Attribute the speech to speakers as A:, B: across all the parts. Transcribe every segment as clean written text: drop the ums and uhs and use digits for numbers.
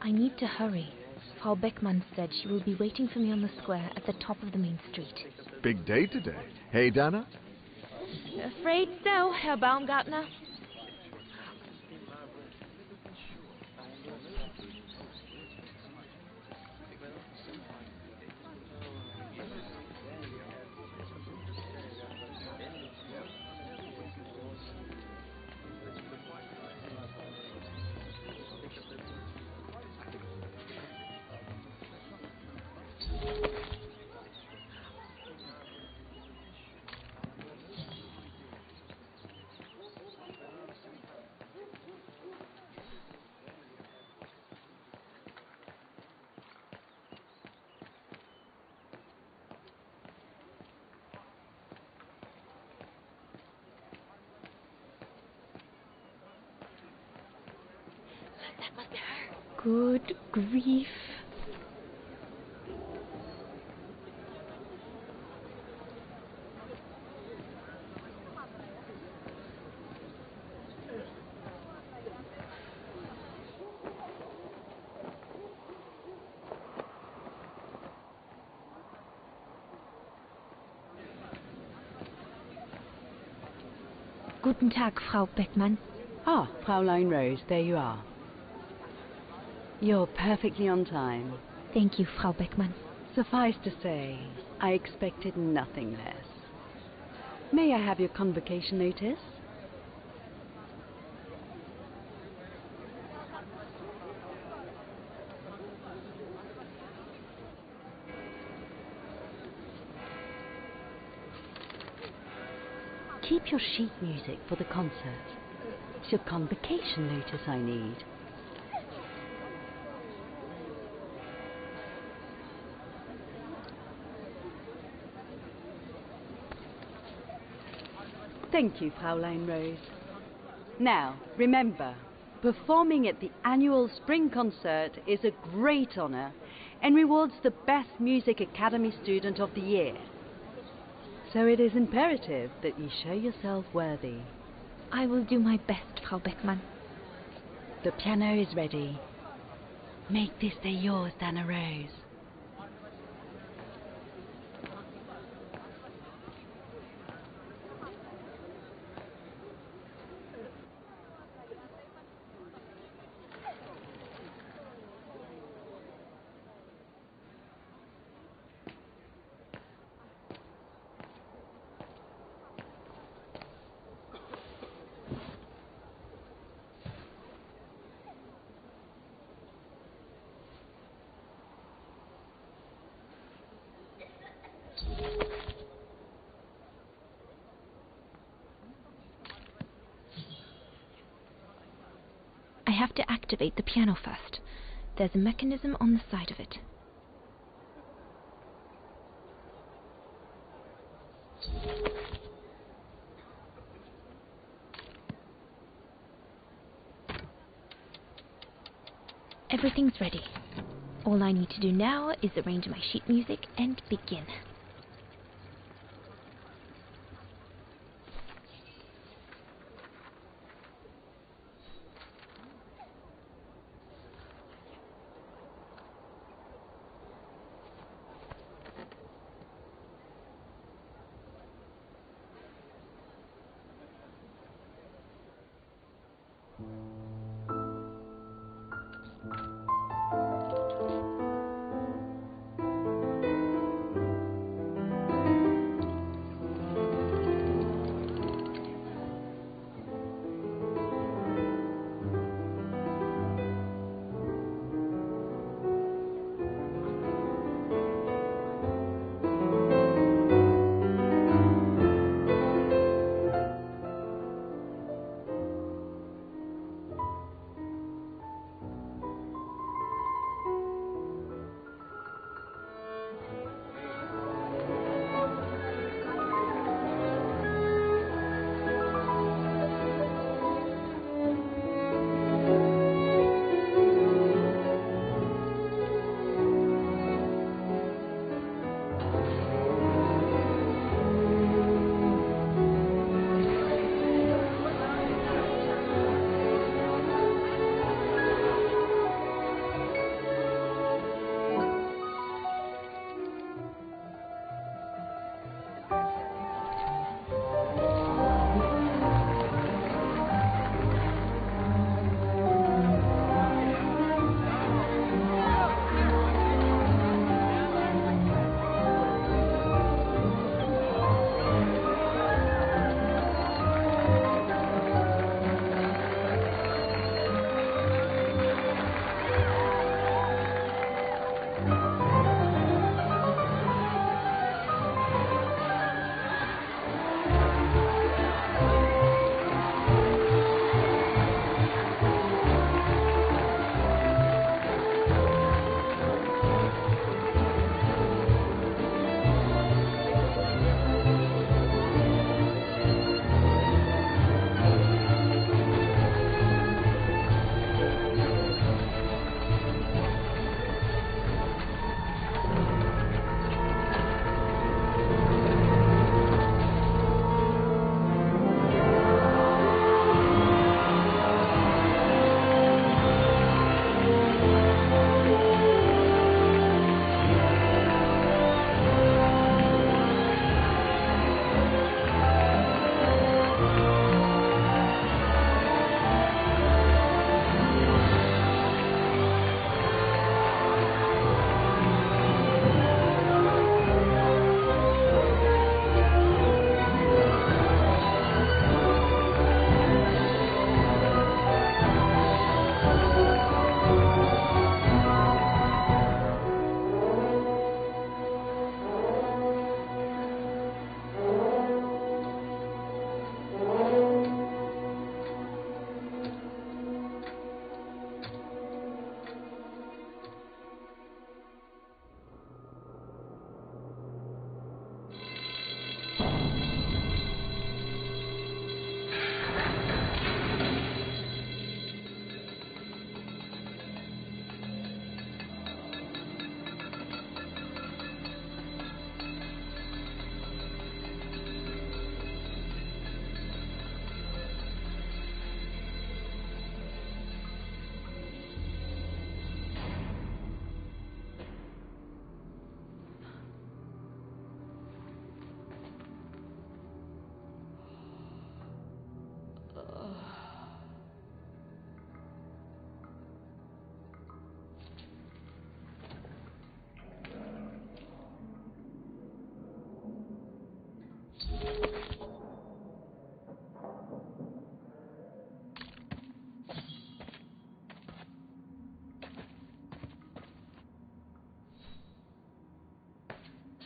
A: I need to hurry. Frau Beckmann said she will be waiting for me on the square at the top of the main street.
B: Big day today. Hey, Dana?
A: Afraid so, Herr Baumgartner. That must be her. Good grief. Guten Tag, Frau Beckmann.
C: Ah, Fräulein Roze, there you are. You're perfectly on time.
A: Thank you, Frau Beckmann.
C: Suffice to say, I expected nothing less. May I have your convocation notice? Keep your sheet music for the concert. It's your convocation notice I need. Thank you, Fräulein Roze. Now, remember, performing at the annual spring concert is a great honor and rewards the best Music Academy student of the year. So it is imperative that you show yourself worthy.
A: I will do my best, Frau Beckmann.
C: The piano is ready. Make this day yours, Dana Roze.
A: I have to activate the piano first. There's a mechanism on the side of it. Everything's ready. All I need to do now is arrange my sheet music and begin.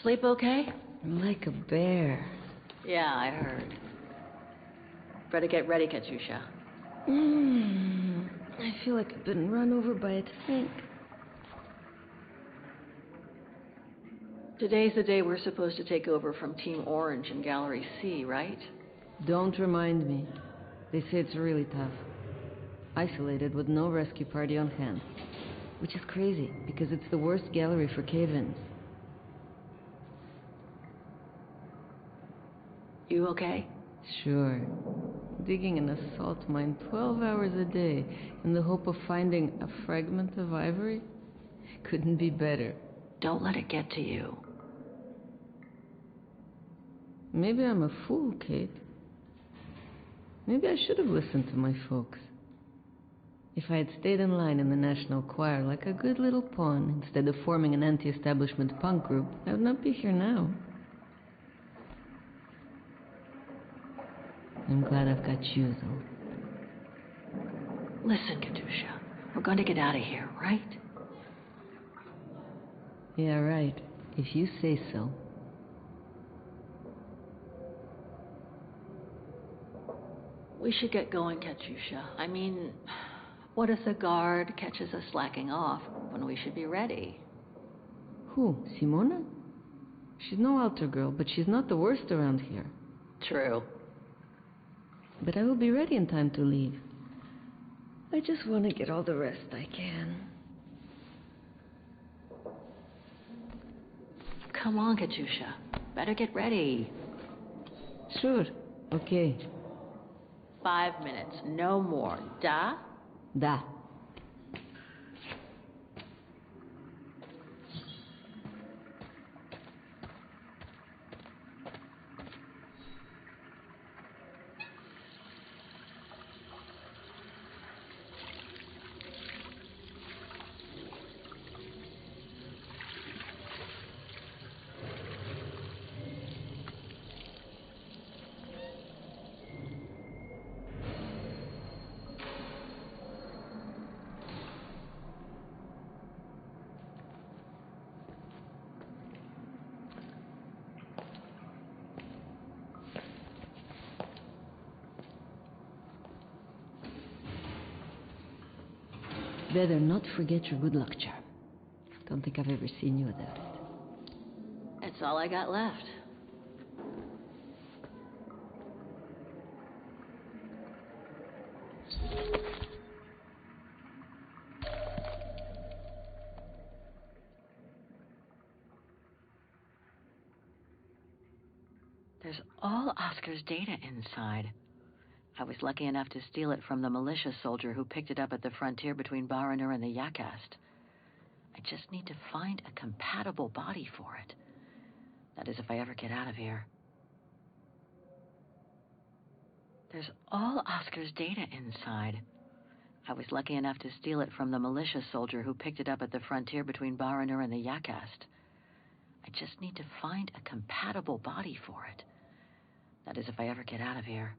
D: Sleep okay?
E: Like a bear.
D: Yeah, I heard. Better get ready, Katyusha.
E: I feel like I've been run over by a tank.
D: Today's the day we're supposed to take over from Team Orange in Gallery C, right?
E: Don't remind me. They say it's really tough. Isolated with no rescue party on hand. Which is crazy, because it's the worst gallery for cave-ins.
D: You okay?
E: Sure. Digging an assault mine 12 hours a day in the hope of finding a fragment of ivory? Couldn't be better.
D: Don't let it get to you.
E: Maybe I'm a fool, Kate. Maybe I should have listened to my folks. If I had stayed in line in the National Choir like a good little pawn instead of forming an anti-establishment punk group, I would not be here now. I'm glad I've got you, though.
D: Listen, Katyusha, we're going to get out of here, right?
E: Yeah, right. If you say so.
D: We should get going, Katyusha. I mean, what if the guard catches us slacking off when we should be ready?
E: Who? Simona? She's no altar girl, but she's not the worst around here.
D: True.
E: But I will be ready in time to leave. I just want to get all the rest I can.
D: Come on, Katyusha. Better get ready.
E: Sure. Okay.
D: 5 minutes, no more. Da?
E: Da. Better not forget your good luck charm. Don't think I've ever seen you without it.
D: It's all I got left. There's all Oscar's data inside. I was lucky enough to steal it from the militia soldier who picked it up at the frontier between Baranur and the Yakast. I just need to find a compatible body for it. That is, if I ever get out of here. There's all Oscar's data inside. I was lucky enough to steal it from the militia soldier who picked it up at the frontier between Baranur and the Yakast. I just need to find a compatible body for it. That is, if I ever get out of here.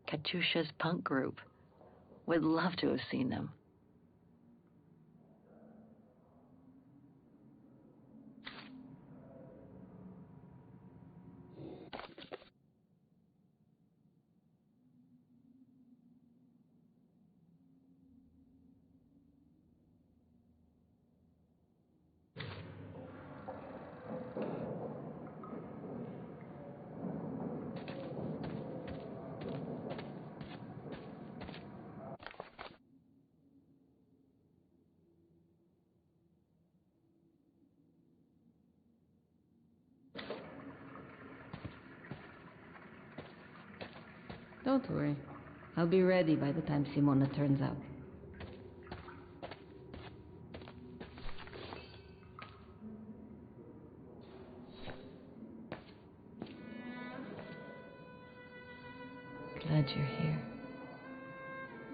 D: Katyusha's punk group. Would love to have seen them.
E: Don't worry. I'll be ready by the time Simona turns up. glad you're here.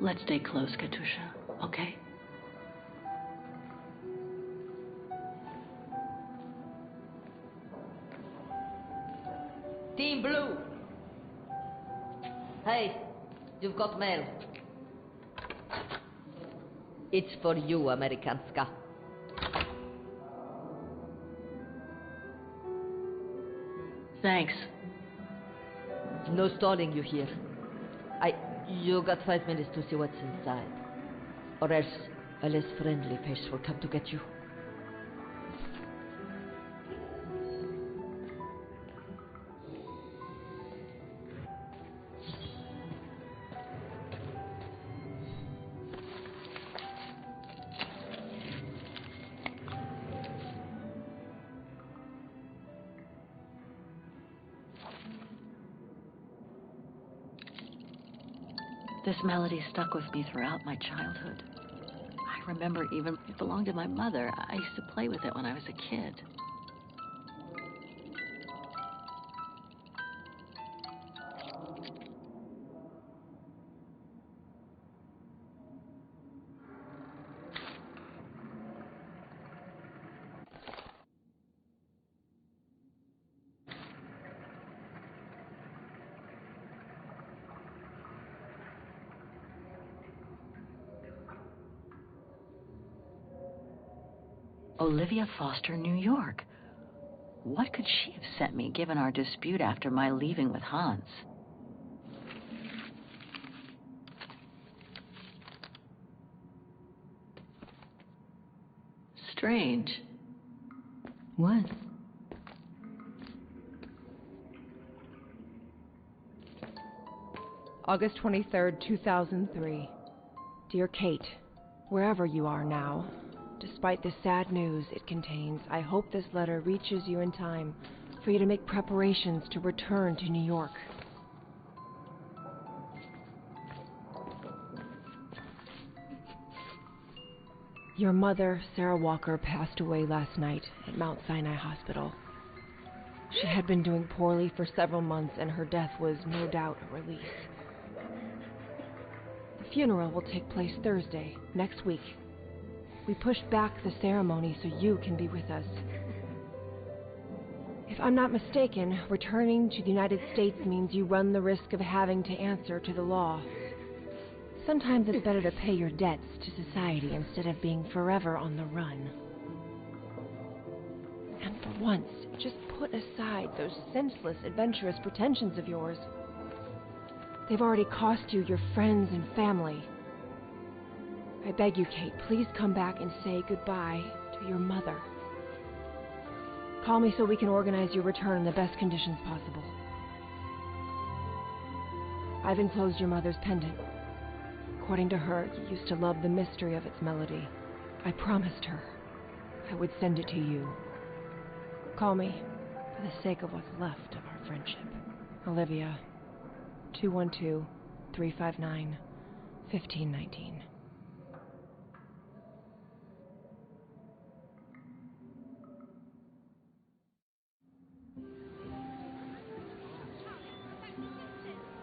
D: Let's stay close, Katusha, okay?
F: Team Blue! Hey, you've got mail. It's for you, Amerikanska.
D: Thanks.
F: No stalling, you hear? You got 5 minutes to see what's inside. Or else a less friendly face will come to get you.
D: This melody stuck with me throughout my childhood. I remember even it belonged to my mother. I used to play with it when I was a kid. Olivia Foster, New York. What could she have sent me, given our dispute after my leaving with Hans? Strange.
E: What?
G: August 23rd, 2003. Dear Kate, wherever you are now, despite the sad news it contains, I hope this letter reaches you in time for you to make preparations to return to New York. Your mother, Sarah Walker, passed away last night at Mount Sinai Hospital. She had been doing poorly for several months, and her death was no doubt a release. The funeral will take place Thursday, next week. We pushed back the ceremony so you can be with us. If I'm not mistaken, returning to the United States means you run the risk of having to answer to the law. Sometimes it's better to pay your debts to society instead of being forever on the run. And for once, just put aside those senseless, adventurous pretensions of yours. They've already cost you your friends and family. I beg you, Kate, please come back and say goodbye to your mother. Call me so we can organize your return in the best conditions possible. I've enclosed your mother's pendant. According to her, you used to love the mystery of its melody. I promised her I would send it to you. Call me for the sake of what's left of our friendship. Olivia, 212-359-1519.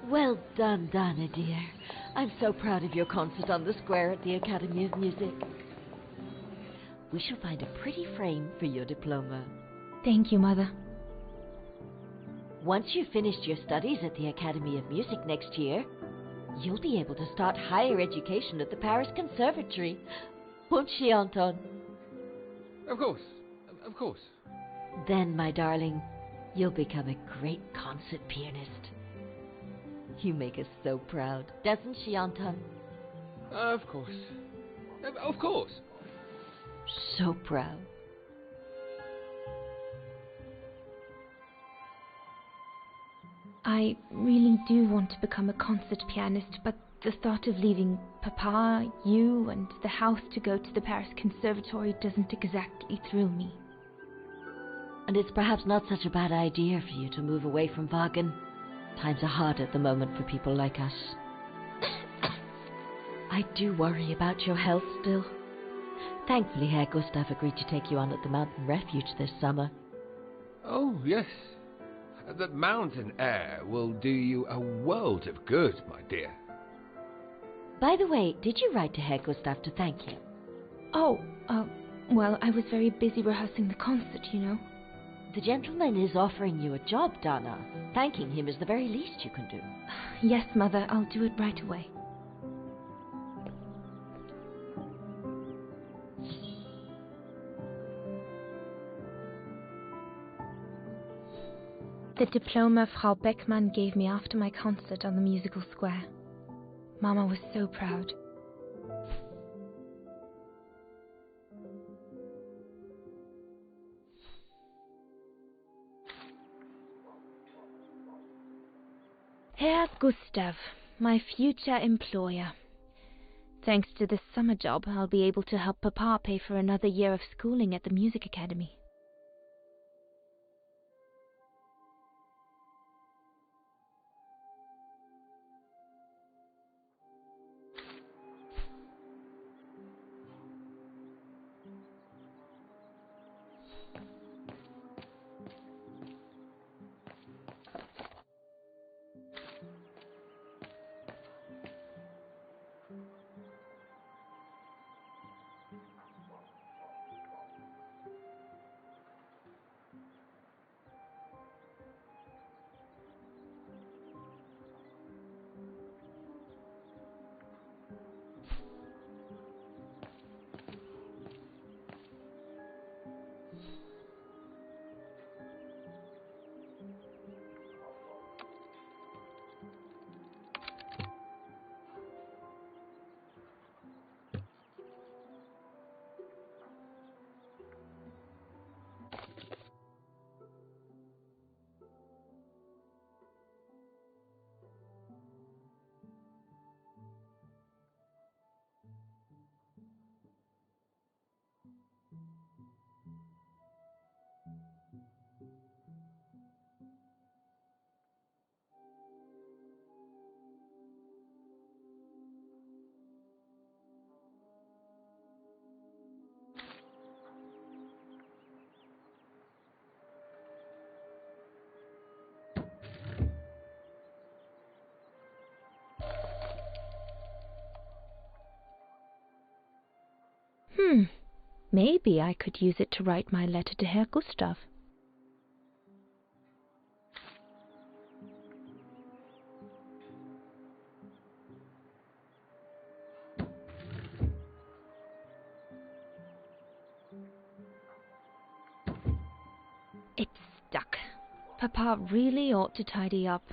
F: Well done, Donna, dear. I'm so proud of your concert on the square at the Academy of Music. We shall find a pretty frame for your diploma.
A: Thank you, Mother.
F: Once you've finished your studies at the Academy of Music next year, you'll be able to start higher education at the Paris Conservatory. Won't she, Anton?
H: Of course. Of course.
F: Then, my darling, you'll become a great concert pianist. You make us so proud, doesn't she, Anton?
H: Of course. Of course.
F: So proud.
A: I really do want to become a concert pianist, but the thought of leaving Papa, you, and the house to go to the Paris Conservatory doesn't exactly thrill me.
F: And it's perhaps not such a bad idea for you to move away from Vaughan. Times are hard at the moment for people like us. I do worry about your health still. Thankfully, Herr Gustav agreed to take you on at the mountain refuge this summer.
H: Oh, yes. That mountain air will do you a world of good, my dear.
F: By the way, did you write to Herr Gustav to thank him?
A: Oh, well, I was very busy rehearsing the concert, you know.
F: The gentleman is offering you a job, Dana. Thanking him is the very least you can do.
A: Yes, Mother, I'll do it right away. The diploma Frau Beckmann gave me after my concert on the musical square. Mama was so proud. Herr Gustav, my future employer. Thanks to this summer job, I'll be able to help Papa pay for another year of schooling at the music academy. Maybe I could use it to write my letter to Herr Gustav. It's stuck. Papa really ought to tidy up.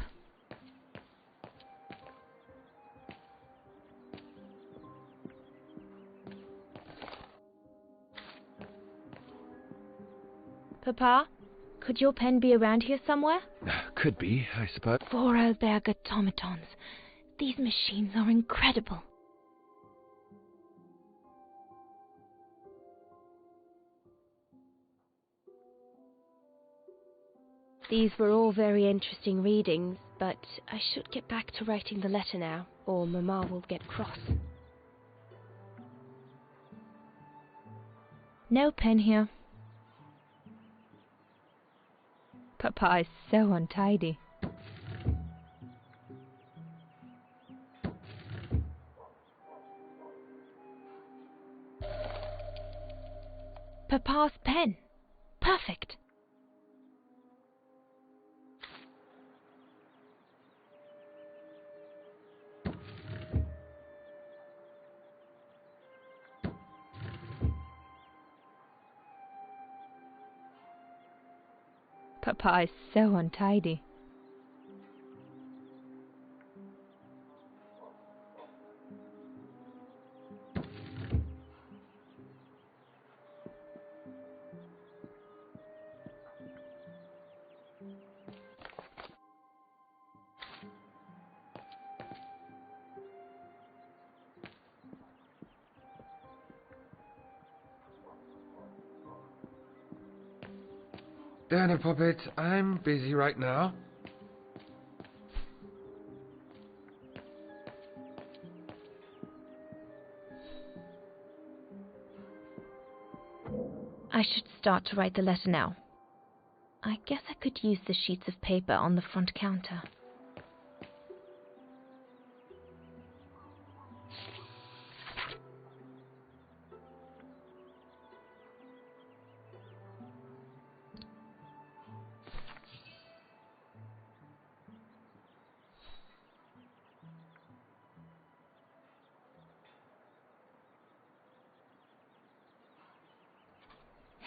A: Papa, could your pen be around here somewhere?
H: Could be, I suppose.
A: Vorarlberg automatons. These machines are incredible. These were all very interesting readings, but I should get back to writing the letter now, or Mama will get cross. No pen here. Papa is so untidy. Papa's pen. Perfect. Papa is so untidy.
H: Dana Puppet, I'm busy right now.
A: I should start to write the letter now. I guess I could use the sheets of paper on the front counter.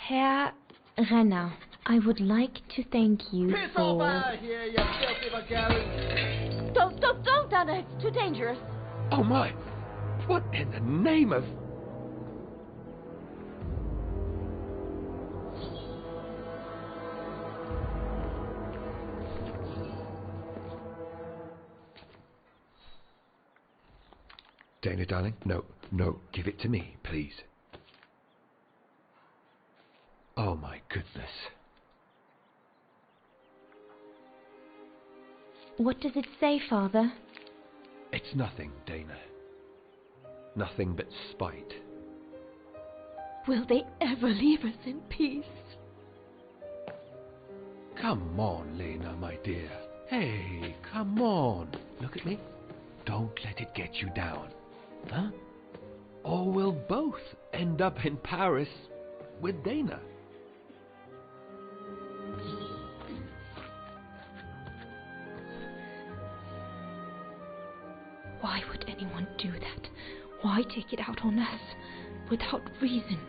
A: Herr Renner, I would like to thank you
I: Piss
A: for...
I: off out of here, you filthy Bulgarian!
F: Don't, Anna, it's too dangerous.
H: Oh my! What in the name of... Dana, darling, no, give it to me, please. Oh my goodness.
A: What does it say, Father?
H: It's nothing, Dana. Nothing but spite.
F: Will they ever leave us in peace?
H: Come on, Lena, my dear. Hey, come on. Look at me. Don't let it get you down. Huh? Or we'll both end up in Paris with Dana.
A: Why would anyone do that? Why take it out on us? Without reason.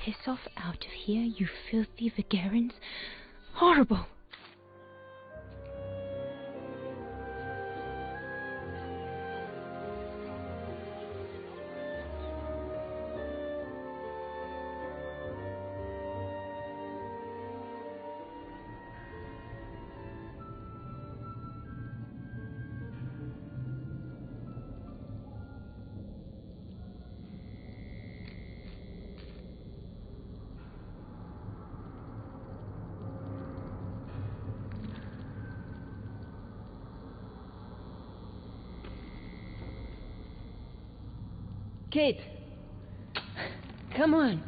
A: Piss off out of here, you filthy Vagarans. Horrible!
E: Kate! Come on.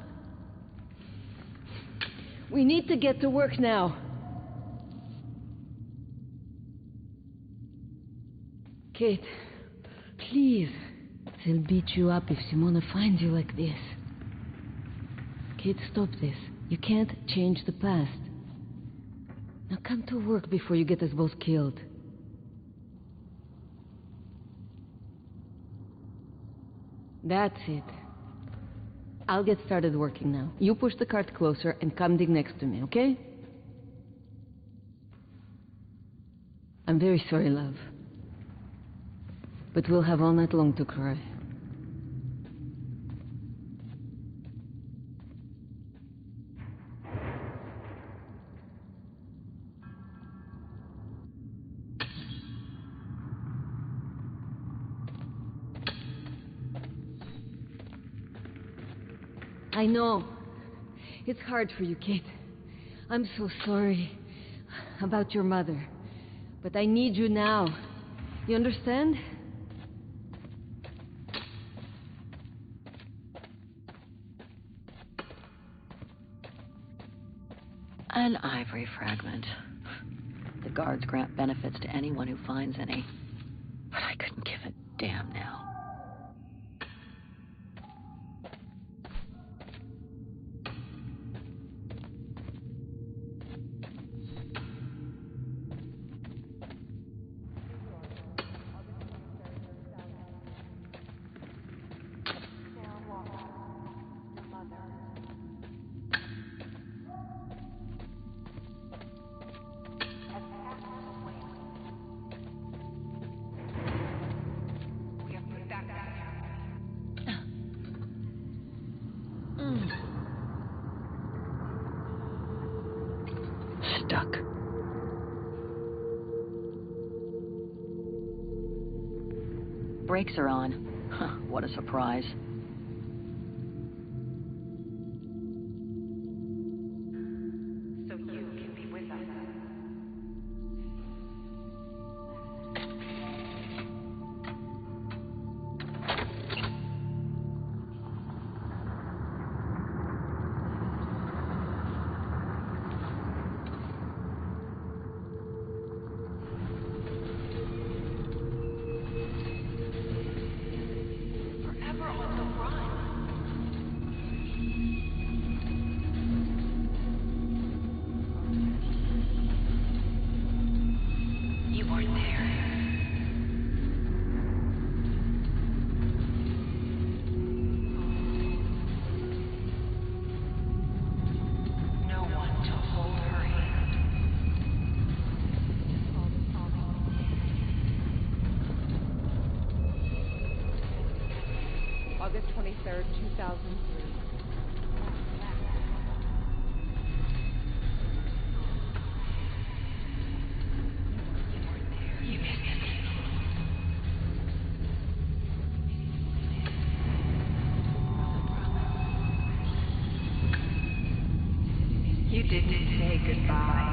E: We need to get to work now. Kate, please. They'll beat you up if Simona finds you like this. Kate, stop this. You can't change the past. Now come to work before you get us both killed. That's it. I'll get started working now. You push the cart closer and come dig next to me, okay? I'm very sorry, love. But we'll have all night long to cry. I know. It's hard for you, Kate. I'm so sorry about your mother. But I need you now. You understand?
D: An ivory fragment. The guards grant benefits to anyone who finds any. But I couldn't give a damn now. Stuck. Brakes are on. Huh, what a surprise.
G: So you can be with us. August 23rd, 2003.
J: You didn't say goodbye.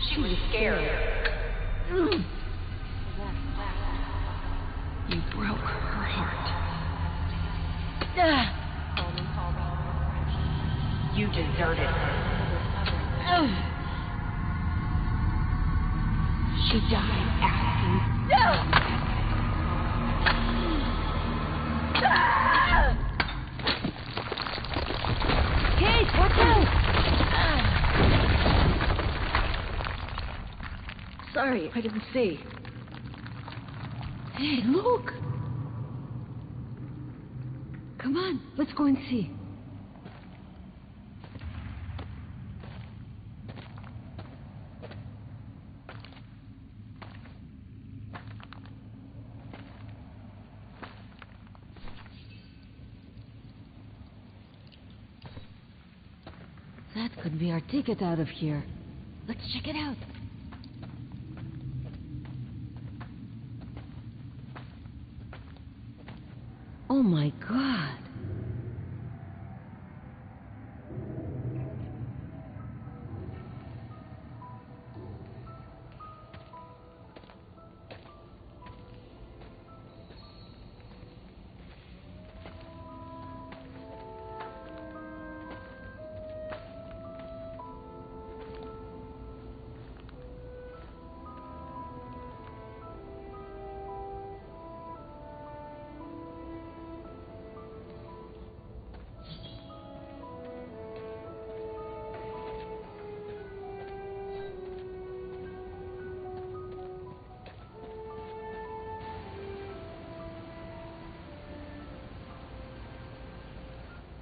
J: She was scared. You broke her heart. You deserted her. She died asking.
C: Kate, watch out!
D: Sorry, I didn't see.
C: Hey, look! Come on, let's go and see. That could be our ticket out of here. Let's check it out. Oh my God.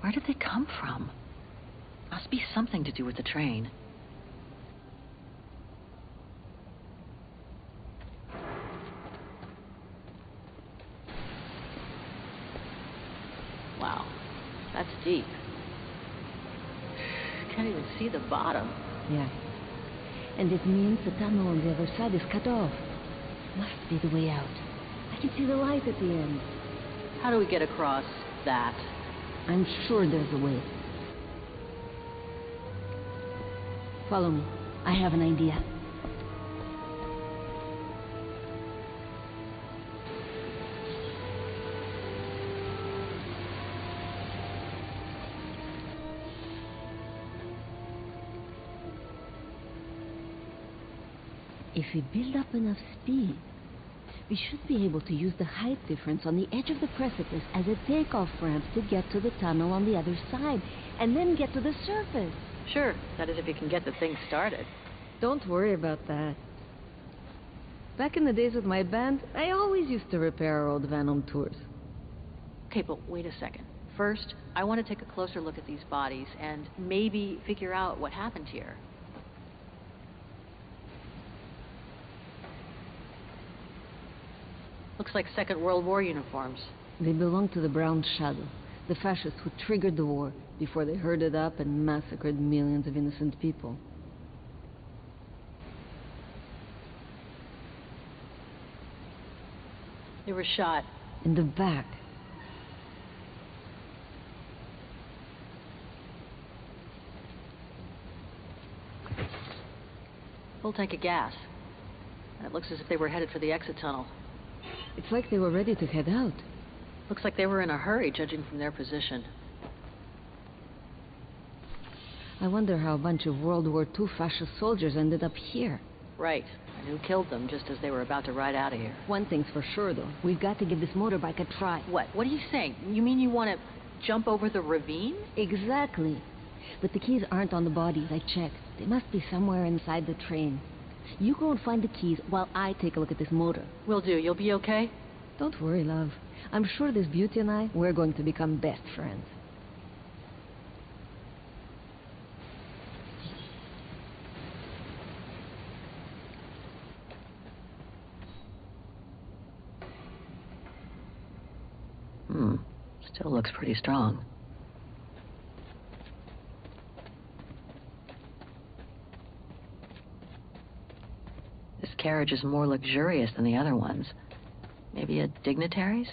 D: Where did they come from? Must be something to do with the train. Wow, that's deep. Can't even see the bottom.
C: Yeah. And it means the tunnel on the other side is cut off. Must be the way out. I can see the light at the end.
D: How do we get across that?
C: I'm sure there's a way. Follow me. I have an idea. If we build up enough speed, we should be able to use the height difference on the edge of the precipice as a takeoff ramp to get to the tunnel on the other side, and then get to the surface.
D: Sure, that is if you can get the thing started.
E: Don't worry about that. Back in the days with my band, I always used to repair our old van on tours.
D: Okay, but wait a second. First, I want to take a closer look at these bodies and maybe figure out what happened here. Looks like Second World War uniforms.
C: They belong to the Brown Shadow, the fascists who triggered the war before they herded up and massacred millions of innocent people.
D: They were shot.
C: In the back.
D: Full tank of gas. And it looks as if they were headed for the exit tunnel.
C: It's like they were ready to head out.
D: Looks like they were in a hurry, judging from their position.
C: I wonder how a bunch of World War II fascist soldiers ended up here.
D: Right. And who killed them just as they were about to ride out of here?
F: One thing's for sure, though. We've got to give this motorbike a try.
D: What? What are you saying? You mean you want to jump over the ravine?
F: Exactly. But the keys aren't on the bodies, I checked. They must be somewhere inside the train. You go and find the keys while I take a look at this motor.
D: Will do. You'll be okay?
F: Don't worry, love. I'm sure this beauty and I, we're going to become best friends.
D: Still looks pretty strong. This carriage is more luxurious than the other ones. Maybe a dignitary's?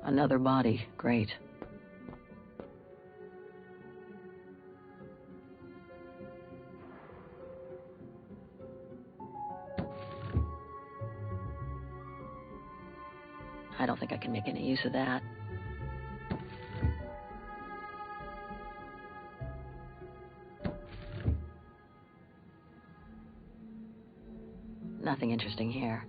D: Another body. Great. I don't think I can make any use of that. Nothing interesting here.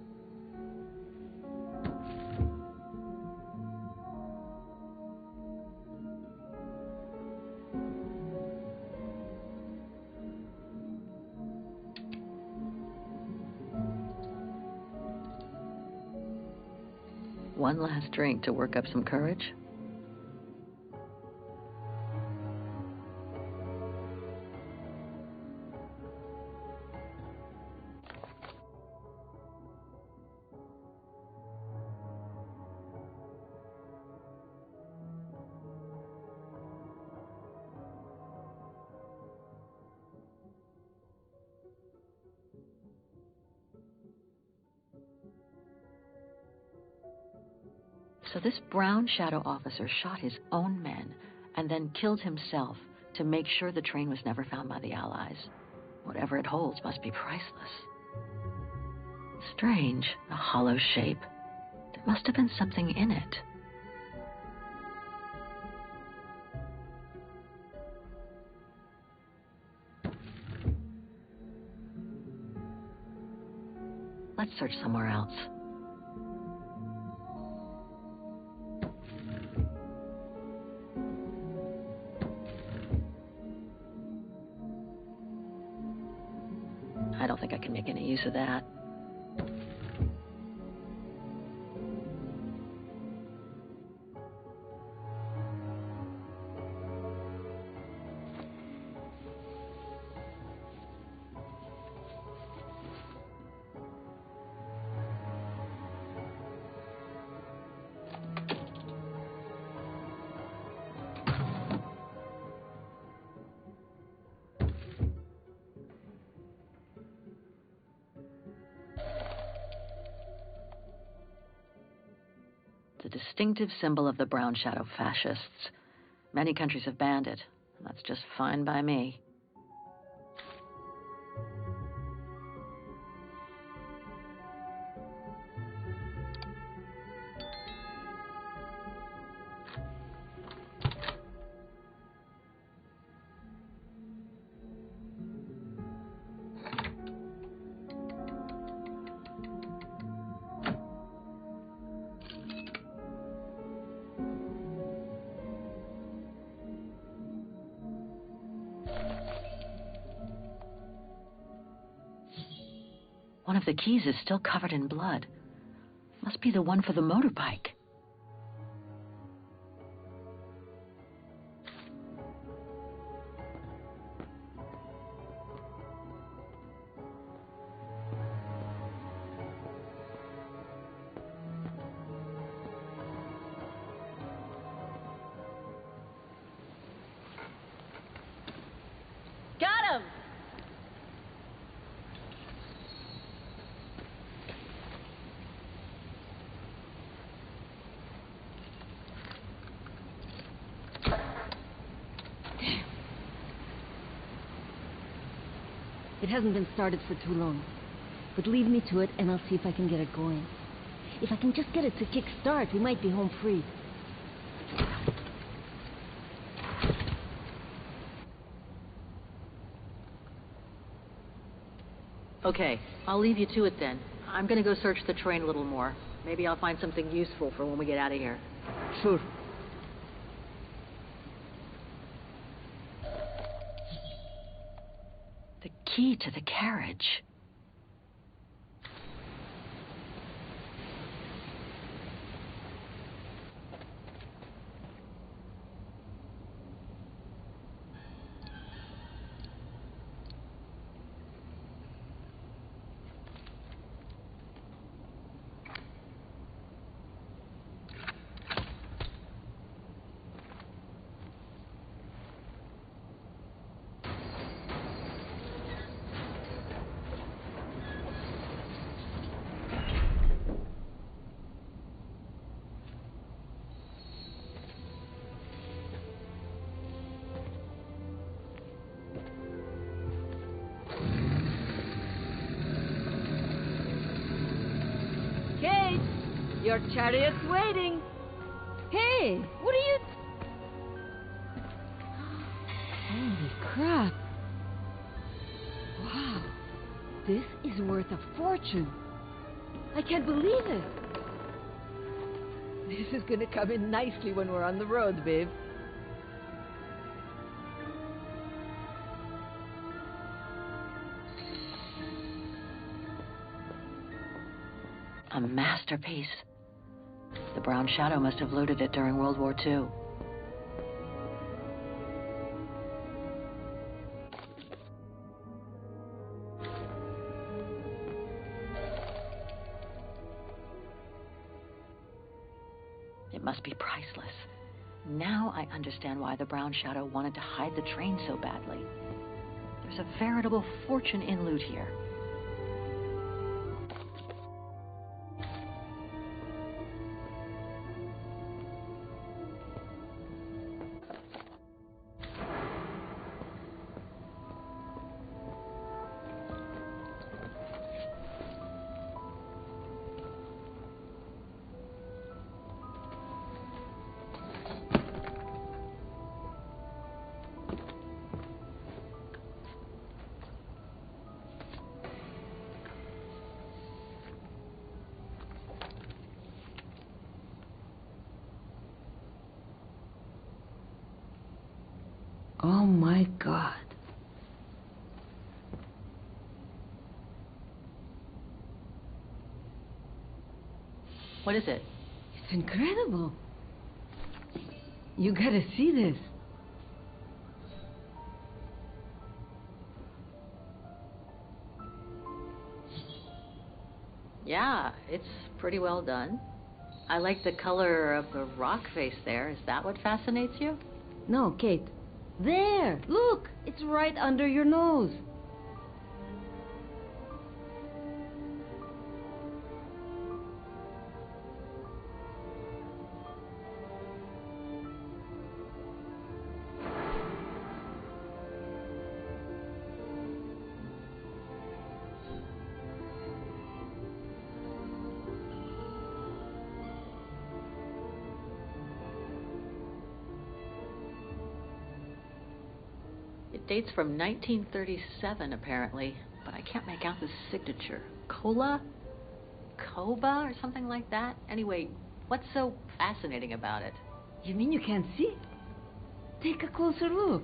D: One last drink to work up some courage? So this brown shadow officer shot his own men and then killed himself to make sure the train was never found by the Allies. Whatever it holds must be priceless. Strange, a hollow shape. There must have been something in it. Let's search somewhere else. I don't think I can make any use of that. It's a distinctive symbol of the brown shadow fascists. Many countries have banned it, and that's just fine by me. One of the keys is still covered in blood. Must be the one for the motorbike. Got him!
F: It hasn't been started for too long. But leave me to it, and I'll see if I can get it going. If I can just get it to kick-start, we might be home free.
D: Okay, I'll leave you to it then. I'm gonna go search the train a little more. Maybe I'll find something useful for when we get out of here.
F: Sure.
D: The key to the carriage.
C: Kate, your chariot's waiting.
F: Hey, what are you... Holy crap. Wow. This is worth a fortune. I can't believe it.
C: This is gonna come in nicely when we're on the road, babe.
D: A masterpiece. The Brown Shadow must have looted it during World War II. It must be priceless. Now I understand why the Brown Shadow wanted to hide the train so badly. There's a veritable fortune in loot here.
F: Oh my God.
D: What is it?
F: It's incredible. You gotta see this.
D: Yeah, it's pretty well done. I like the color of the rock face there. Is that what fascinates you?
F: No, Kate. There! Look! It's right under your nose.
D: It dates from 1937, apparently, but I can't make out the signature. Koba or something like that? Anyway, what's so fascinating about it?
F: You mean you can't see? Take a closer look.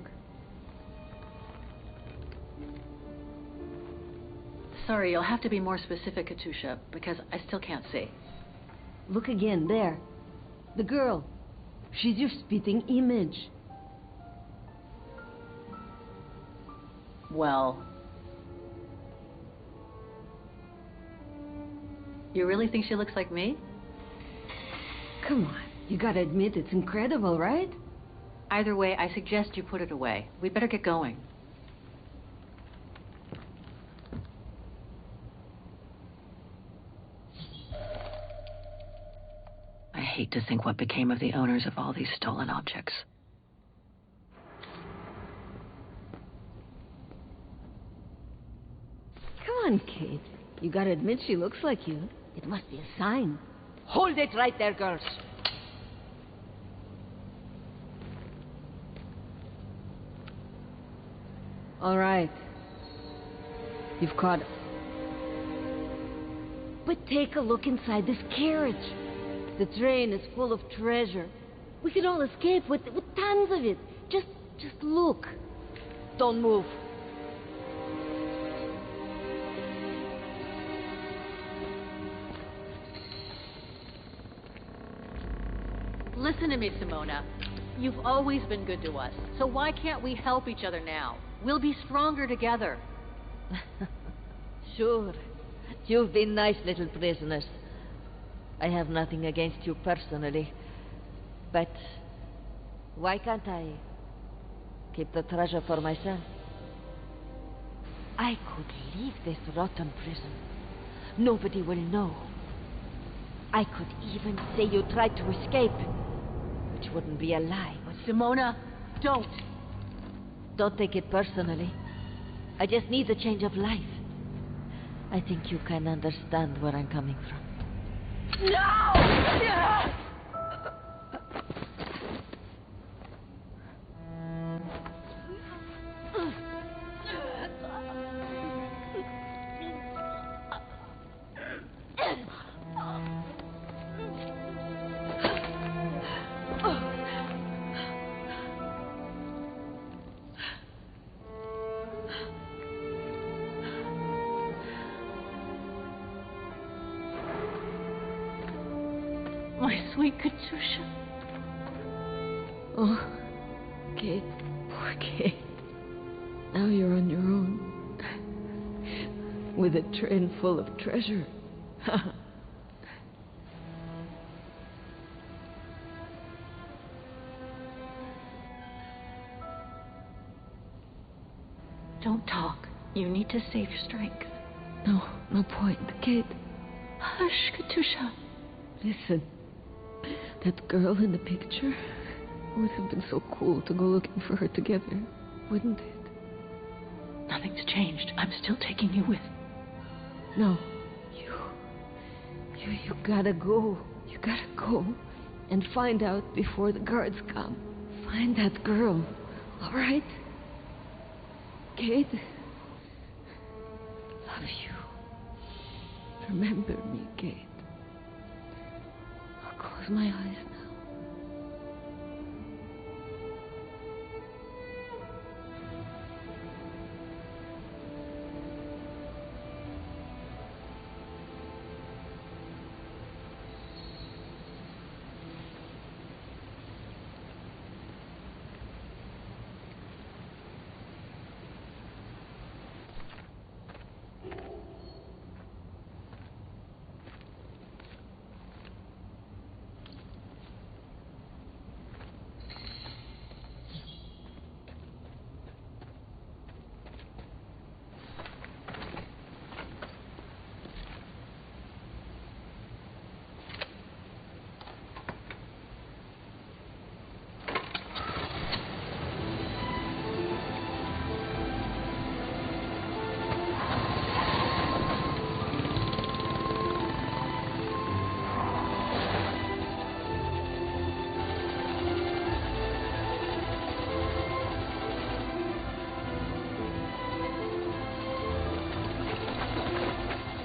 D: Sorry, you'll have to be more specific, Katusha, because I still can't see.
F: Look again, there. The girl. She's your spitting image.
D: Well, you really think she looks like me?
F: Come on, you gotta admit it's incredible, right?
D: Either way, I suggest you put it away. We'd better get going. I hate to think what became of the owners of all these stolen objects.
F: Come on, Kate. You gotta admit she looks like you. It must be a sign. Hold it right there, girls. All right. You've caught... But take a look inside this carriage. The train is full of treasure. We could all escape with tons of it. Just look. Don't move.
D: Listen to me, Simona. You've always been good to us, so why can't we help each other now? We'll be stronger together.
F: Sure. You've been nice little prisoners. I have nothing against you personally. But why can't I keep the treasure for myself? I could leave this rotten prison. Nobody will know. I could even say you tried to escape, which wouldn't be a lie. But
D: Simona, don't.
F: Don't take it personally. I just need a change of life. I think you can understand where I'm coming from.
D: No! My sweet Katusha.
E: Oh, Kate. Poor Kate. Now you're on your own. With a train full of treasure.
D: Don't talk. You need to save your strength.
E: No point, Kate.
D: Hush, Katusha.
E: Listen. That girl in the picture would have been so cool to go looking for her together, wouldn't it?
D: Nothing's changed. I'm still taking you with.
E: No. You gotta go. You gotta go and find out before the guards come. Find that girl. All right? Kate? Love you. Remember me, Kate. I'll close my eyes now.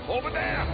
H: Over there!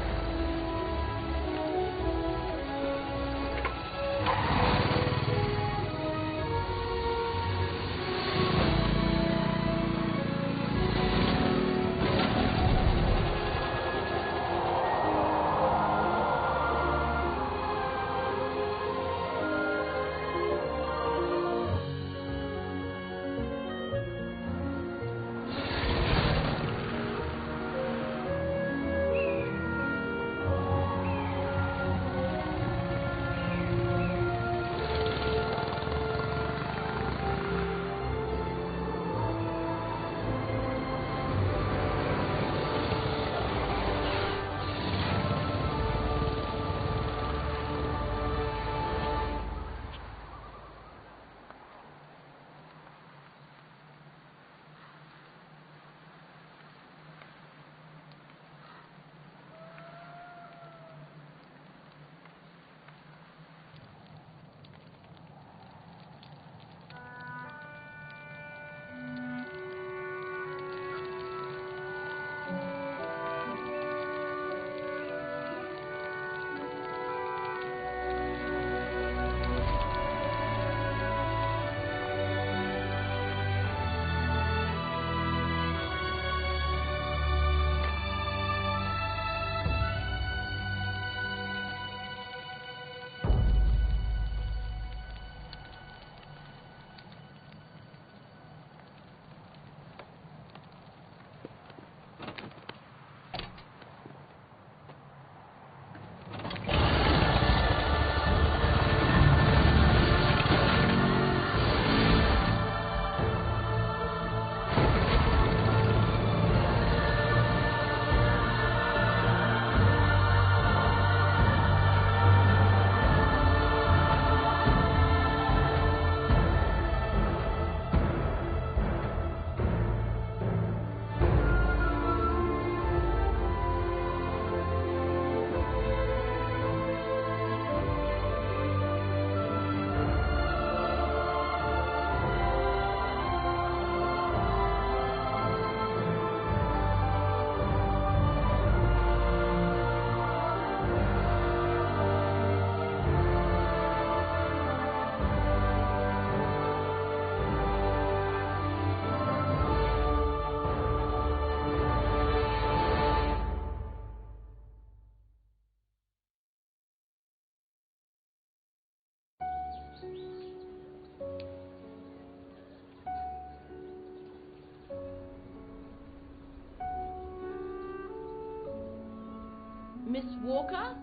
K: Miss Walker?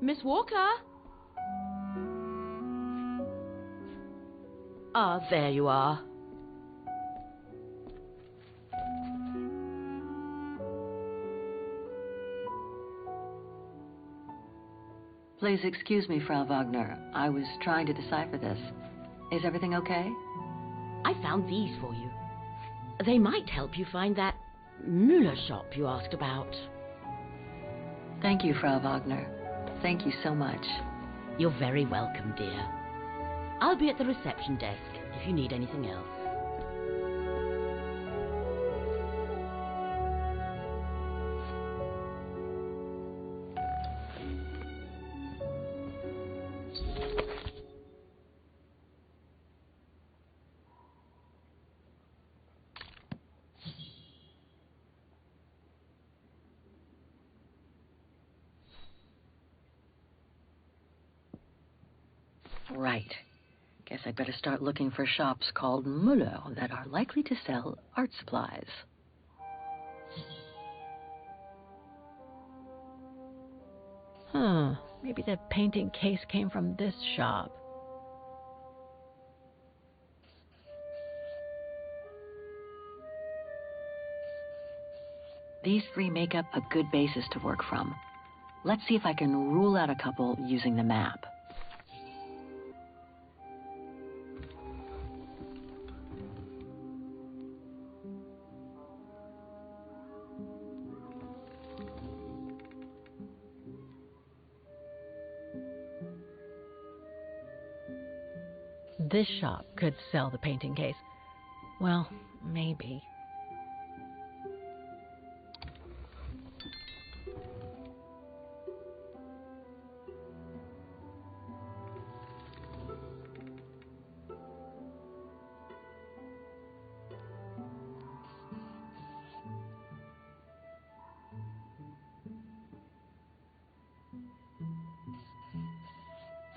K: Miss Walker? Ah, there you are.
D: Please excuse me, Frau Wagner. I was trying to decipher this. Is everything okay?
K: I found these for you. They might help you find that Müller shop you asked about.
D: Thank you, Frau Wagner. Thank you so much.
K: You're very welcome, dear. I'll be at the reception desk if you need anything else.
D: Right. Guess I'd better start looking for shops called Müller that are likely to sell art supplies. Maybe the painting case came from this shop. These three make up a good basis to work from. Let's see if I can rule out a couple using the map. This shop could sell the painting case. Well, maybe.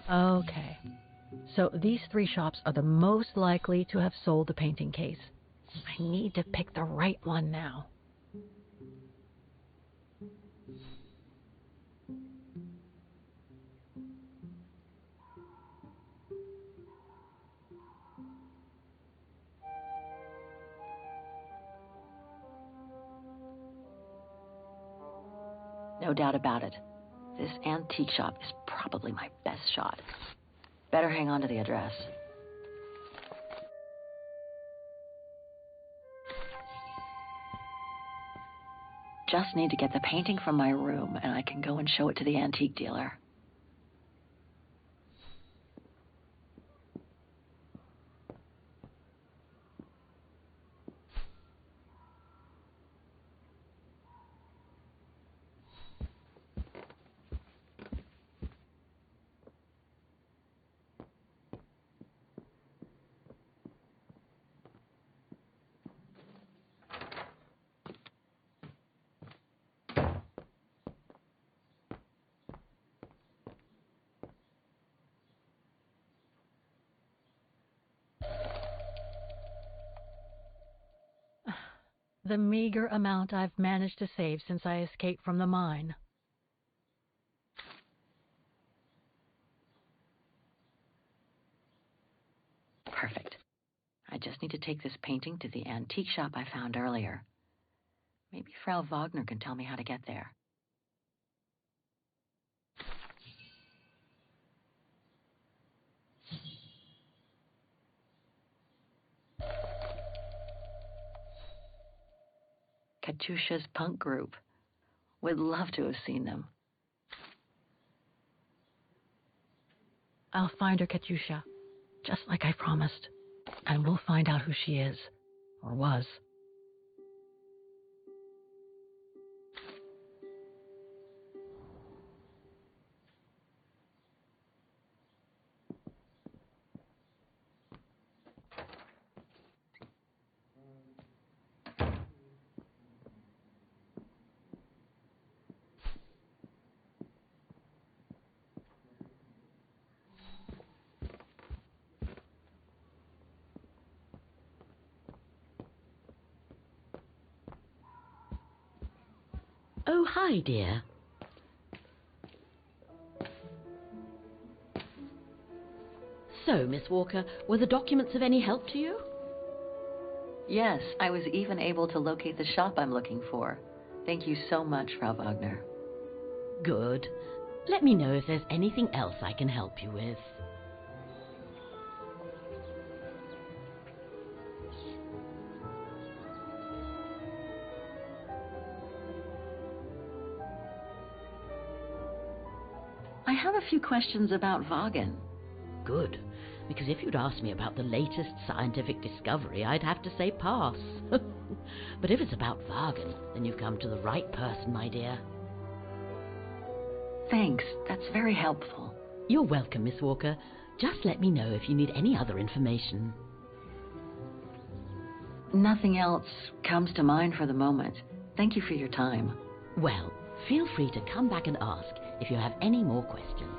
D: Okay. So these three shops are the most likely to have sold the painting case. I need to pick the right one now. No doubt about it. This antique shop is probably my best shot. Better hang on to the address. Just need to get the painting from my room, and I can go and show it to the antique dealer. The meager amount I've managed to save since I escaped from the mine. Perfect. I just need to take this painting to the antique shop I found earlier. Maybe Frau Wagner can tell me how to get there. Katusha's punk group. Would love to have seen them. I'll find her, Katusha, just like I promised. And we'll find out who she is, or was.
K: Oh, hi, dear. So, Miss Walker, were the documents of any help to you?
D: Yes, I was even able to locate the shop I'm looking for. Thank you so much, Frau Wagner.
K: Good. Let me know if there's anything else I can help you with.
D: I have a few questions about Vaughan.
K: Good, because if you'd asked me about the latest scientific discovery, I'd have to say pass. But if it's about Vaughan, then you've come to the right person, my dear.
D: Thanks, that's very helpful.
K: You're welcome, Miss Walker. Just let me know if you need any other information.
D: Nothing else comes to mind for the moment. Thank you for your time.
K: Well, feel free to come back and ask if you have any more questions.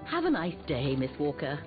K: Have a nice day, Miss Walker.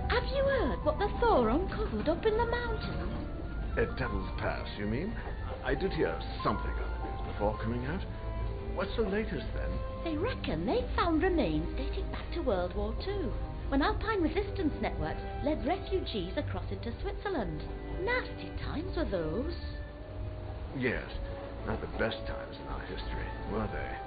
A: Have you heard what the Thor uncovered up in the mountains?
B: At Devil's Pass, you mean? I did hear something on the news before coming out. What's the latest, then?
A: They reckon they've found remains dating back to World War II, when Alpine resistance networks led refugees across into Switzerland. Nasty times were those.
B: Yes, not the best times in our history, were they?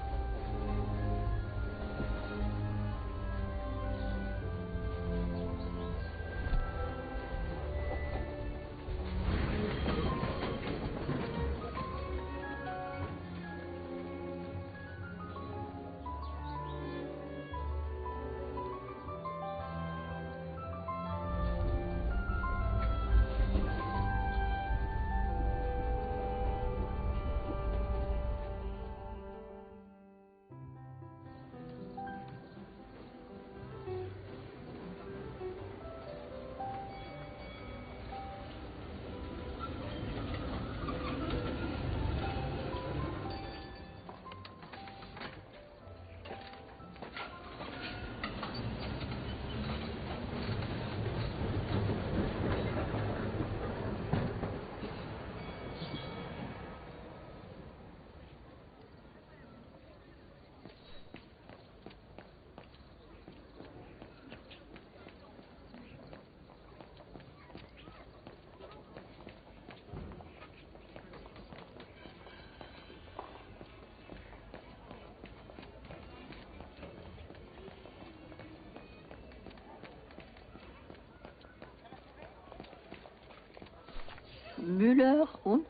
D: Müller und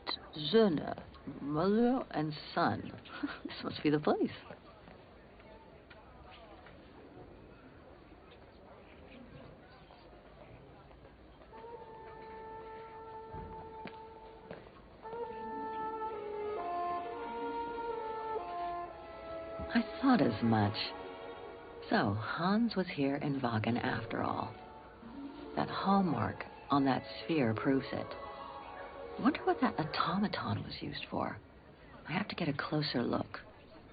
D: Söhne. Mother and son. This must be the place. I thought as much. So, Hans was here in Vaughan after all. That hallmark on that sphere proves it. Wonder what that automaton was used for. I have to get a closer look.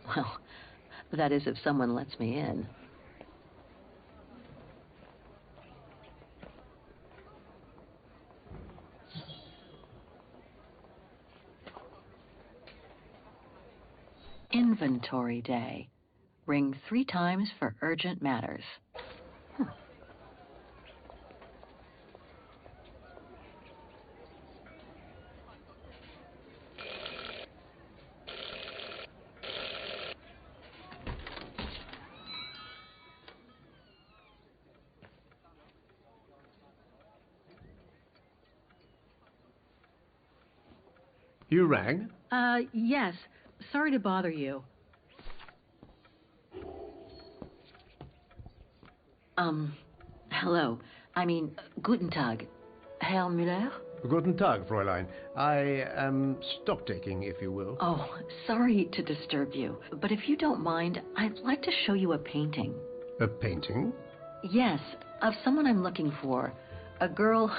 D: Well, that is if someone lets me in. Inventory day. Ring 3 times for urgent matters.
B: You rang?
D: Yes. Sorry to bother you. Hello. I mean, guten Tag. Herr Müller?
B: Guten Tag, Fräulein. I am stock-taking, if you will.
D: Oh, sorry to disturb you, but if you don't mind, I'd like to show you a painting.
B: A painting?
D: Yes, of someone I'm looking for. A girl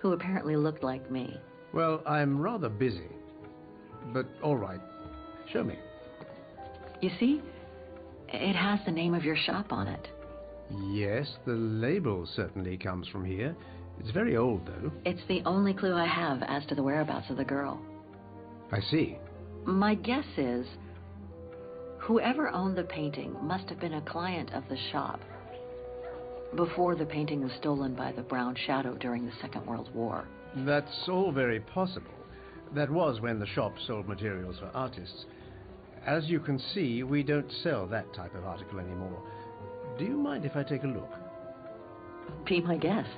D: who apparently looked like me.
B: Well, I'm rather busy. But all right. Show me.
D: You see? It has the name of your shop on it.
B: Yes, the label certainly comes from here. It's very old, though.
D: It's the only clue I have as to the whereabouts of the girl.
B: I see.
D: My guess is whoever owned the painting must have been a client of the shop before the painting was stolen by the Brown Shadow during the Second World War.
B: That's all very possible. That was when the shop sold materials for artists. As you can see, we don't sell that type of article anymore. Do you mind if I take a look?
D: Be my guest.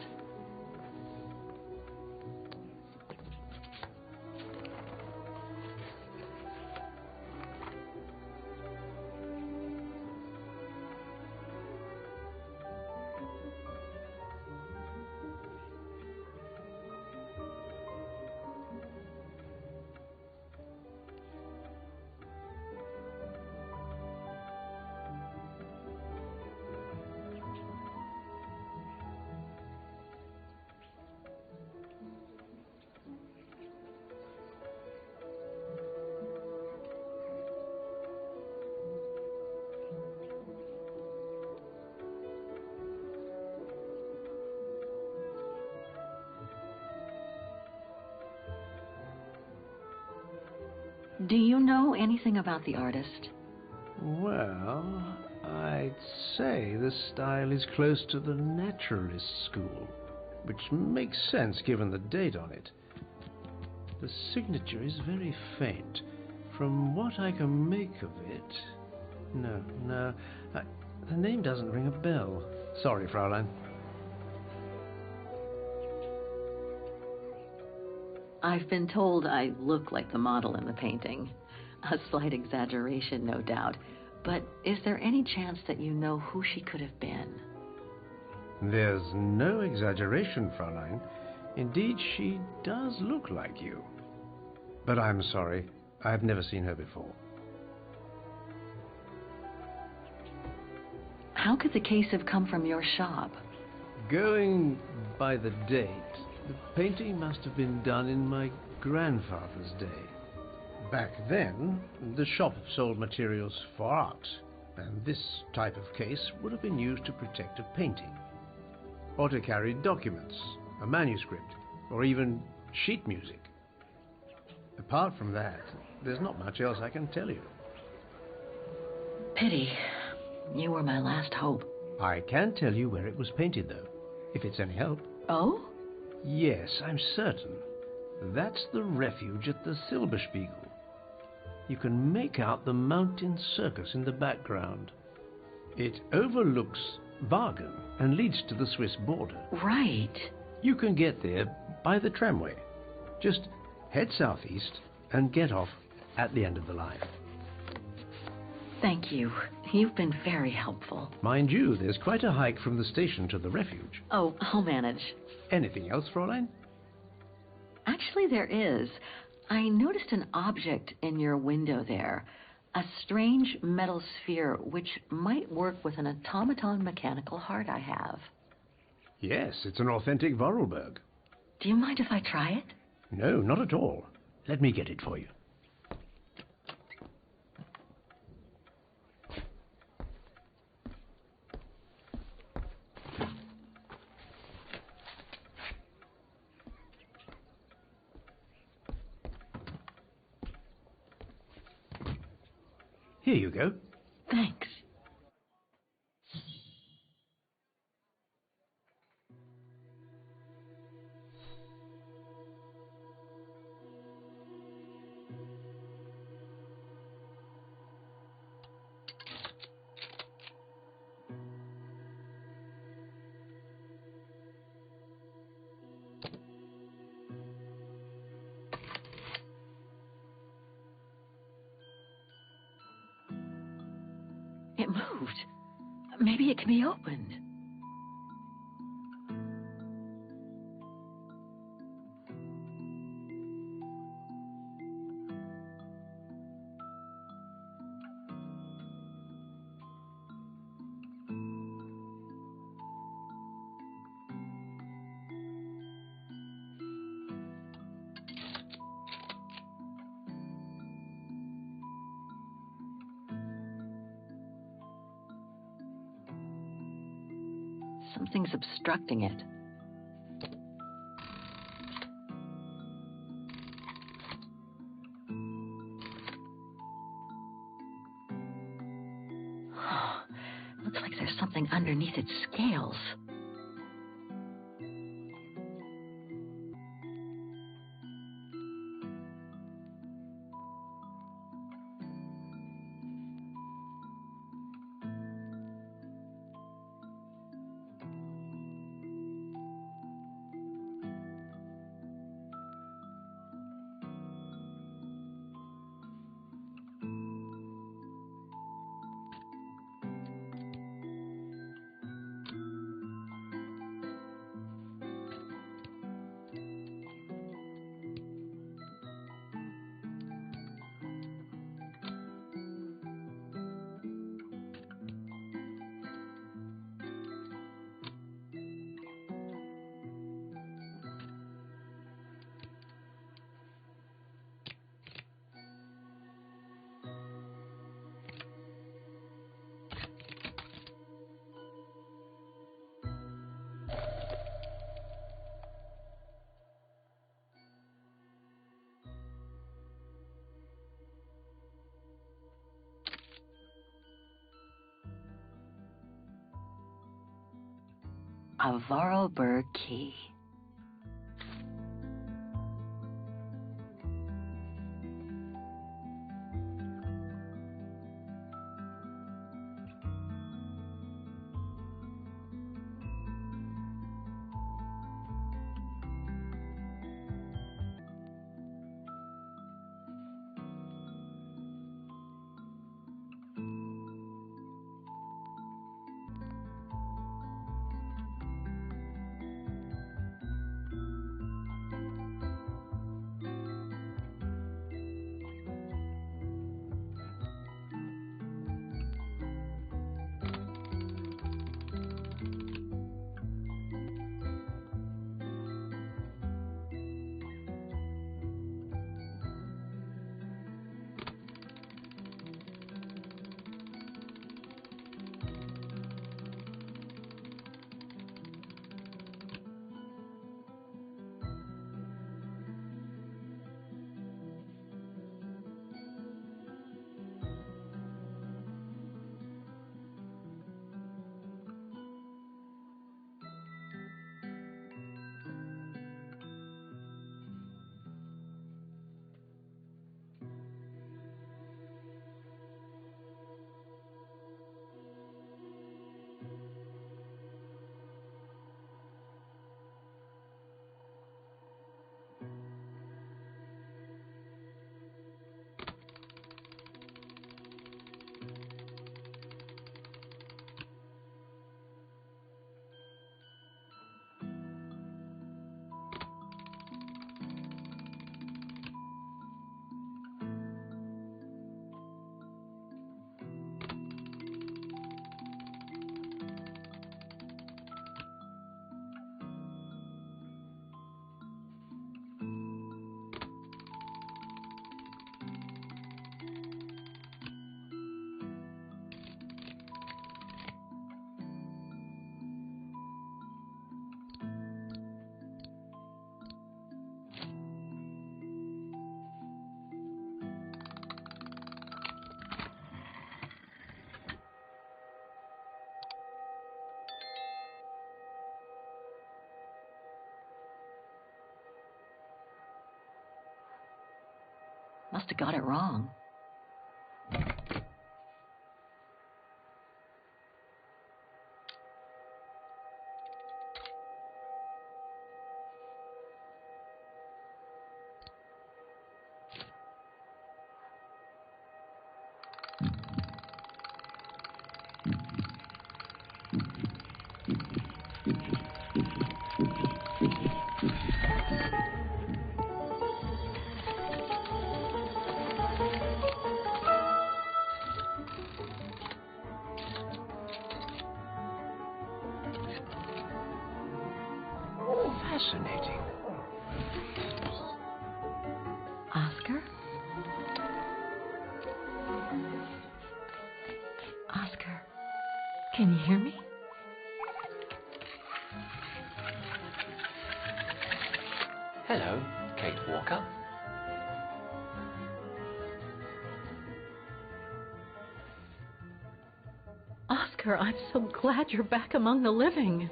D: Do you know anything about the artist?
B: Well, I'd say the style is close to the naturalist school, which makes sense given the date on it. The signature is very faint. From what I can make of it... No, the name doesn't ring a bell. Sorry, Fraulein.
D: I've been told I look like the model in the painting. A slight exaggeration, no doubt. But is there any chance that you know who she could have been?
B: There's no exaggeration, Fraulein. Indeed, she does look like you. But I'm sorry, I've never seen her before.
D: How could the case have come from your shop?
B: Going by the date, the painting must have been done in my grandfather's day. Back then, the shop sold materials for art, and this type of case would have been used to protect a painting, or to carry documents, a manuscript, or even sheet music. Apart from that, there's not much else I can tell you.
D: Pity. You were my last hope.
B: I can tell you where it was painted, though, if it's any help.
D: Oh?
B: Yes, I'm certain. That's the refuge at the Silberspiegel. You can make out the mountain circus in the background. It overlooks Vaughan and leads to the Swiss border.
D: Right.
B: You can get there by the tramway. Just head southeast and get off at the end of the line.
D: Thank you. You've been very helpful.
B: Mind you, there's quite a hike from the station to the refuge.
D: Oh, I'll manage.
B: Anything else, Fräulein?
D: Actually, there is. I noticed an object in your window there. A strange metal sphere which might work with an automaton mechanical heart I have.
B: Yes, it's an authentic Vorarlberg.
D: Do you mind if I try it?
B: No, not at all. Let me get it for you. Here you go.
D: Thanks. moved. Maybe it can be opened. Something's obstructing it. Looks like there's something underneath its scales. A Vorarlberg key. Must have got it wrong.
B: fascinating.
D: Oscar? Oscar, can you hear me?
H: Hello, Kate Walker.
D: Oscar, I'm so glad you're back among the living.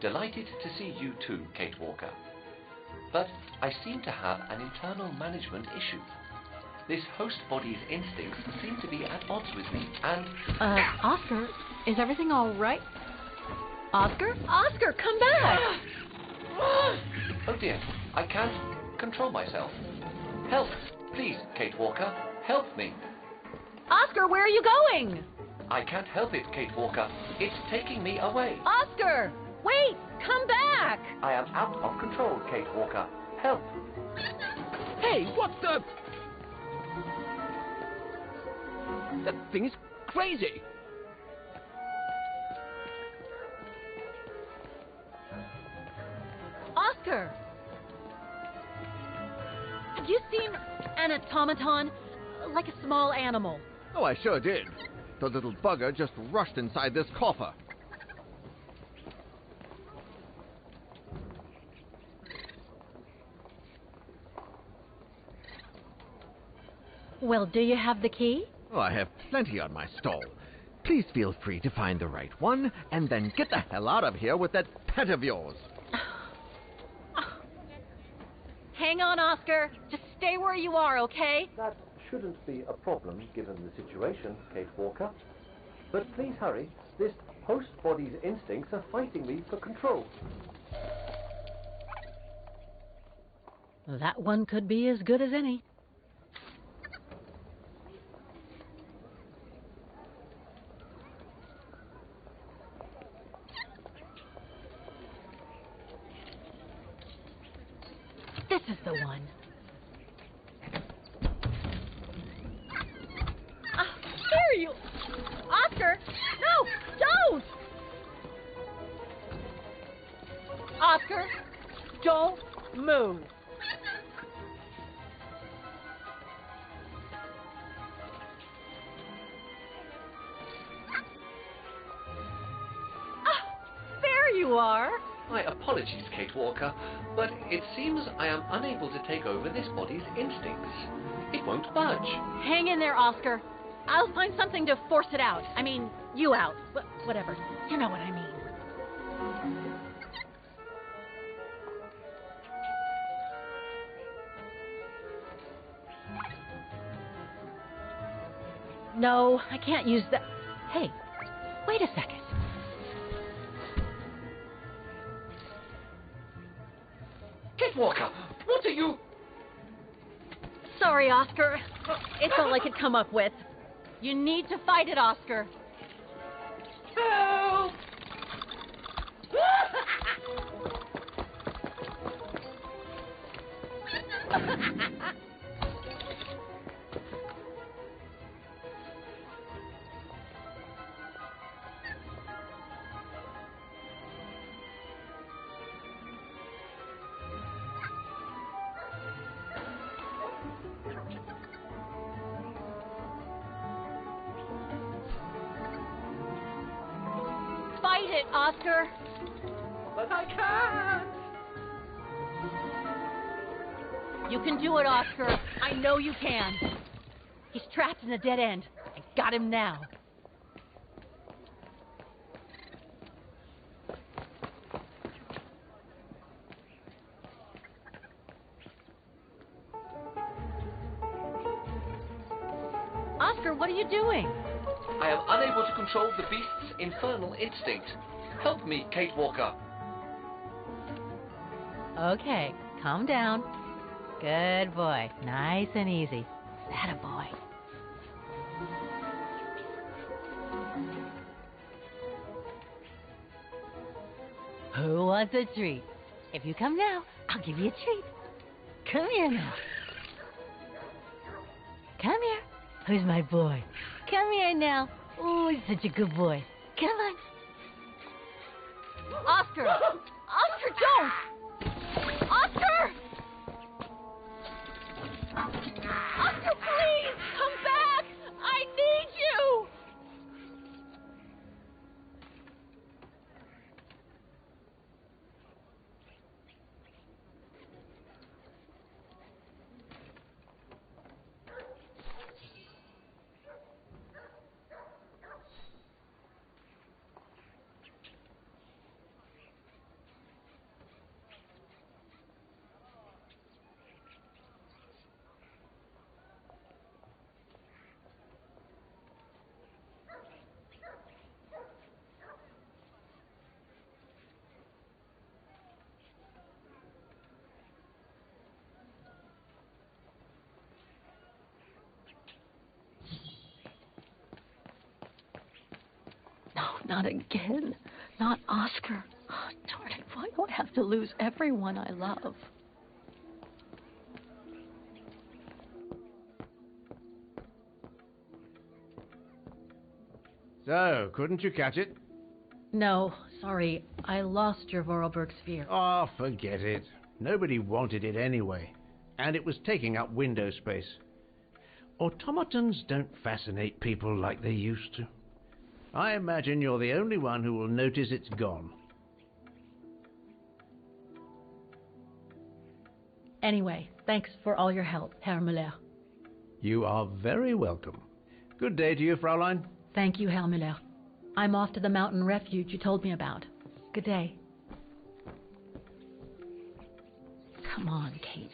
H: Delighted to see you too, Kate Walker. But I seem to have an internal management issue. This host body's instincts seem to be at odds with me, and...
D: Oscar, is everything all right? Oscar? Oscar, come back!
H: Oh dear, I can't control myself. Help, please, Kate Walker. Help me.
D: Oscar, where are you going?
H: I can't help it, Kate Walker. It's taking me away.
D: Oscar! Wait! Come back!
H: I am out of control, Kate Walker. Help!
L: Hey, what the... That thing is crazy!
D: Oscar! Have you seen an automaton? Like a small animal.
I: Oh, I sure did. The little bugger just rushed inside this coffer.
D: Well, do you have the key?
I: Oh, I have plenty on my stall. Please feel free to find the right one, and then get the hell out of here with that pet of yours.
D: Hang on, Oscar. Just stay where you are, okay?
H: That shouldn't be a problem given the situation, Kate Walker. But please hurry. This host body's instincts are fighting me for control.
D: That one could be as good as any. This is the one. There you... Oscar! No! Don't! Oscar, don't move. There you are.
H: My apologies, Kate Walker, but it seems I am unable to take over this body's instincts. It won't budge.
D: Hang in there, Oscar. I'll find something to force it out. I mean, you out. Whatever. You know what I mean. No, I can't use that. Hey, wait a second.
H: Kate Walker, what are you...
D: Sorry, Oscar. It's all I could come up with. You need to fight it, Oscar.
H: Help!
D: Fight it, Oscar.
H: But I can't.
D: You can do it, Oscar. I know you can. He's trapped in a dead end. I got him now. Oscar, what are you doing?
H: I am unable to control the beast's infernal instinct. Help me, Kate Walker.
D: Okay, calm down. Good boy. Nice and easy. That a boy. Who wants a treat? If you come now, I'll give you a treat. Come here now. Come here. Who's my boy? Come here now. Oh, he's such a good boy. Come on.
C: Oscar! Oscar, don't! Oscar! Oscar, please! Come back! I need you!
D: No, not again. Not Oscar. Oh, darn it, why do I have to lose everyone I love?
B: So, couldn't you catch it?
K: No, sorry. I lost your Vorarlberg sphere.
B: Oh, forget it. Nobody wanted it anyway. And it was taking up window space. Automatons don't fascinate people like they used to. I imagine you're the only one who will notice it's gone.
K: Anyway, thanks for all your help, Herr Müller.
B: You are very welcome. Good day to you, Fraulein.
K: Thank you, Herr Müller. I'm off to the mountain refuge you told me about. Good day. Come on, Kate.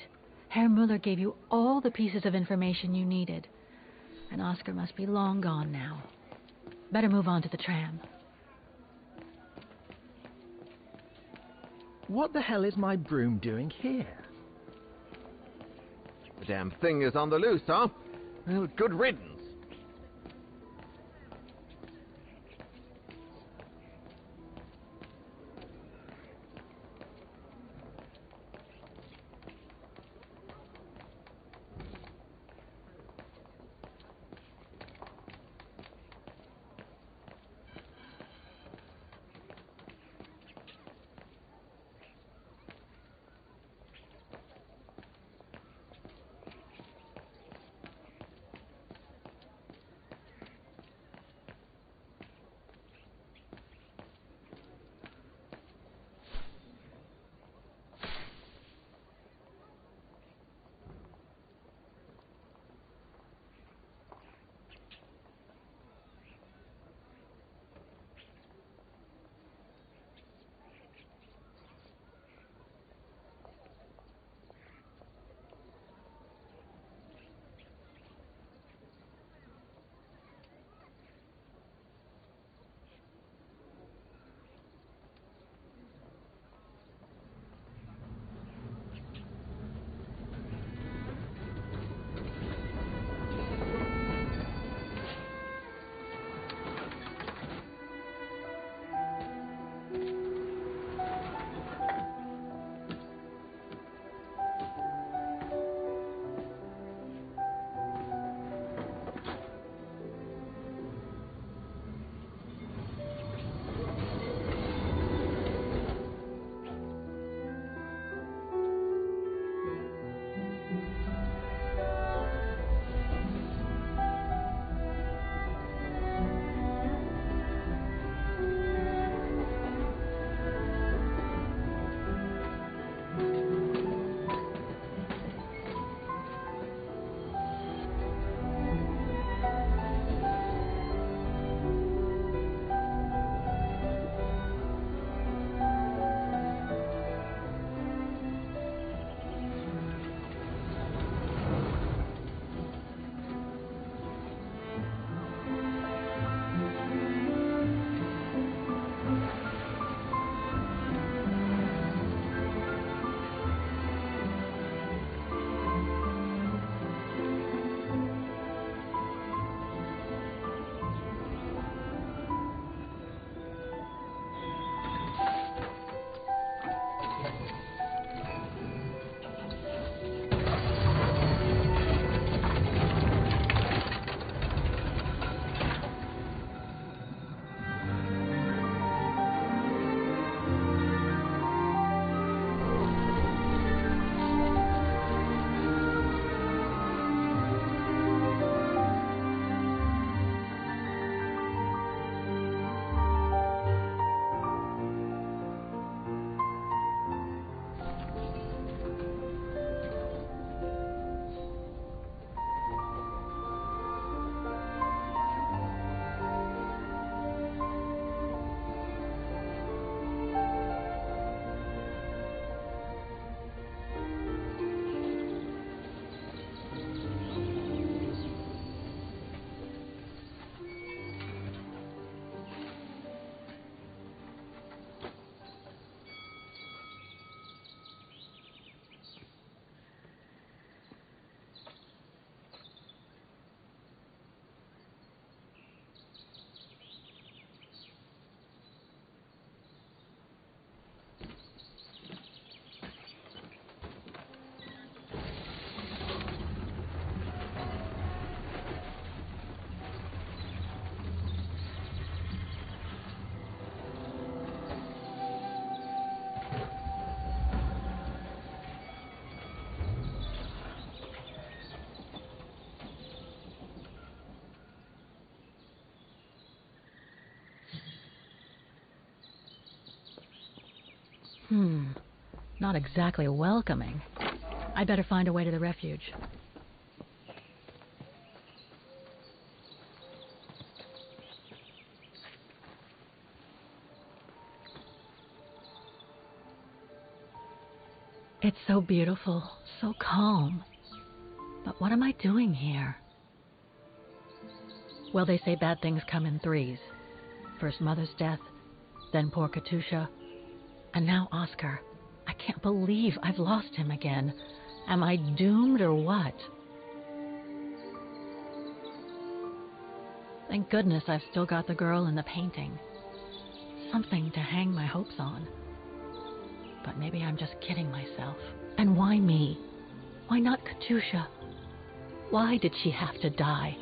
K: Herr Müller gave you all the pieces of information you needed. And Oscar must be long gone now. Better move on to the tram.
M: What the hell is my broom doing here?
I: The damn thing is on the loose, huh? Well, good riddance.
K: Not exactly welcoming. I'd better find a way to the refuge. It's so beautiful, so calm. But what am I doing here? Well, they say bad things come in threes. First Mother's death, then poor Katusha, and now Oscar. I can't believe I've lost him again. Am I doomed or what? Thank goodness I've still got the girl and the painting. Something to hang my hopes on. But maybe I'm just kidding myself. And why me? Why not Katusha? Why did she have to die?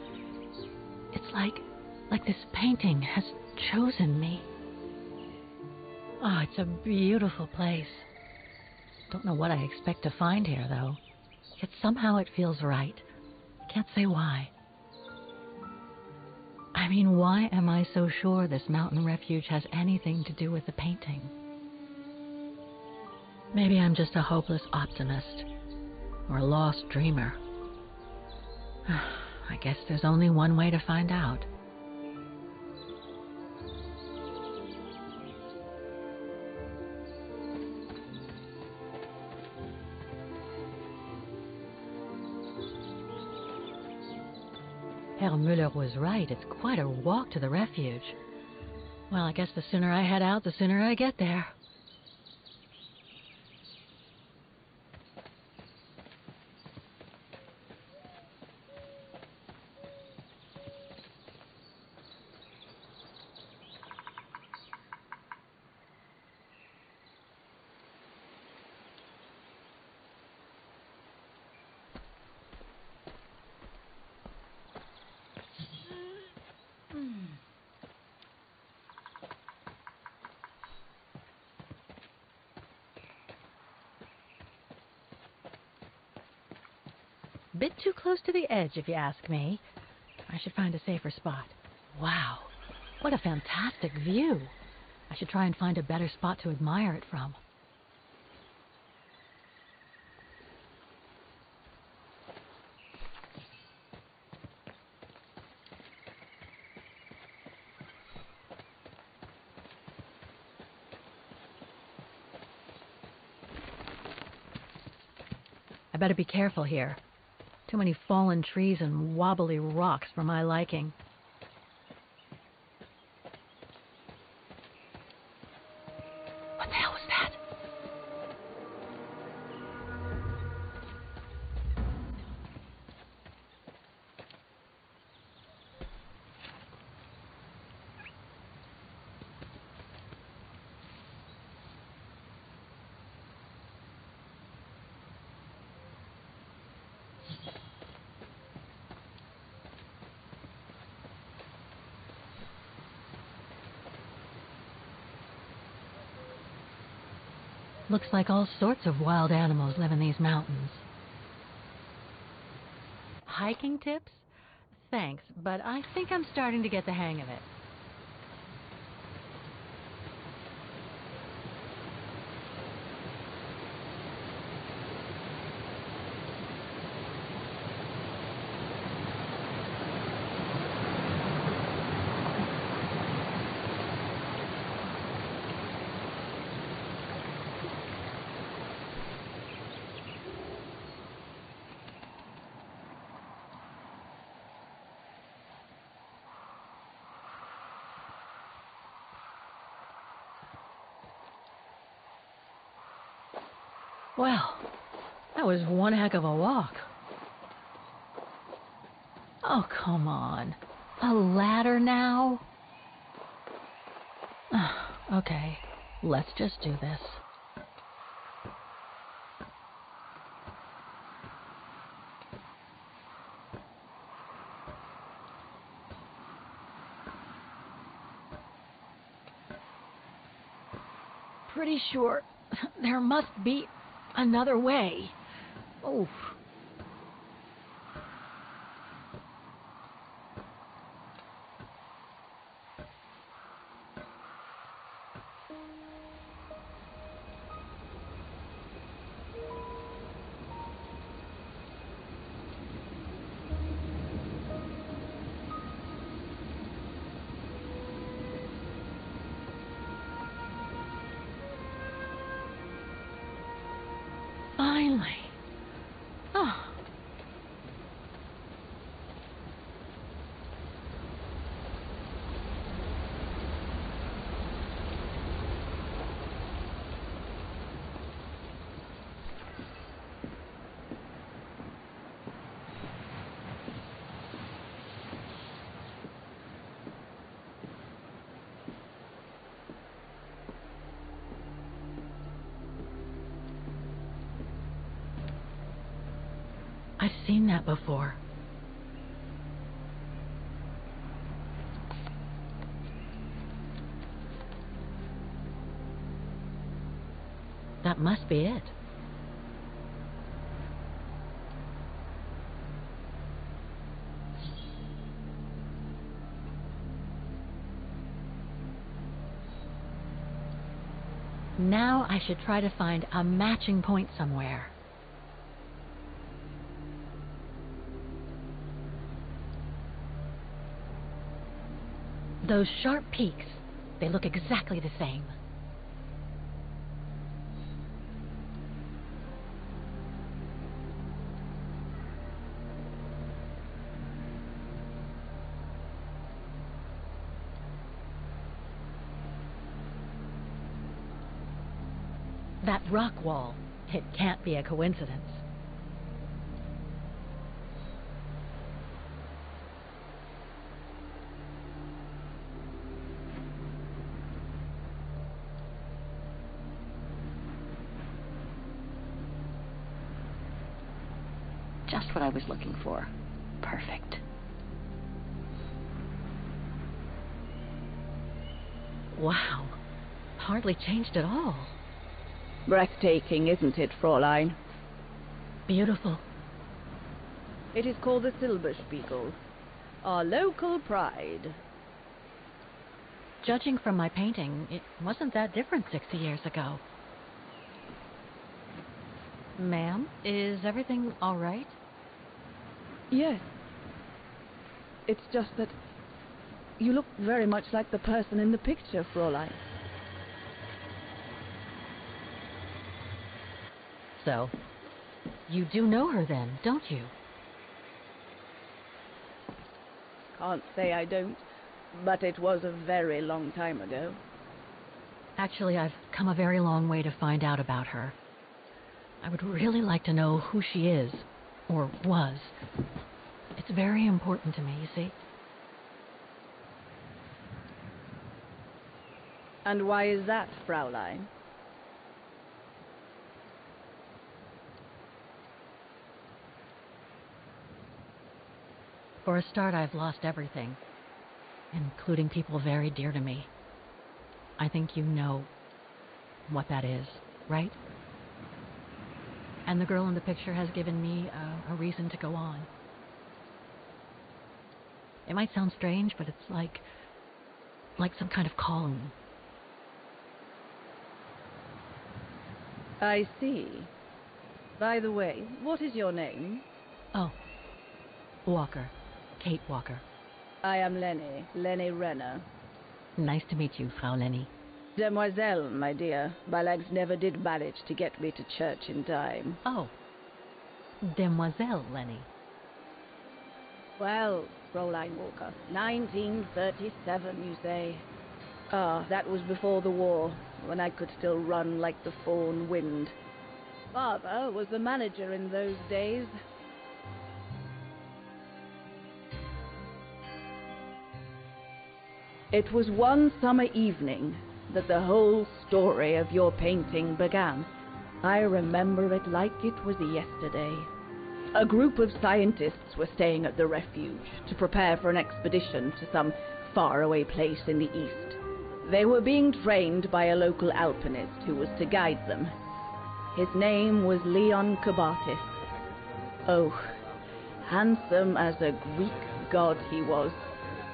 K: It's like this painting has chosen me. Oh, it's a beautiful place. Don't know what I expect to find here, though. Yet somehow it feels right. Can't say why. I mean, why am I so sure this mountain refuge has anything to do with the painting? Maybe I'm just a hopeless optimist. Or a lost dreamer. I guess there's only one way to find out. Herr Müller was right. It's quite a walk to the refuge. Well, I guess the sooner I head out, the sooner I get there. Bit too close to the edge, if you ask me. I should find a safer spot. Wow, what a fantastic view. I should try and find a better spot to admire it from. I better be careful here. Too many fallen trees and wobbly rocks for my liking. What the hell was that? Looks like all sorts of wild animals live in these mountains. Hiking tips? Thanks, but I think I'm starting to get the hang of it. Well, that was one heck of a walk. Oh, come on. A ladder now? Okay, let's just do this. Pretty sure there must be another way. Oof. my. Oh. I've seen that before. That must be it. Now I should try to find a matching point somewhere. Those sharp peaks, they look exactly the same. That rock wall, it can't be a coincidence.
D: Just what I was looking for. Perfect.
K: Wow. Hardly changed at all.
C: Breathtaking, isn't it, Fräulein?
K: Beautiful.
C: It is called the Silberspiegel, our local pride.
K: Judging from my painting, it wasn't that different 60 years ago. Ma'am, is everything all right?
C: Yes. It's just that you look very much like the person in the picture, Fräulein.
K: So, you do know her then, don't you?
C: Can't say I don't, but it was a very long time ago.
K: Actually, I've come a very long way to find out about her. I would really like to know who she is, or was. It's very important to me, you see.
C: And why is that, Fräulein?
K: For a start, I've lost everything, including people very dear to me. I think you know what that is, right? And the girl in the picture has given me a reason to go on. It might sound strange, but it's like some kind of calling.
C: I see. By the way, what is your name?
K: Oh, Walker. Kate Walker.
C: I am Lenny Renner.
K: Nice to meet you, Frau Lenny.
C: Demoiselle, my dear. My legs never did manage to get me to church in time.
K: Oh. Demoiselle Lenny.
C: Well, Fräulein Walker, 1937, you say? Ah, that was before the war, when I could still run like the fawn wind. Father was the manager in those days. It was one summer evening that the whole story of your painting began. I remember it like it was yesterday. A group of scientists were staying at the refuge to prepare for an expedition to some faraway place in the east. They were being trained by a local alpinist who was to guide them. His name was Leon Kabatis. Oh, handsome as a Greek god he was,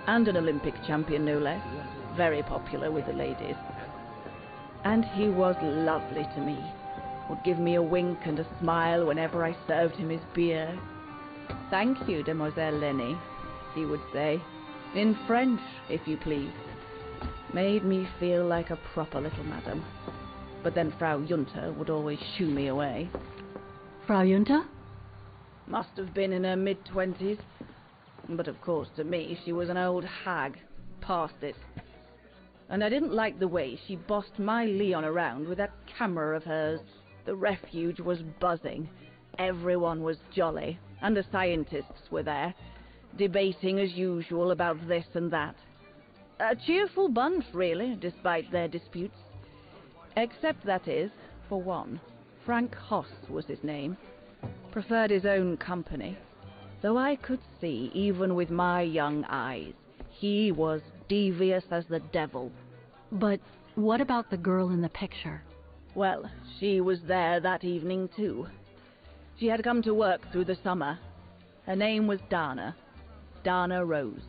C: and an Olympic champion no less, very popular with the ladies. And he was lovely to me, would give me a wink and a smile whenever I served him his beer. "Thank you, Demoiselle Lenny," he would say, in French, if you please. Made me feel like a proper little madam. But then Frau Junter would always shoo me away.
K: Frau Junta?
C: Must have been in her mid-20s. But of course, to me, she was an old hag. Past it. And I didn't like the way she bossed my Leon around with that camera of hers. The refuge was buzzing. Everyone was jolly. And the scientists were there, debating as usual about this and that. A cheerful bunch, really, despite their disputes. Except, that is, for one. Frank Hoss was his name. Preferred his own company. Though I could see, even with my young eyes, he was devious as the devil.
K: But what about the girl in the picture?
C: Well, she was there that evening too. She had come to work through the summer. Her name was Dana. Dana Roze.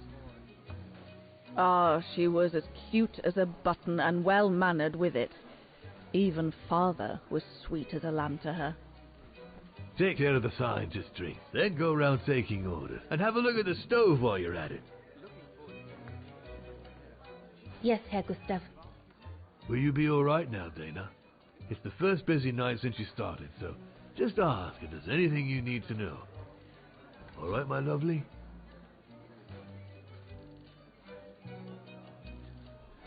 C: Ah, she was as cute as a button and well-mannered with it. Even father was sweet as a lamb to her.
N: Take care of the scientist drinks, then go round taking orders. And have a look at the stove while you're at it.
A: Yes, Herr Gustav.
N: Will you be alright now, Dana? It's the first busy night since you started, so just ask if there's anything you need to know. Alright, my lovely?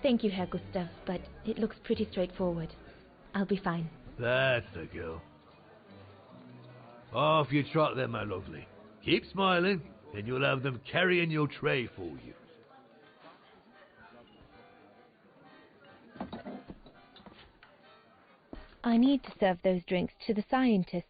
A: Thank you, Herr Gustav, but it looks pretty straightforward. I'll be fine.
N: That's the girl. Off you trot then, my lovely. Keep smiling, and you'll have them carrying your tray for you.
A: I need to serve those drinks to the scientists.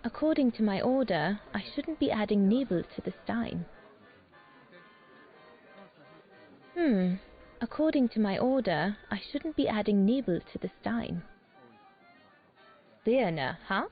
A: According to my order, I shouldn't be adding Nebel to the Stein. According to my order, I shouldn't be adding Nebel to the Stein. Birne, huh?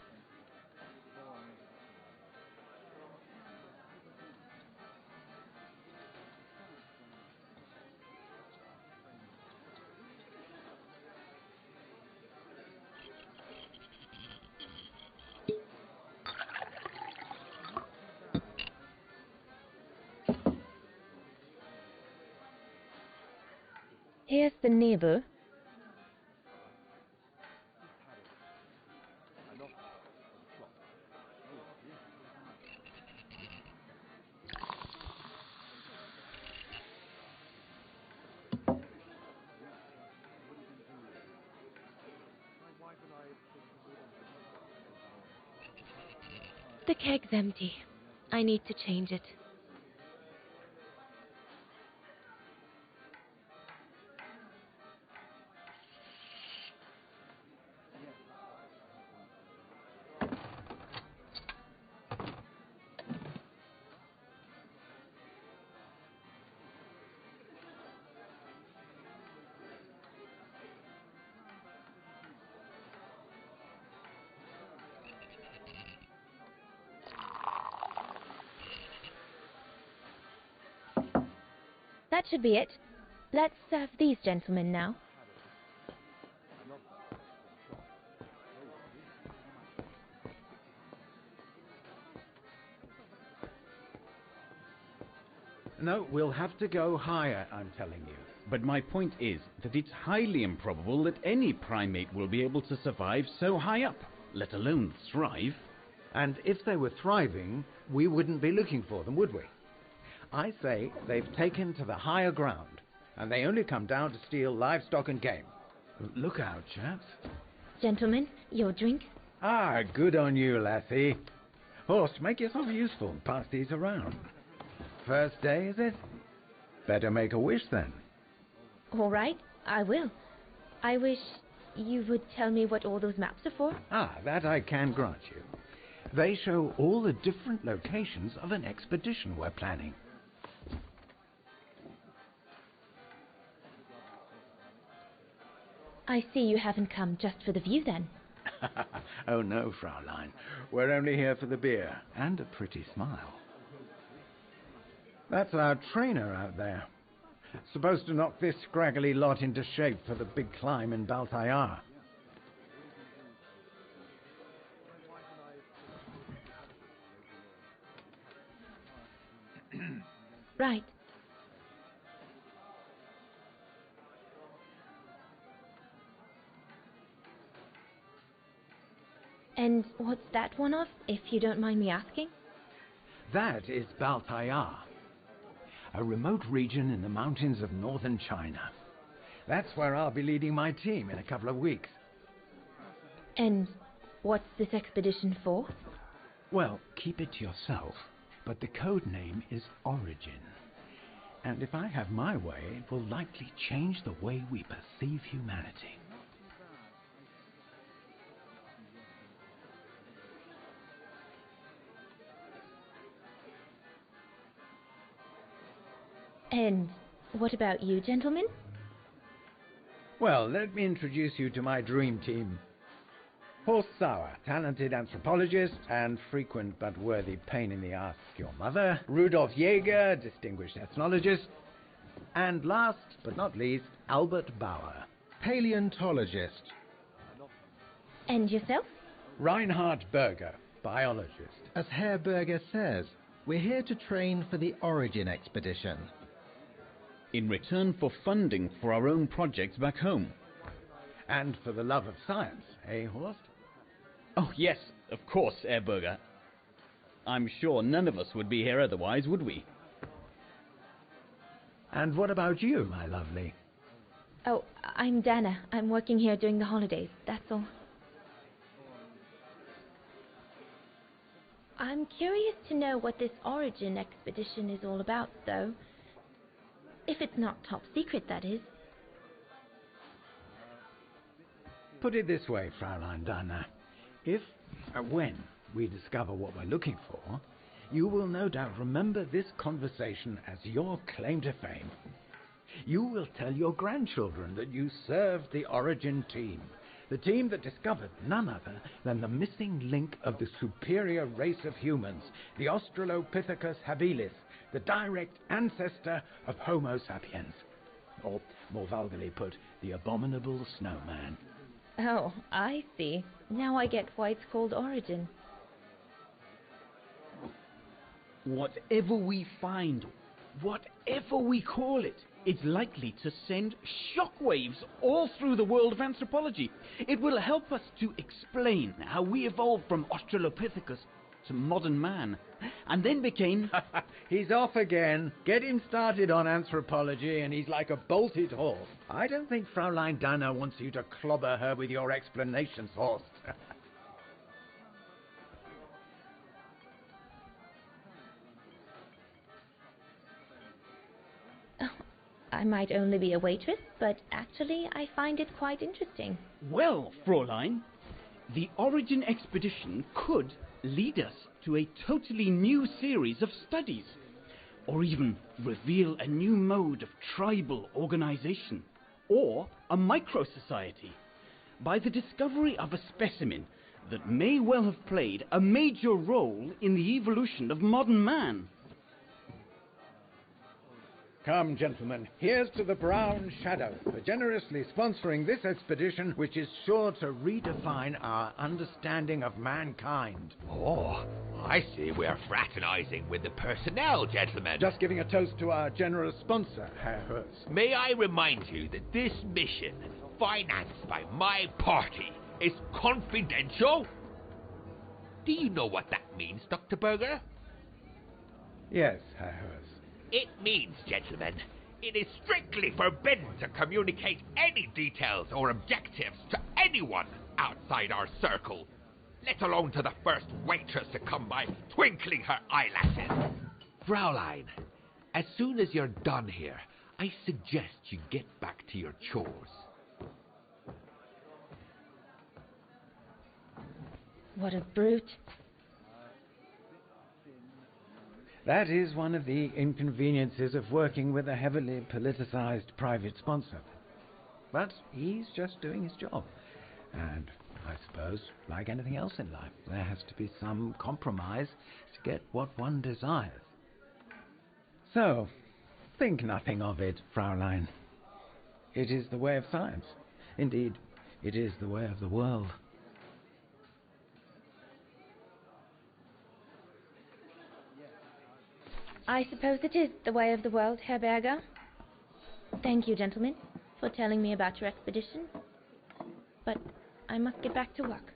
A: Here's the Nebel. The keg's empty. I need to change it. That should be it. Let's serve these gentlemen now.
O: No, we'll have to go higher, I'm telling you. But my point is that it's highly improbable that any primate will be able to survive so high up, let alone thrive.
B: And if they were thriving, we wouldn't be looking for them, would we?
M: I say they've taken to the higher ground, and they only come down to steal livestock and game. Look out, chaps.
A: Gentlemen, your drink?
M: Ah, good on you, lassie. Horst, make yourself useful and pass these around. First day, is it? Better make a wish, then.
A: All right, I will. I wish you would tell me what all those maps are for.
M: Ah, that I can grant you. They show all the different locations of an expedition we're planning.
A: I see you haven't come just for the view, then.
M: Oh, no, Fraulein. We're only here for the beer and a pretty smile. That's our trainer out there. Supposed to knock this scraggly lot into shape for the big climb in Baltayar.
A: Right. And what's that one of, if you don't mind me asking?
M: That is Baltayar, a remote region in the mountains of northern China. That's where I'll be leading my team in a couple of weeks.
A: And what's this expedition for?
M: Well, keep it to yourself, but the code name is Origin. And if I have my way, it will likely change the way we perceive humanity.
A: And what about you, gentlemen?
M: Well, let me introduce you to my dream team. Horst Sauer, talented anthropologist and frequent but worthy pain in the ass to your mother. Rudolf Jäger, distinguished ethnologist. And last but not least, Albert Bauer, paleontologist.
A: And yourself?
M: Reinhard Berger, biologist.
P: As Herr Berger says, we're here to train for the Origin expedition.
O: In return for funding for our own projects back home.
M: And for the love of science, eh, Horst?
O: Oh, yes, of course, Herr Berger. I'm sure none of us would be here otherwise, would we?
M: And what about you, my lovely?
A: Oh, I'm Dana. I'm working here during the holidays, that's all. I'm curious to know what this Origin expedition is all about, though. If it's not top secret, that is.
M: Put it this way, Fraulein Dana. If, when, we discover what we're looking for, you will no doubt remember this conversation as your claim to fame. You will tell your grandchildren that you served the Origin team, the team that discovered none other than the missing link of the superior race of humans, the Australopithecus habilis, the direct ancestor of Homo sapiens. Or, more vulgarly put, the abominable snowman.
A: Oh, I see. Now I get why it's called Origin.
O: Whatever we find, whatever we call it, it's likely to send shockwaves all through the world of anthropology. It will help us to explain how we evolved from Australopithecus to modern man, and then became...
M: He's off again. Get him started on anthropology, and he's like a bolted horse. I don't think Fraulein Dana wants you to clobber her with your explanations, Horst.
A: I might only be a waitress, but actually I find it quite interesting.
O: Well, Fräulein, the Origin expedition could lead us to a totally new series of studies, or even reveal a new mode of tribal organization, or a micro-society, by the discovery of a specimen that may well have played a major role in the evolution of modern man.
M: Come, gentlemen, here's to the Brown Shadow for generously sponsoring this expedition, which is sure to redefine our understanding of mankind.
H: Oh, I see we're fraternizing with the personnel, gentlemen.
M: Just giving a toast to our generous sponsor, Herr Herz.
H: May I remind you that this mission, financed by my party, is confidential? Do you know what that means, Dr. Berger?
M: Yes, Herr Herz.
H: It means, gentlemen, it is strictly forbidden to communicate any details or objectives to anyone outside our circle, let alone to the first waitress to come by twinkling her eyelashes. Fraulein, as soon as you're done here, I suggest you get back to your chores.
A: What a brute.
M: That is one of the inconveniences of working with a heavily politicized private sponsor. But he's just doing his job. And I suppose, like anything else in life, there has to be some compromise to get what one desires. So, think nothing of it, Fraulein. It is the way of science. Indeed, it is the way of the world.
A: I suppose it is the way of the world, Herr Berger. Thank you, gentlemen, for telling me about your expedition. But I must get back to work.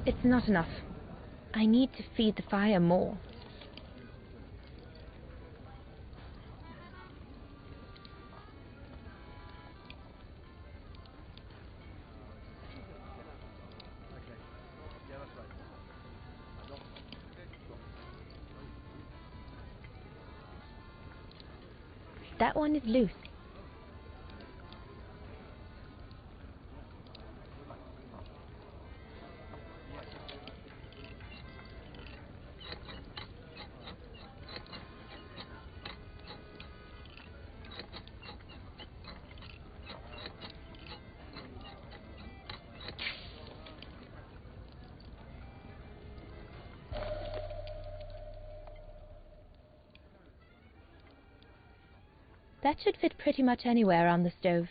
A: It's not enough. I need to feed the fire more. That one is loose. That should fit pretty much anywhere on the stove.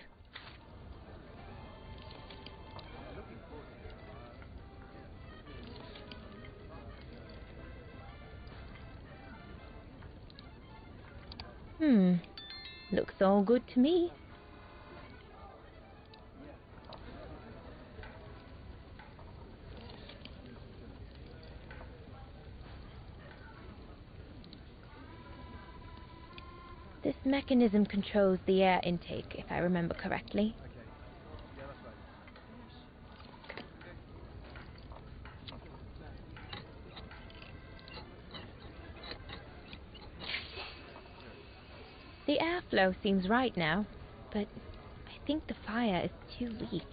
A: Looks all good to me. This mechanism controls the air intake, if I remember correctly. The airflow seems right now, but I think the fire is too weak.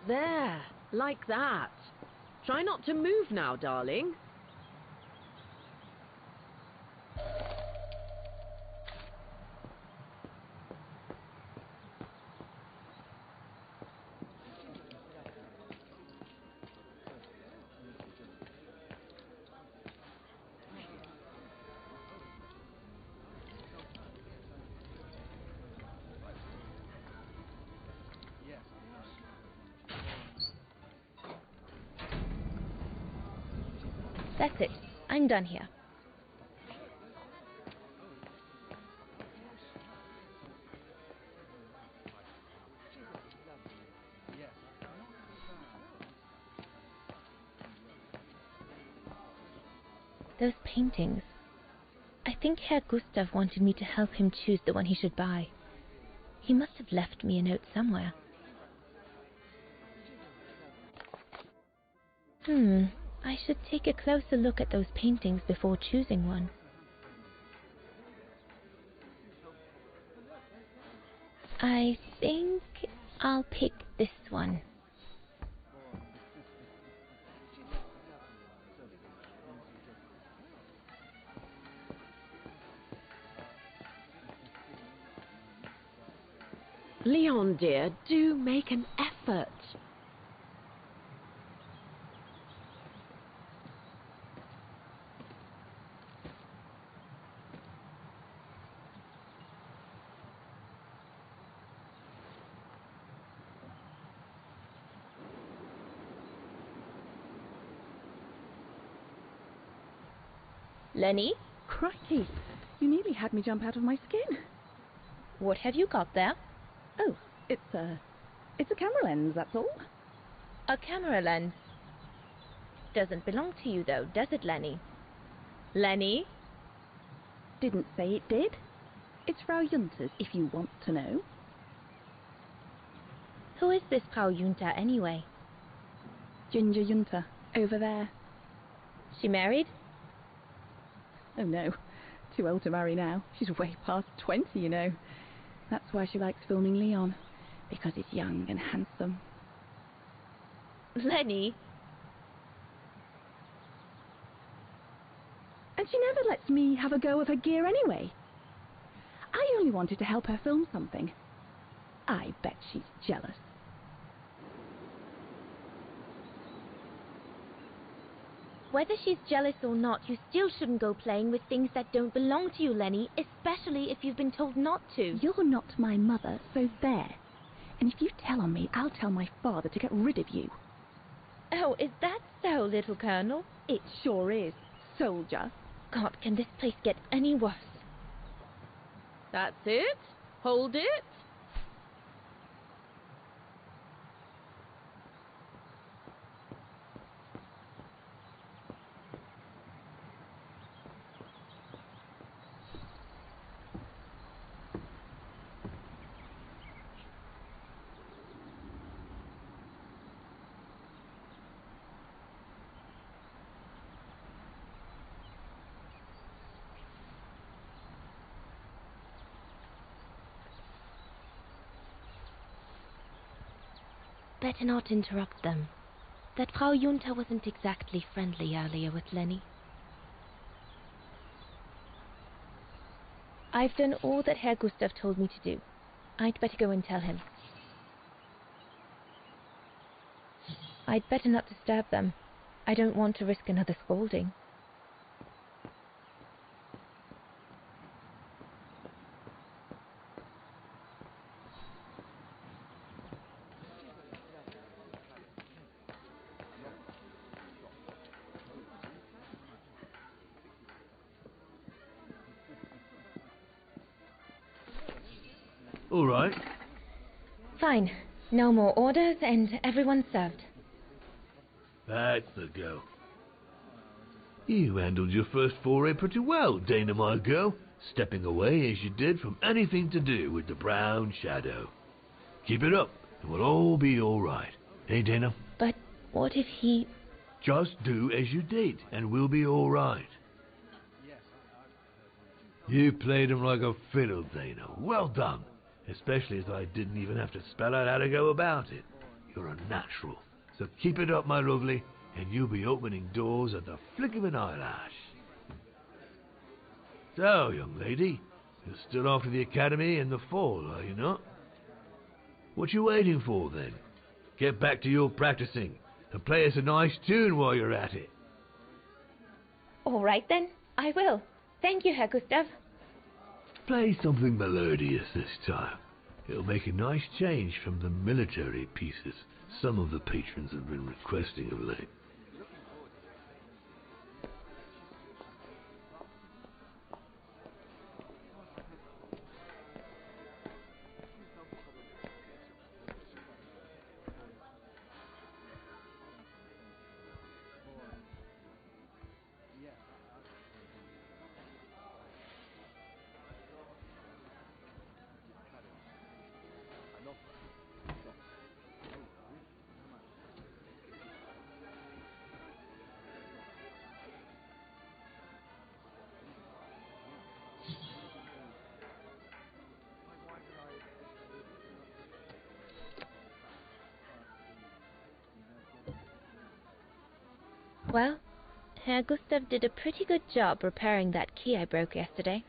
Q: There, like that. Try not to move now, darling.
A: That's it. I'm done here. Those paintings. I think Herr Gustav wanted me to help him choose the one he should buy. He must have left me a note somewhere. I should take a closer look at those paintings before choosing one. I think I'll pick this one.
Q: Leon, dear, do make an effort.
A: Lenny?
R: Crikey, you nearly had me jump out of my skin.
A: What have you got there?
R: Oh, it's a camera lens, that's all.
A: A camera lens? Doesn't belong to you though, does it, Lenny? Lenny?
R: Didn't say it did. It's Frau Junter's, if you want to know.
A: Who is this Frau Junter anyway?
R: Ginger Junter, over there.
A: She married?
R: Oh no, too old to marry now. She's way past 20, you know. That's why she likes filming Leon, because he's young and handsome.
A: Lenny?
R: And she never lets me have a go of her gear anyway. I only wanted to help her film something. I bet she's jealous.
A: Whether she's jealous or not, you still shouldn't go playing with things that don't belong to you, Lenny, especially if you've been told not to.
R: You're not my mother, so there. And if you tell on me, I'll tell my father to get rid of you.
A: Oh, is that so, little Colonel?
R: It sure is, soldier.
A: God, can this place get any worse?
Q: That's it. Hold it.
A: Better not interrupt them. That Frau Junter wasn't exactly friendly earlier with Lenny. I've done all that Herr Gustav told me to do. I'd better go and tell him. I'd better not disturb them. I don't want to risk another scolding.
N: All right.
A: Fine. No more orders and everyone's served.
N: That's the go. You handled your first foray pretty well, Dana, my girl, stepping away as you did from anything to do with the brown shadow. Keep it up, and we'll all be all right. Hey, Dana?
A: But what if he...
N: Just do as you did, and we'll be all right. You played him like a fiddle, Dana. Well done. Especially as I didn't even have to spell out how to go about it. You're a natural. So keep it up, my lovely, and you'll be opening doors at the flick of an eyelash. So, young lady, you're still off to the academy in the fall, are you not? What you waiting for, then? Get back to your practicing, and play us a nice tune while you're at it.
A: All right, then. I will. Thank you, Herr Gustav.
N: Play something melodious this time. It'll make a nice change from the military pieces some of the patrons have been requesting of late.
A: Well, Herr Gustav did a pretty good job repairing that key I broke yesterday.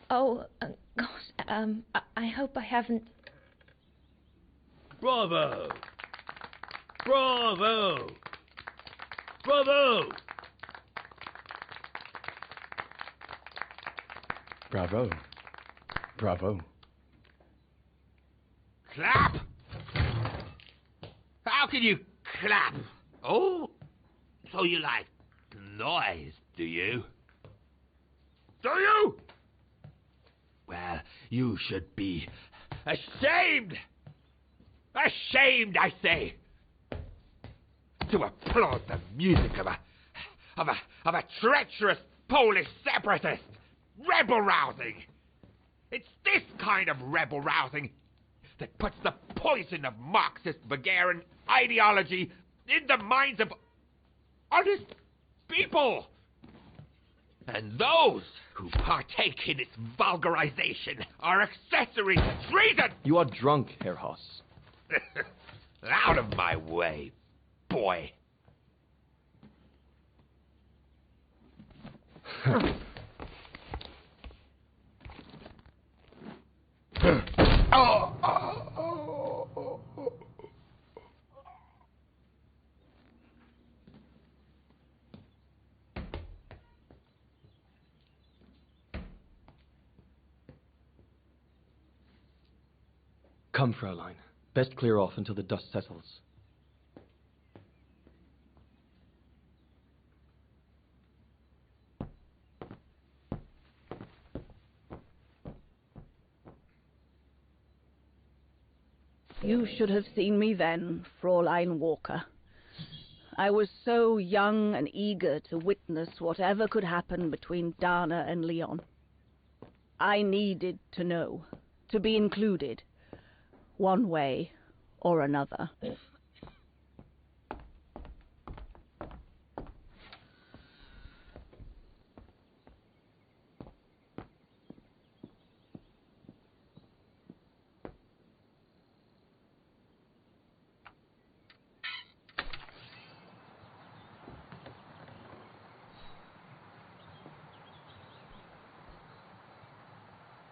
A: Oh, gosh, I hope I haven't...
N: Bravo! Bravo! Bravo!
S: Bravo. Bravo.
H: Clap! How can you clap? Oh, so you like noise, do you? Do you? Well, you should be ashamed! Ashamed, I say! To applaud the music of
T: of a treacherous Polish separatist. Rebel-rousing. It's this kind of rebel-rousing that puts the poison of Marxist Bulgarian ideology in the minds of honest people. And those who partake in its vulgarization are accessories to treason.
U: You are drunk, Herr Hoss.
T: Out of my way, boy.
U: Come, Fraulein. Best clear off until the dust settles.
R: You should have seen me then, Fräulein Walker. I was so young and eager to witness whatever could happen between Dana and Leon. I needed to know, to be included, one way or another.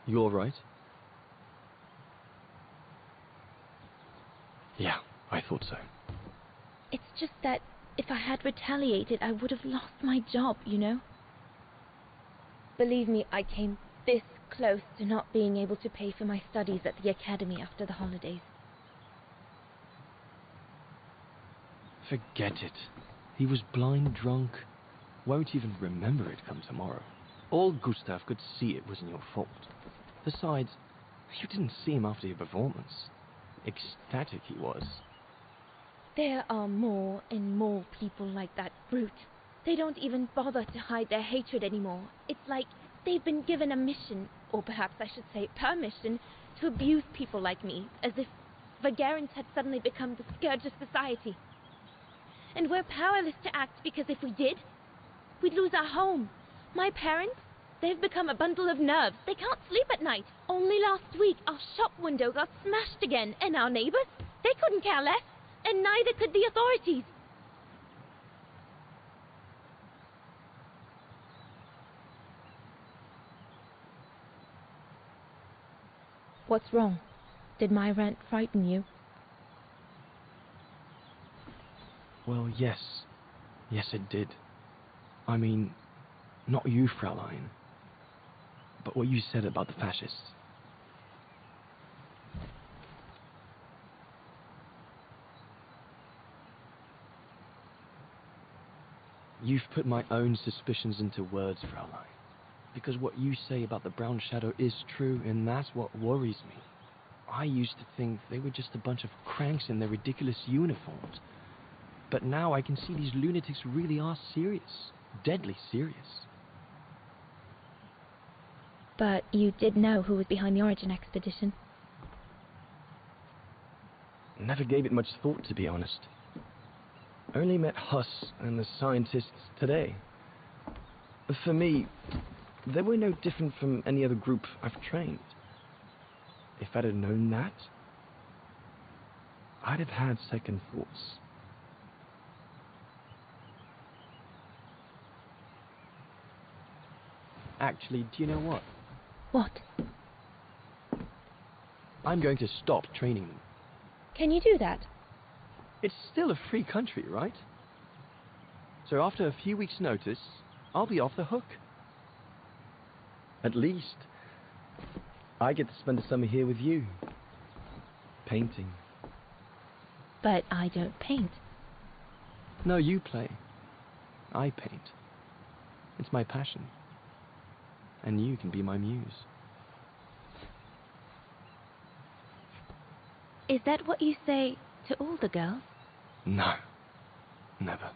U: You all right? Yeah, I thought so.
A: It's just that if I had retaliated, I would have lost my job, you know? Believe me, I came this close to not being able to pay for my studies at the academy after the holidays.
U: Forget it. He was blind drunk. Won't even remember it come tomorrow. All Gustav could see it wasn't your fault. Besides, you didn't see him after your performance. Ecstatic he was.
A: There are more and more people like that brute. They don't even bother to hide their hatred anymore. It's like they've been given a mission, or perhaps I should say permission, to abuse people like me, as if Bulgarians had suddenly become the scourge of society. And we're powerless to act because if we did, we'd lose our home. My parents, they've become a bundle of nerves. They can't sleep at night. Only last week, our shop window got smashed again, and our neighbors, they couldn't care less, and neither could the authorities. What's wrong? Did my rant frighten you?
U: Well, yes. Yes, it did. I mean, not you, Fraulein, but what you said about the fascists. You've put my own suspicions into words, Fraulein. Because what you say about the Brown Shadow is true, and that's what worries me. I used to think they were just a bunch of cranks in their ridiculous uniforms. But now I can see these lunatics really are serious. Deadly serious.
A: But you did know who was behind the Origin expedition?
U: Never gave it much thought, to be honest. Only met Huss and the scientists today. For me, they were no different from any other group I've trained. If I'd have known that, I'd have had second thoughts. Actually, do you know what?
A: What?
U: I'm going to stop training them.
A: Can you do that?
U: It's still a free country, right? So after a few weeks' notice, I'll be off the hook. At least, I get to spend the summer here with you. Painting.
A: But I don't paint.
U: No, you play. I paint. It's my passion. And you can be my muse.
A: Is that what you say to all the girls?
U: No. Never.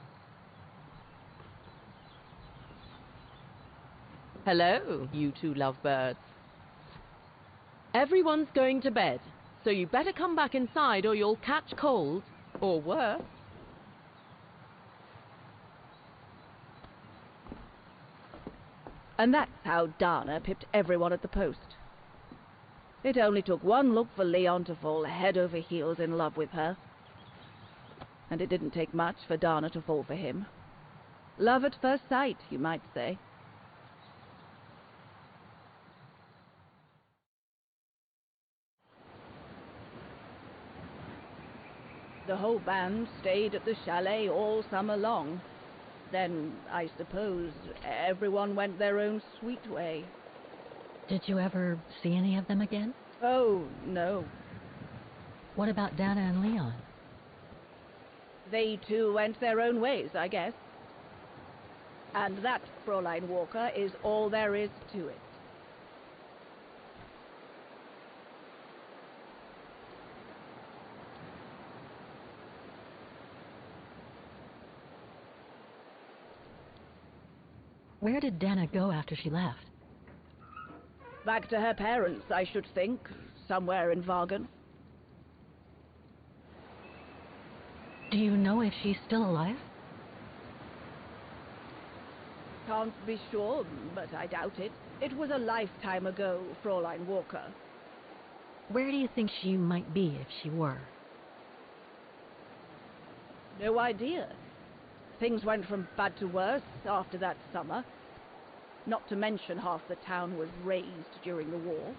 Q: Hello, you two lovebirds. Everyone's going to bed, so you better come back inside or you'll catch cold, or worse.
R: And that's how Dana pipped everyone at the post. It only took one look for Leon to fall head over heels in love with her. And it didn't take much for Dana to fall for him. Love at first sight, you might say. The whole band stayed at the chalet all summer long. Then, I suppose, everyone went their own sweet way.
K: Did you ever see any of them again?
R: Oh, no.
K: What about Dana and Leon?
R: They too went their own ways, I guess. And that, Fräulein Walker, is all there is to it.
K: Where did Dana go after she left?
R: Back to her parents, I should think. Somewhere in Vaughan.
K: Do you know if she's still alive?
R: Can't be sure, but I doubt it. It was a lifetime ago, Fräulein Walker.
K: Where do you think she might be if she were?
R: No idea. Things went from bad to worse after that summer. Not to mention half the town was razed during the war.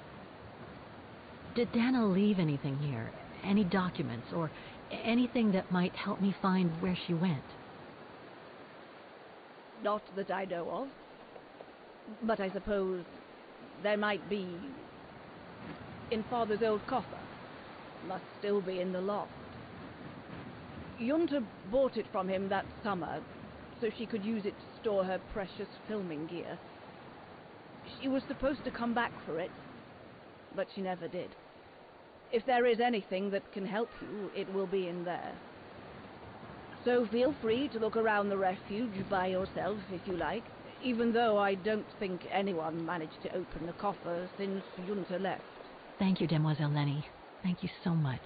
K: Did Dana leave anything here? Any documents or anything that might help me find where she went?
R: Not that I know of. But I suppose there might be in Father's old coffer. Must still be in the loft. Junta bought it from him that summer, so she could use it to store her precious filming gear. She was supposed to come back for it, but she never did. If there is anything that can help you, it will be in there. So feel free to look around the refuge by yourself if you like, even though I don't think anyone managed to open the coffer since Junta left.
K: Thank you, Demoiselle Lenny. Thank you so much.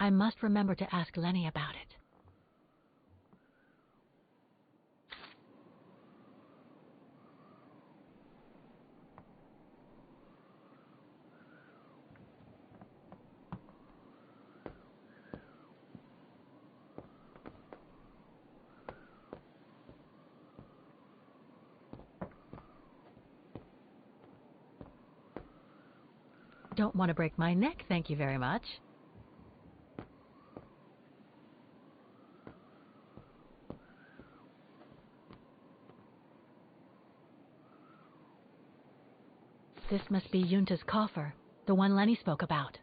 K: I must remember to ask Lenny about it. don't want to break my neck, thank you very much. This must be Yunta's coffer, the one Lenny spoke about.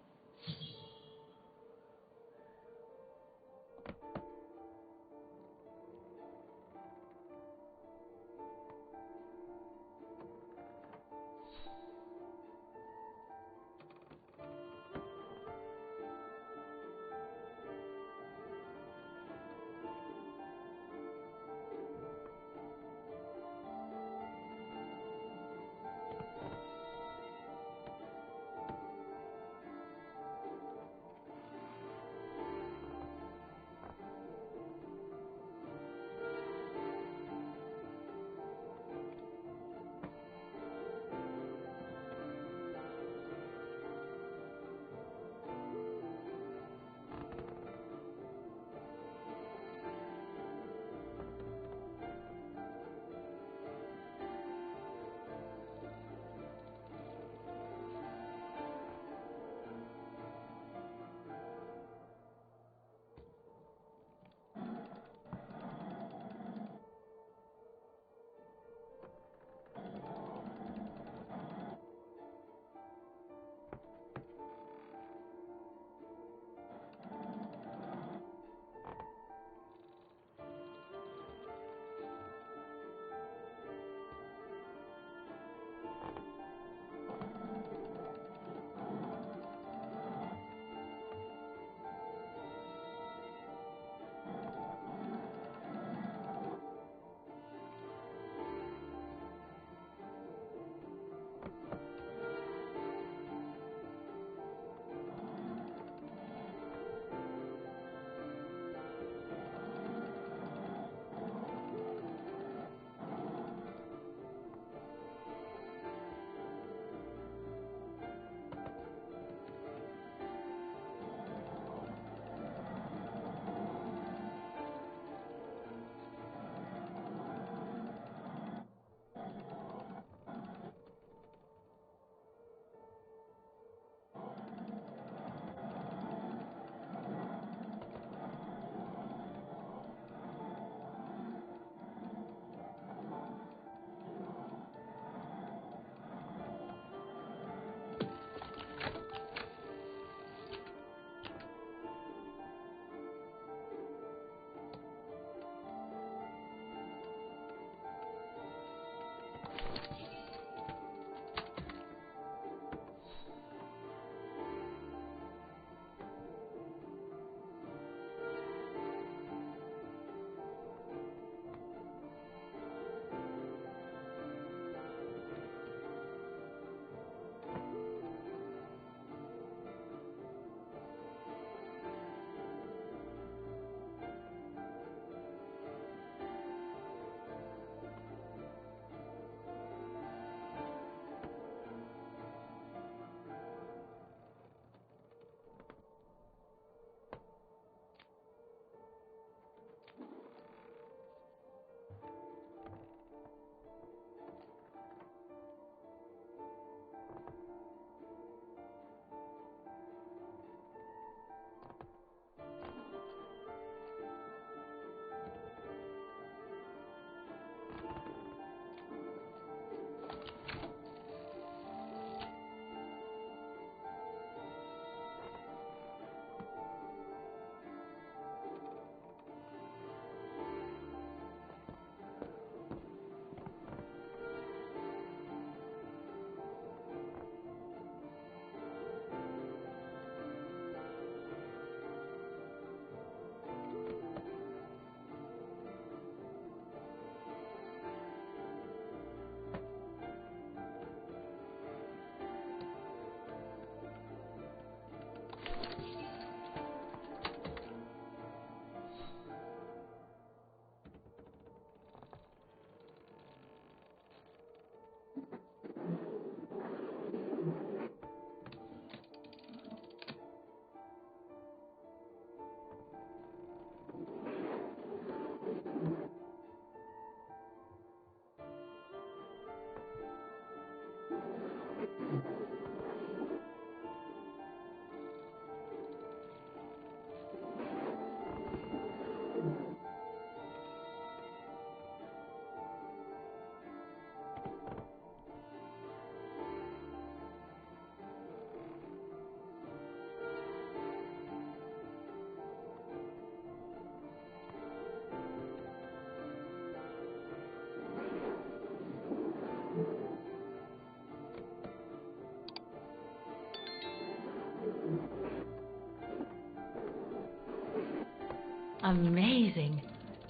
K: Amazing.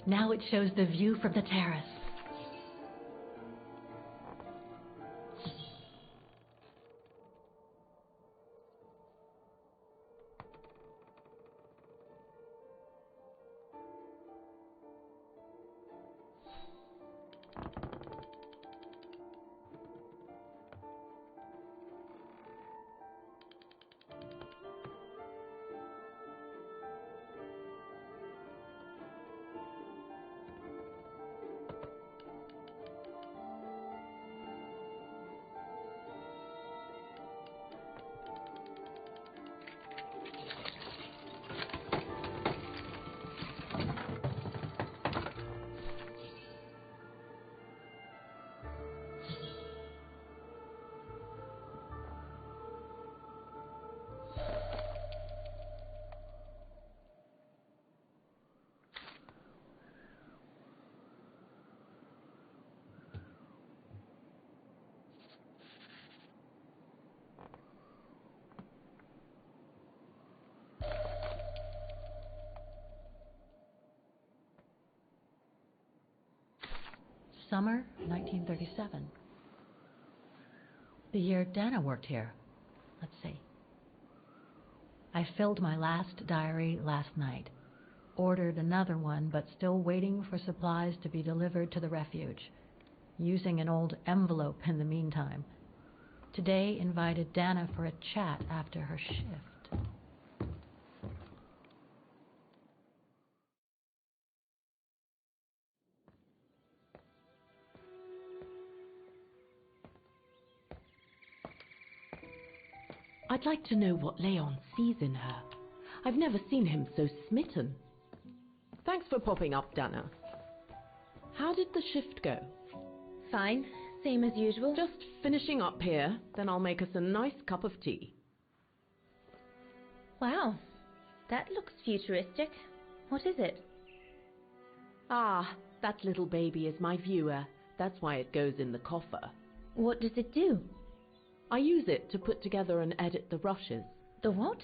K: Now it shows the view from the terrace. Summer 1937. The year Dana worked here. Let's see. I filled my last diary last night. Ordered another one, but still waiting for supplies to be delivered to the refuge. Using an old envelope in the meantime. Today invited Dana for a chat after her shift.
Q: I'd like to know what Leon sees in her. I've never seen him so smitten. Thanks for popping up, Dana. How did the shift go?
A: Fine. Same as usual.
Q: Just finishing up here, then I'll make us a nice cup of tea.
A: Wow. That looks futuristic. What is it?
Q: Ah, that little baby is my viewer. That's why it goes in the coffer.
A: What does it do?
Q: I use it to put together and edit the rushes.
A: The what?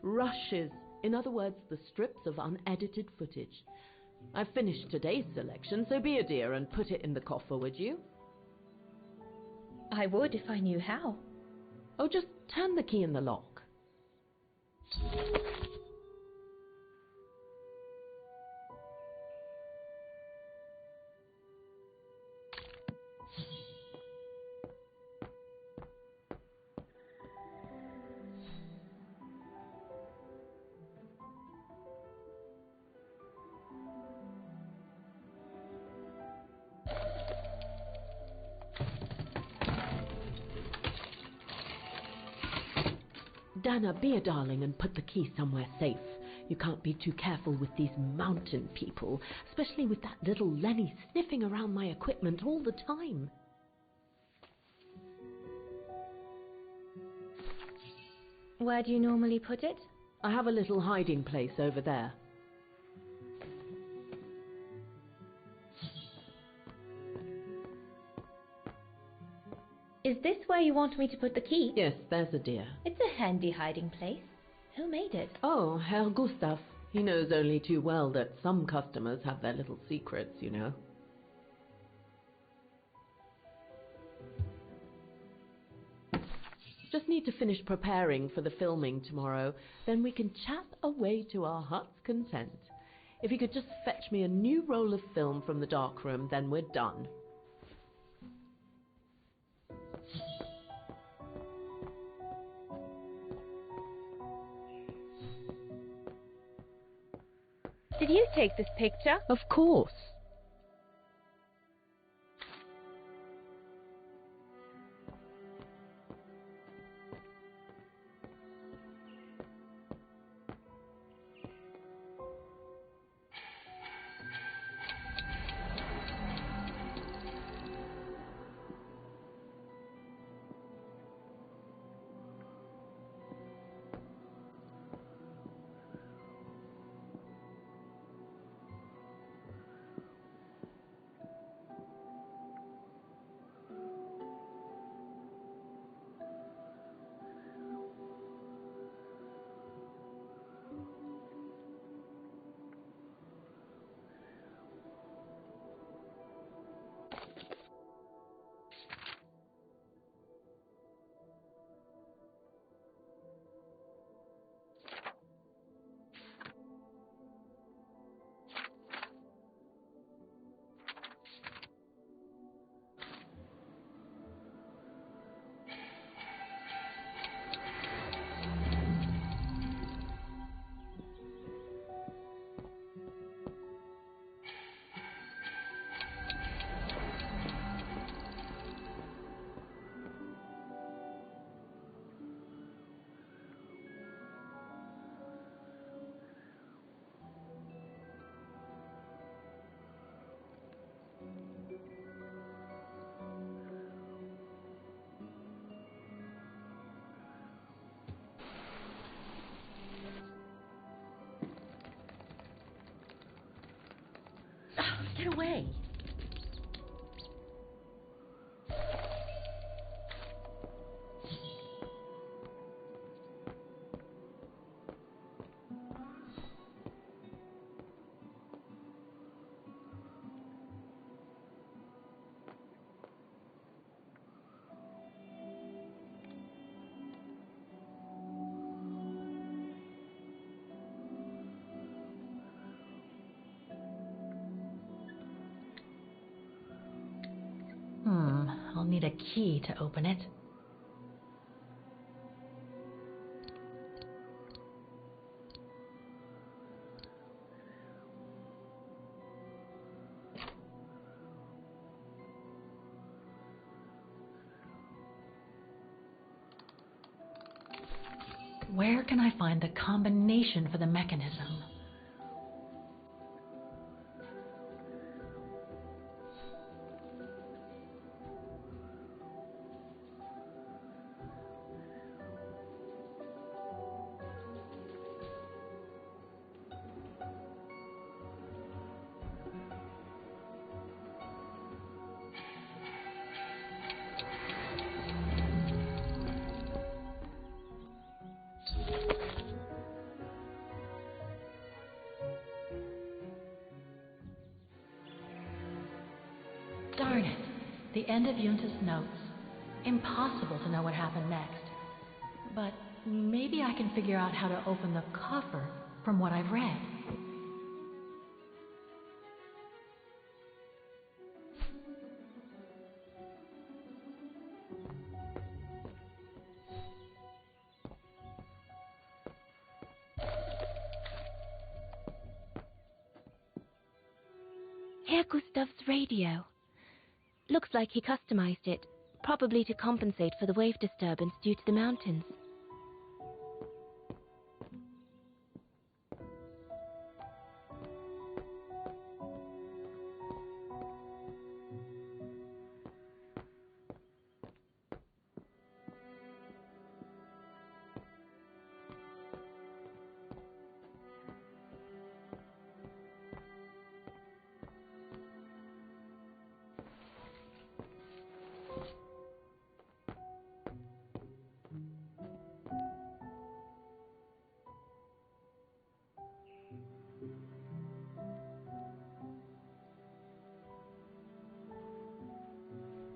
Q: Rushes. In other words, the strips of unedited footage. I've finished today's selection, so be a dear and put it in the coffer, would you?
A: I would if I knew how.
Q: Oh, just turn the key in the lock. Dana, be a darling and put the key somewhere safe. You can't be too careful with these mountain people, especially with that little Lenny sniffing around my equipment all the time.
A: Where do you normally put it?
Q: I have a little hiding place over there.
A: Is this where you want me to put the key?
Q: Yes, there's a dear.
A: It's a handy hiding place. Who made it?
Q: Oh, Herr Gustav. He knows only too well that some customers have their little secrets, you know. Just need to finish preparing for the filming tomorrow. Then we can chat away to our heart's content. If you could just fetch me a new roll of film from the darkroom, then we're done.
A: Did you take this picture?
Q: Of course. Get away!
K: I'll need a key to open it. Where can I find the combination for the mechanism? Darn it. The end of Yunta's notes. Impossible to know what happened next. But maybe I can figure out how to open the cover from what I've read.
A: Herr Gustav's radio. Looks like he customized it, probably to compensate for the wave disturbance due to the mountains.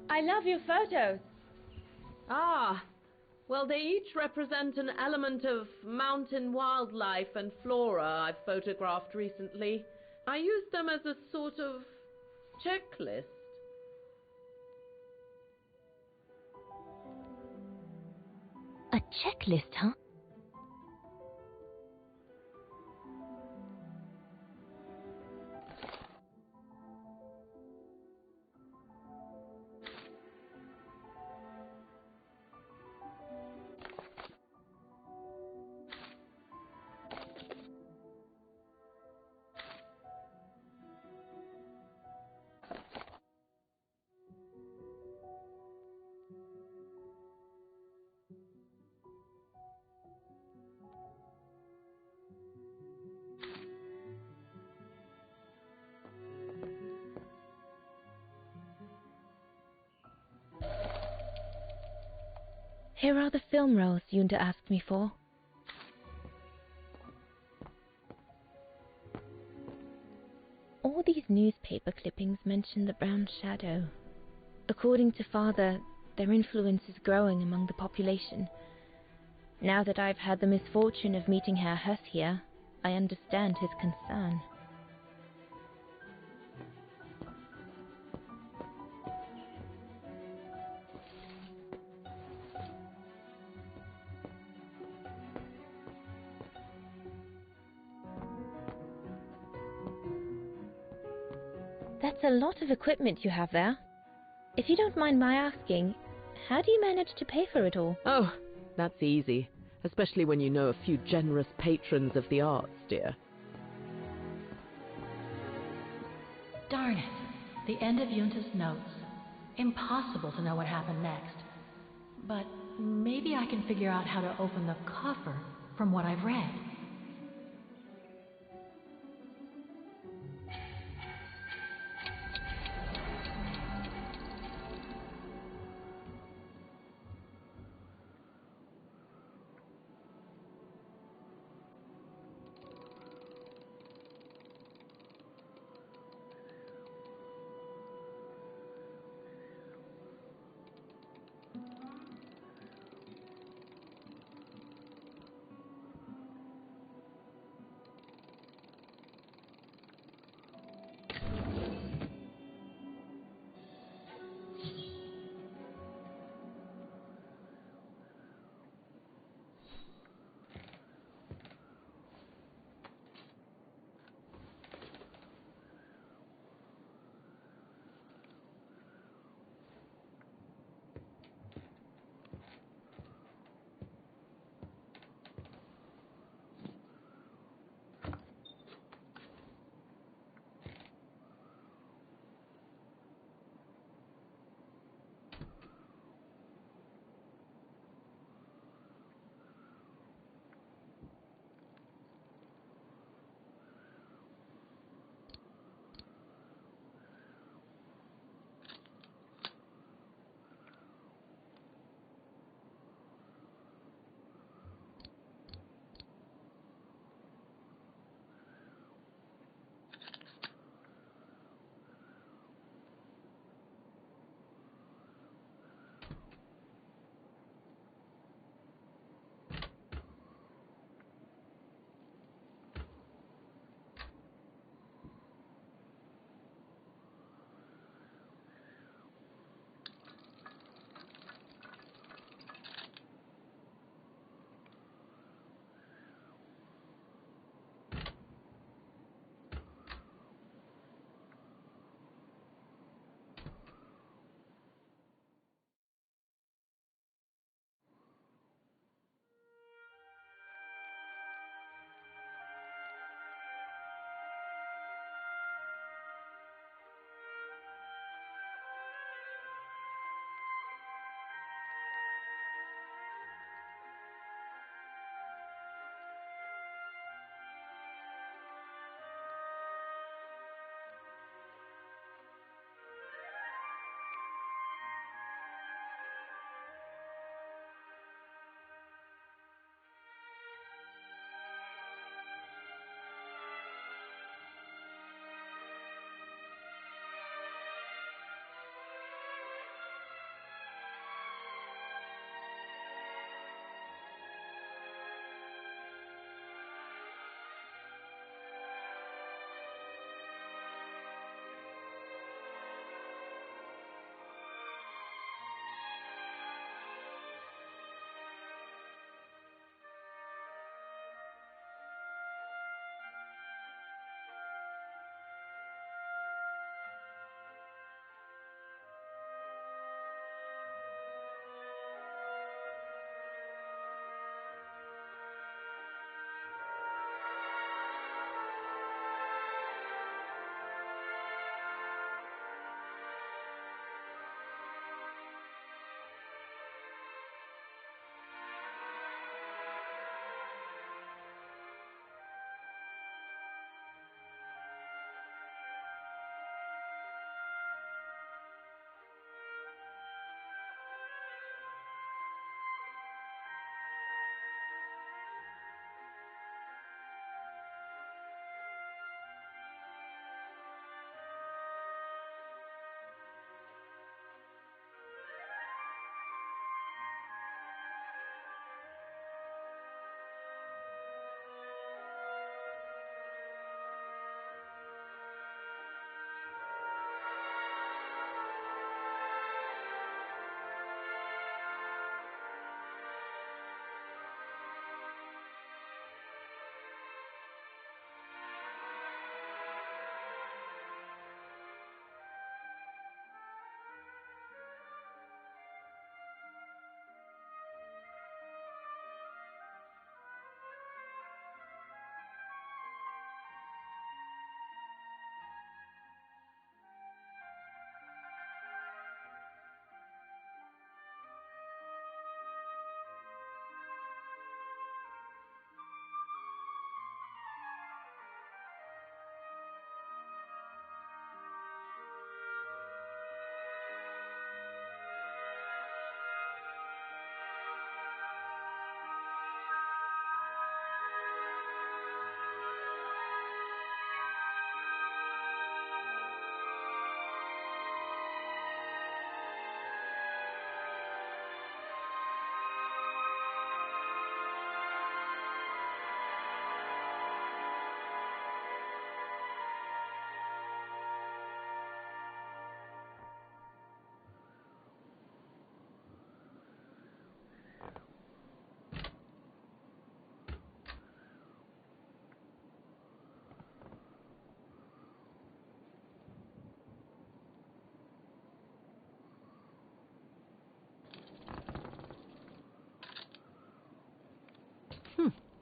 Q: I love your photos. Ah, well, they each represent an element of mountain wildlife and flora I've photographed recently. I use them as a sort of checklist.
A: A checklist, huh? Here are the film rolls Yunta asked me for. All these newspaper clippings mention the brown shadow. According to Father, their influence is growing among the population. Now that I've had the misfortune of meeting Herr Hess here, I understand his concern. That's a lot of equipment you have there. If you don't mind my asking, how do you manage to pay for it all?
Q: Oh, that's easy, especially when you know a few generous patrons of the arts, dear.
K: Darn it. The end of Yunta's notes. Impossible to know what happened next. But maybe I can figure out how to open the cover from what I've read.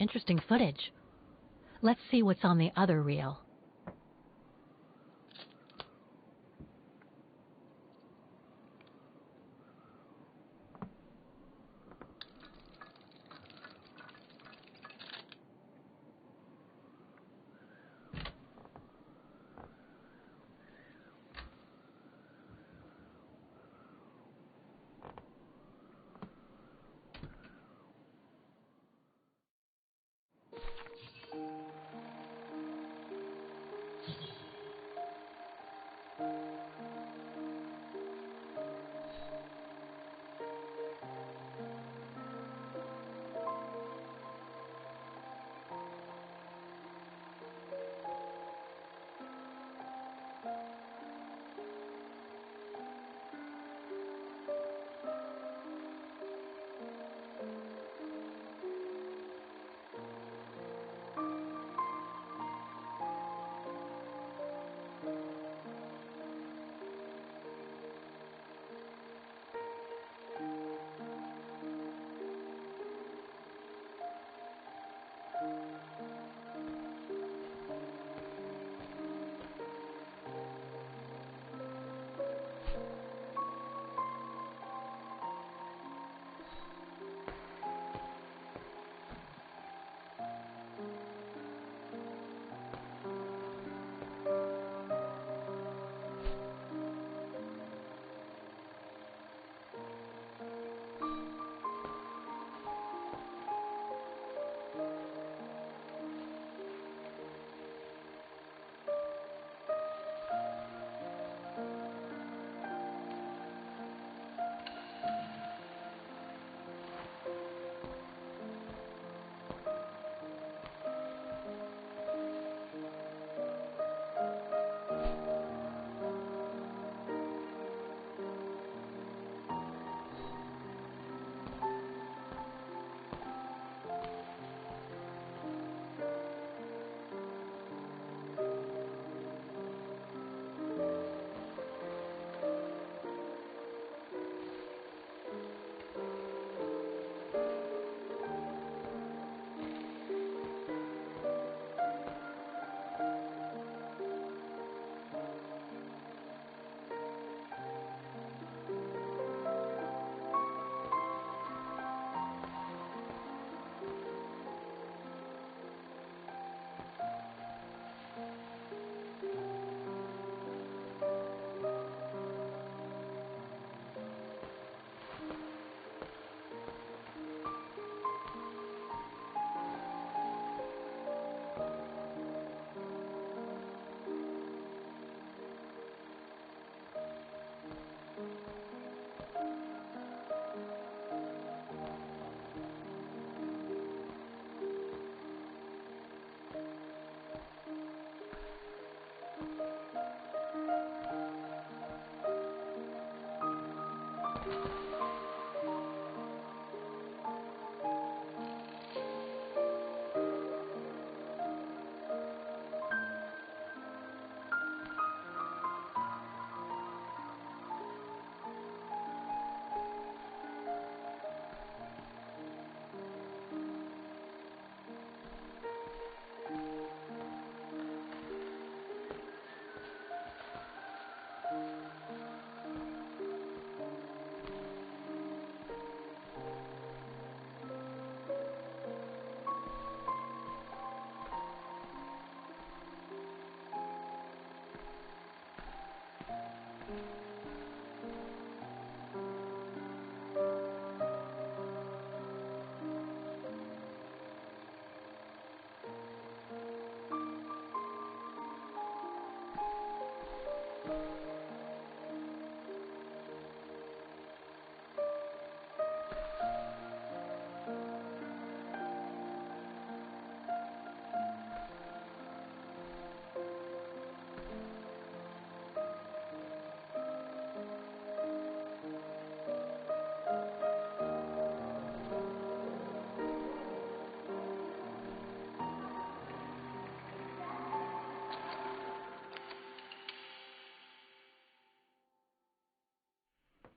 K: interesting footage. Let's see what's on the other reel.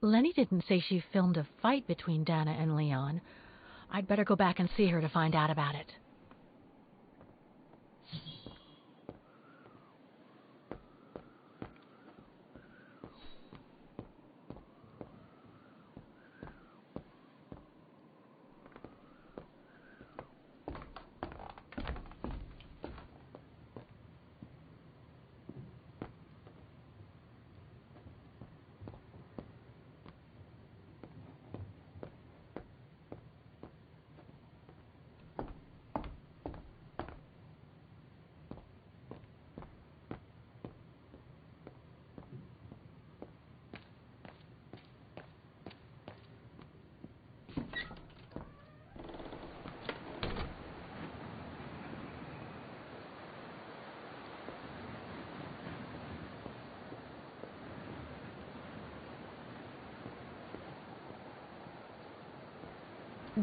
K: Lenny didn't say she filmed a fight between Dana and Leon. I'd better go back and see her to find out about it.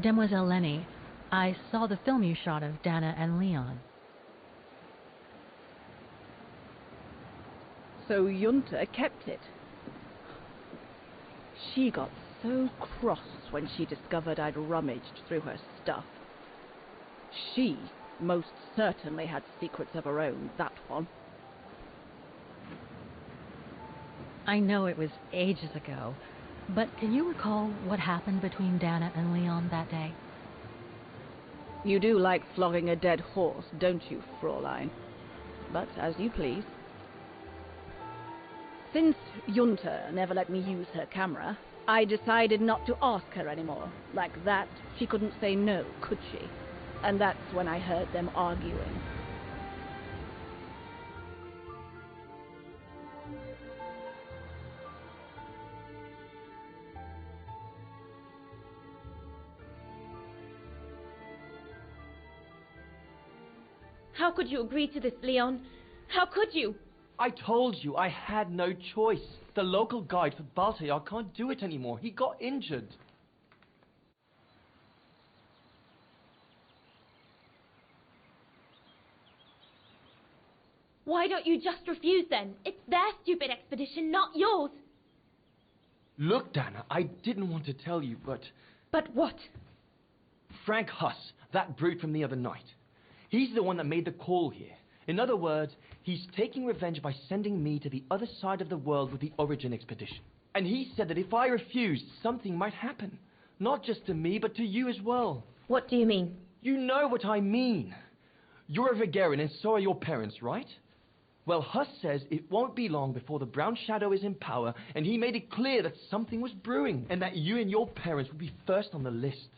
K: Demoiselle Lenny, I saw the film you shot of Dana and Leon.
R: So Junta kept it. She got so cross when she discovered I'd rummaged through her stuff. She most certainly had secrets of her own, that one.
K: I know it was ages ago, but can you recall what happened between Dana and Leon that day?
R: You do like flogging a dead horse, don't you, Fräulein? But as you please. Since Junta never let me use her camera, I decided not to ask her anymore. Like that, she couldn't say no, could she? And that's when I heard them arguing.
A: How could you agree to this, Leon? How could you?
U: I told you I had no choice. The local guide for Baltayar can't do it anymore. He got injured.
A: Why don't you just refuse then? It's their stupid expedition, not yours.
U: Look, Dana, I didn't want to tell you, but...
A: But what?
U: Frank Huss, that brute from the other night. He's the one that made the call here. In other words, he's taking revenge by sending me to the other side of the world with the Origin expedition. And he said that if I refused, something might happen. Not just to me, but to you as well.
A: What do you mean?
U: You know what I mean. You're a Vegarian and so are your parents, right? Well, Huss says it won't be long before the Brown Shadow is in power, and he made it clear that something was brewing, and that you and your parents would be first on the list.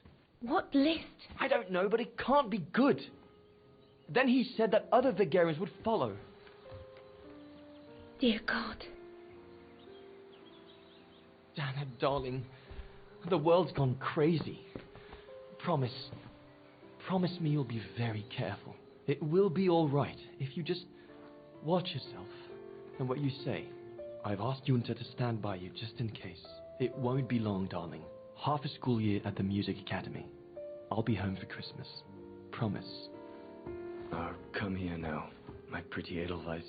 A: What list?
U: I don't know, but it can't be good. Then he said that other Vegarians would follow.
A: Dear God.
U: Dana, darling, the world's gone crazy. Promise me you'll be very careful. It will be all right if you just watch yourself and what you say. I've asked Junta to stand by you just in case. It won't be long, darling. Half a school year at the Music Academy. I'll be home for Christmas. Promise.
S: Oh, come here now, my pretty Edelweiss.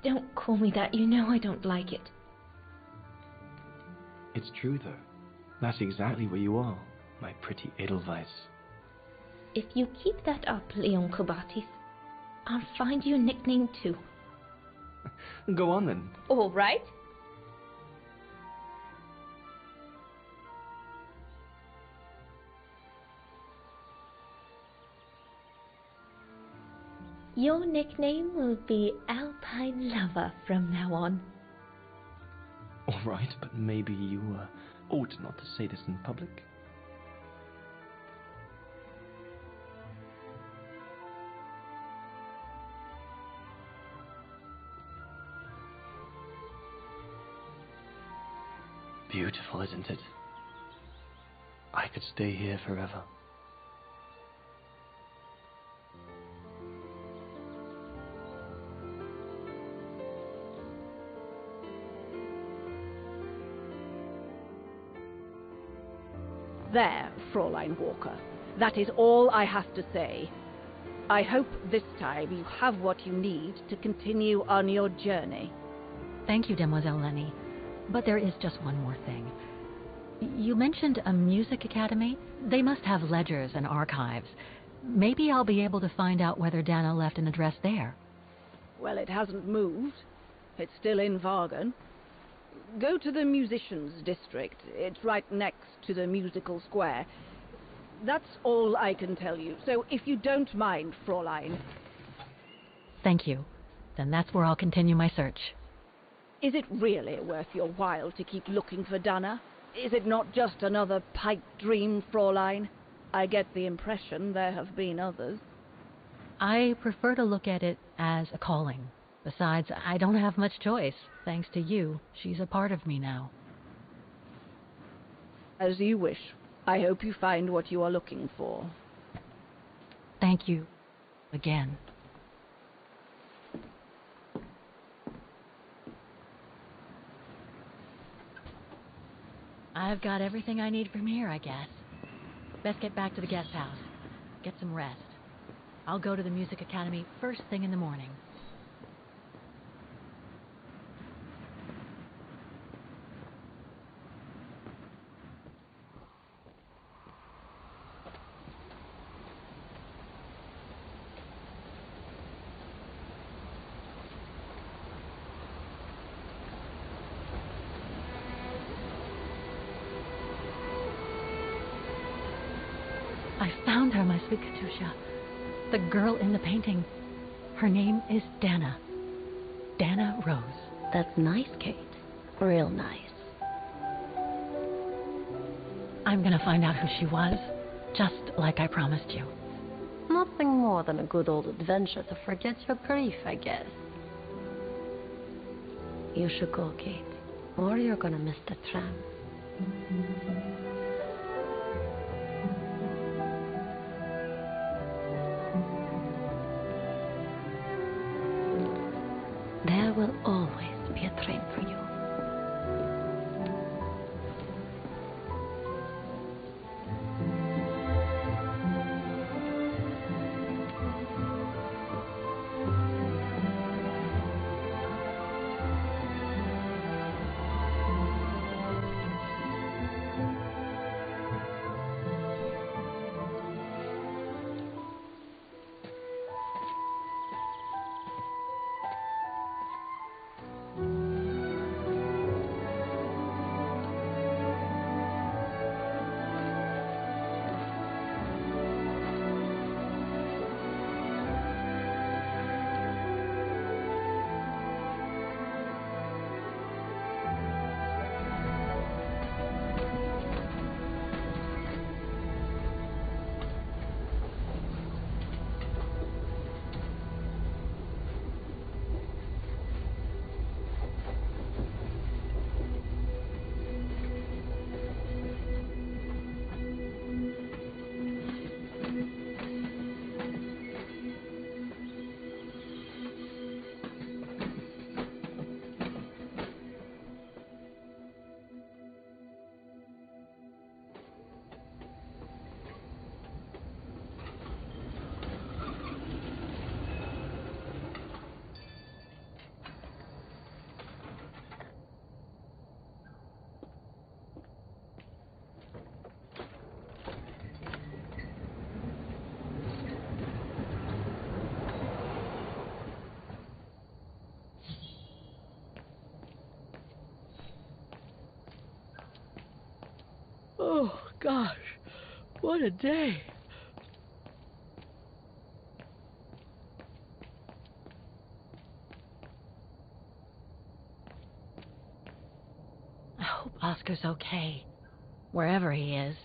A: Don't call me that. You know I don't like it.
U: It's true, though. That's exactly where you are, my pretty Edelweiss.
A: If you keep that up, Leon Kobatis, I'll find you a nickname too.
U: Go on then.
A: All right. Your nickname will be Alpine Lover from now on.
U: All right, but maybe you ought not to say this in public. Beautiful, isn't it? I could stay here forever.
R: There, Fräulein Walker. That is all I have to say. I hope this time you have what you need to continue on your journey.
K: Thank you, Demoiselle Lenny. But there is just one more thing. You mentioned a music academy? They must have ledgers and archives. Maybe I'll be able to find out whether Dana left an address there.
R: Well, it hasn't moved. It's still in Vaughan. Go to the musicians' district. It's right next to the musical square. That's all I can tell you. So if you don't mind, Fräulein.
K: Thank you. Then that's where I'll continue my search.
R: Is it really worth your while to keep looking for Dana? Is it not just another pipe dream, Fräulein? I get the impression there have been others.
K: I prefer to look at it as a calling. Besides, I don't have much choice. Thanks to you, she's a part of me now.
R: As you wish. I hope you find what you are looking for.
K: Thank you. Again. I've got everything I need from here, I guess. Best get back to the guest house. Get some rest. I'll go to the music academy first thing in the morning. I found her, my sweet Katusha. The girl in the painting. Her name is Dana. Dana Roze.
G: That's nice, Kate. Real nice.
K: I'm gonna find out who she was, just like I promised you.
G: Nothing more than a good old adventure to forget your grief, I guess. You should go, Kate, or you're gonna miss the tram. There will always be a train for you.
K: Oh, gosh. What a day. I hope Oscar's okay, wherever he is.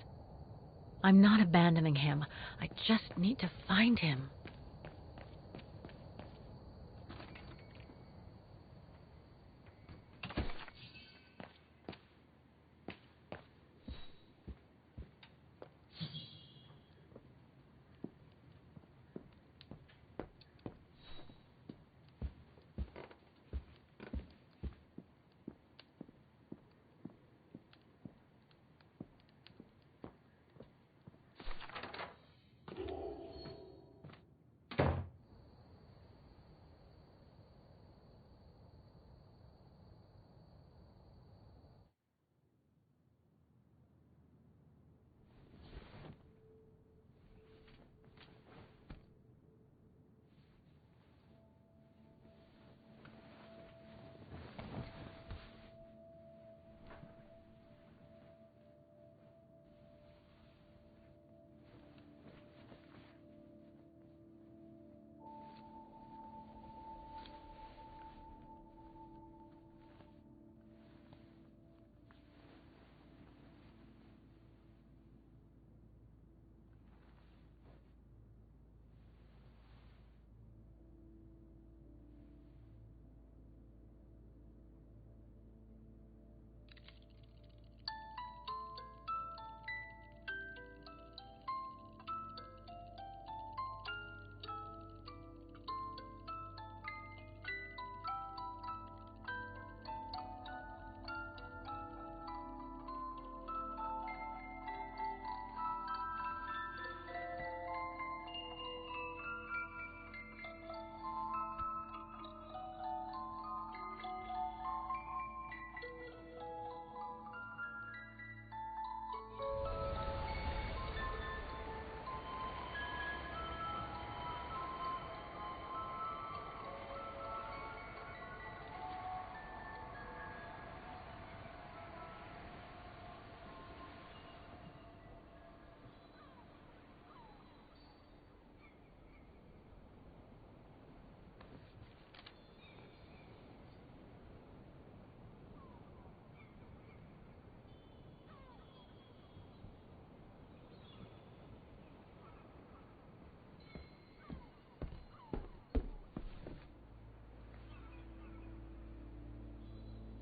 K: I'm not abandoning him. I just need to find him.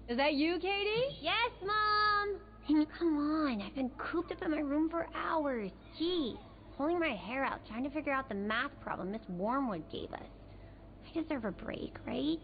J: Is that you, Katie?
V: Yes, Mom! I mean, come on. I've been cooped up in my room for hours. Jeez. Pulling my hair out, trying to figure out the math problem Miss Wormwood gave us. I deserve a break, right?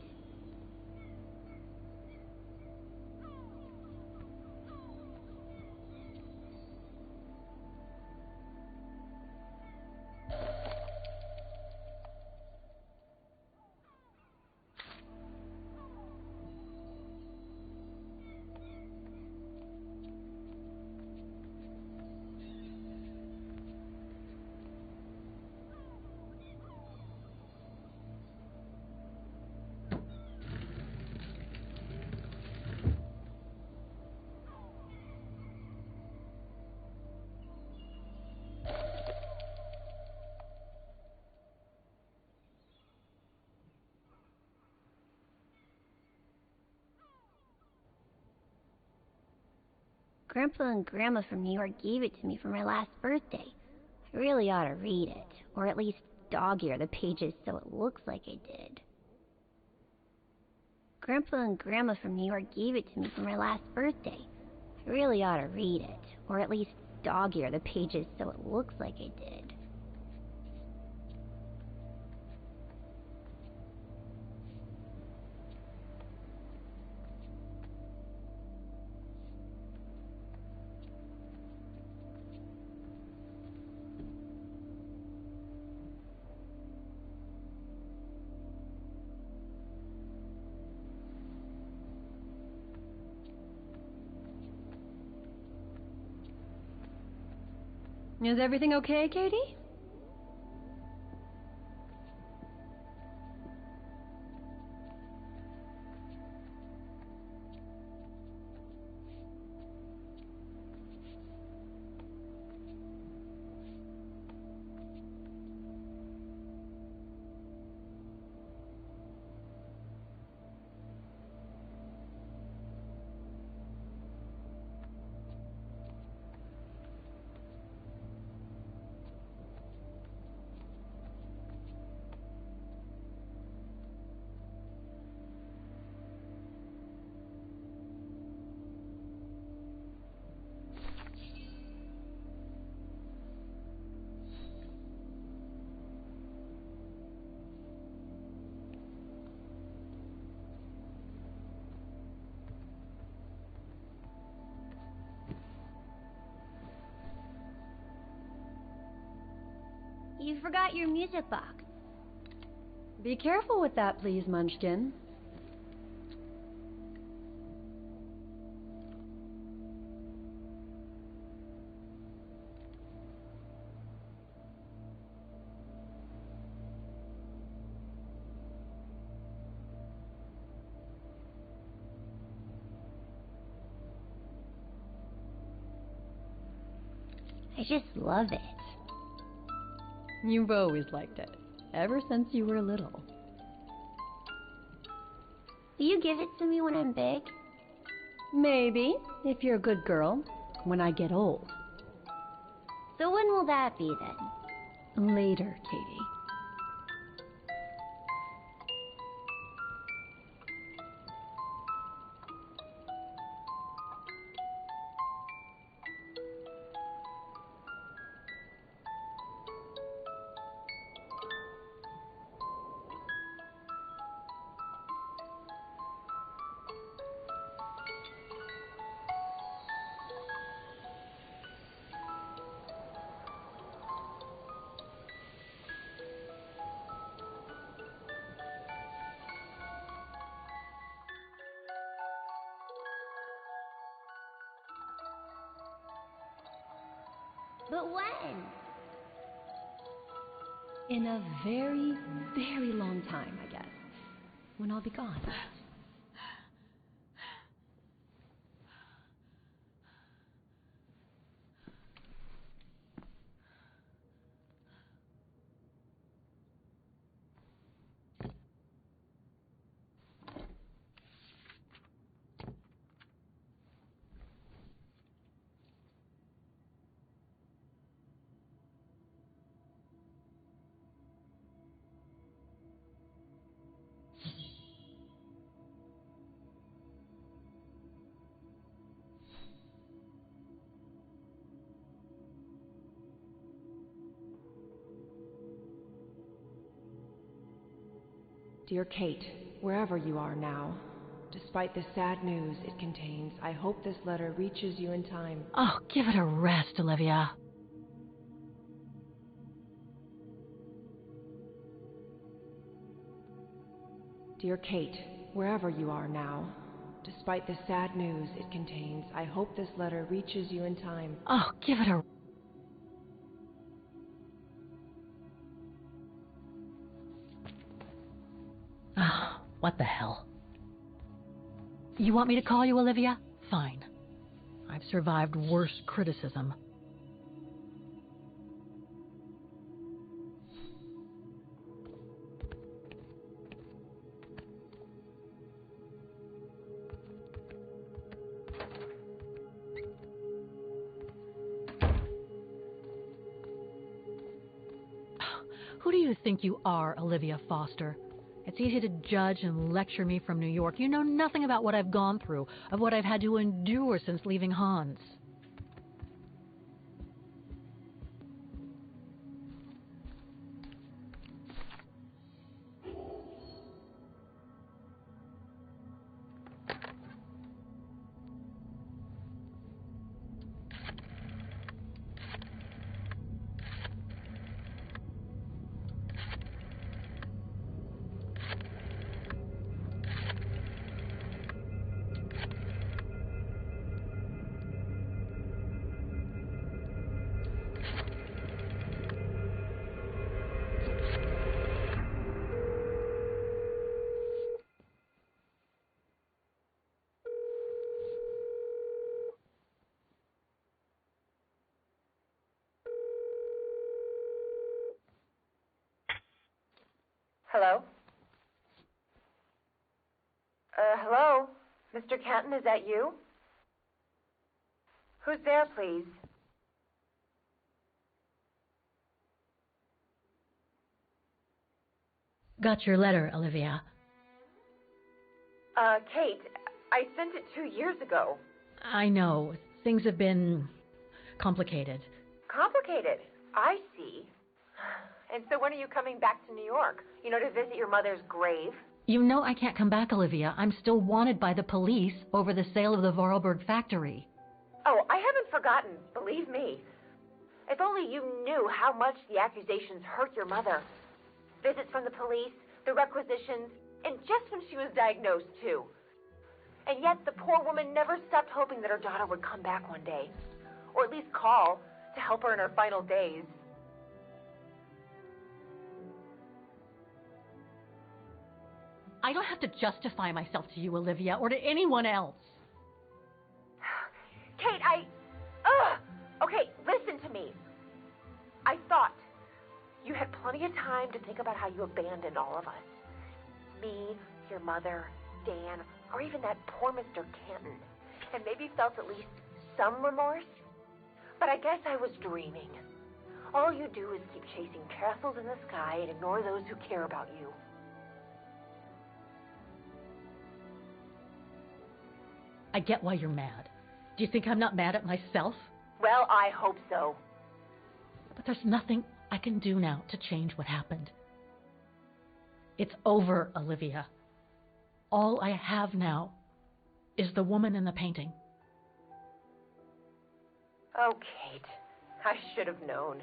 V: Grandpa and Grandma from New York gave it to me for my last birthday. I really ought to read it, or at least dog-ear the pages so it looks like I did. Grandpa and Grandma from New York gave it to me for my last birthday. I really ought to read it, or at least dog-ear the pages so it looks like I did.
J: Is everything okay, Katie?
V: You forgot your music box.
J: Be careful with that, please, Munchkin.
V: I just love it.
J: You've always liked it, ever since you were little.
V: Will you give it to me when I'm big?
J: Maybe, if you're a good girl, when I get old.
V: So when will that be then?
J: Later, Katie.
V: But when?
J: In a very, very long time, I guess. When I'll be gone.
E: Dear Kate, wherever you are now, despite the sad news it contains, I hope this letter reaches you in time.
K: Oh, give it a rest, Olivia.
E: Dear Kate, wherever you are now, despite the sad news it contains, I hope this letter reaches you in time.
K: Oh, give it a... Oh, what the hell? You want me to call you Olivia? Fine. I've survived worse criticism. Who do you think you are, Olivia Foster? It's easy to judge and lecture me from New York. You know nothing about what I've gone through, of what I've had to endure since leaving Hans.
F: Hello? Hello? Mr. Canton, is that you? Who's there, please?
K: Got your letter, Olivia.
F: Kate, I sent it 2 years ago.
K: I know. Things have been complicated.
F: Complicated? I see. And so when are you coming back to New York? You know, to visit your mother's grave?
K: You know I can't come back, Olivia. I'm still wanted by the police over the sale of the Vorarlberg factory.
F: Oh, I haven't forgotten, believe me. If only you knew how much the accusations hurt your mother. Visits from the police, the requisitions, and just when she was diagnosed, too. And yet the poor woman never stopped hoping that her daughter would come back one day. Or at least call to help her in her final days.
K: I don't have to justify myself to you, Olivia, or to anyone else.
F: Kate, Okay, listen to me. I thought you had plenty of time to think about how you abandoned all of us. Me, your mother, Dan, or even that poor Mr. Canton. And maybe felt at least some remorse. But I guess I was dreaming. All you do is keep chasing castles in the sky and ignore those who care about you.
K: I get why you're mad. Do you think I'm not mad at myself?
F: Well, I hope so.
K: But there's nothing I can do now to change what happened. It's over, Olivia. All I have now is the woman in the painting.
F: Oh, Kate, I should have known.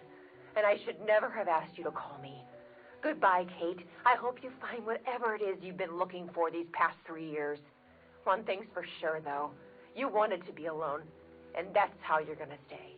F: And I should never have asked you to call me. Goodbye, Kate. I hope you find whatever it is you've been looking for these past 3 years. One thing's for sure, though. You wanted to be alone, and that's how you're gonna stay.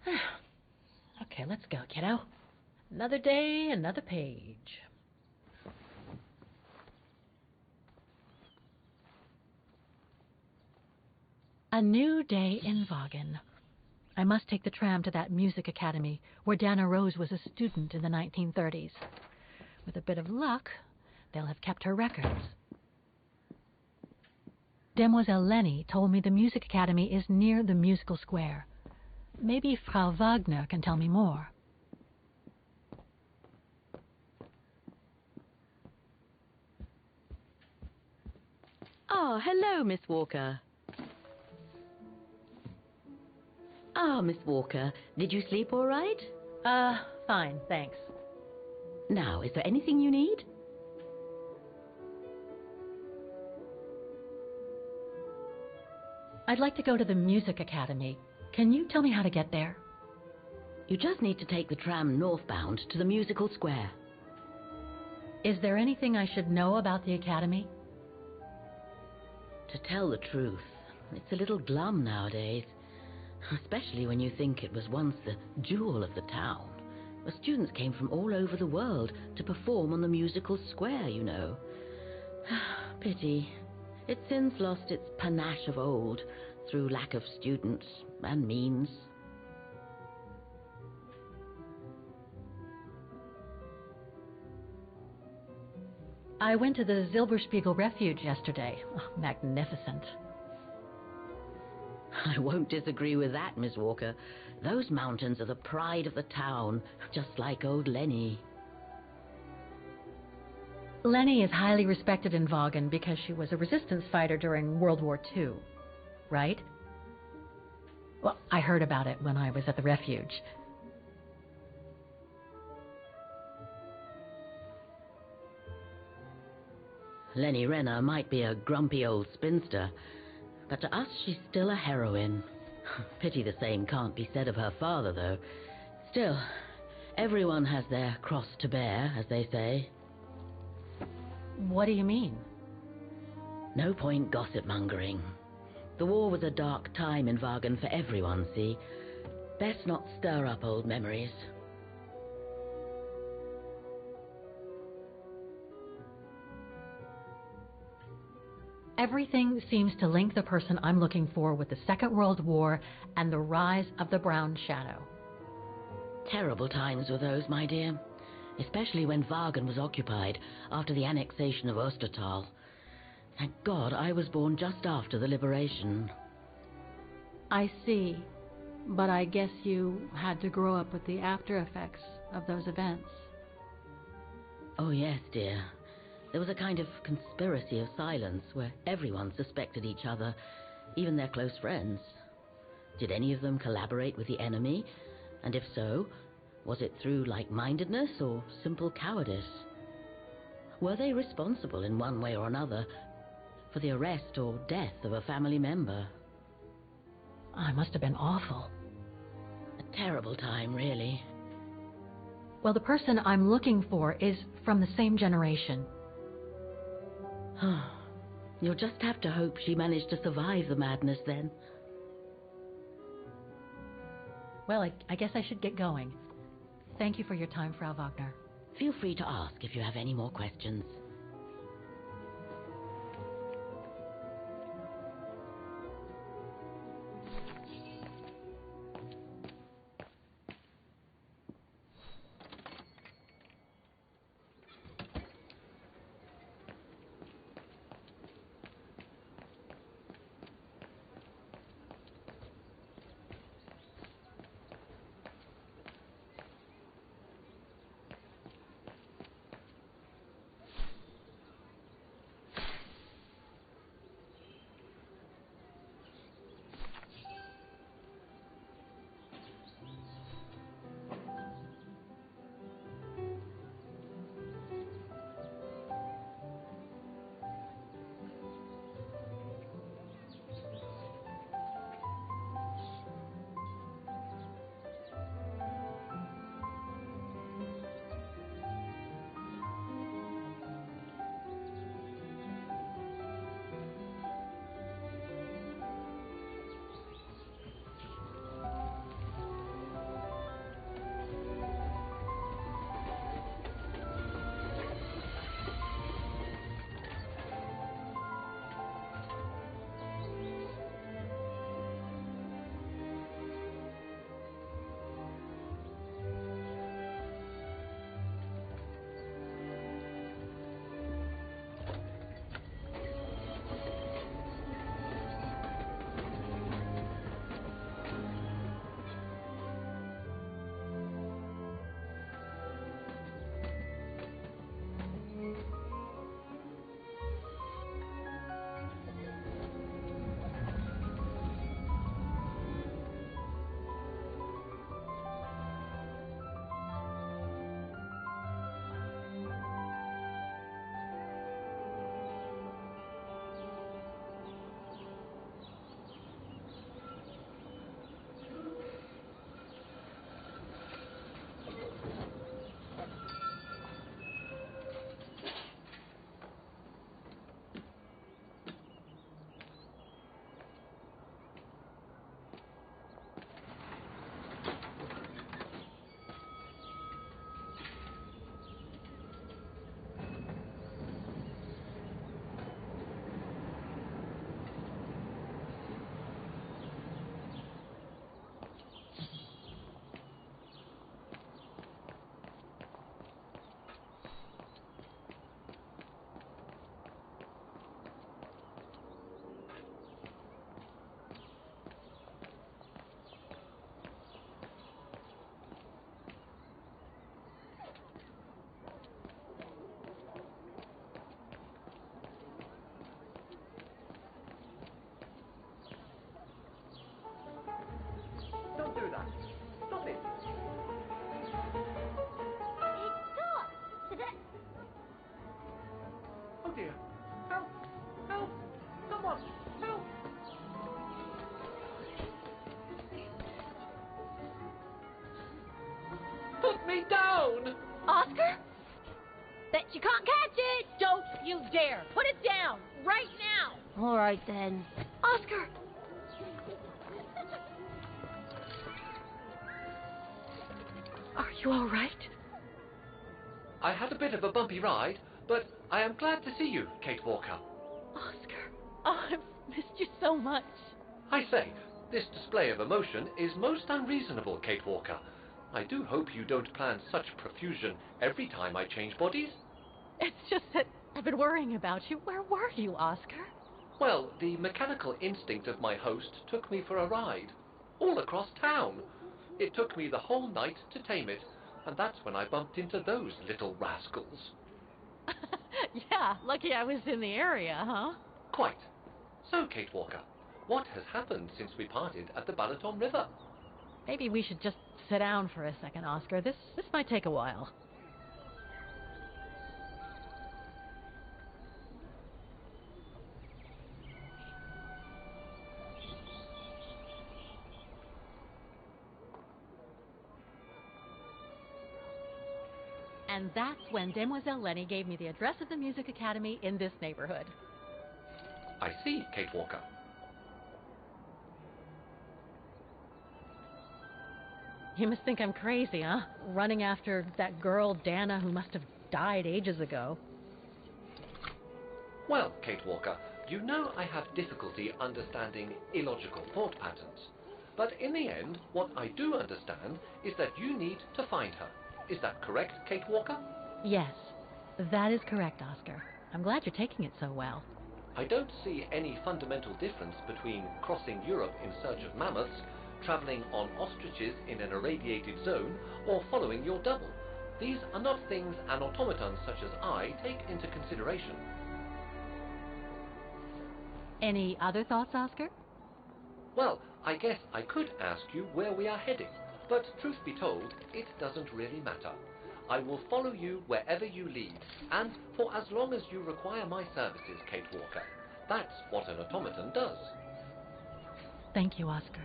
K: Okay, let's go, kiddo. Another day, another page. A new day in Vaughan. I must take the tram to that music academy where Dana Roze was a student in the 1930s. With a bit of luck, they'll have kept her records. Demoiselle Lenny told me the music academy is near the musical square. Maybe Frau Wagner can tell me more.
D: Oh, hello, Miss Walker. Miss Walker, did you sleep all right?
K: Fine, thanks.
D: Now, is there anything you need?
K: I'd like to go to the music academy. Can you tell me how to get there?
D: You just need to take the tram northbound to the musical square.
K: Is there anything I should know about the academy?
D: To tell the truth, it's a little glum nowadays. Especially when you think it was once the jewel of the town, where students came from all over the world to perform on the musical square, you know. Pity. It's since lost its panache of old through lack of students and means.
K: I went to the Silberspiegel Refuge yesterday. Oh, magnificent.
D: I won't disagree with that, Miss Walker. Those mountains are the pride of the town, just like old Lenny.
K: Lenny is highly respected in Vaughan because she was a resistance fighter during World War II, right? Well, I heard about it when I was at the refuge.
D: Lenny Renner might be a grumpy old spinster, but to us she's still a heroine. Pity the same can't be said of her father, though. Still, everyone has their cross to bear, as they say.
K: What do you mean?
D: No point gossip-mongering. The war was a dark time in Vaughan for everyone, see? Best not stir up old memories.
K: Everything seems to link the person I'm looking for with the Second World War and the rise of the Brown Shadow.
D: Terrible times were those, my dear. Especially when Vaughan was occupied after the annexation of Ostertal. Thank God I was born just after the liberation.
K: I see. But I guess you had to grow up with the after effects of those events.
D: Oh, yes, dear. There was a kind of conspiracy of silence where everyone suspected each other, even their close friends. Did any of them collaborate with the enemy? And if so, was it through like-mindedness or simple cowardice? Were they responsible in one way or another for the arrest or death of a family member?
K: Oh, it must have been awful.
D: A terrible time, really.
K: Well, the person I'm looking for is from the same generation.
D: You'll just have to hope she managed to survive the madness then.
K: Well, I guess I should get going. Thank you for your time, Frau Wagner.
D: Feel free to ask if you have any more questions.
Q: Bet you can't catch it! Don't you dare! Put it down! Right now!
V: All right, then.
Q: Oscar! Are you all right?
H: I had a bit of a bumpy ride, but I am glad to see you, Kate Walker.
K: Oscar, oh, I've missed you so much.
H: I say, this display of emotion is most unreasonable, Kate Walker. I do hope you don't plan such profusion every time I change bodies.
K: It's just that I've been worrying about you. Where were you, Oscar?
H: Well, the mechanical instinct of my host took me for a ride, all across town. It took me the whole night to tame it, and that's when I bumped into those little rascals.
K: Yeah, lucky I was in the area, huh?
H: Quite. So, Kate Walker, what has happened since we parted at the Balaton River?
K: Maybe we should just sit down for a second, Oscar. This might take a while. And that's when Demoiselle Lenny gave me the address of the Music Academy in this neighborhood.
H: I see, Kate Walker.
K: You must think I'm crazy, huh? Running after that girl, Dana, who must have died ages ago.
H: Well, Kate Walker, you know I have difficulty understanding illogical thought patterns. But in the end, what I do understand is that you need to find her. Is that correct, Kate Walker?
K: Yes, that is correct, Oscar. I'm glad you're taking it so well.
H: I don't see any fundamental difference between crossing Europe in search of mammoths, travelling on ostriches in an irradiated zone, or following your double. These are not things an automaton such as I take into consideration.
K: Any other thoughts, Oscar?
H: Well, I guess I could ask you where we are heading, but truth be told, it doesn't really matter. I will follow you wherever you lead, and for as long as you require my services, Kate Walker. That's what an automaton does.
K: Thank you, Oscar.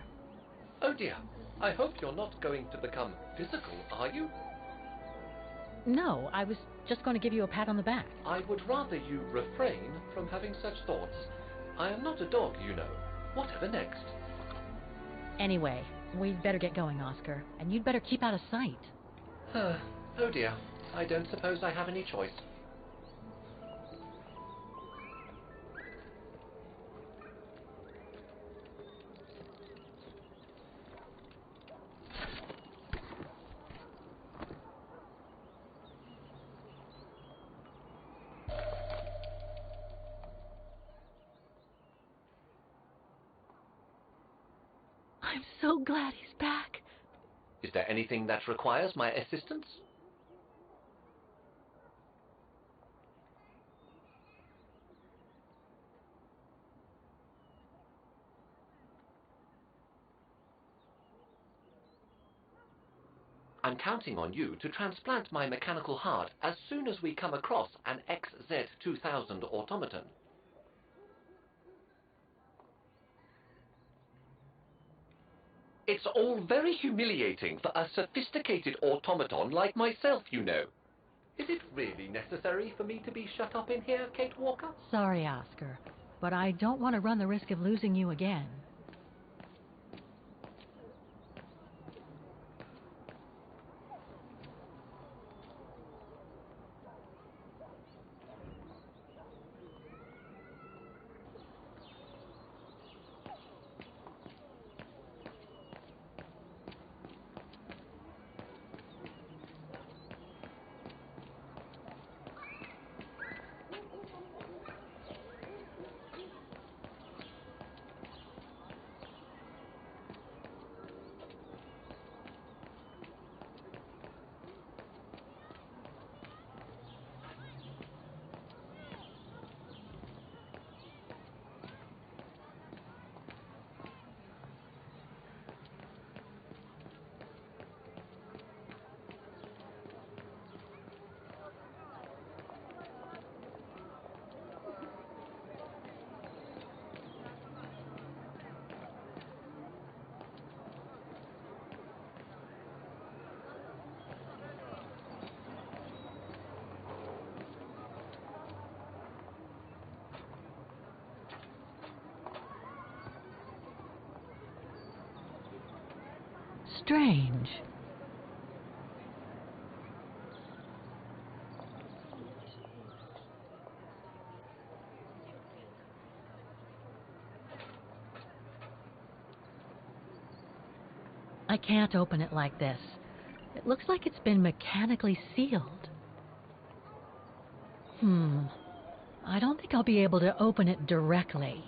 H: Oh dear, I hope you're not going to become physical, are you?
K: No, I was just going to give you a pat on the back.
H: I would rather you refrain from having such thoughts. I am not a dog, you know. Whatever next?
K: Anyway, we'd better get going, Oscar, and you'd better keep out of sight.
H: Oh dear, I don't suppose I have any choice.
K: I'm so glad he's back.
H: Is there anything that requires my assistance? I'm counting on you to transplant my mechanical heart as soon as we come across an XZ2000 automaton. It's all very humiliating for a sophisticated automaton like myself, you know. Is it really necessary for me to be shut up in here, Kate Walker?
K: Sorry, Oscar, but I don't want to run the risk of losing you again. strange. I can't open it like this. It looks like it's been mechanically sealed. I don't think I'll be able to open it directly.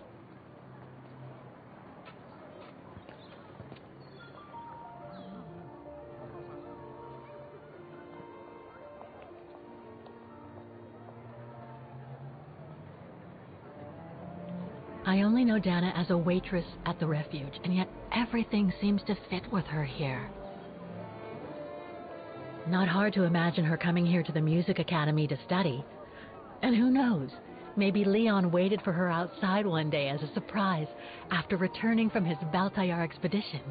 K: I only know Dana as a waitress at the refuge, and yet everything seems to fit with her here. Not hard to imagine her coming here to the music academy to study. And who knows, maybe Leon waited for her outside one day as a surprise after returning from his Baltayar expedition.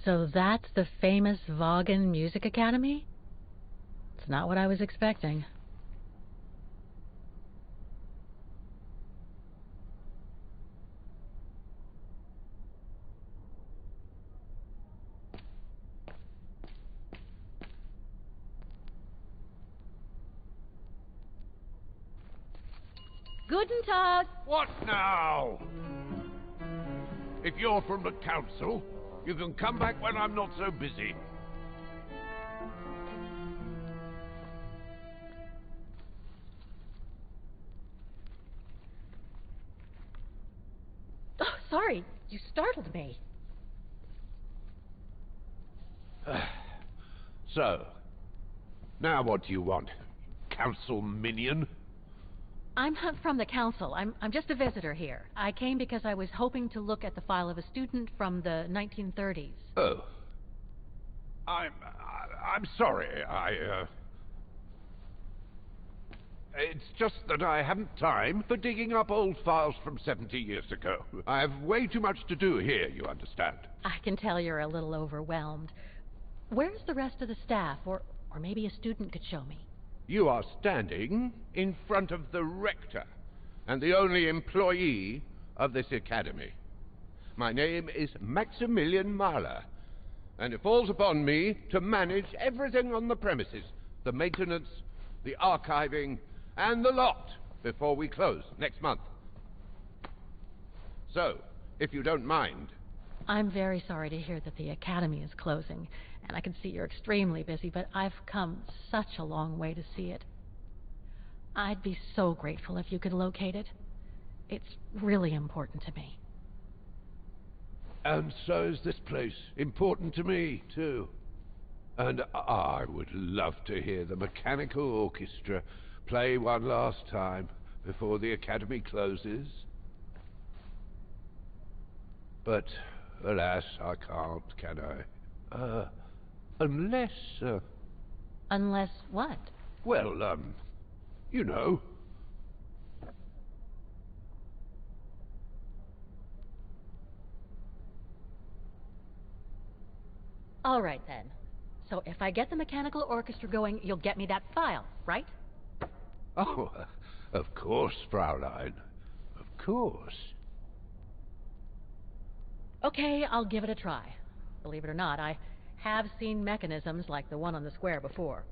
K: So that's the famous Vaughan Music Academy? It's not what I was expecting.
Q: Guten Tag!
N: What now? If you're from the council, you can come back when I'm not so busy.
K: Oh, sorry. You startled me.
N: So, now what do you want? Council minion?
K: I'm not from the council. I'm just a visitor here. I came because I was hoping to look at the file of a student from the 1930s.
N: Oh. I'm sorry. It's just that I haven't time for digging up old files from 70 years ago. I have way too much to do here, you understand.
K: I can tell you're a little overwhelmed. Where's the rest of the staff? Or maybe a student could show me.
N: You are standing in front of the rector and the only employee of this academy. My name is Maximilian Mahler, and it falls upon me to manage everything on the premises, the maintenance, the archiving, and the lot before we close next month. So, if you don't mind...
K: I'm very sorry to hear that the academy is closing, and I can see you're extremely busy, but I've come such a long way to see it. I'd be so grateful if you could locate it. It's really important to me.
N: And so is this place important to me, too. And I would love to hear the mechanical orchestra play one last time before the academy closes. But, alas, I can't, can I? Unless...
K: Unless what?
N: Well, you know.
K: All right, then. So if I get the mechanical orchestra going, you'll get me that file, right?
N: Oh, of course, Fraulein. Of course.
K: Okay, I'll give it a try. Believe it or not, I have seen mechanisms like the one on the square before.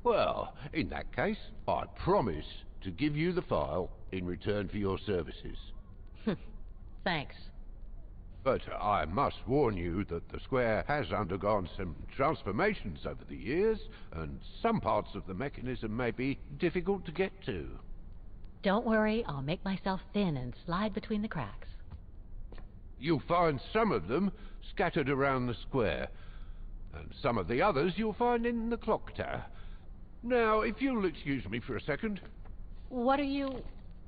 I: Well, in that case, I promise to give you the file in return for your services.
K: Thanks.
I: But I must warn you that the square has undergone some transformations over the years, and some parts of the mechanism may be difficult to get to.
K: Don't worry, I'll make myself thin and slide between the cracks.
I: You'll find some of them scattered around the square, and some of the others you'll find in the clock tower. Now, if you'll excuse me for a second.
K: What are you...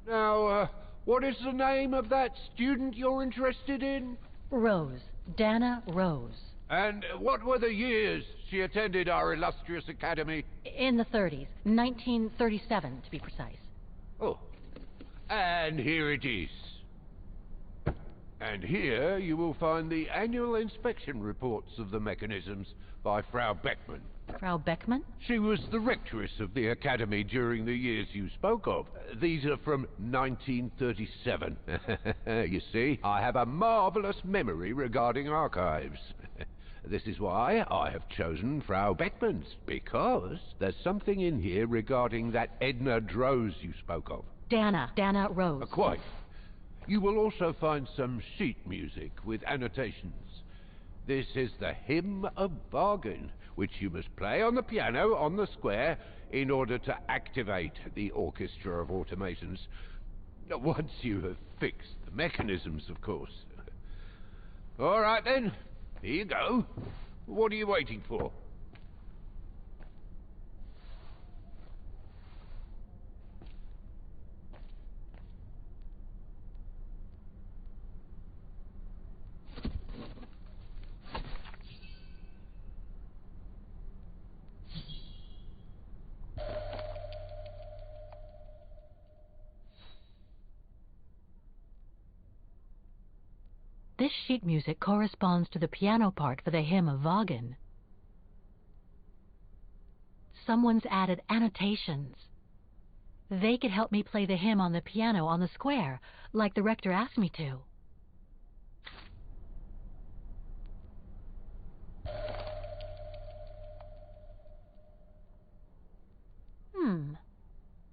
I: Now, what is the name of that student you're interested in?
K: Roze. Dana Roze.
I: And what were the years she attended our illustrious academy?
K: In the 30s. 1937, to be precise.
I: Oh. And here it is. And here you will find the annual inspection reports of the mechanisms by Frau Beckmann.
K: Frau Beckmann?
I: She was the rectress of the academy during the years you spoke of. These are from 1937. You see, I have a marvellous memory regarding archives. This is why I have chosen Frau Beckmann's, because there's something in here regarding that Edna Droz you spoke of.
K: Dana Roze.
I: Quite. You will also find some sheet music with annotations. This is the Hymn of Vaughan, which you must play on the piano on the square in order to activate the Orchestra of Automations. Once you have fixed the mechanisms, of course. All right then, here you go. What are you waiting for?
K: This sheet music corresponds to the piano part for the Hymn of Vaughan. Someone's added annotations. They could help me play the hymn on the piano on the square, like the rector asked me to.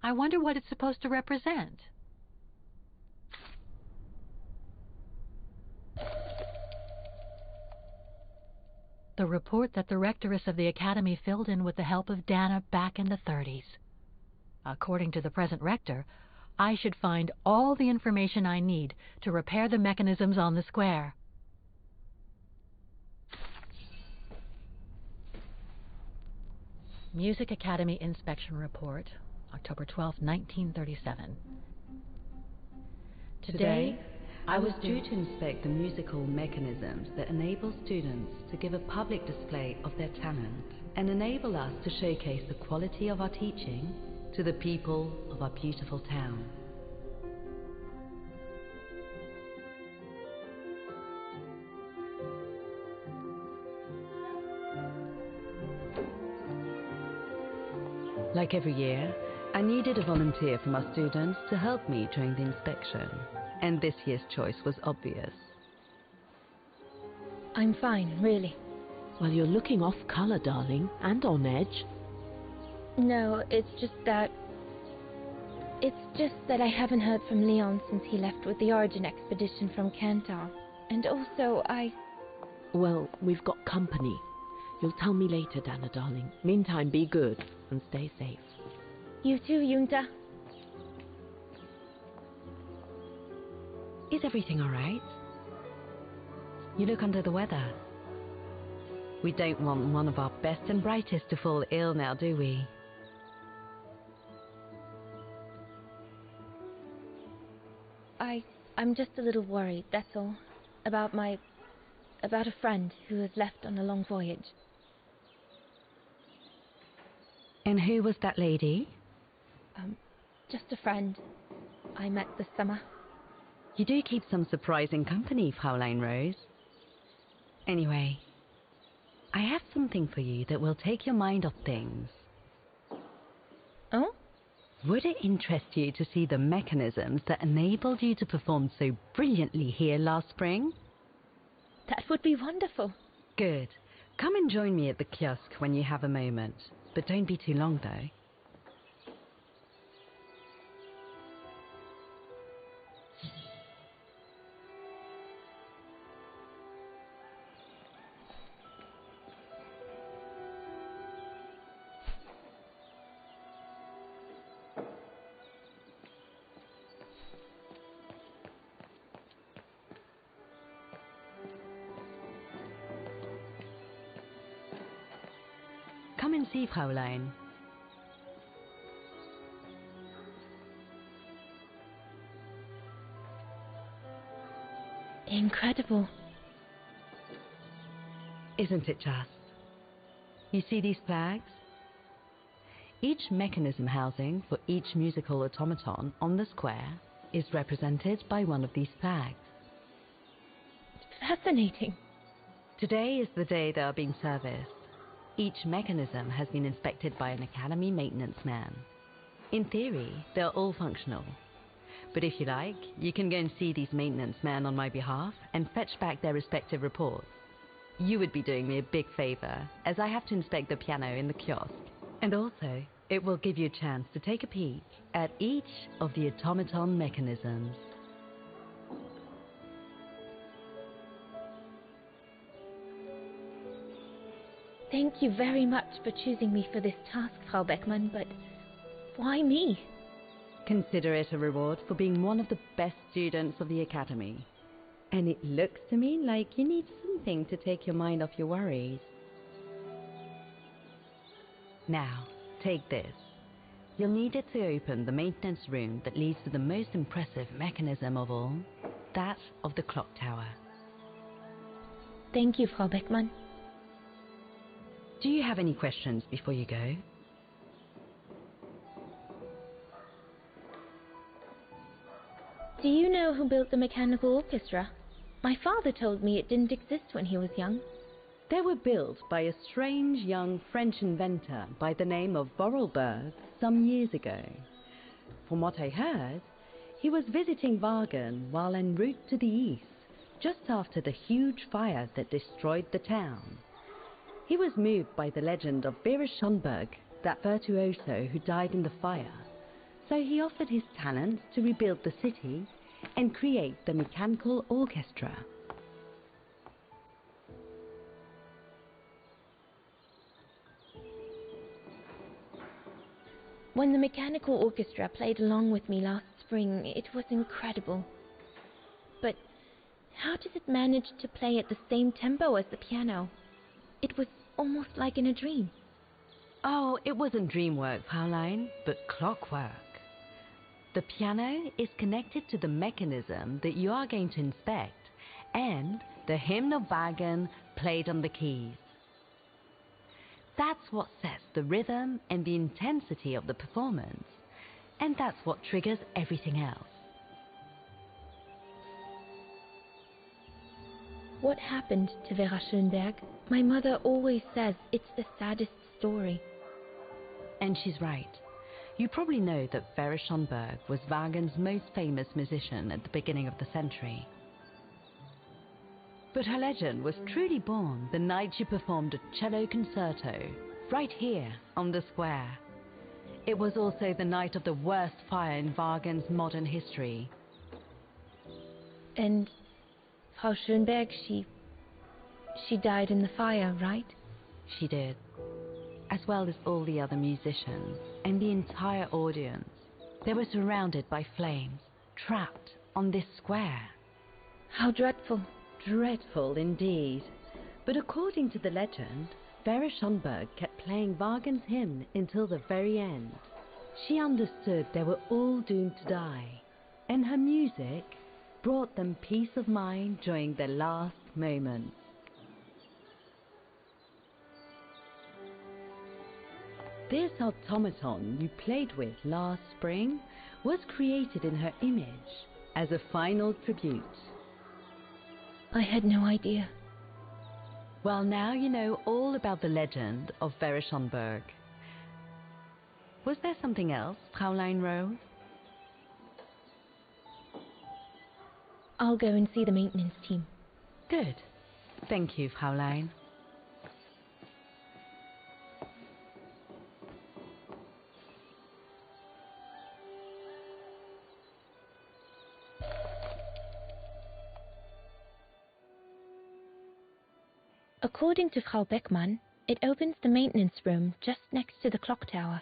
K: I wonder what it's supposed to represent. The report that the rectoress of the academy filled in with the help of Dana back in the 30s. According to the present rector, I should find all the information I need to repair the mechanisms on the square. Music Academy Inspection Report, October 12, 1937.
C: Today, I was due to inspect the musical mechanisms that enable students to give a public display of their talent and enable us to showcase the quality of our teaching to the people of our beautiful town. Like every year, I needed a volunteer from our students to help me during the inspection, and this year's choice was obvious.
A: I'm fine, really.
L: Well, you're looking off colour, darling, and on edge.
A: No, it's just that I haven't heard from Leon since he left with the Origin expedition from Kantar. And also,
L: Well, we've got company. You'll tell me later, Dana, darling. Meantime, be good and stay safe.
A: You too, Junta.
C: Is everything all right? You look under the weather. We don't want one of our best and brightest to fall ill now, do we?
A: I'm just a little worried, that's all. About a friend who has left on a long voyage.
C: And who was that lady?
A: Just a friend I met this summer.
C: You do keep some surprising company, Fraulein Roze. Anyway, I have something for you that will take your mind off things.
A: Oh?
C: Would it interest you to see the mechanisms that enabled you to perform so brilliantly here last spring?
A: That would be wonderful.
C: Good. Come and join me at the kiosk when you have a moment. but don't be too long, though. Come and see, Fräulein.
A: Incredible.
C: Isn't it just? You see these flags? Each mechanism housing for each musical automaton on the square is represented by one of these flags.
A: Fascinating.
C: Today is the day they are being serviced. Each mechanism has been inspected by an Academy maintenance man. In theory, they are all functional. But if you like, you can go and see these maintenance men on my behalf and fetch back their respective reports. You would be doing me a big favor, as I have to inspect the piano in the kiosk. And also, it will give you a chance to take a peek at each of the automaton mechanisms.
A: Thank you very much for choosing me for this task, Frau Beckmann, but why me?
C: Consider it a reward for being one of the best students of the Academy. And it looks to me like you need something to take your mind off your worries. Now, take this. You'll need it to open the maintenance room that leads to the most impressive mechanism of all, that of the clock tower.
A: Thank you, Frau Beckmann.
C: Do you have any questions before you go?
A: Do you know who built the mechanical orchestra? My father told me it didn't exist when he was young.
C: They were built by a strange young French inventor by the name of Vorarlberg some years ago. From what I heard, he was visiting Vaughan while en route to the east, just after the huge fire that destroyed the town. He was moved by the legend of Vera Schönberg, that virtuoso who died in the fire, so he offered his talents to rebuild the city and create the mechanical orchestra.
A: When the mechanical orchestra played along with me last spring, it was incredible. But how does it manage to play at the same tempo as the piano? It was almost like in a dream.
C: Oh, it wasn't dream work, Fräulein, but clockwork. The piano is connected to the mechanism that you are going to inspect, and the hymn of Vaughan played on the keys. That's what sets the rhythm and the intensity of the performance, and that's what triggers everything else.
A: What happened to Vera Schönberg? My mother always says it's the saddest story.
C: And she's right. You probably know that Vera Schönberg was Vaughan's most famous musician at the beginning of the century. But her legend was truly born the night she performed a cello concerto right here on the square. It was also the night of the worst fire in Vaughan's modern history.
A: And Frau Schönberg, she died in the fire, right?
C: She did, as well as all the other musicians and the entire audience. They were surrounded by flames, trapped on this square.
A: How dreadful.
C: Dreadful indeed. But according to the legend, Vera Schönberg kept playing Vaughan's hymn until the very end. She understood they were all doomed to die, and her music brought them peace of mind during their last moments. This automaton you played with last spring was created in her image as a final tribute.
A: I had no idea.
C: Well, now you know all about the legend of Vera Schönberg. Was there something else, Fräulein Roze?
A: I'll go and see the maintenance team.
C: Good. Thank you, Fräulein.
A: According to Frau Beckmann, it opens the maintenance room just next to the clock tower.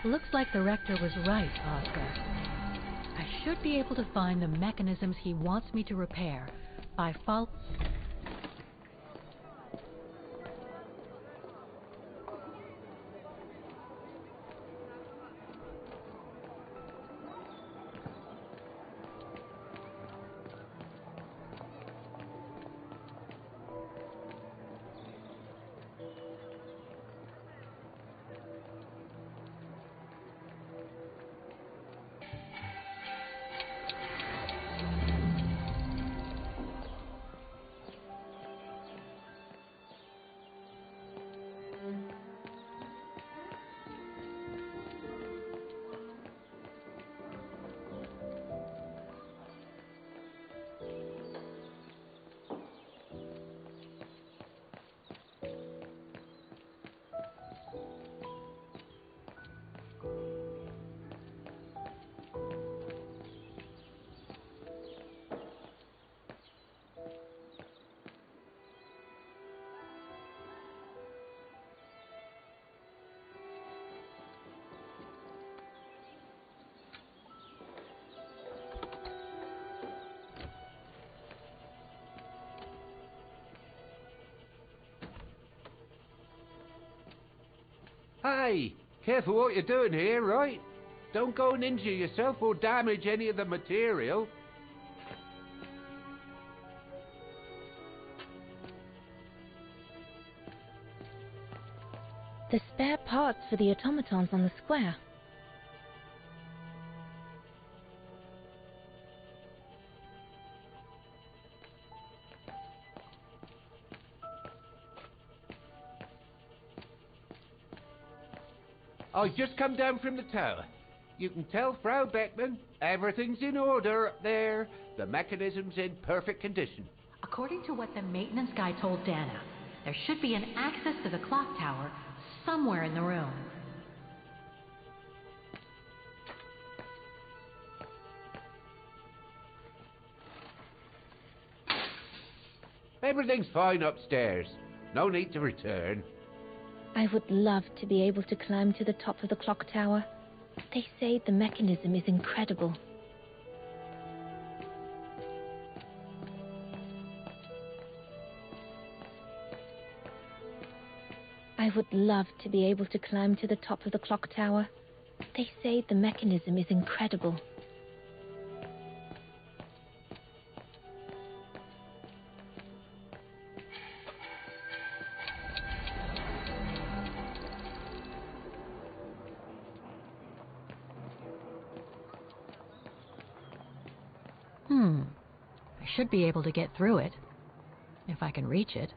K: Looks like the rector was right, Oscar. I should be able to find the mechanisms he wants me to repair by
I: Hey, careful what you're doing here, right? Don't go and injure yourself or damage any of the material.
A: The spare parts for the automatons on the square.
I: I just come down from the tower. You can tell Frau Beckmann everything's in order up there. The mechanism's in perfect condition.
K: According to what the maintenance guy told Dana, there should be an access to the clock tower somewhere in the room.
I: Everything's fine upstairs. No need to return.
A: I would love to be able to climb to the top of the clock tower. They say the mechanism is incredible. I would love to be able to climb to the top of the clock tower. They say the mechanism is incredible.
K: I should be able to get through it, if I can reach it.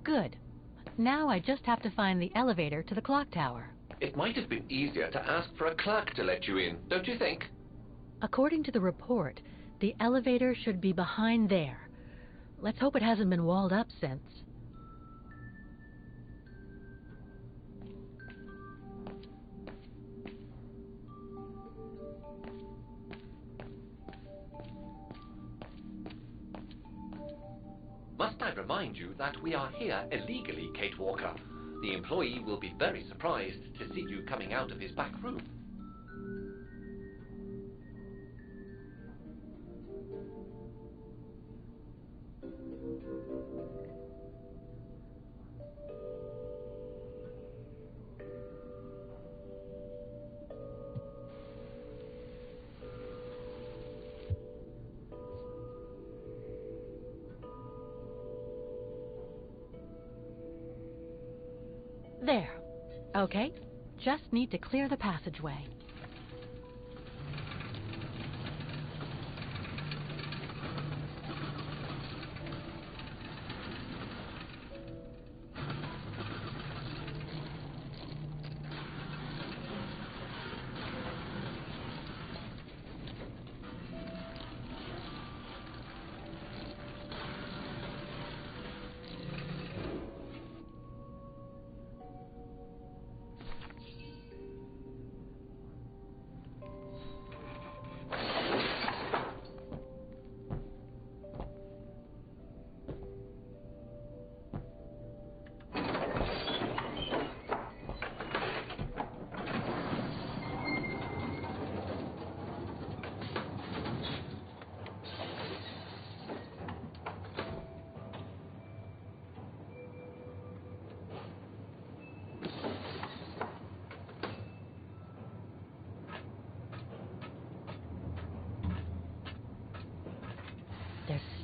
K: Good. Now I just have to find the elevator to the clock tower.
H: It might have been easier to ask for a clerk to let you in, don't you think?
K: According to the report, the elevator should be behind there. Let's hope it hasn't been walled up since.
H: Must I remind you that we are here illegally, Kate Walker?
B: The employee will be very surprised to see you coming out of his back room.
K: There. Okay. Just need to clear the passageway.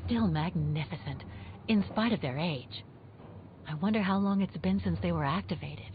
K: Still magnificent, in spite of their age. I wonder how long it's been since they were activated.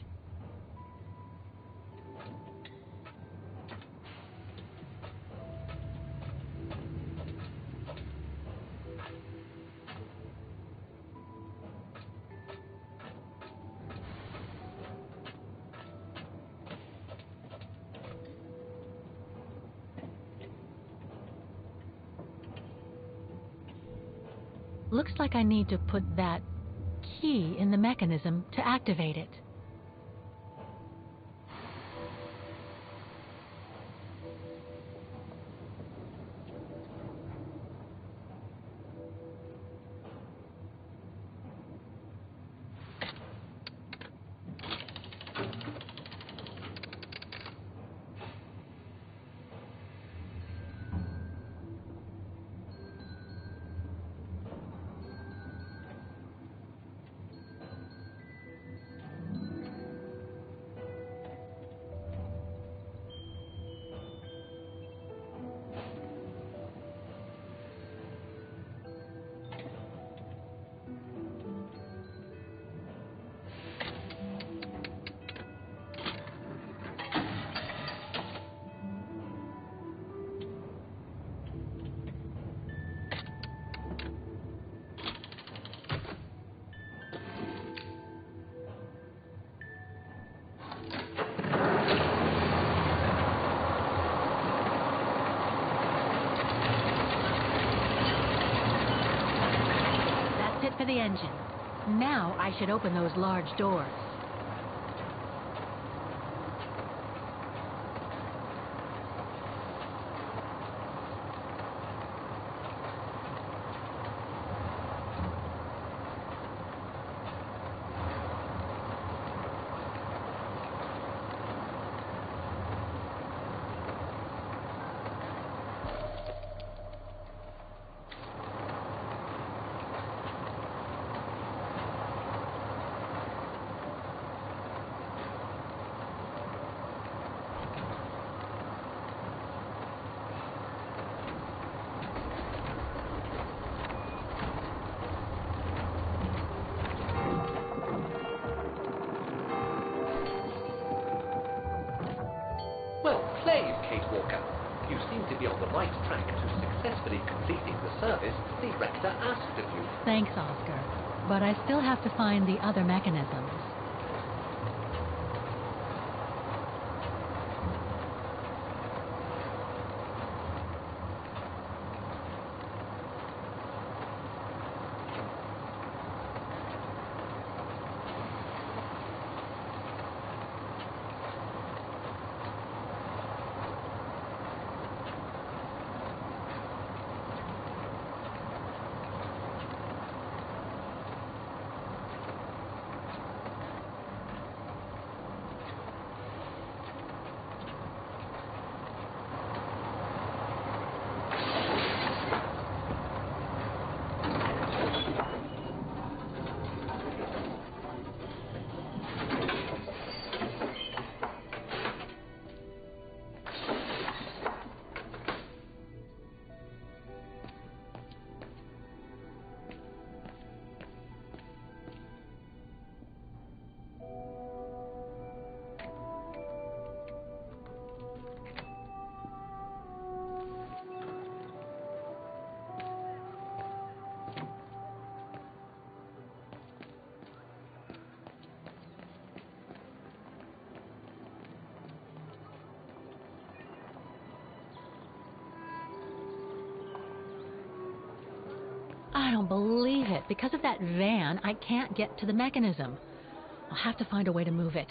K: Looks like I need to put that key in the mechanism to activate it. For the engine. Now I should open those large doors.
B: You seem to be on the right track to successfully completing the service the rector asked of you.
K: Thanks, Oscar. But I still have to find the other mechanisms. I don't believe it. Because of that van, I can't get to the mechanism. I'll have to find a way to move it.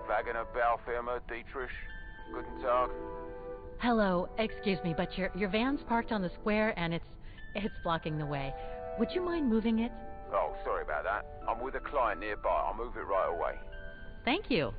O: Wagner Baufirma, Dietrich. Guten Tag.
K: Hello, excuse me, but your van's parked on the square and it's blocking the way. Would you mind moving it?
O: Oh, sorry about that. I'm with a client nearby. I'll move it right away.
K: Thank you.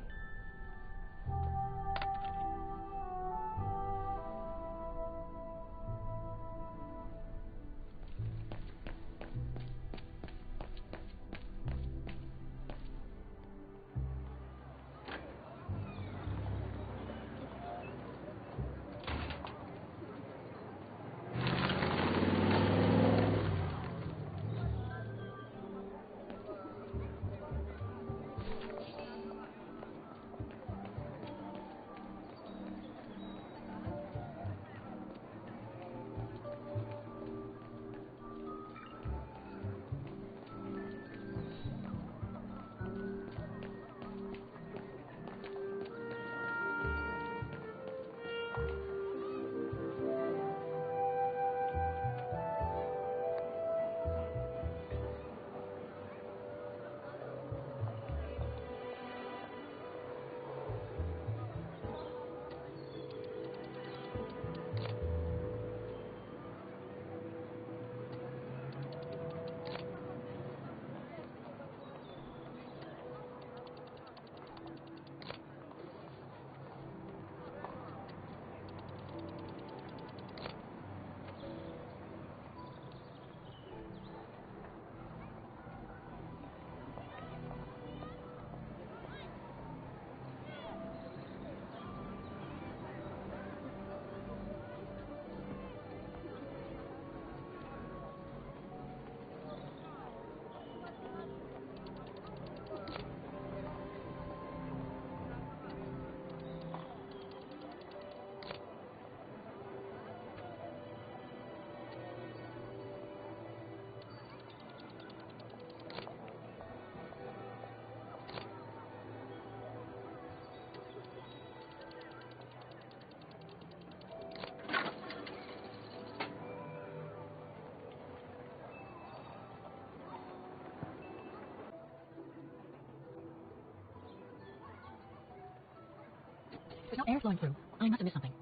K: There's no air flowing through. I must have missed something.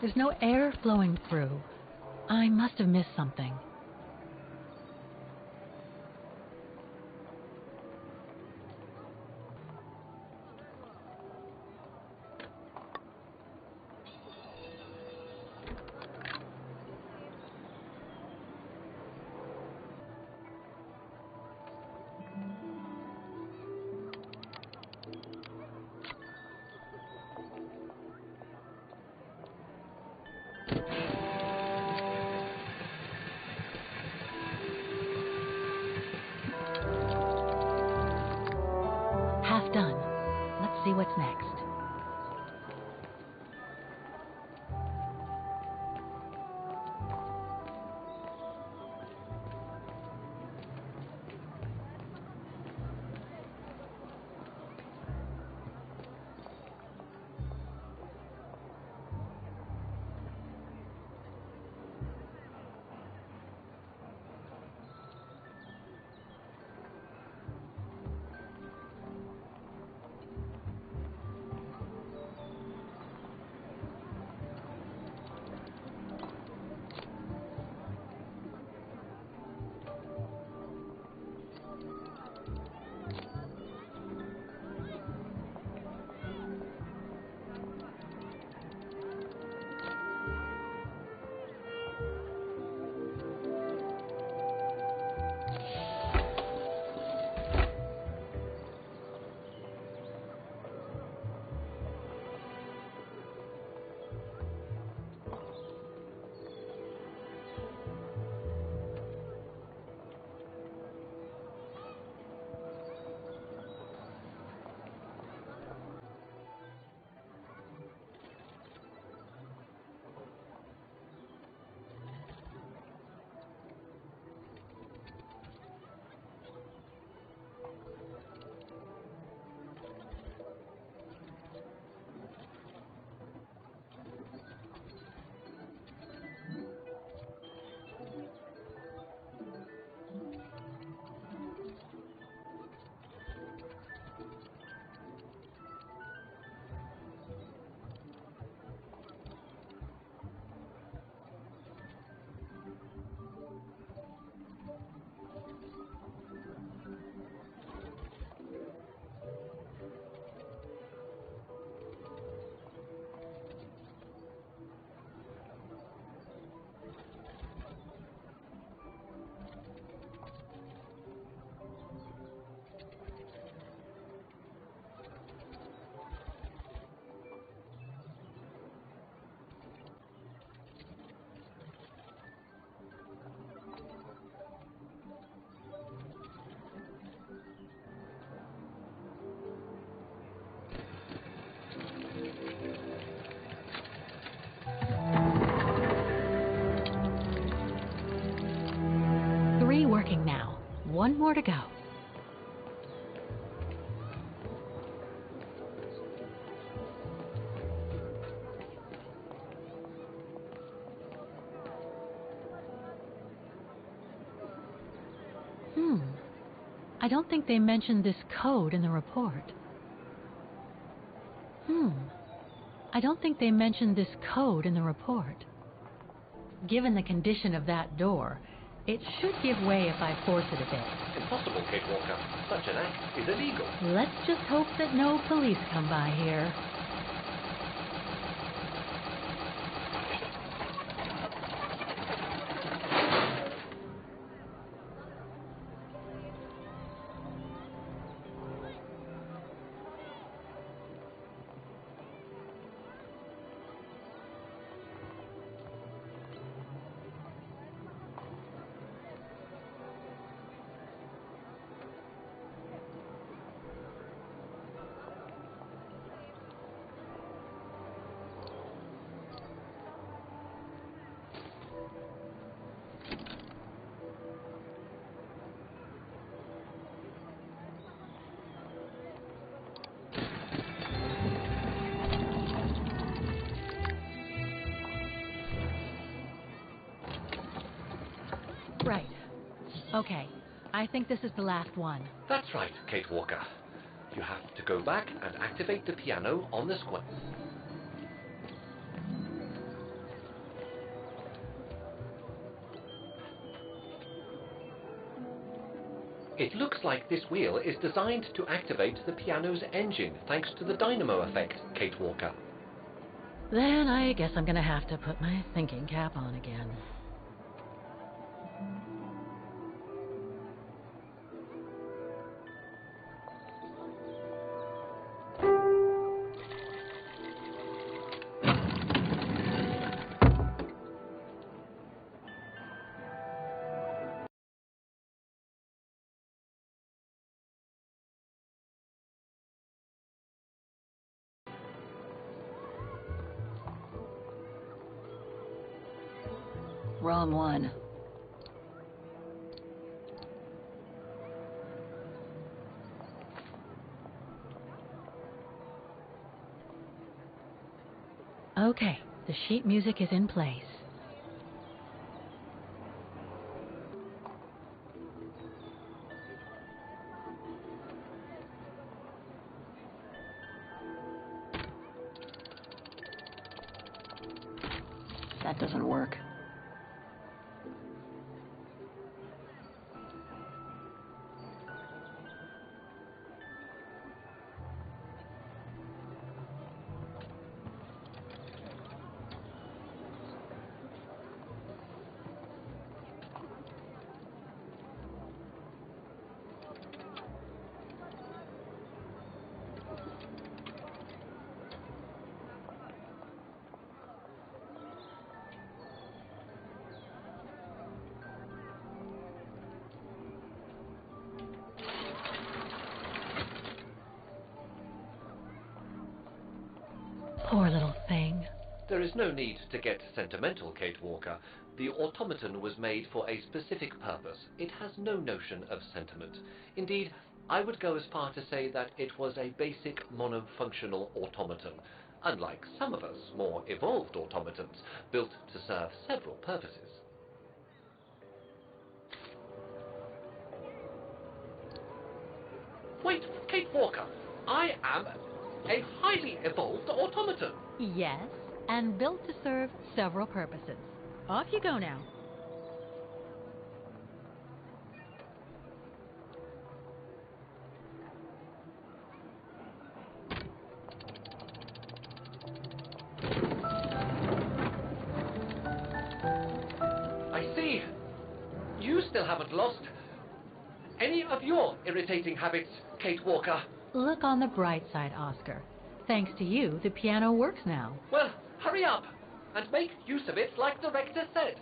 K: There's no air flowing through. I must have missed something. Half done. Let's see what's next. Working now. One more to go. I don't think they mentioned this code in the report. I don't think they mentioned this code in the report. Given the condition of that door, it should give way if I force it a bit.
B: Impossible, Kate Walker. Such an act is illegal.
K: Let's just hope that no police come by here. Right. Okay. I think this is the last one.
B: That's right, Kate Walker. You have to go back and activate the piano on the square. It looks like this wheel is designed to activate the piano's engine thanks to the dynamo effect, Kate Walker.
K: Then I guess I'm gonna have to put my thinking cap on again.
D: Wrong one.
K: Okay, the sheet music is in place.
D: That doesn't work.
K: Poor little thing.
B: There is no need to get sentimental, Kate Walker. The automaton was made for a specific purpose. It has no notion of sentiment. Indeed, I would go as far to say that it was a basic monofunctional automaton, unlike some of us more evolved automatons, built to serve several purposes. Wait, Kate Walker, I am a highly evolved automaton.
K: Yes, and built to serve several purposes. Off you go now.
B: I see. You still haven't lost any of your irritating habits, Kate Walker.
K: Look on the bright side, Oscar. Thanks to you, the piano works now.
B: Well, hurry up and make use of it like the rector said.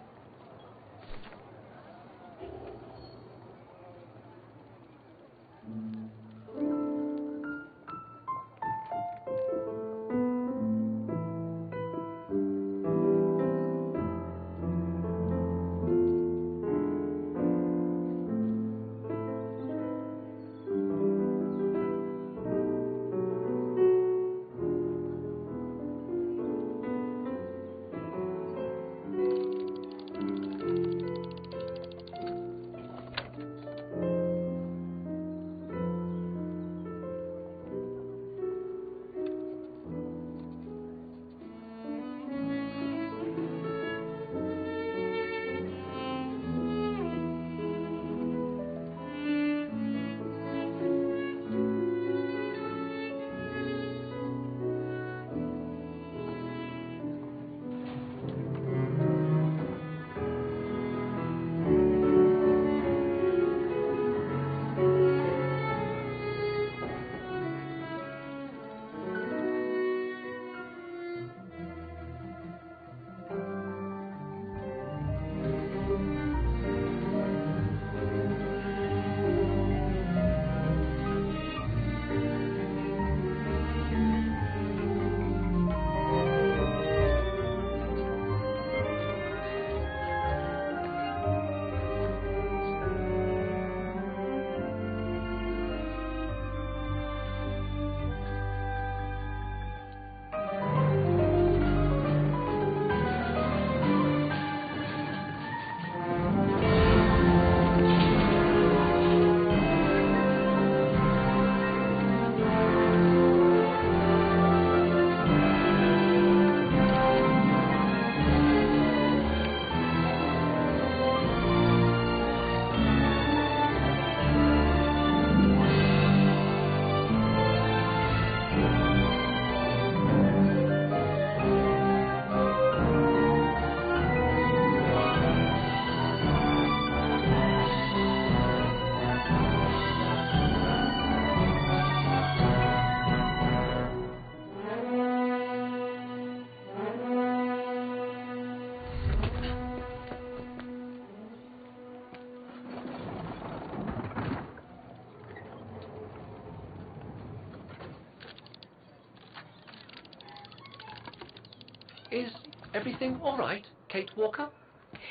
B: Everything all right, Kate Walker?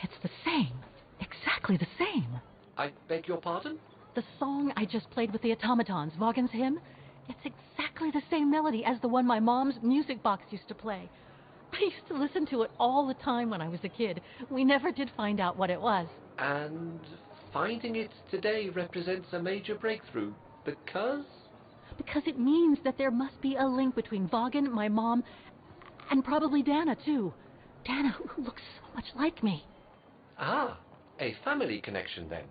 K: It's the same. Exactly the same.
B: I beg your pardon?
K: The song I just played with the automatons, Vaughan's hymn, it's exactly the same melody as the one my mom's music box used to play. I used to listen to it all the time when I was a kid. We never did find out what it was.
B: And finding it today represents a major breakthrough, because?
K: Because it means that there must be a link between Vaughan, my mom, and probably Dana, too. Dana, who looks so much like me.
B: Ah, a family connection, then.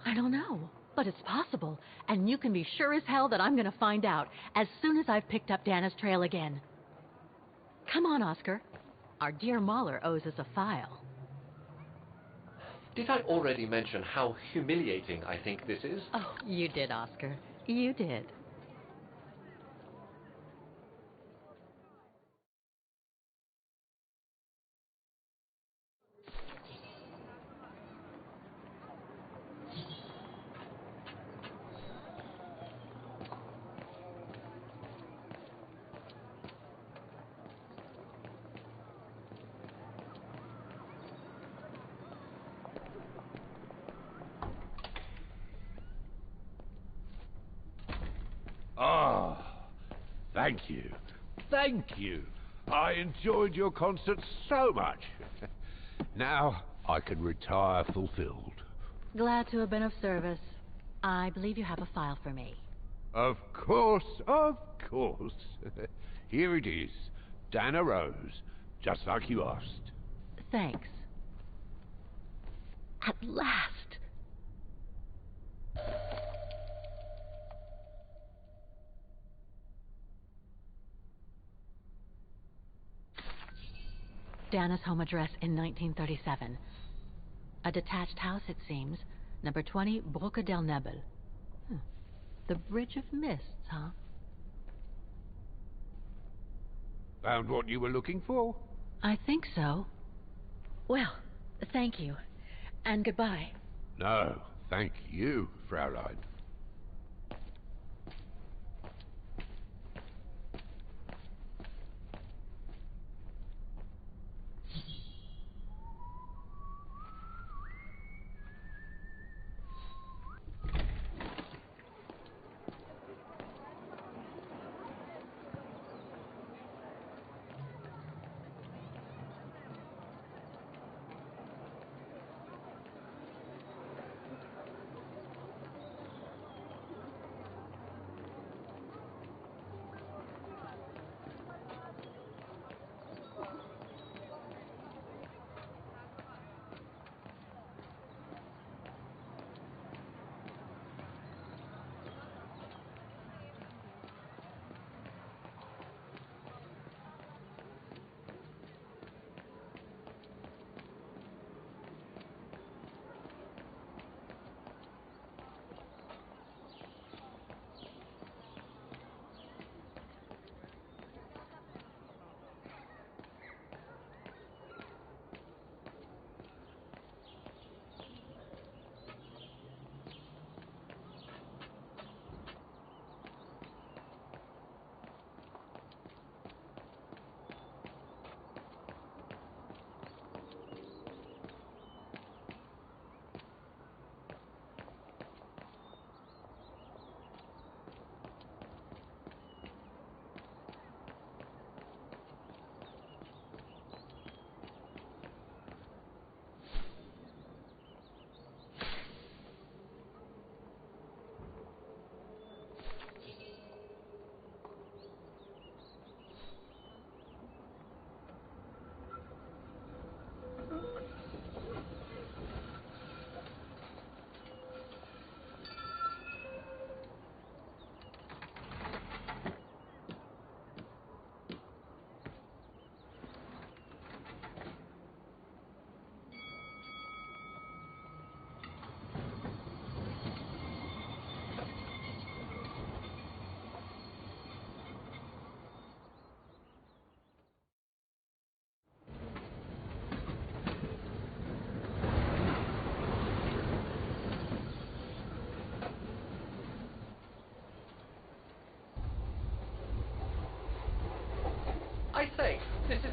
K: I don't know, but it's possible, and you can be sure as hell that I'm going to find out as soon as I've picked up Dana's trail again. Come on, Oscar. Our dear Mahler owes us a file.
B: Did I already mention how humiliating I think this is?
K: Oh, you did, Oscar. You did.
I: Ah, thank you. Thank you. I enjoyed your concert so much. Now I can retire fulfilled.
K: Glad to have been of service. I believe you have a file for me.
I: Of course, of course. Here it is. Dana Roze, just like you asked.
K: Thanks. At last. Dana's home address in 1937. A detached house, it seems. Number 20, Brücke der Nebel. The Bridge of Mists, huh?
I: Found what you were looking for?
K: I think so. Well, thank you. And goodbye.
I: No, thank you, Fraulein.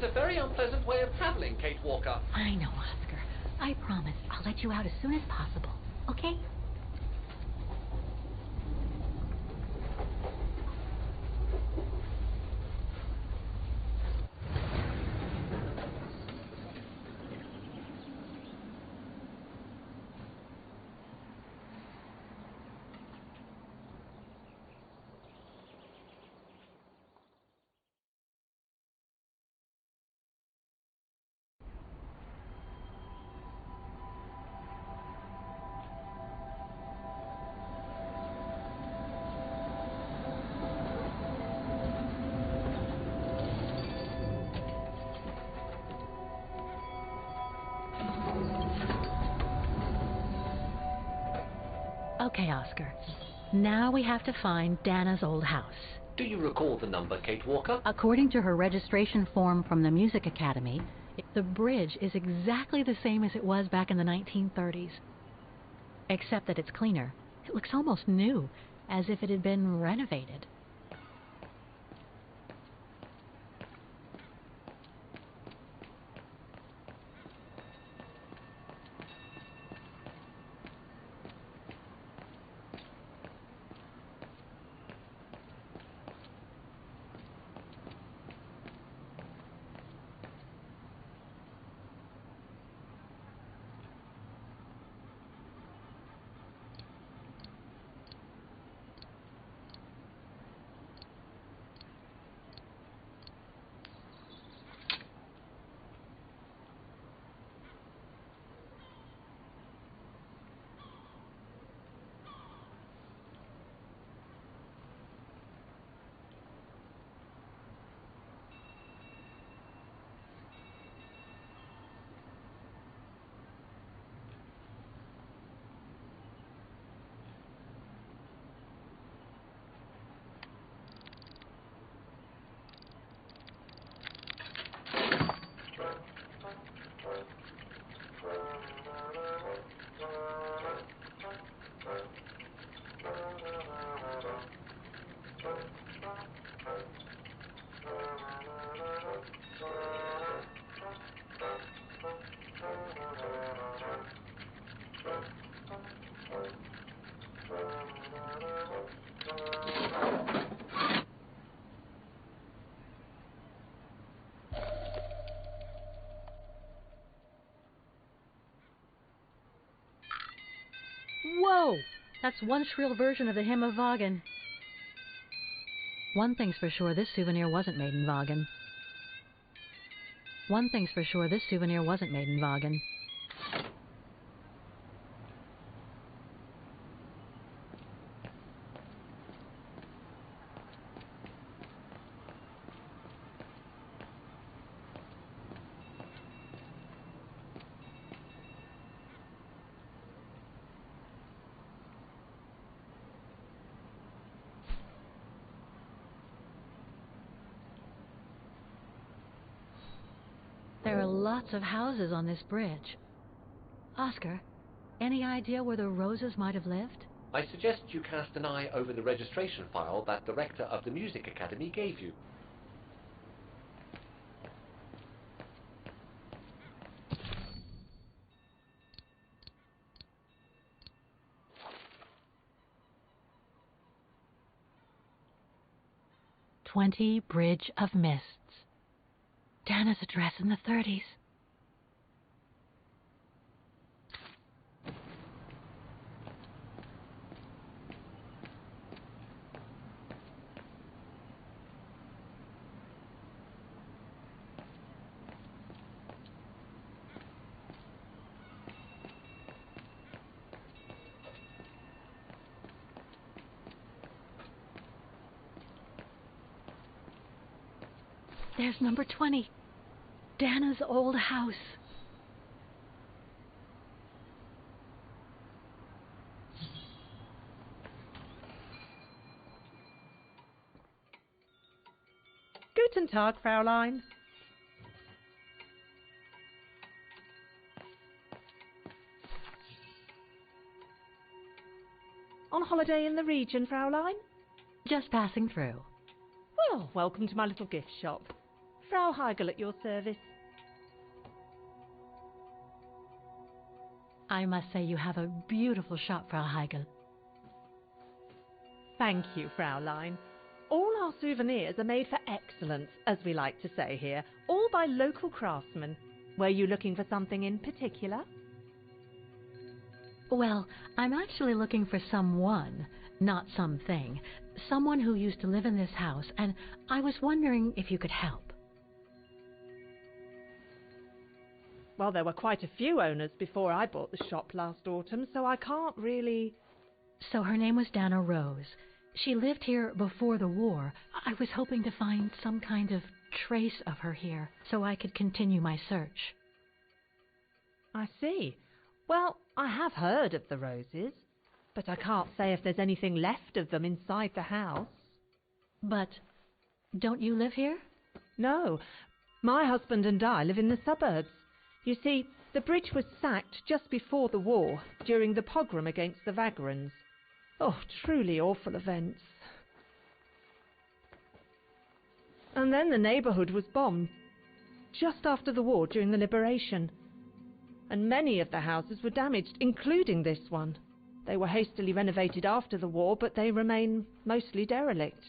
B: is a very unpleasant way of traveling, Kate Walker.
K: I know, Oscar. I promise I'll let you out as soon as possible, okay? Okay, Oscar. Now we have to find Dana's old house.
B: Do you recall the number, Kate Walker?
K: According to her registration form from the Music Academy, the bridge is exactly the same as it was back in the 1930s. Except that it's cleaner. It looks almost new, as if it had been renovated. Whoa! That's one shrill version of the Hymn of Vaughan. One thing's for sure, this souvenir wasn't made in Vaughan. One thing's for sure, this souvenir wasn't made in Vaughan. There are lots of houses on this bridge. Oscar, any idea where the Rozes might have lived?
B: I suggest you cast an eye over the registration file that the rector of the Music Academy gave you.
K: "20 Bridge of Mists." Dana's address in the 30s. There's number 20. Dana's old house.
M: Guten Tag, Fräulein. On holiday in the region, Fräulein?
K: Just passing through.
M: Well, welcome to my little gift shop. Frau Heigl at your service.
K: I must say you have a beautiful shop, Frau Heigl.
M: Thank you, Fraulein. All our souvenirs are made for excellence, as we like to say here, all by local craftsmen. Were you looking for something in particular?
K: Well, I'm actually looking for someone, not something. Someone who used to live in this house, and I was wondering if you could help.
M: Well, there were quite a few owners before I bought the shop last autumn, so I can't really...
K: So her name was Dana Roze. She lived here before the war. I was hoping to find some kind of trace of her here, so I could continue my search.
M: I see. Well, I have heard of the Rozes, but I can't say if there's anything left of them inside the house.
K: But don't you live here?
M: No. My husband and I live in the suburbs. You see, the bridge was sacked just before the war, during the pogrom against the Vagrants. Oh, truly awful events. And then the neighbourhood was bombed, just after the war during the liberation. And many of the houses were damaged, including this one. They were hastily renovated after the war, but they remain mostly derelict.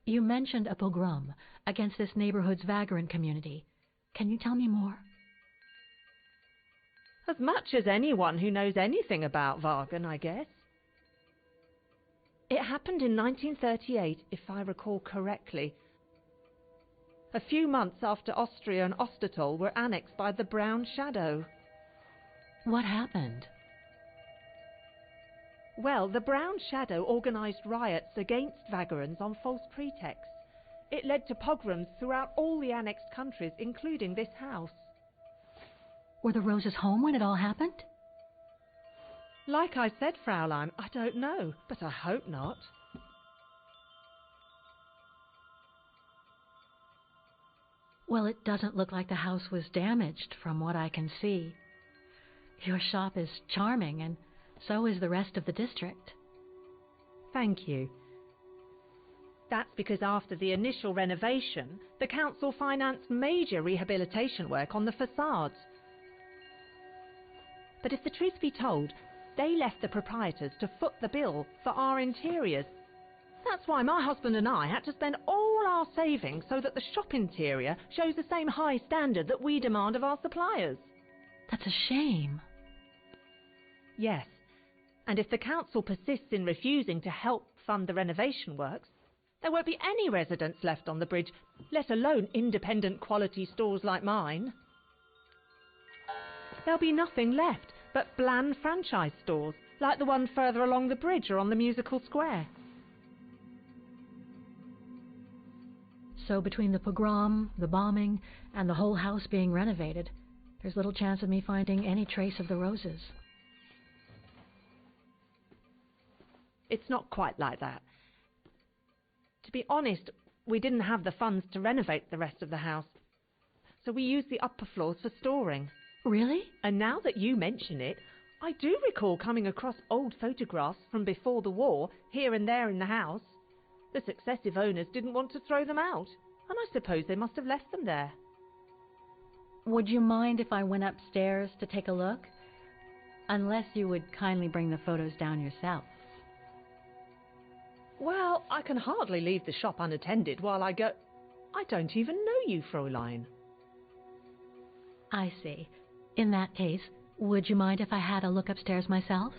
K: You mentioned a pogrom against this neighborhood's vagrant community. Can you tell me more?
M: As much as anyone who knows anything about Vaughan, I guess. It happened in 1938, if I recall correctly. A few months after Austria and Ostertal were annexed by the Brown Shadow.
K: What happened?
M: Well, the Brown Shadow organised riots against Vagrants on false pretexts. It led to pogroms throughout all the annexed countries, including this house.
K: Were the Rozes home when it all happened?
M: Like I said, Fraulein, I don't know, but I hope not.
K: Well, it doesn't look like the house was damaged from what I can see. Your shop is charming, and so is the rest of the district.
M: Thank you. That's because after the initial renovation, the council financed major rehabilitation work on the facades. But if the truth be told, they left the proprietors to foot the bill for our interiors. That's why my husband and I had to spend all our savings so that the shop interior shows the same high standard that we demand of our suppliers.
K: That's a shame.
M: Yes, and if the council persists in refusing to help fund the renovation works, there won't be any residents left on the bridge, let alone independent quality stores like mine. There'll be nothing left but bland franchise stores, like the one further along the bridge or on the musical square.
K: So between the pogrom, the bombing, and the whole house being renovated, there's little chance of me finding any trace of the Rozes.
M: It's not quite like that. To be honest, we didn't have the funds to renovate the rest of the house, so we used the upper floors for storing.
K: Really?
M: And now that you mention it, I do recall coming across old photographs from before the war, here and there in the house. The successive owners didn't want to throw them out, and I suppose they must have left them there.
K: Would you mind if I went upstairs to take a look? Unless you would kindly bring the photos down yourself.
M: Well, I can hardly leave the shop unattended while I go... I don't even know you, Fräulein.
K: I see. In that case, would you mind if I had a look upstairs myself?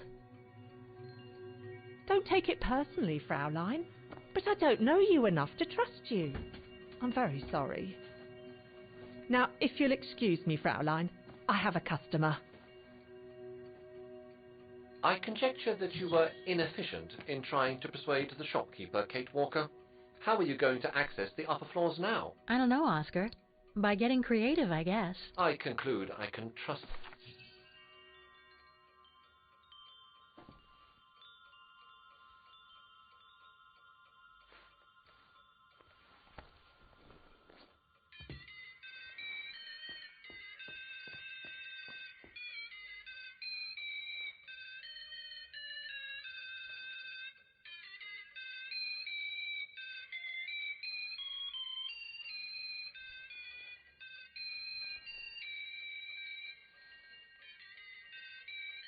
M: Don't take it personally, Fräulein, but I don't know you enough to trust you. I'm very sorry. Now, if you'll excuse me, Fräulein, I have a customer.
B: I conjecture that you were inefficient in trying to persuade the shopkeeper, Kate Walker. How are you going to access the upper floors now?
K: I don't know, Oscar. By getting creative, I guess.
B: I conclude I can trust...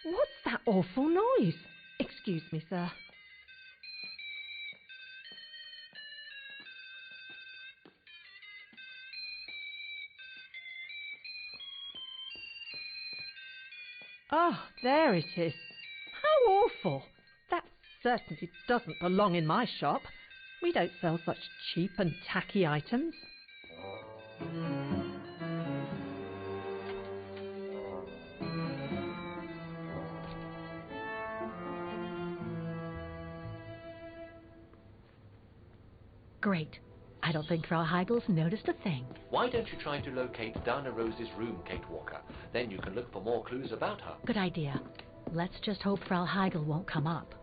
M: What's that awful noise? Excuse me, sir. Oh, there it is. How awful. That certainly doesn't belong in my shop. We don't sell such cheap and tacky items.
K: Great. I don't think Frau Heigel's noticed a thing.
B: Why don't you try to locate Dana Rose's room, Kate Walker? Then you can look for more clues about her.
K: Good idea. Let's just hope Frau Heigel won't come up.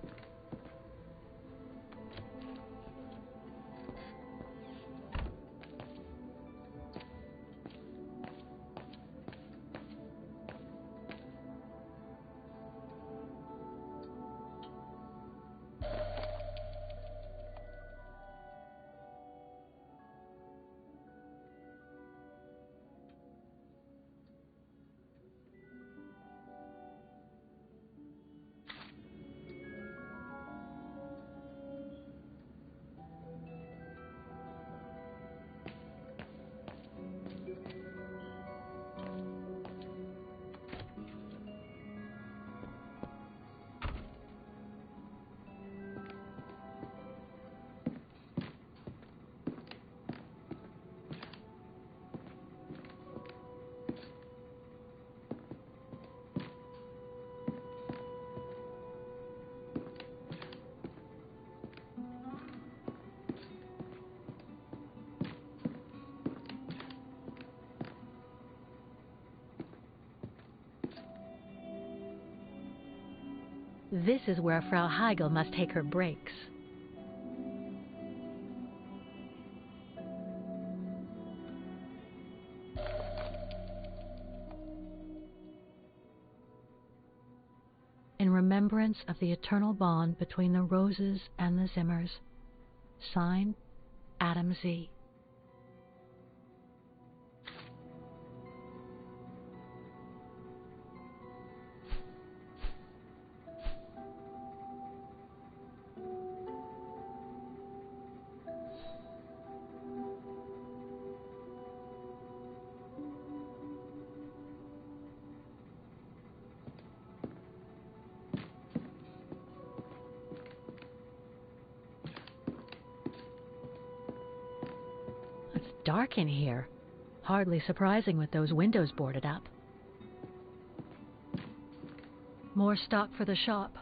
K: This is where Frau Heigel must take her breaks. In remembrance of the eternal bond between the Roses and the Zimmers. Signed, Adam Z. It's dark in here. Hardly surprising with those windows boarded up. More stock for the shop.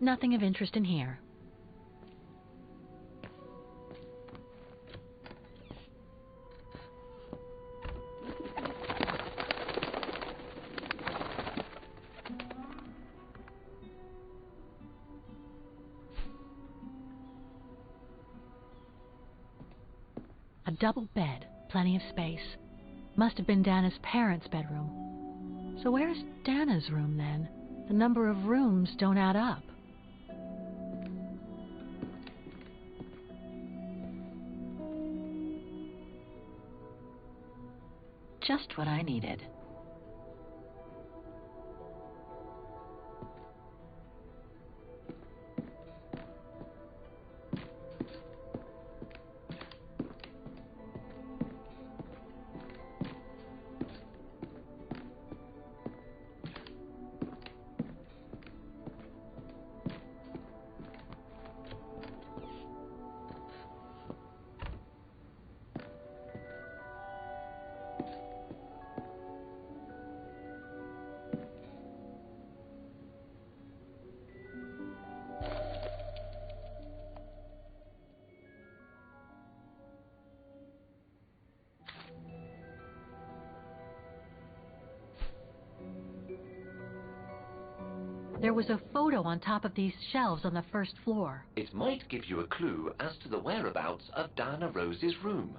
K: Nothing of interest in here. A double bed, plenty of space. Must have been Dana's parents' bedroom. So where's Dana's room then? The number of rooms don't add up. Just what I needed. There was a photo on top of these shelves on the first floor.
B: It might give you a clue as to the whereabouts of Diana Rose's room.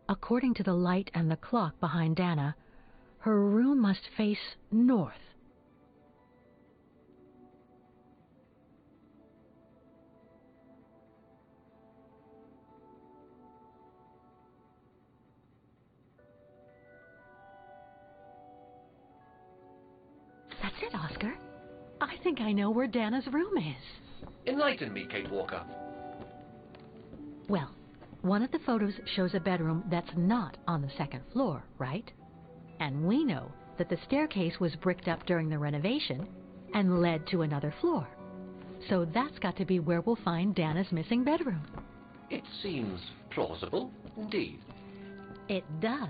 K: According to the light and the clock behind Dana, her room must face north. That's it, Oscar. I think I know where Dana's room is.
B: Enlighten me, Kate Walker.
K: Well, one of the photos shows a bedroom that's not on the second floor, right? And we know that the staircase was bricked up during the renovation and led to another floor. So that's got to be where we'll find Dana's missing bedroom.
B: It seems plausible, indeed.
K: It does.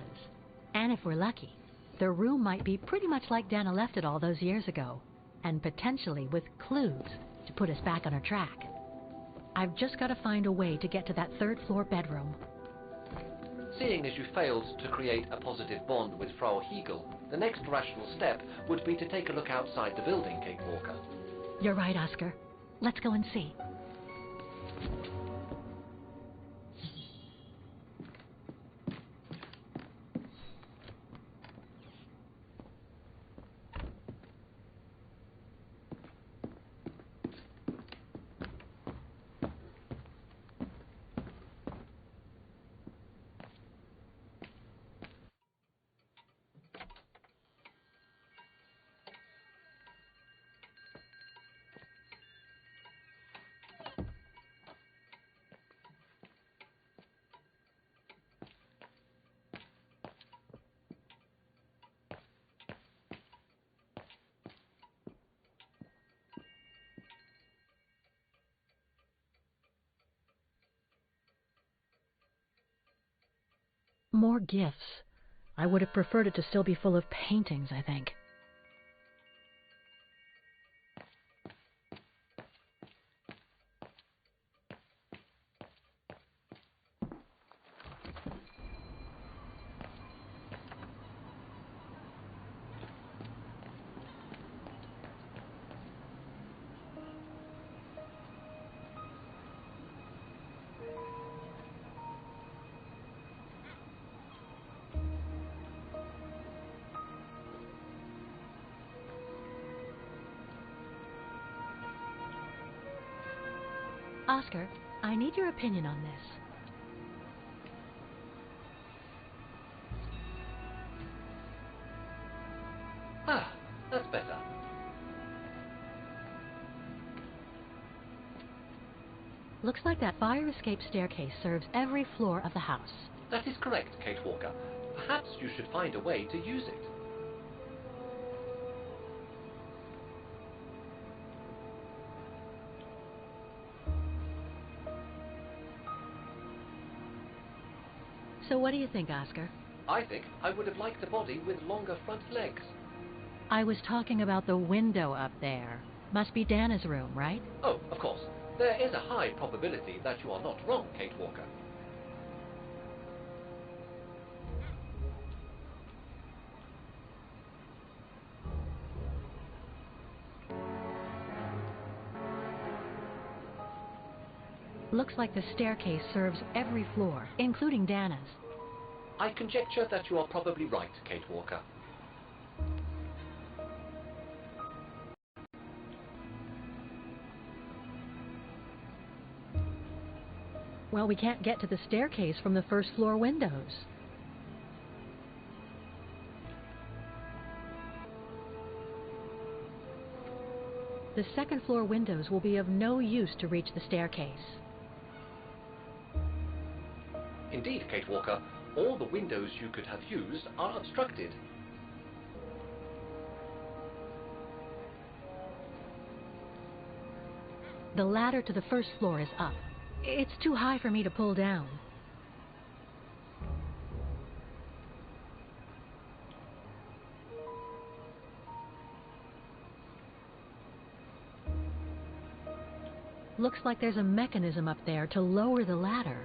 K: And if we're lucky, the room might be pretty much like Dana left it all those years ago, and potentially with clues to put us back on her track. I've just got to find a way to get to that third floor bedroom.
B: Seeing as you failed to create a positive bond with Frau Hegel, the next rational step would be to take a look outside the building, Kate Walker.
K: You're right, Oscar. Let's go and see. More gifts. I would have preferred it to still be full of paintings, I think. Oscar, I need your opinion on this.
B: Ah, that's better.
K: Looks like that fire escape staircase serves every floor of the house.
B: That is correct, Kate Walker. Perhaps you should find a way to use it.
K: So what do you think, Oscar?
B: I think I would have liked a body with longer front legs.
K: I was talking about the window up there. Must be Dana's room, right?
B: Oh, of course. There is a high probability that you are not wrong, Kate Walker.
K: Looks like the staircase serves every floor, including Dana's.
B: I conjecture that you are probably right, Kate Walker.
K: Well, we can't get to the staircase from the first floor windows. The second floor windows will be of no use to reach the staircase.
B: Indeed, Kate Walker, all the windows you could have used are obstructed.
K: The ladder to the first floor is up. It's too high for me to pull down. Looks like there's a mechanism up there to lower the ladder.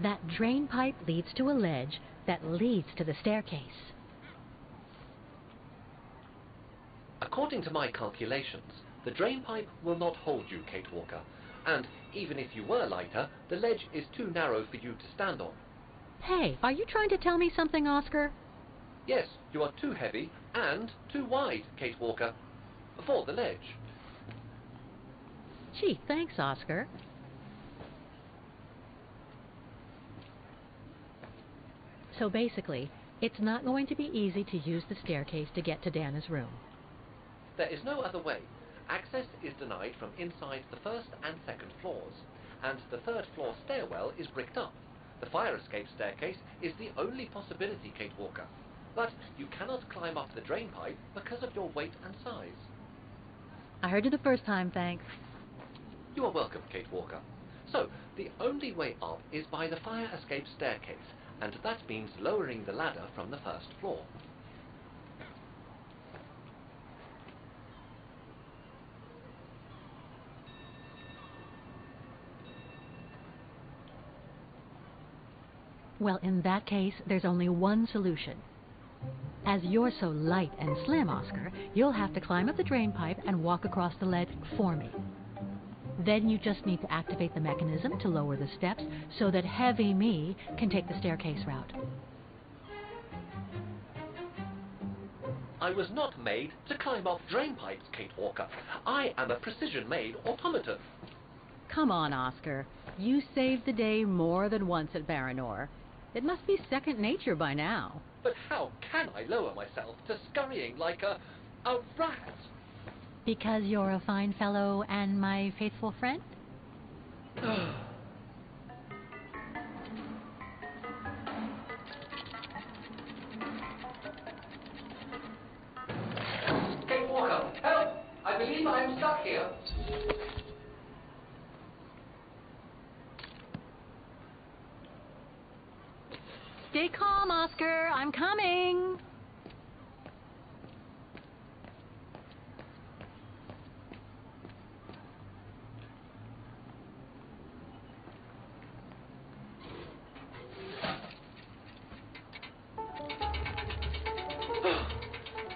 K: That drain pipe leads to a ledge that leads to the staircase.
B: According to my calculations, the drain pipe will not hold you, Kate Walker, and even if you were lighter, the ledge is too narrow for you to stand on.
K: Hey, are you trying to tell me something, Oscar?
B: Yes, you are too heavy and too wide, Kate Walker, for the ledge.
K: Gee, thanks, Oscar. So basically, it's not going to be easy to use the staircase to get to Dana's room.
B: There is no other way. Access is denied from inside the first and second floors, and the third floor stairwell is bricked up. The fire escape staircase is the only possibility, Kate Walker. But you cannot climb up the drain pipe because of your weight and size.
K: I heard you the first time, thanks.
B: You are welcome, Kate Walker. So, the only way up is by the fire escape staircase, and that means lowering the ladder from the first floor.
K: Well, in that case, there's only one solution. As you're so light and slim, Oscar, you'll have to climb up the drain pipe and walk across the ledge for me. Then you just need to activate the mechanism to lower the steps so that heavy me can take the staircase route.
B: I was not made to climb up drain pipes, Kate Walker. I am a precision-made automaton.
K: Come on, Oscar. You saved the day more than once at Baranor. It must be second nature by now.
B: But how can I lower myself to scurrying like a rat?
K: Because you're a fine fellow and my faithful friend?
B: Kate Walker, help! I believe I am stuck here.
K: Stay calm, Oscar. I'm coming.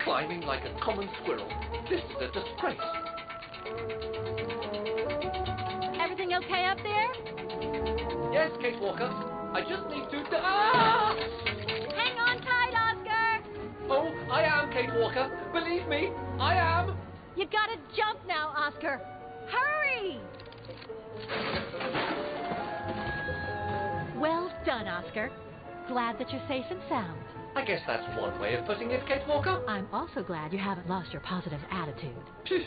B: Climbing like a common squirrel. This is a disgrace.
K: Everything okay up there?
B: Yes, Kate Walker. I just need to... Ah!
K: Hang on tight, Oscar!
B: Oh, I am, Kate Walker. Believe me, I am.
K: You gotta jump now, Oscar. Hurry! Well done, Oscar. Glad that you're safe and sound.
B: I guess that's one way of putting it, Kate Walker.
K: I'm also glad you haven't lost your positive attitude.
B: Phew.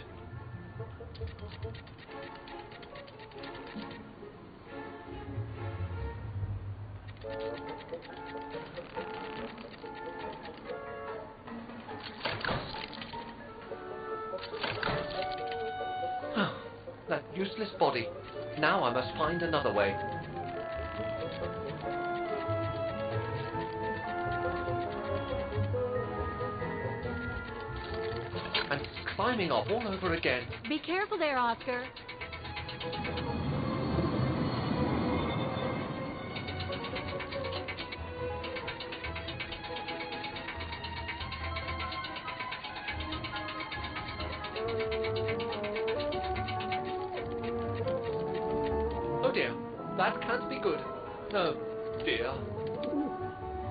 B: That useless body. Now I must find another way. climbing off all over again.
K: Be careful there, Oscar.
B: Oh dear, that can't be good. Oh dear.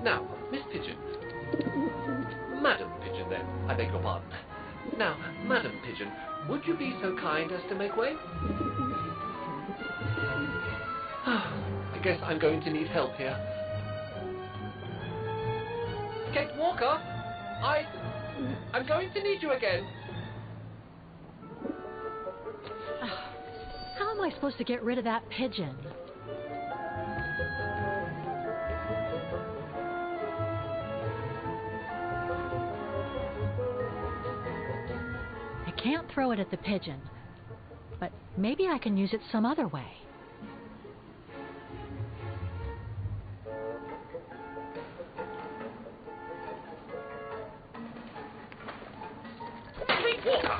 B: Now, Miss Pigeon. Madam Pigeon, then. I beg your pardon. Now, Madam Pigeon, would you be so kind as to make way? I guess I'm going to need help here. Kate Walker, I'm going to need you again.
K: How am I supposed to get rid of that pigeon? I can't throw it at the pigeon, but maybe I can use it some other way.
B: Kate Walker!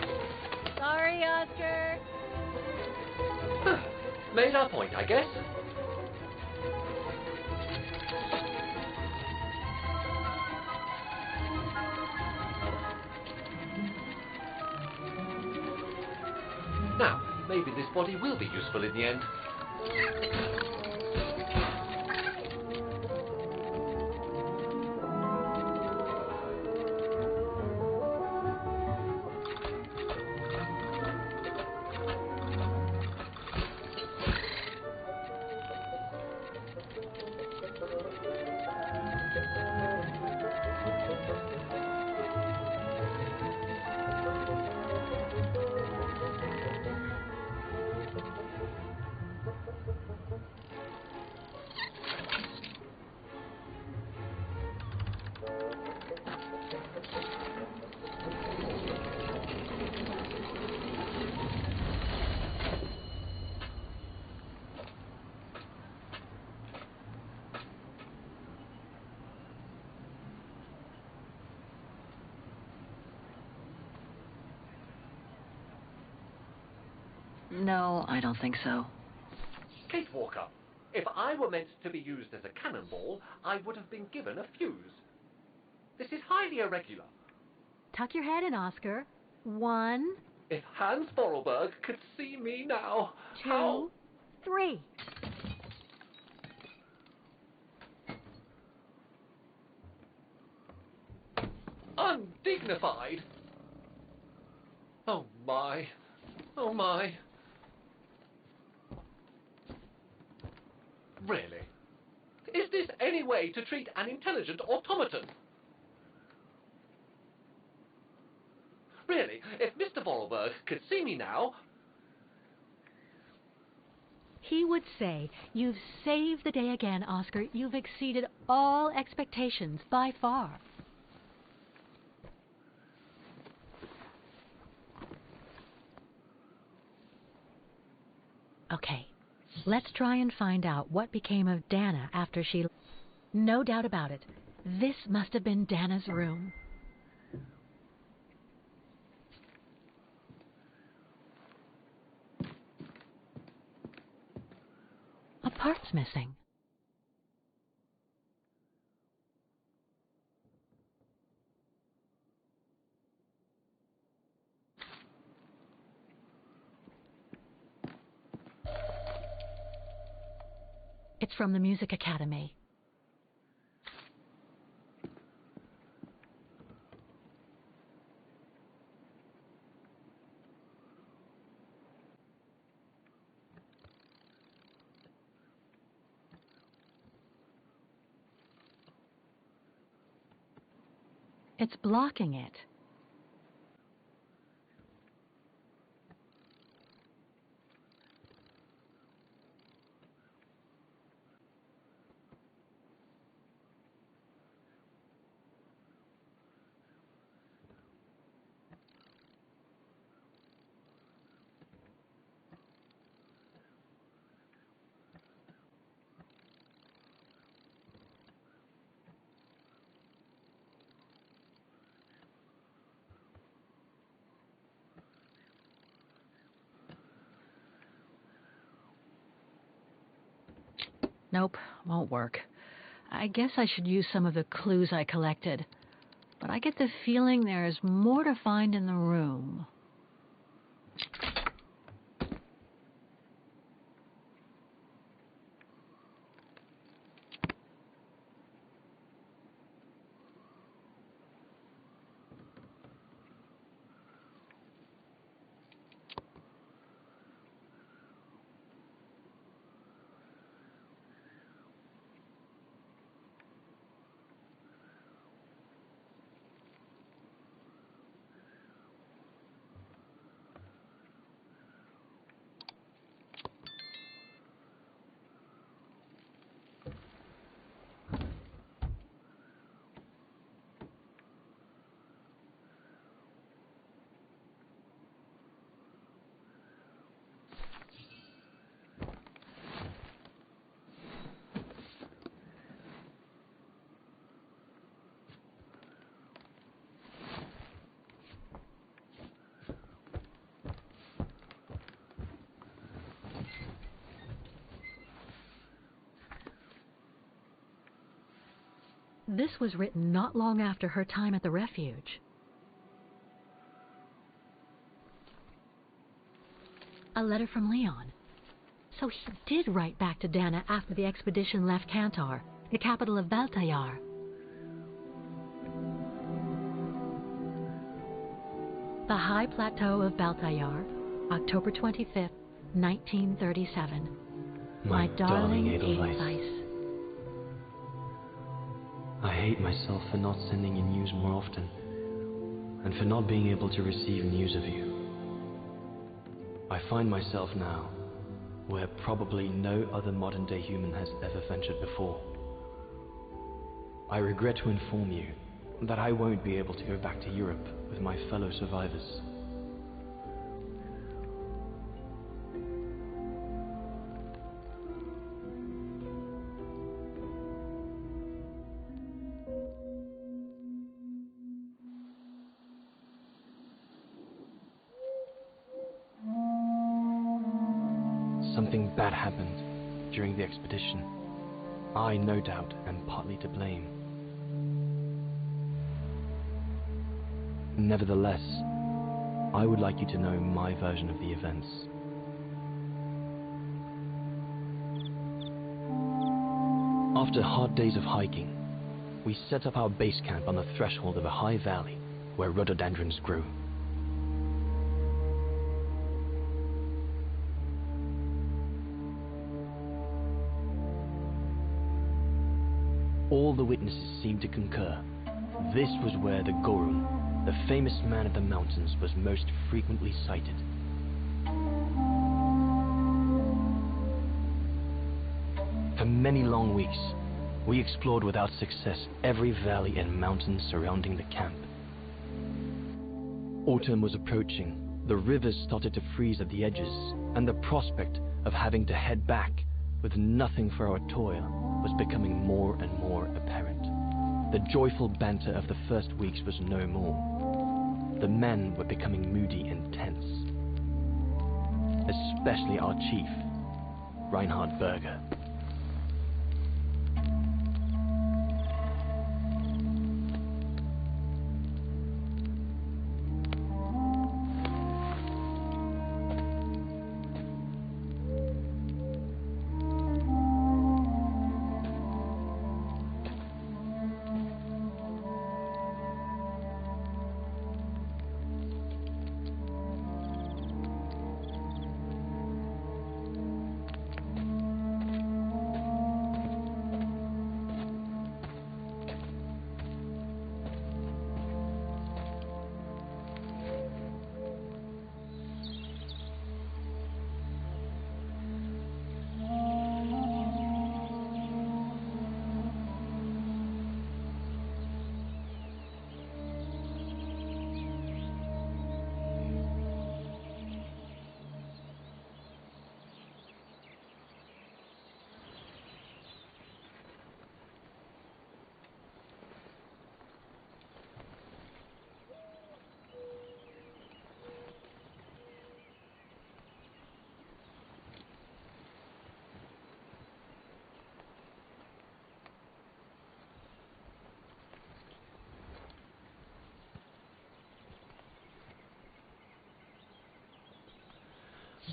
K: Sorry, Oscar.
B: Made our point, I guess. Now, maybe this body will be useful in the end.
D: No, I don't think so.
B: Kate Walker, if I were meant to be used as a cannonball, I would have been given a fuse. This is highly irregular.
K: Tuck your head in, Oscar. 1,
B: If Hans Vorarlberg could see me now,
K: 2,
B: how...
K: 3.
B: Undignified! Oh my. Oh my. Really? Is this any way to treat an intelligent automaton? Really, if Mr. Vorarlberg could see me now...
K: He would say, "You've saved the day again, Oscar. You've exceeded all expectations by far." Okay, let's try and find out what became of Dana after she... No doubt about it. This must have been Dana's room. A part's missing. It's from the Music Academy. It's blocking it. Nope, won't work. I guess I should use some of the clues I collected. But I get the feeling there's more to find in the room. This was written not long after her time at the refuge. A letter from Leon. So he did write back to Dana after the expedition left Kantar, the capital of Baltayar. The High Plateau of Baltayar, October 25th, 1937. My darling Edelweiss.
U: I hate myself for not sending you news more often, and for not being able to receive news of you. I find myself now where probably no other modern-day human has ever ventured before. I regret to inform you that I won't be able to go back to Europe with my fellow survivors. Something bad happened during the expedition. I, no doubt, am partly to blame. Nevertheless, I would like you to know my version of the events. After hard days of hiking, we set up our base camp on the threshold of a high valley where rhododendrons grew. All the witnesses seemed to concur. This was where the Gorung, the famous man of the mountains, was most frequently sighted. For many long weeks, we explored without success every valley and mountain surrounding the camp. Autumn was approaching. The rivers started to freeze at the edges, and the prospect of having to head back with nothing for our toil was becoming more and more apparent. The joyful banter of the first weeks was no more. The men were becoming moody and tense. Especially our chief, Reinhard Berger.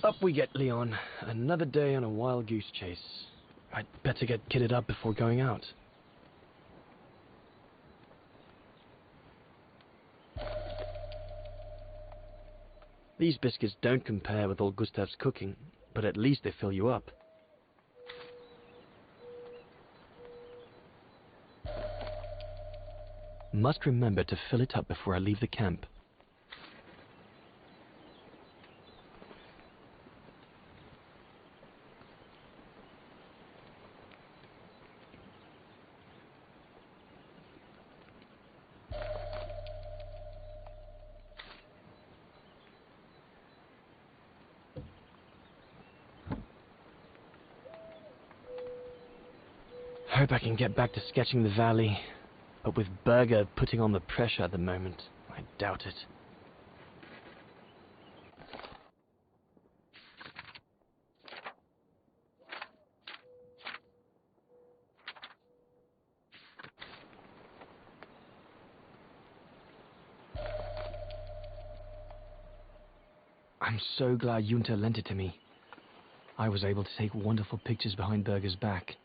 U: Up we get, Leon. Another day on a wild goose chase. I'd better get kitted up before going out. These biscuits don't compare with old Gustav's cooking, but at least they fill you up. Must remember to fill it up before I leave the camp. Hope I can get back to sketching the valley, but with Berger putting on the pressure at the moment, I doubt it. I'm so glad Junta lent it to me. I was able to take wonderful pictures behind Berger's back.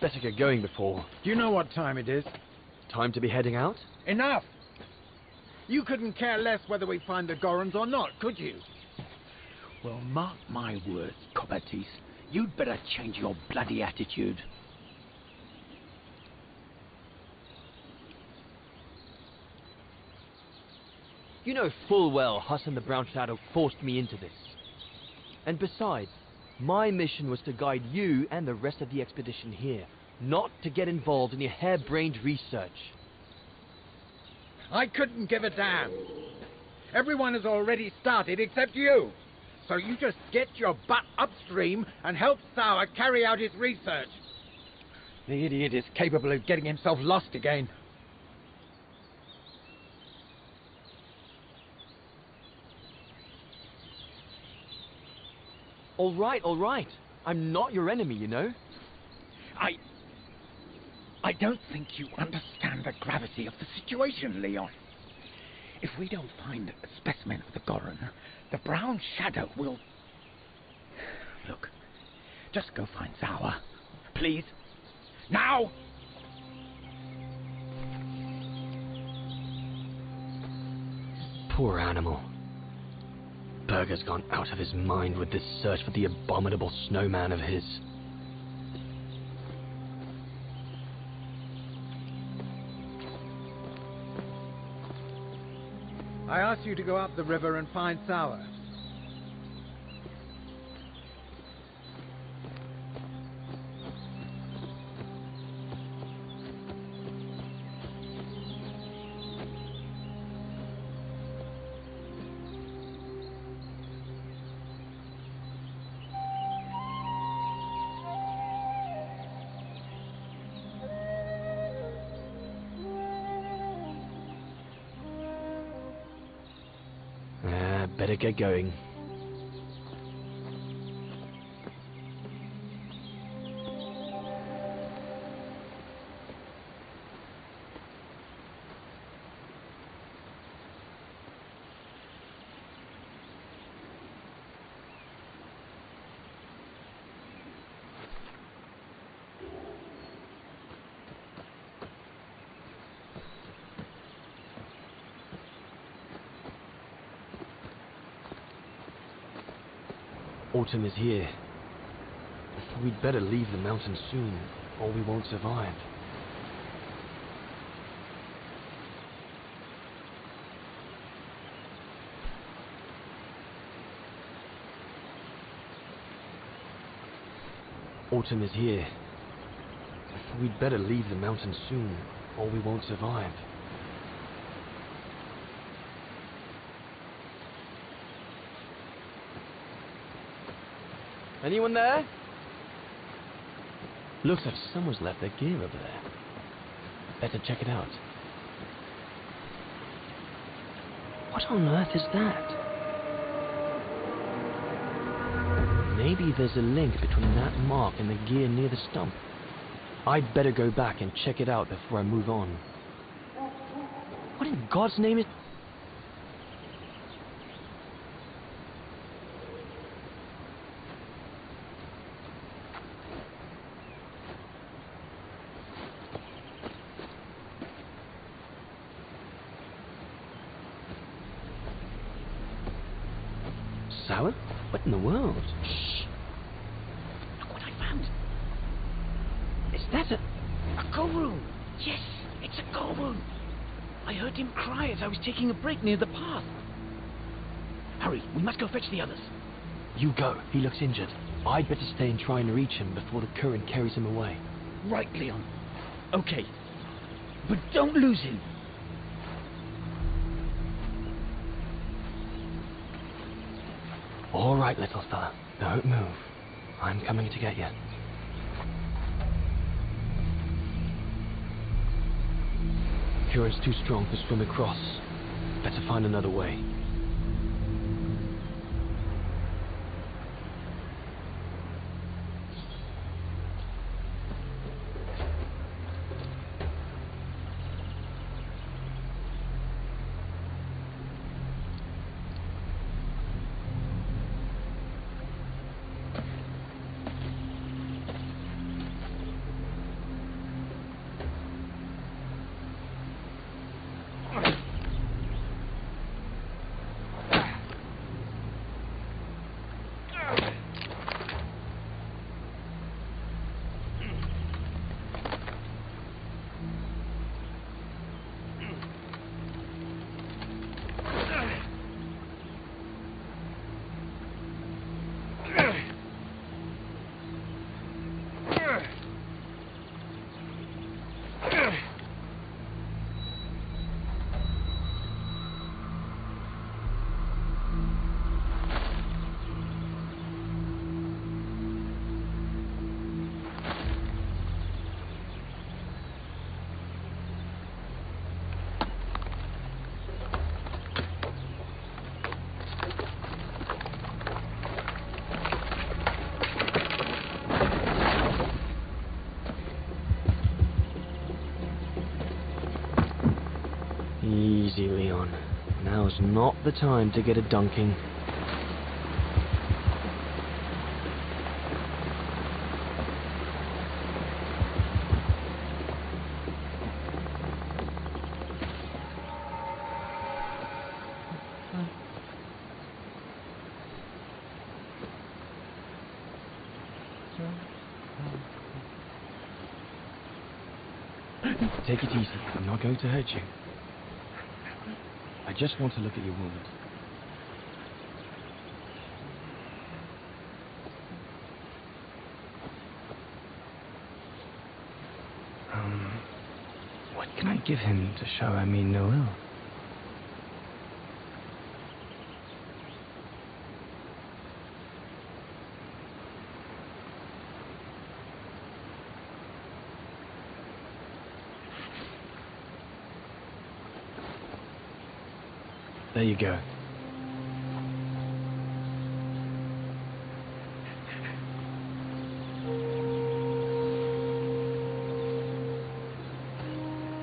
U: Better get going before...
P: Do you know what time it is?
U: Time to be heading out?
P: Enough! You couldn't care less whether we find the Gorons or not, could you?
T: Well, mark my words, Copperteeth. You'd better change your bloody attitude.
U: You know full well Huss and the Brown Shadow forced me into this. And besides, my mission was to guide you and the rest of the expedition here, not to get involved in your harebrained research.
P: I couldn't give a damn. Everyone has already started except you. So you just get your butt upstream and help Sauer carry out his research. The idiot is capable of getting himself lost again.
U: All right. I'm not your enemy, you know.
P: I don't think you understand the gravity of the situation, Leon. If we don't find a specimen of the Goron, the Brown Shadow will... Look, just go find Sauer. Please. Now!
U: Poor animal. Berger's gone out of his mind with this search for the abominable snowman of his.
P: I asked you to go up the river and find Sauer.
U: Better get going. Autumn is here. We'd better leave the mountain soon, or we won't survive. Autumn is here. We'd better leave the mountain soon, or we won't survive. Anyone there? Looks like someone's left their gear over there. Better check it out. What on earth is that? Maybe there's a link between that mark and the gear near the stump. I'd better go back and check it out before I move on. What in God's name is... Sour? What in the world?
P: Shh! Look what I found. Is that a go room? Yes, it's a go room. I heard him cry as I was taking a break near the path. Hurry, we must go fetch the others.
U: You go. He looks injured. I'd better stay and try and reach him before the current carries him away.
P: Right, Leon. Okay. But don't lose him.
U: All right, little fella. Don't move. I'm coming to get you. Current's too strong to swim across. Better find another way. Easy, Leon. Now's not the time to get a dunking. Take it easy. I'm not going to hurt you. I just want to look at your wound. What can I give him to show I mean no ill? There you go.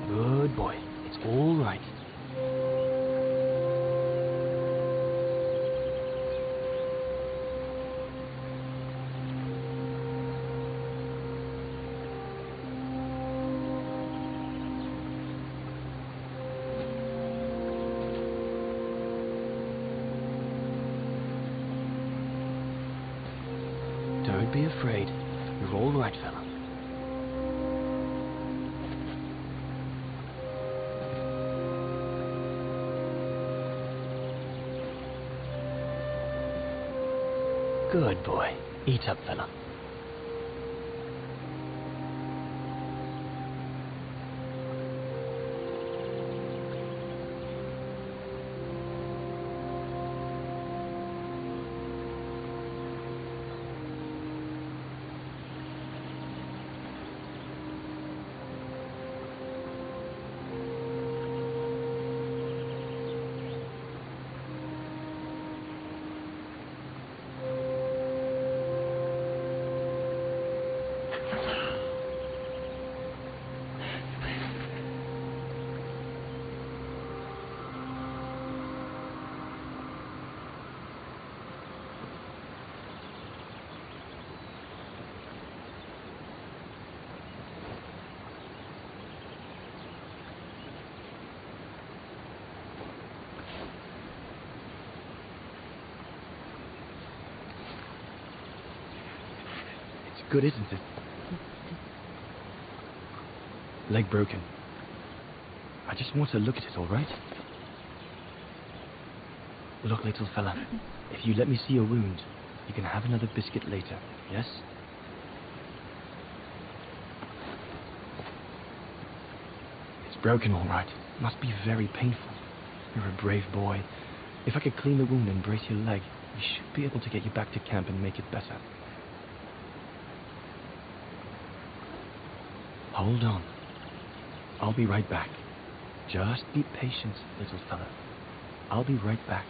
U: Good boy. It's all right. Don't be afraid. You're all right, fella. Good boy. Eat up, fella. good, isn't it? Leg broken. I just want to look at it, all right? Look, little fella, if you let me see your wound, you can have another biscuit later, yes? It's broken, all right. Must be very painful. You're a brave boy. If I could clean the wound and brace your leg, we should be able to get you back to camp and make it better. Hold on. I'll be right back. Just be patient, little fella. I'll be right back.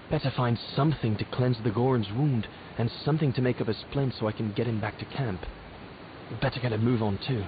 U: Better find something to cleanse the Goran's wound, and something to make up a splint so I can get him back to camp. Better get a move on too.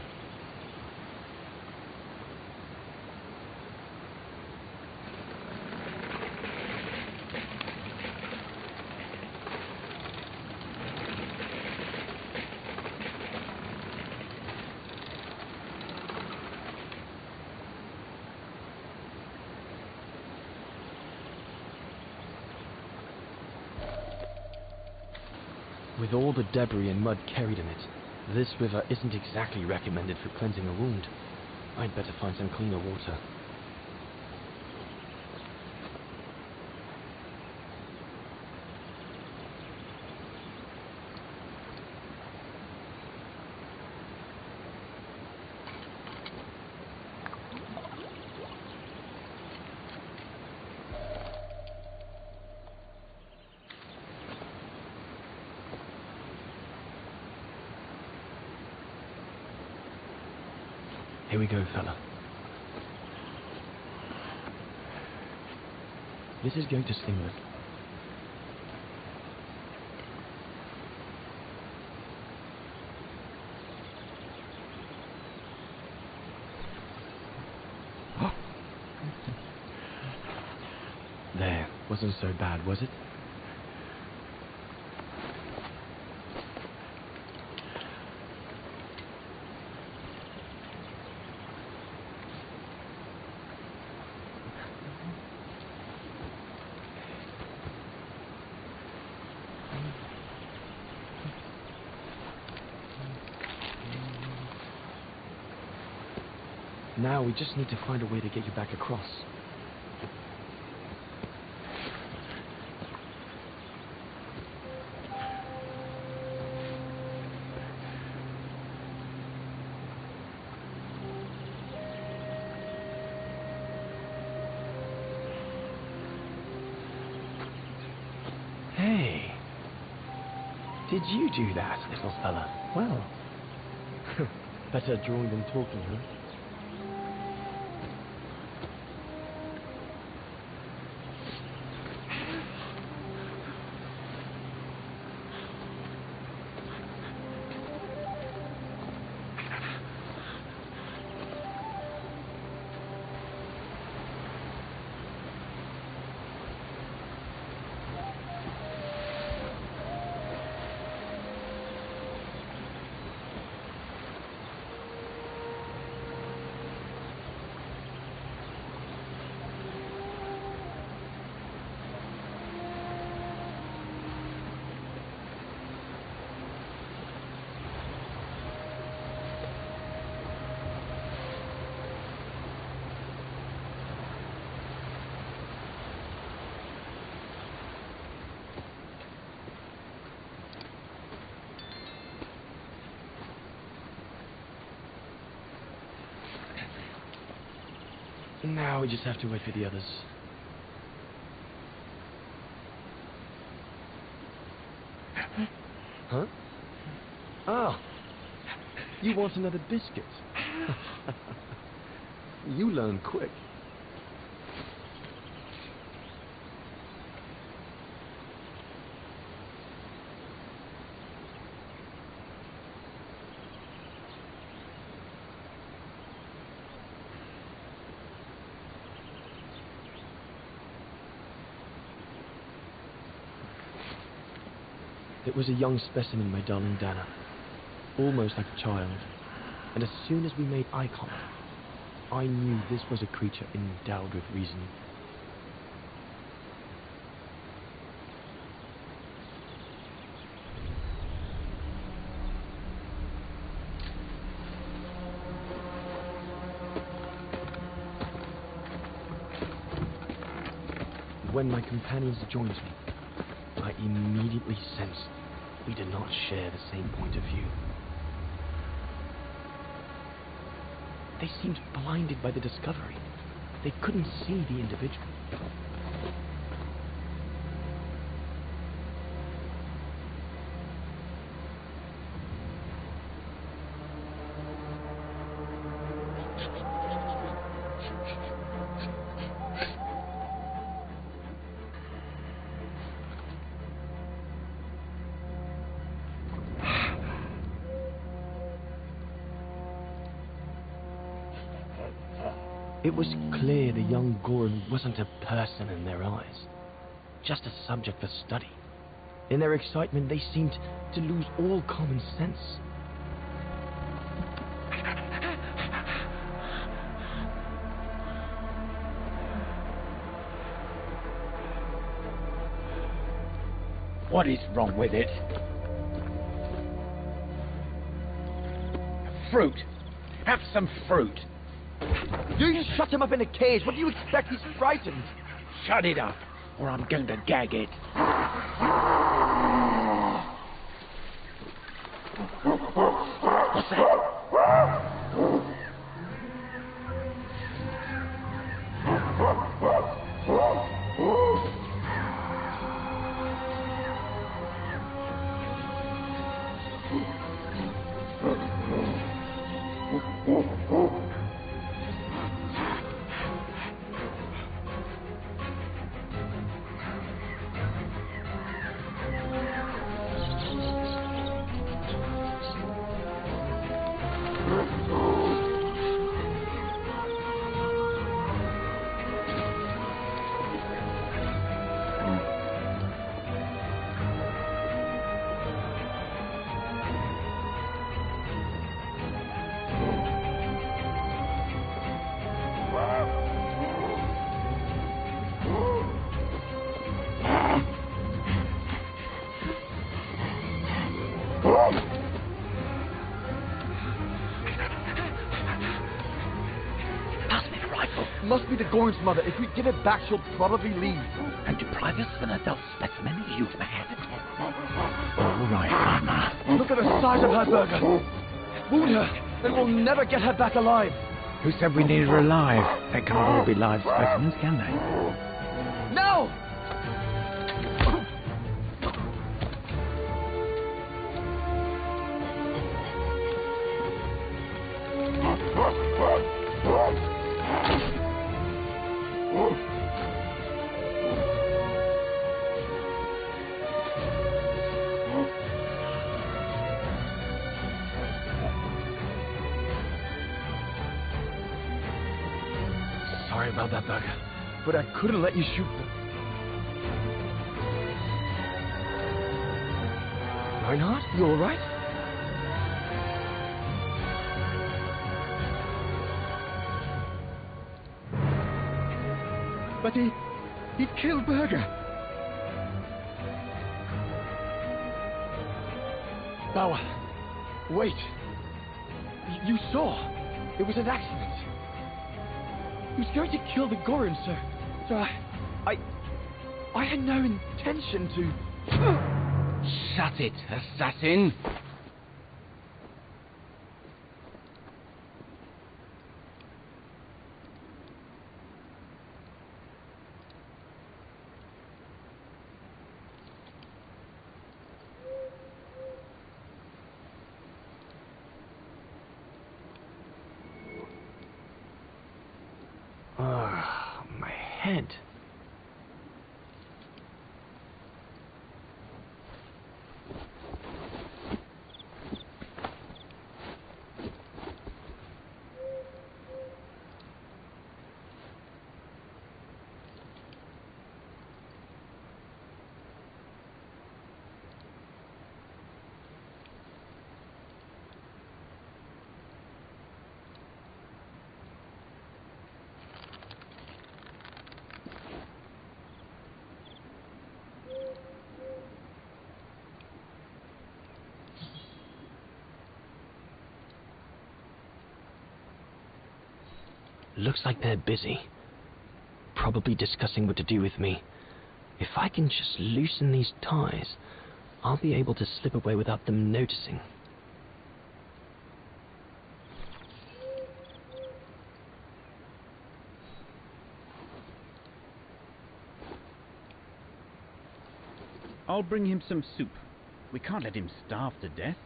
U: With all the debris and mud carried in it, this river isn't exactly recommended for cleansing a wound. I'd better find some cleaner water. Here we go, fella. This is going to sting us. There, wasn't so bad, was it? Now we just need to find a way to get you back across. Hey, did you do that, little fella? Well, better drawing than talking, huh? Now we just have to wait for the others. Huh? Ah! You want another biscuit? You learn quick. It was a young specimen, my darling Dana. Almost like a child. And as soon as we made eye contact, I knew this was a creature endowed with reason. When my companions joined me, I immediately sensed we did not share the same point of view. They seemed blinded by the discovery. They couldn't see the individual. It was clear the young Goran wasn't a person in their eyes, just a subject for study. In their excitement, they seemed to lose all common sense.
P: What is wrong with it? Fruit. Have some fruit.
U: You shut him up in a cage. What do you expect? He's frightened.
P: Shut it up, or I'm going to gag it. What's that?
U: Must be the Goran's mother. If we give it back, she'll probably leave.
P: And deprive us of an adult specimen, you mad? All right, partner.
U: Look at the size of her, Burger. Wound her, and we'll never get her back alive.
P: Who said we needed her alive? They can't all be live specimens, can they?
U: No! Sorry about that, Burger, but I couldn't let you shoot them. Reinhardt, you all right?
P: But he killed Burger.
U: Bauer, wait. You saw. It was an accident. He was going to kill the Goran, sir. So I had no intention to...
P: Shut it, assassin!
U: My head. Looks like they're busy. Probably discussing what to do with me. If I can just loosen these ties, I'll be able to slip away without them noticing.
T: I'll bring him some soup. We can't let him starve to death.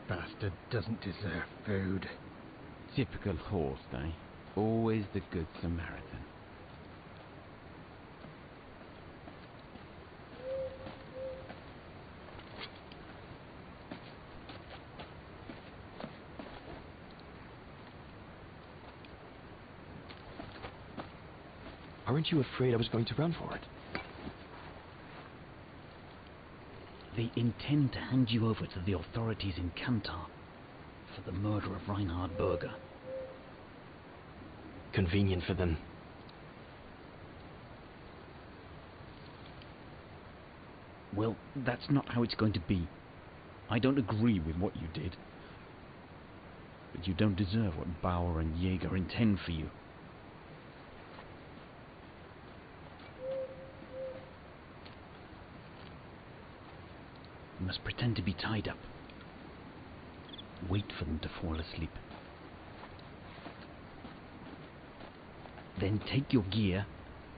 P: Bastard doesn't deserve food.
T: Typical horse, eh? Always the good Samaritan.
U: Aren't you afraid I was going to run for it?
T: They intend to hand you over to the authorities in Kantar for the murder of Reinhard Berger.
U: Convenient for them.
T: Well, that's not how it's going to be. I don't agree with what you did. But you don't deserve what Bauer and Jaeger intend for you. You must pretend to be tied up. Wait for them to fall asleep. Then take your gear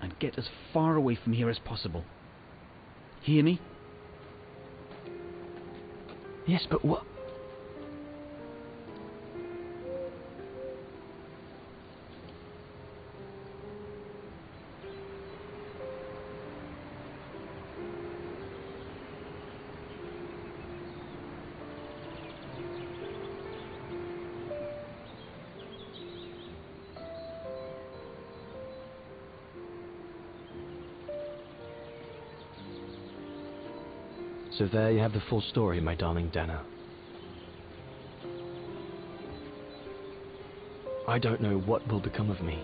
T: and get as far away from here as possible. Hear me?
U: Yes, but what? So there you have the full story, my darling Dana. I don't know what will become of me,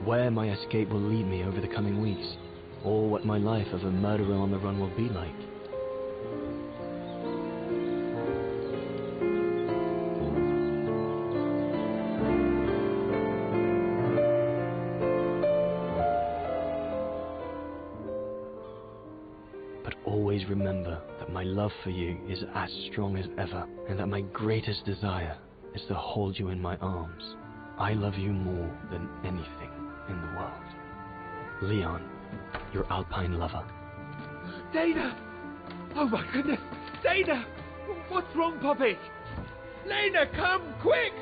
U: where my escape will lead me over the coming weeks, or what my life of a murderer on the run will be like. Always remember that my love for you is as strong as ever, and that my greatest desire is to hold you in my arms. I love you more than anything in the world. Leon, your Alpine lover.
I: Dana! Oh my goodness! Dana! What's wrong, Poppy? Lena, come, quick!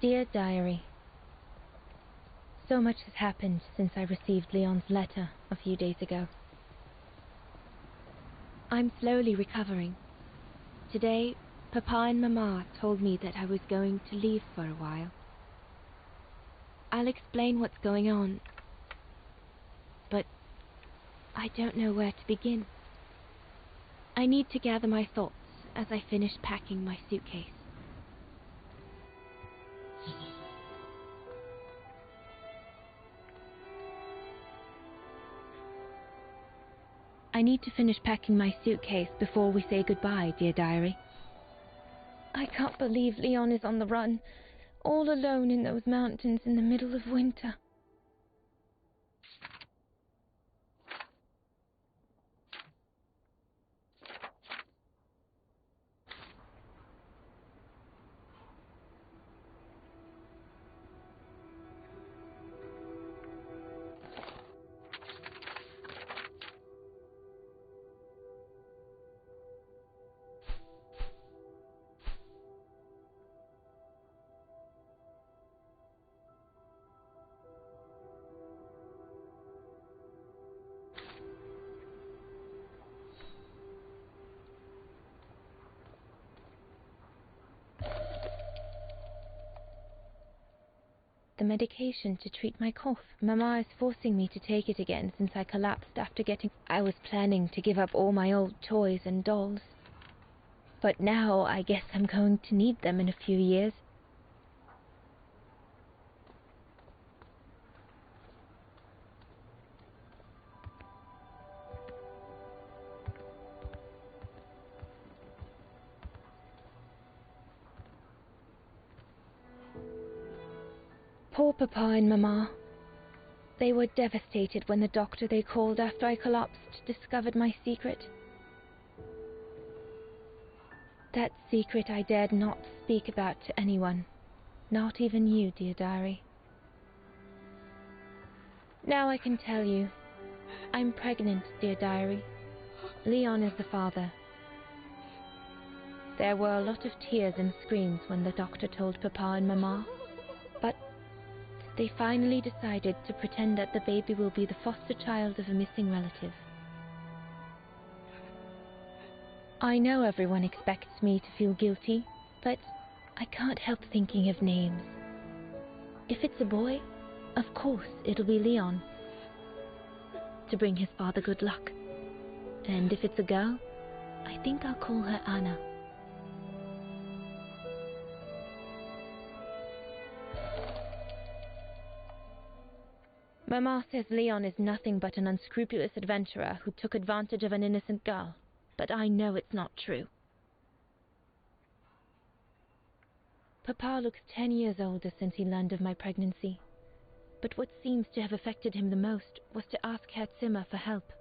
A: Dear Diary, so much has happened since I received Leon's letter a few days ago. I'm slowly recovering. Today, Papa and Mama told me that I was going to leave for a while. I'll explain what's going on, but I don't know where to begin. I need to gather my thoughts as I finish packing my suitcase. I need to finish packing my suitcase before we say goodbye, dear diary. I can't believe Leon is on the run, all alone in those mountains in the middle of winter. the medication to treat my cough. Mama is forcing me to take it again since I collapsed after getting... I was planning to give up all my old toys and dolls. But now I guess I'm going to need them in a few years. Poor Papa and Mama. They were devastated when the doctor they called after I collapsed discovered my secret. That secret I dared not speak about to anyone, not even you, dear diary. Now I can tell you. I'm pregnant, dear diary. Leon is the father. There were a lot of tears and screams when the doctor told Papa and Mama, but they finally decided to pretend that the baby will be the foster child of a missing relative. I know everyone expects me to feel guilty, but I can't help thinking of names. If it's a boy, of course it'll be Leon, to bring his father good luck. And if it's a girl, I think I'll call her Anna. Mama says Leon is nothing but an unscrupulous adventurer who took advantage of an innocent girl, but I know it's not true. Papa looks 10 years older since he learned of my pregnancy, but what seems to have affected him the most was to ask Herr Zimmer for help.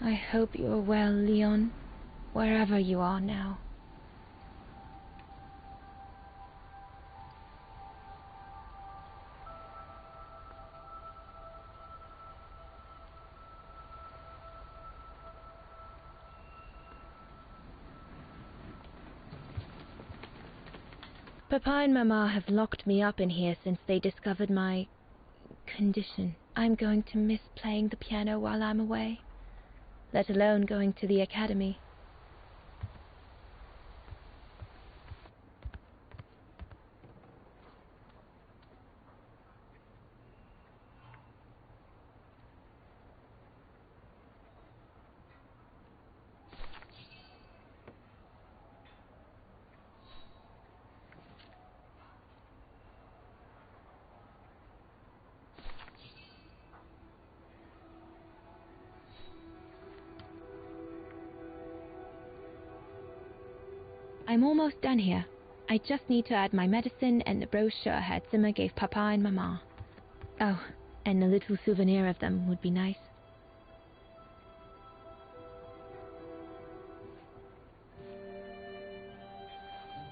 A: I hope you are well, Leon, wherever you are now. Papa and Mama have locked me up in here since they discovered my condition. I'm going to miss playing the piano while I'm away, let alone going to the academy. I'm almost done here. I just need to add my medicine and the brochure Herr Zimmer gave Papa and Mama. Oh, and a little souvenir of them would be nice.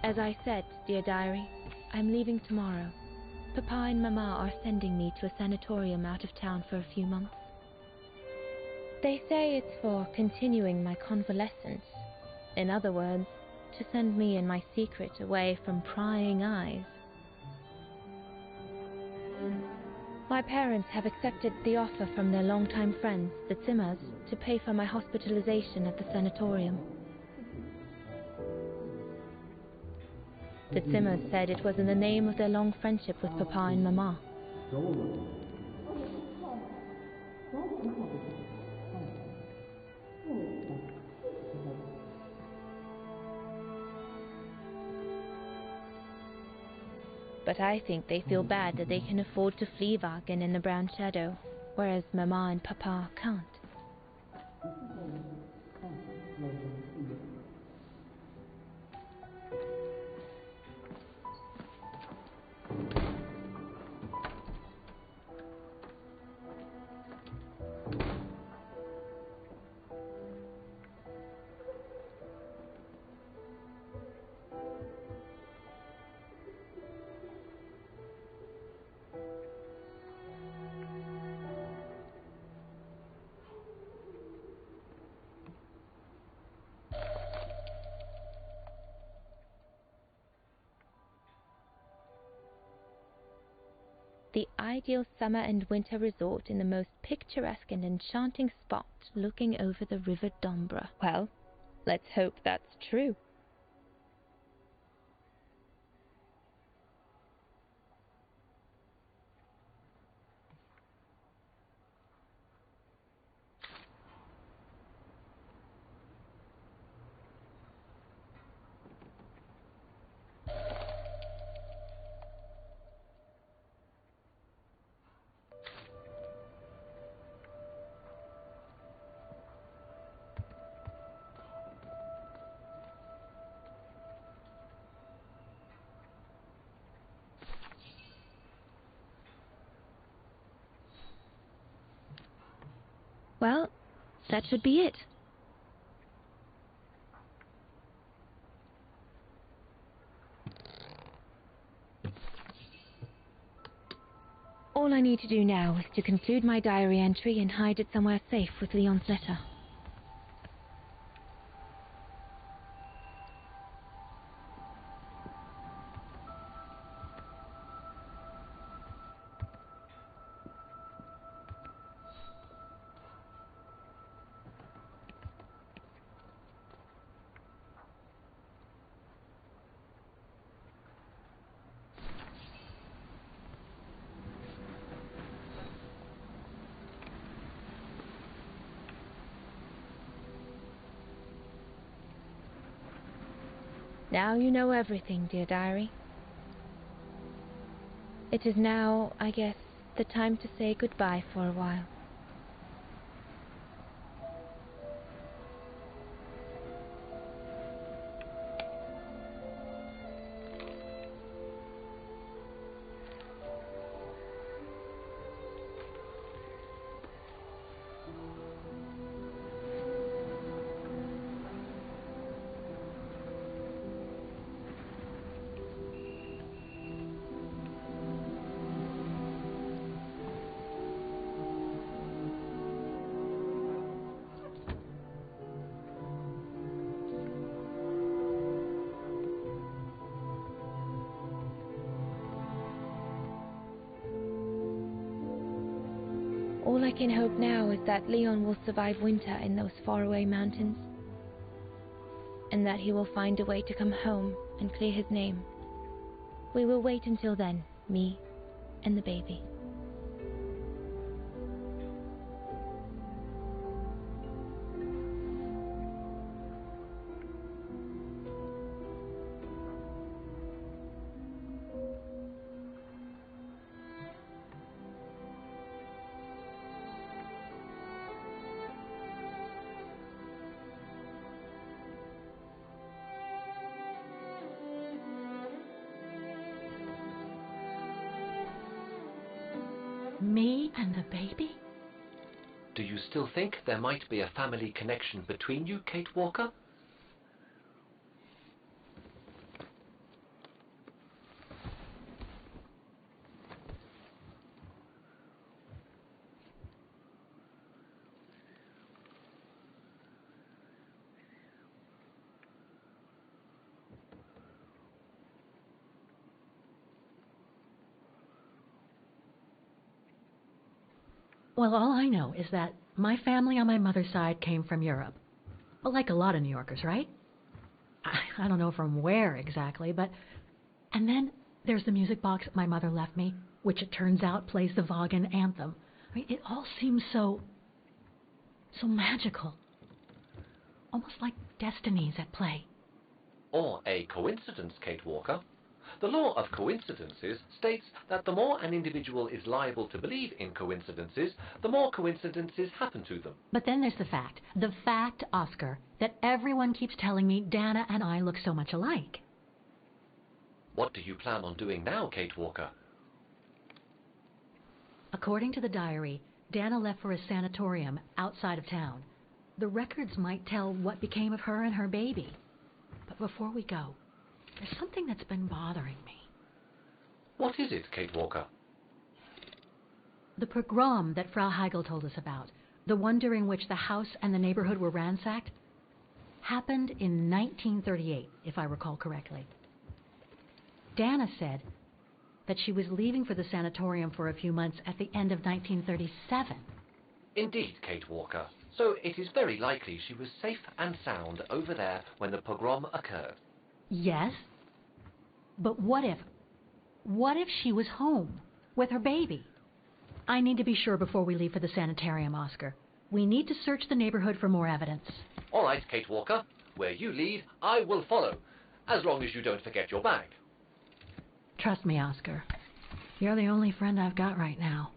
A: As I said, dear diary, I'm leaving tomorrow. Papa and Mama are sending me to a sanatorium out of town for a few months. They say it's for continuing my convalescence. In other words, to send me and my secret away from prying eyes. My parents have accepted the offer from their longtime friends, the Zimmers, to pay for my hospitalization at the sanatorium. The Zimmers said it was in the name of their long friendship with Papa and Mama. But I think they feel bad that they can afford to flee Vaughan in the Brown Shadow, whereas Mama and Papa can't. The ideal summer and winter resort in the most picturesque and enchanting spot looking over the River Dombra. Well, let's hope that's true. Well, that should be it. All I need to do now is to conclude my diary entry and hide it somewhere safe with Leon's letter. Now you know everything, dear diary. It is now, I guess, the time to say goodbye for a while. All I can hope now is that Leon will survive winter in those faraway mountains, and that he will find a way to come home and clear his name. We will wait until then, me and the baby.
K: Me and the baby?
B: Do you still think there might be a family connection between you, Kate Walker?
K: Well, all I know is that my family on my mother's side came from Europe. Well, like a lot of New Yorkers, right? I don't know from where exactly, but... And then there's the music box my mother left me, which it turns out plays the Vaughan anthem. I mean, it all seems so magical. Almost like destinies at play.
B: Or a coincidence, Kate Walker. The law of coincidences states that the more an individual is liable to believe in coincidences, the more coincidences happen to them.
K: But then there's the fact, Oscar, that everyone keeps telling me Dana and I look so much alike.
B: What do you plan on doing now, Kate Walker?
K: According to the diary, Dana left for a sanatorium outside of town. The records might tell what became of her and her baby. But before we go, there's something that's been bothering me.
B: What is it, Kate Walker?
K: The pogrom that Frau Heigl told us about, the one during which the house and the neighborhood were ransacked, happened in 1938, if I recall correctly. Dana said that she was leaving for the sanatorium for a few months at the end of 1937.
B: Indeed, Kate Walker. So it is very likely she was safe and sound over there when the pogrom occurred.
K: Yes, but what if she was home with her baby? I need to be sure before we leave for the sanitarium, Oscar. We need to search the neighborhood for more evidence.
B: All right, Kate Walker. Where you lead, I will follow, as long as you don't forget your bag.
K: Trust me, Oscar. You're the only friend I've got right now.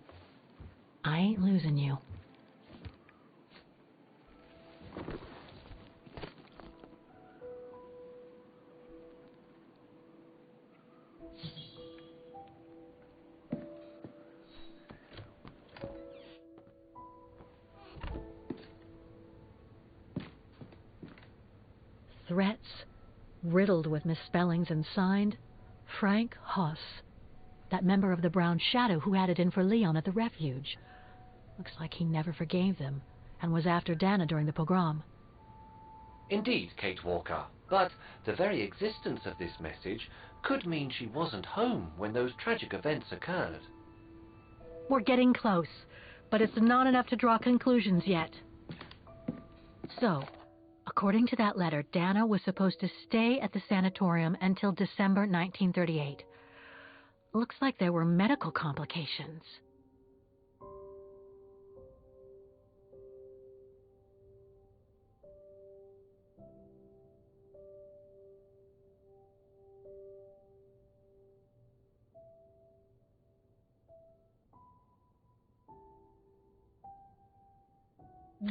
K: I ain't losing you. Threats, riddled with misspellings and signed Frank Hoss, that member of the Brown Shadow who had it in for Leon at the refuge. Looks like he never forgave them and was after Dana during the pogrom.
B: Indeed, Kate Walker. But the very existence of this message could mean she wasn't home when those tragic events occurred.
K: We're getting close, but it's not enough to draw conclusions yet. So, according to that letter, Dana was supposed to stay at the sanatorium until December 1938. Looks like there were medical complications.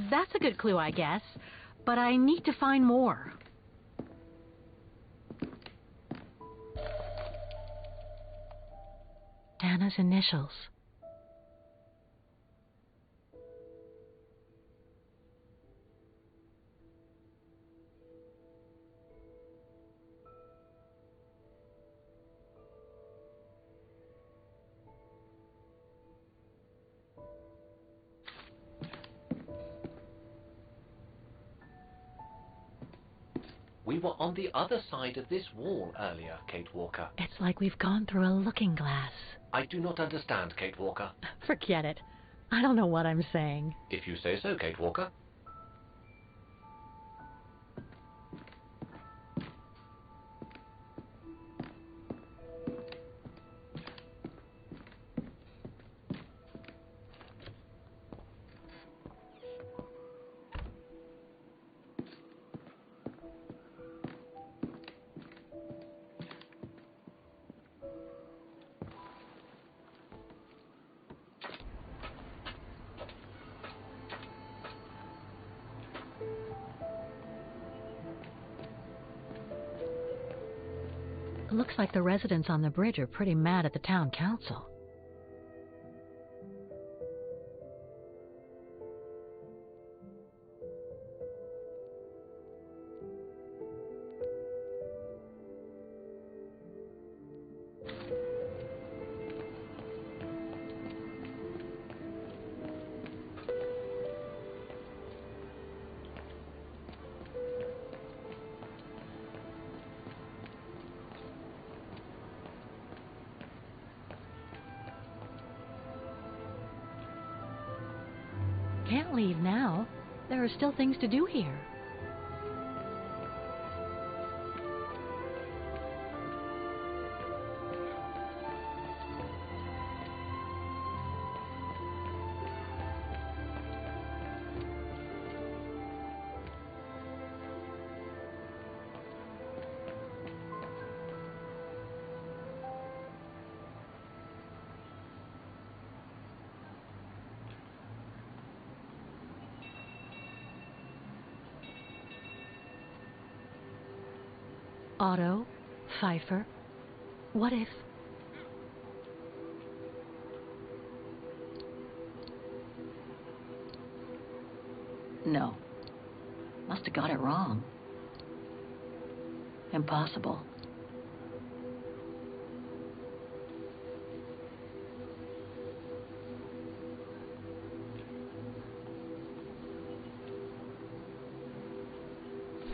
K: That's a good clue, I guess. But I need to find more. Dana's initials.
B: We were on the other side of this wall earlier, Kate Walker.
K: It's like we've gone through a looking glass.
B: I do not understand, Kate Walker.
K: Forget it. I don't know what I'm saying.
B: If you say so, Kate Walker.
K: Looks like the residents on the bridge are pretty mad at the town council. Can't leave now. There are still things to do here. Otto, Pfeiffer. What if...
D: No. Must have got it wrong. Impossible.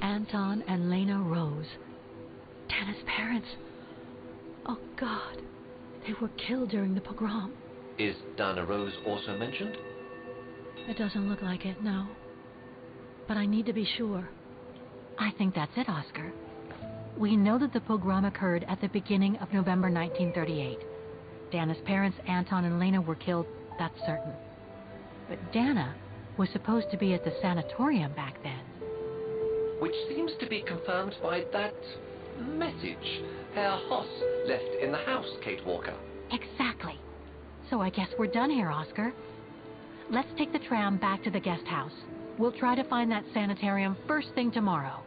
K: Anton and Lena Roze. Dana's parents. Oh, God. They were killed during the pogrom.
B: Is Dana Roze also mentioned?
K: It doesn't look like it, no. But I need to be sure.
D: I think that's it, Oscar. We know that the pogrom occurred at the beginning of November 1938. Dana's parents, Anton and Lena, were killed, that's certain. But Dana was supposed to be at the sanatorium back then.
B: Which seems to be confirmed by that message Herr Hoss left in the house, Kate Walker.
D: Exactly. So I guess we're done here, Oscar. Let's take the tram back to the guest house. We'll try to find that sanitarium first thing tomorrow.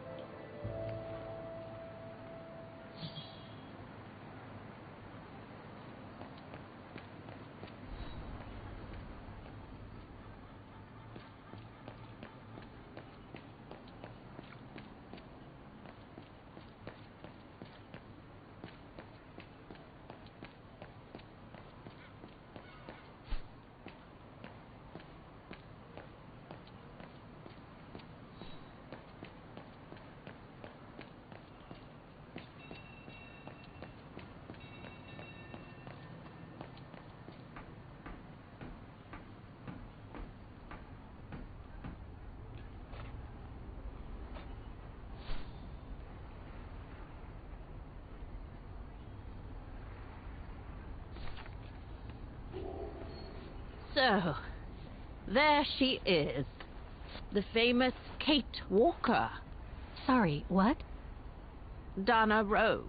L: So, there she is. The famous Kate Walker.
D: Sorry, what?
L: Dana Roze.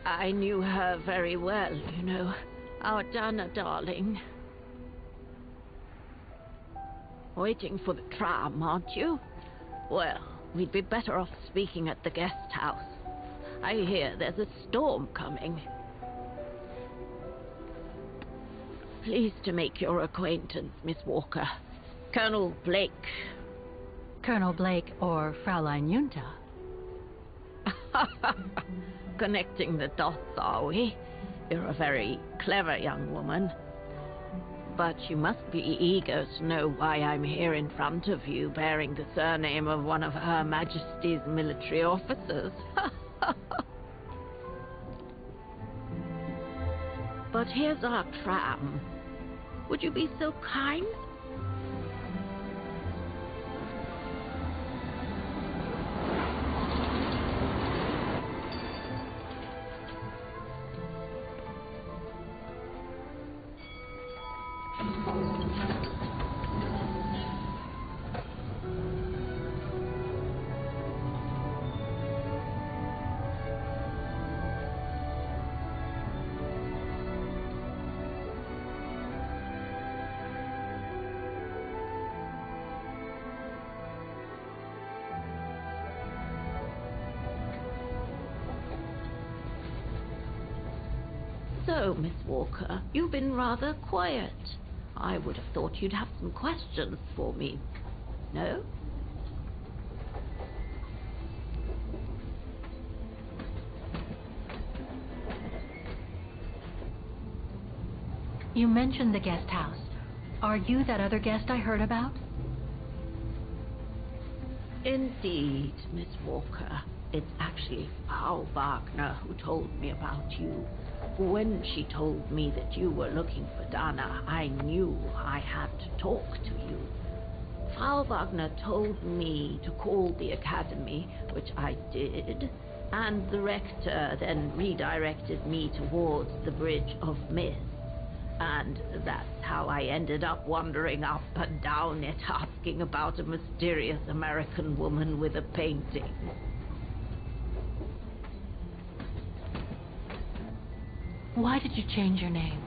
L: I knew her very well, you know. Our Dana darling. Waiting for the tram, aren't you? Well, we'd be better off speaking at the guest house. I hear there's a storm coming. Pleased to make your acquaintance, Miss Walker. Colonel Blake.
D: Colonel Blake or Fraulein Junta?
L: Connecting the dots, are we? You're a very clever young woman. But you must be eager to know why I'm here in front of you, bearing the surname of one of Her Majesty's military officers. But here's our tram. Would you be so kind? So, Miss Walker, you've been rather quiet. I would have thought you'd have some questions for me. No?
D: You mentioned the guest house. Are you that other guest I heard about?
L: Indeed, Miss Walker. It's actually Frau Wagner who told me about you. When she told me that you were looking for Dana, I knew I had to talk to you. Frau Wagner told me to call the academy, which I did, and the rector then redirected me towards the Bridge of Myth. And that's how I ended up wandering up and down it, asking about a mysterious American woman with a painting.
D: Why did you change your name?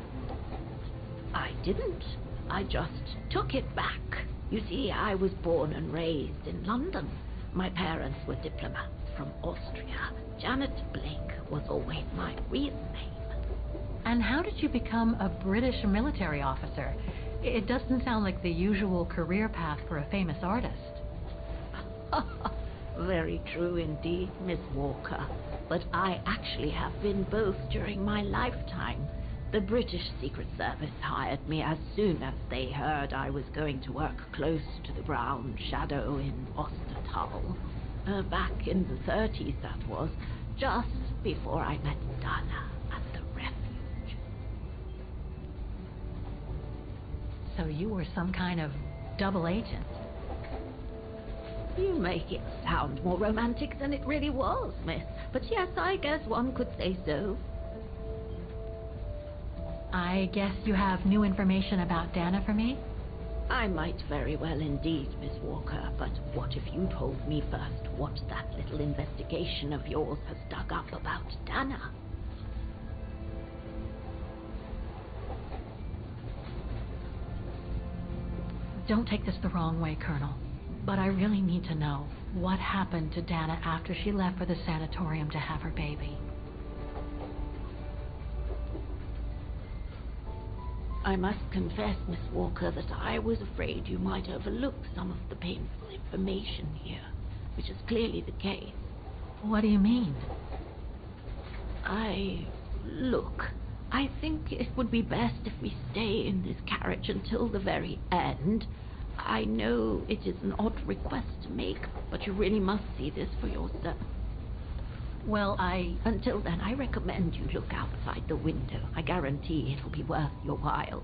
L: I didn't. I just took it back. You see, I was born and raised in London. My parents were diplomats from Austria. Janet Blake was always my real name.
D: And how did you become a British military officer? It doesn't sound like the usual career path for a famous artist.
L: Very true indeed, Miss Walker. But I actually have been both during my lifetime. The British Secret Service hired me as soon as they heard I was going to work close to the Brown Shadow in Ostertal. Back in the 30s, that was, just before I met Dana at the refuge.
K: So you were some kind of double agent?
L: You make it sound more romantic than it really was, miss. But yes, I guess one could say so.
K: I guess you have new information about Dana for me?
L: I might very well indeed, Miss Walker, but what if you told me first what that little investigation of yours has dug up about Dana?
K: Don't take this the wrong way, Colonel, but I really need to know what happened to Dana after she left for the sanatorium to have her baby.
L: I must confess, Miss Walker, that I was afraid you might overlook some of the painful information here, which is clearly the case.
K: What do you mean?
L: Look, I think it would be best if we stay in this carriage until the very end. I know it is an odd request to make, but you really must see this for yourself.
K: Well,
L: Until then, I recommend you look outside the window. I guarantee it'll be worth your while.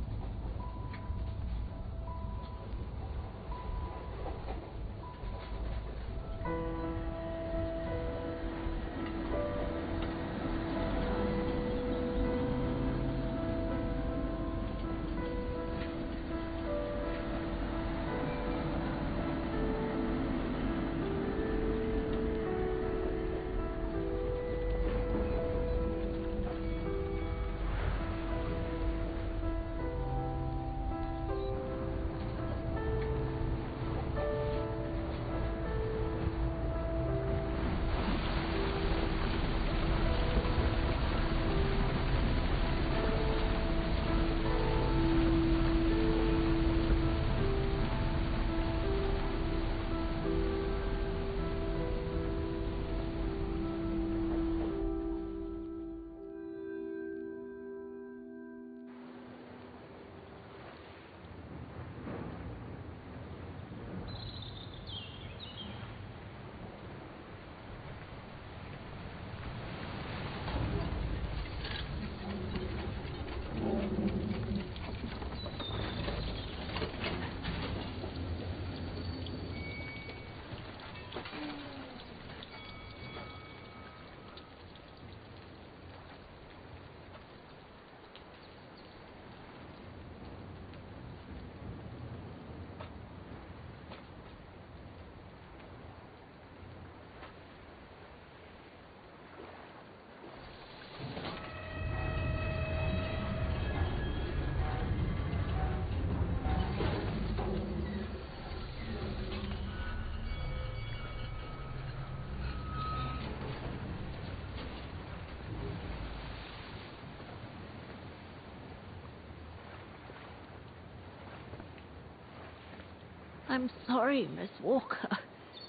L: I'm sorry, Miss Walker,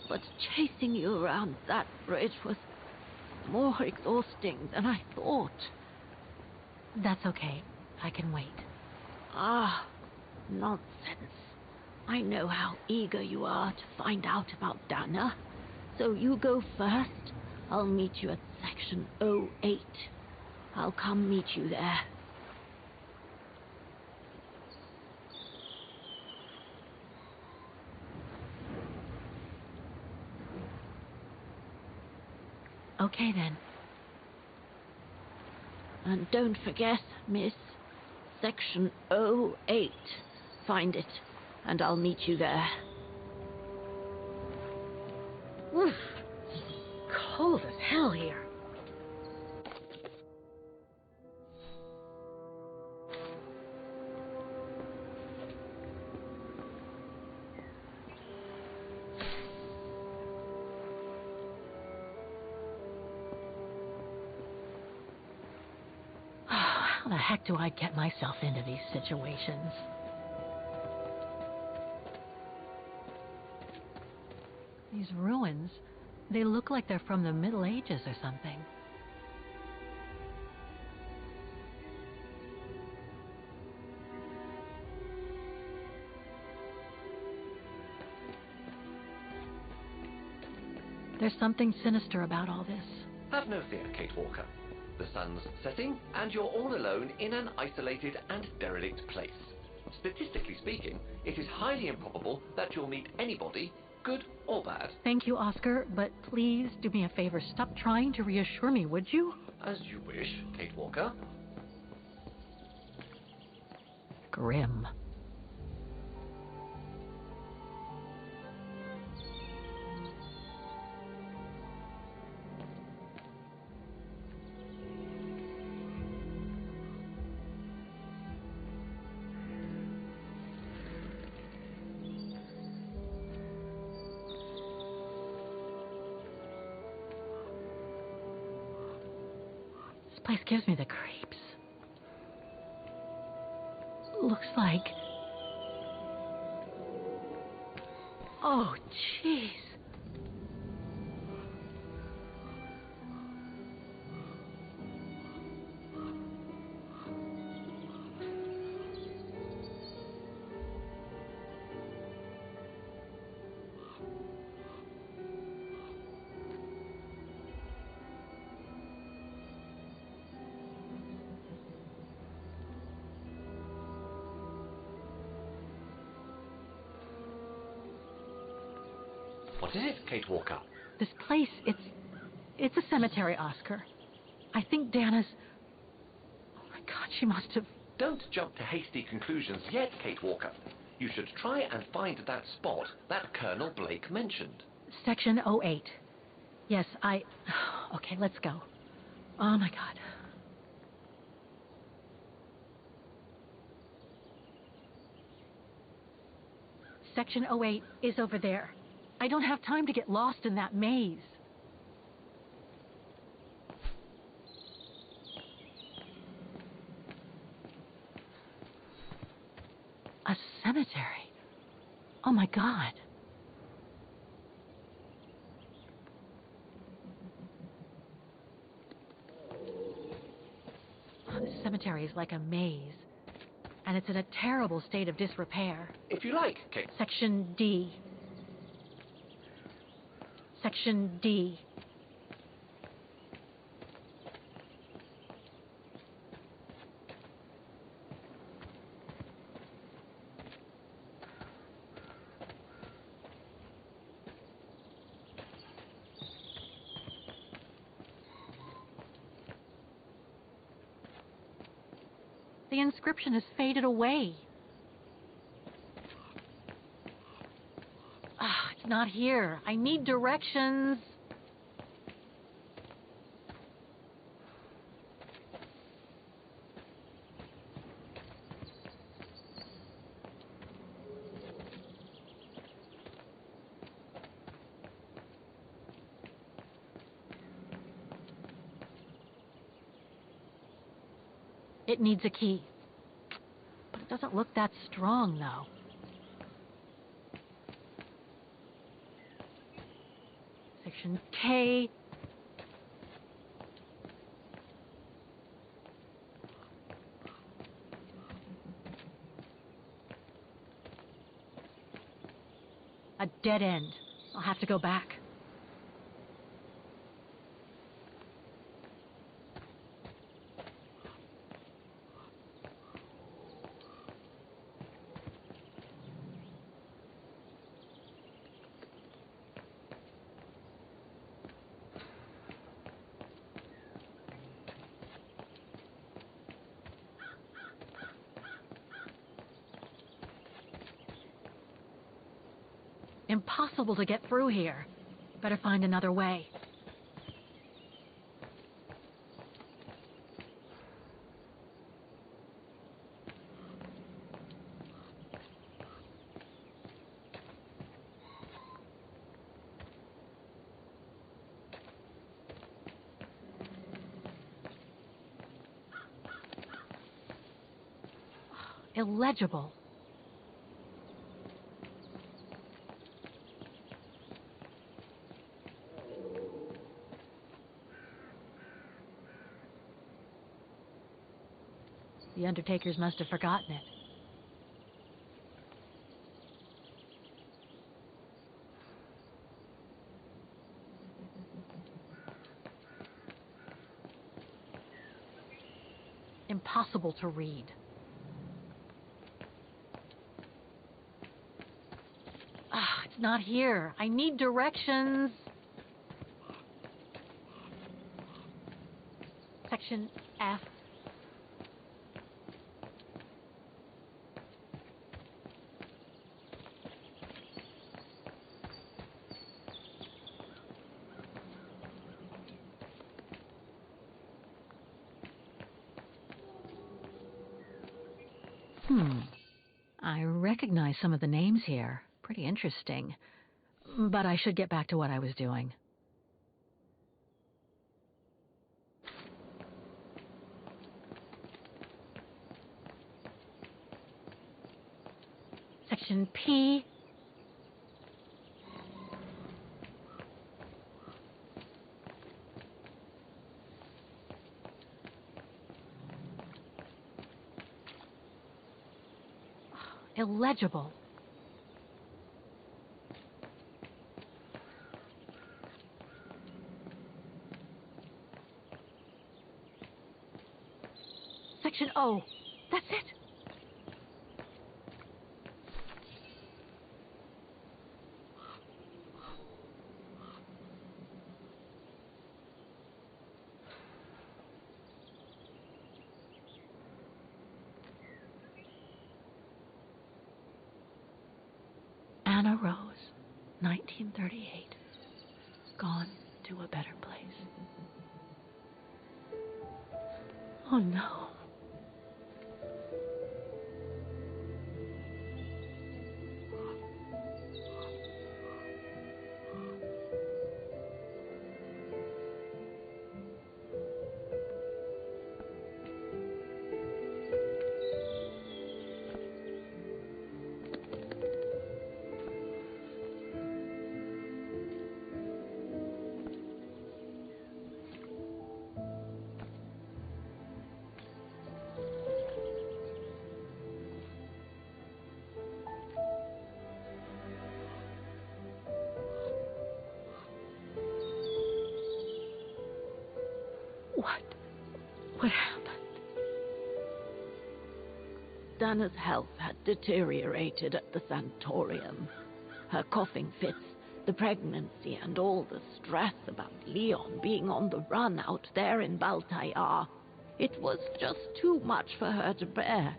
L: but chasing you around that bridge was more exhausting than I thought.
K: That's okay. I can wait.
L: Nonsense. I know how eager you are to find out about Dana. So you go first. I'll meet you at section 08. I'll come meet you there.
K: Okay, then.
L: And don't forget, miss, section 08. Find it, and I'll meet you there.
K: Oof. Cold as hell here. How the heck do I get myself into these situations? These ruins, they look like they're from the Middle Ages or something. There's something sinister about all this.
B: Have no fear, Kate Walker. The sun's setting, and you're all alone in an isolated and derelict place. Statistically speaking, it is highly improbable that you'll meet anybody, good or bad.
K: Thank you, Oscar, but please do me a favor. Stop trying to reassure me, would you?
B: As you wish, Kate Walker.
K: Grim. This place gives me the creeps. Looks like... Oh, jeez.
B: What is it, Kate Walker?
K: This place, it's a cemetery, Oscar. I think Dana's... Oh my God, she must have...
B: Don't jump to hasty conclusions yet, Kate Walker. You should try and find that spot that Colonel Blake mentioned.
K: Section 08. Yes, Okay, let's go. Oh my God. Section 08 is over there. I don't have time to get lost in that maze. A cemetery? Oh my God. Oh, this cemetery is like a maze. And it's in a terrible state of disrepair.
B: If you like, Kate.
K: Section D. Section D. The inscription has faded away. It's not here. I need directions. It needs a key. But it doesn't look that strong, though. Section K. A dead end. I'll have to go back. Impossible to get through here. Better find another way. Illegible. The undertakers must have forgotten it. impossible to read. Ah, it's not here. I need directions. Section F. I recognize some of the names here. Pretty interesting. But I should get back to what I was doing. Section P. Illegible. Section O. That's it. Anna Roze, 1938. Gone to a better place. Oh no. What happened?
D: Dana's health had deteriorated at the sanatorium. Her coughing fits, the pregnancy, and all the stress about Leon being on the run out there in Baltayar. It was just too much for her to bear.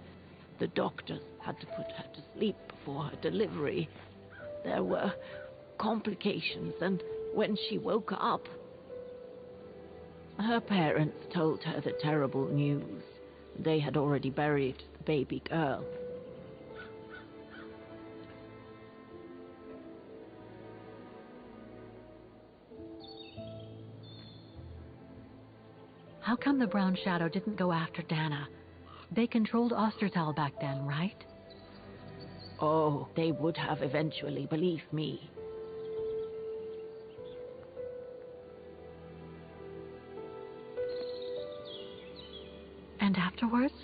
D: The doctors had to put her to sleep before her delivery. There were complications, and when she woke up, her parents told her the terrible news. They had already buried the baby girl.
K: How come the Brown Shadow didn't go after Dana? They controlled Ostertal back then, right?
D: Oh, they would have eventually, believe me.
K: And afterwards?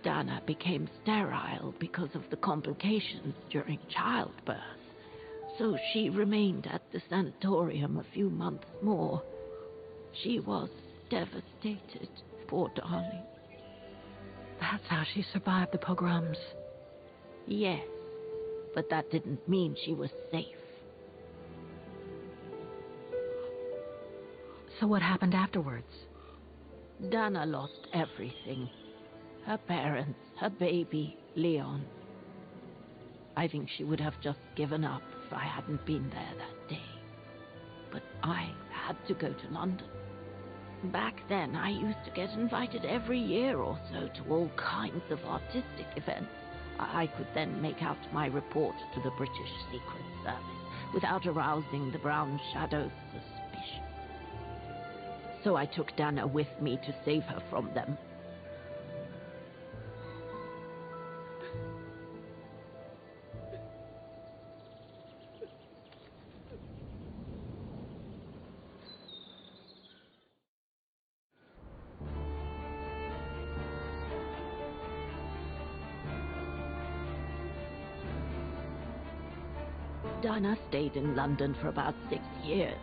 D: Dana became sterile because of the complications during childbirth. So she remained at the sanatorium a few months more. She was devastated, poor darling.
K: That's how she survived the pogroms.
D: Yes, but that didn't mean she was safe.
K: So what happened afterwards?
D: Dana lost everything. Her parents, her baby, Leon. I think she would have just given up if I hadn't been there that day. But I had to go to London. Back then, I used to get invited every year or so to all kinds of artistic events. I could then make out my report to the British Secret Service without arousing the Brown Shadow's suspicion. So I took Dana with me to save her from them. Dana stayed in London for about 6 years.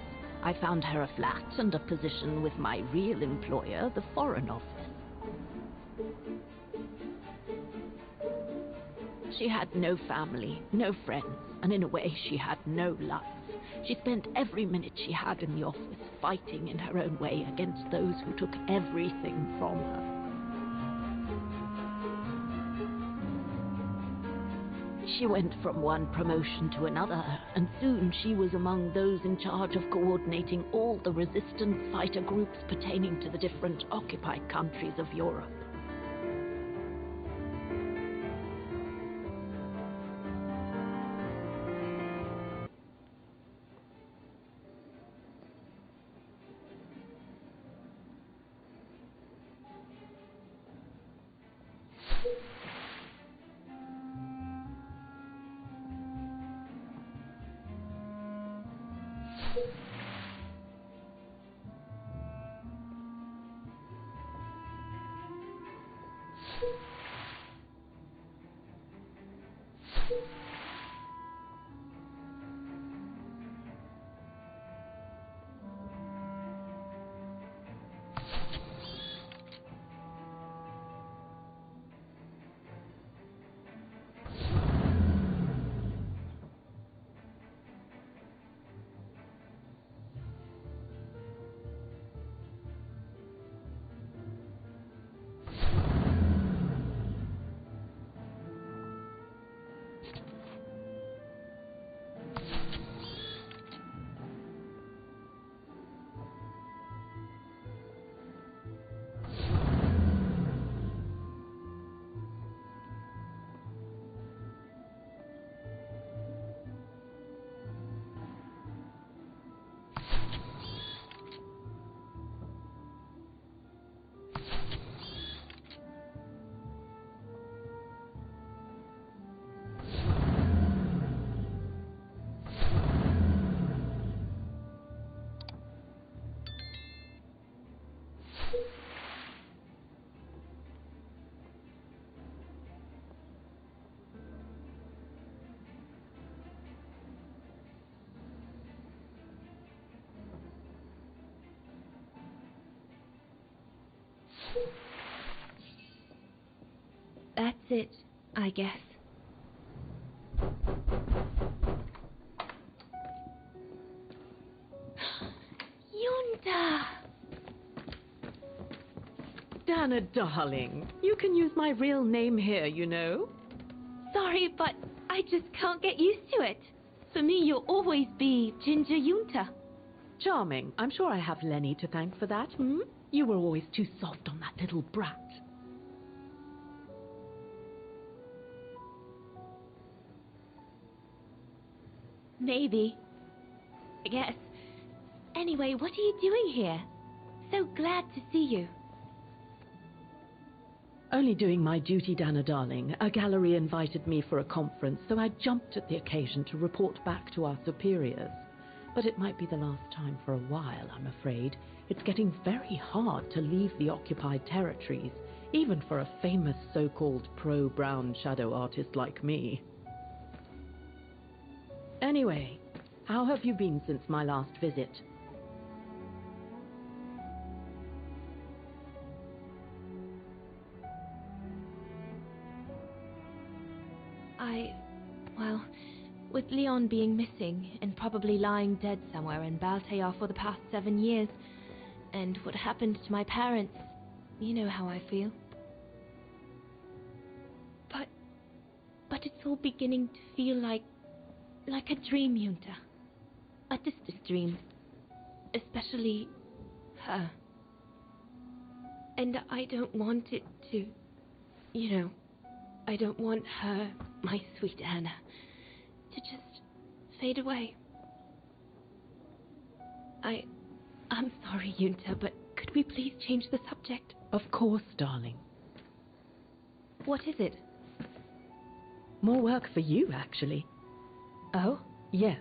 L: I found her a flat and a position with my real employer, the Foreign Office. She had no family, no friends, and in a way she had no life. She spent every minute she had in the office fighting in her own way against those who took everything from her. She went from one promotion to another, and soon she was among those in charge of coordinating all the resistance fighter groups pertaining to the different occupied countries of Europe.
A: That's it, I guess. Yunta!
Q: Dana, darling, you can use my real name here, you know.
A: Sorry, but I just can't get used to it. For me, you'll always be Ginger Yunta.
Q: Charming. I'm sure I have Lenny to thank for that, hmm? You were always too soft on that little brat.
A: Maybe. I guess. Anyway, what are you doing here? So glad to see you.
Q: Only doing my duty, Dana, darling. A gallery invited me for a conference, so I jumped at the occasion to report back to our superiors. But it might be the last time for a while, I'm afraid. It's getting very hard to leave the occupied territories, even for a famous so-called pro-brown shadow artist like me. Anyway, how have you been since my last visit?
A: Well, with Leon being missing and probably lying dead somewhere in Baltear for the past 7 years, and what happened to my parents, you know how I feel. But it's all beginning to feel like a dream, Yunta. A distant dream. Especially her. And I don't want it to, you know, I don't want her, my sweet Anna, to just fade away. I'm sorry, Yunta, but could we please change the subject?
Q: Of course, darling.
A: What is it?
Q: More work for you, actually.
A: Oh?
Q: Yes.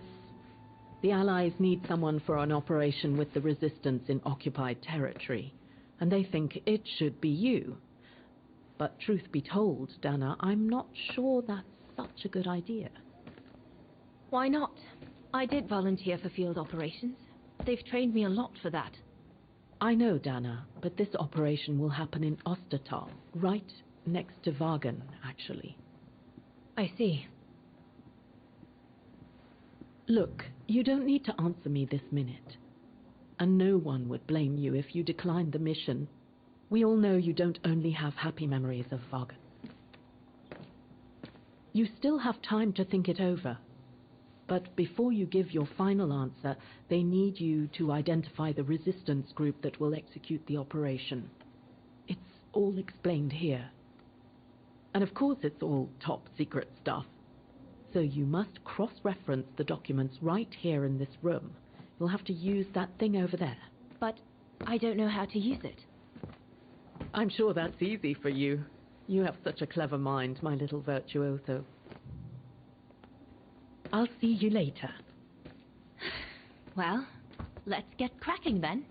Q: The Allies need someone for an operation with the resistance in occupied territory, and they think it should be you. But truth be told, Dana, I'm not sure that's such a good idea.
A: Why not? I did volunteer for field operations. They've trained me a lot for that.
Q: I know, Dana, but this operation will happen in Ostertal, right next to Vaughan, actually.
A: I see.
Q: Look, you don't need to answer me this minute. And no one would blame you if you declined the mission. We all know you don't only have happy memories of Vaughan. You still have time to think it over. But before you give your final answer, they need you to identify the resistance group that will execute the operation. It's all explained here. And of course it's all top secret stuff. So you must cross-reference the documents right here in this room. You'll have to use that thing over there.
A: But I don't know how to use it.
Q: I'm sure that's easy for you. You have such a clever mind, my little virtuoso. I'll see you later.
A: Well, let's get cracking then.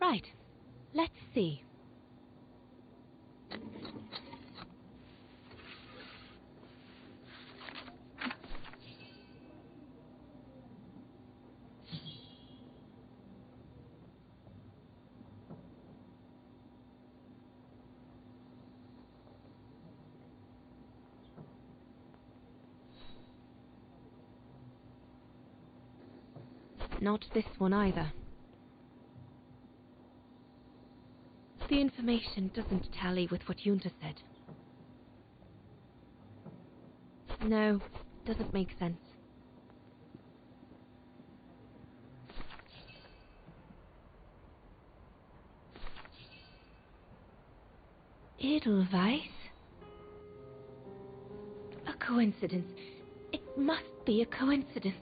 A: Right. Let's see. Not this one either. The information doesn't tally with what Junta said. No, doesn't make sense. Edelweiss? A coincidence. It must be a coincidence.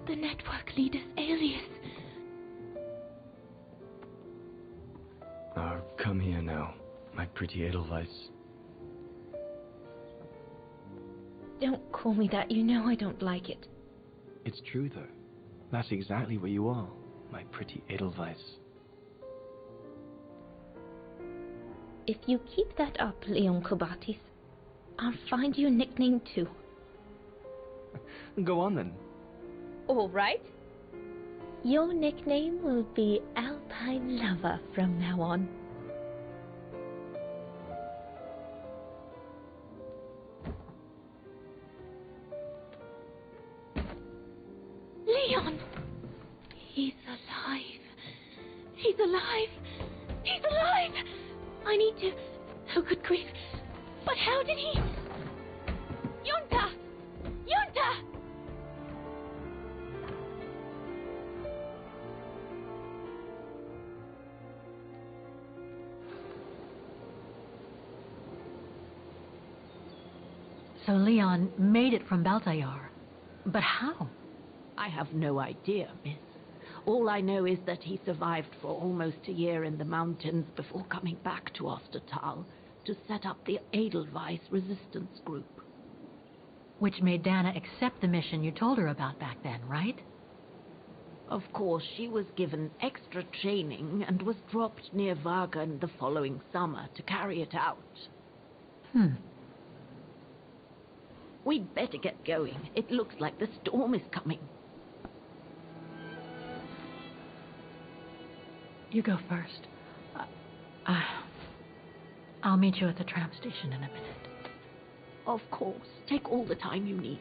A: The network leader's alias.
U: Come here now, my pretty Edelweiss.
A: Don't call me that, you know I don't like it.
U: It's true, though. That's exactly what you are, my pretty Edelweiss.
A: If you keep that up, Leon Kobatis, I'll find you a nickname too.
U: Go on then.
A: All right. Your nickname will be Alpine Lover from now on. Leon! He's alive. He's alive. He's alive! I need to... Oh, good grief. But how did he... Yunta! Yunta!
K: So Leon made it from Baltayar. But how?
L: I have no idea, miss. All I know is that he survived for almost a year in the mountains before coming back to Ostertal to set up the Edelweiss resistance group.
K: Which made Dana accept the mission you told her about back then, right?
L: Of course, she was given extra training and was dropped near Vaughan the following summer to carry it out. We'd better get going. It looks like the storm is coming.
K: You go first. I'll meet you at the tram station in a minute.
L: Of course. Take all the time you need.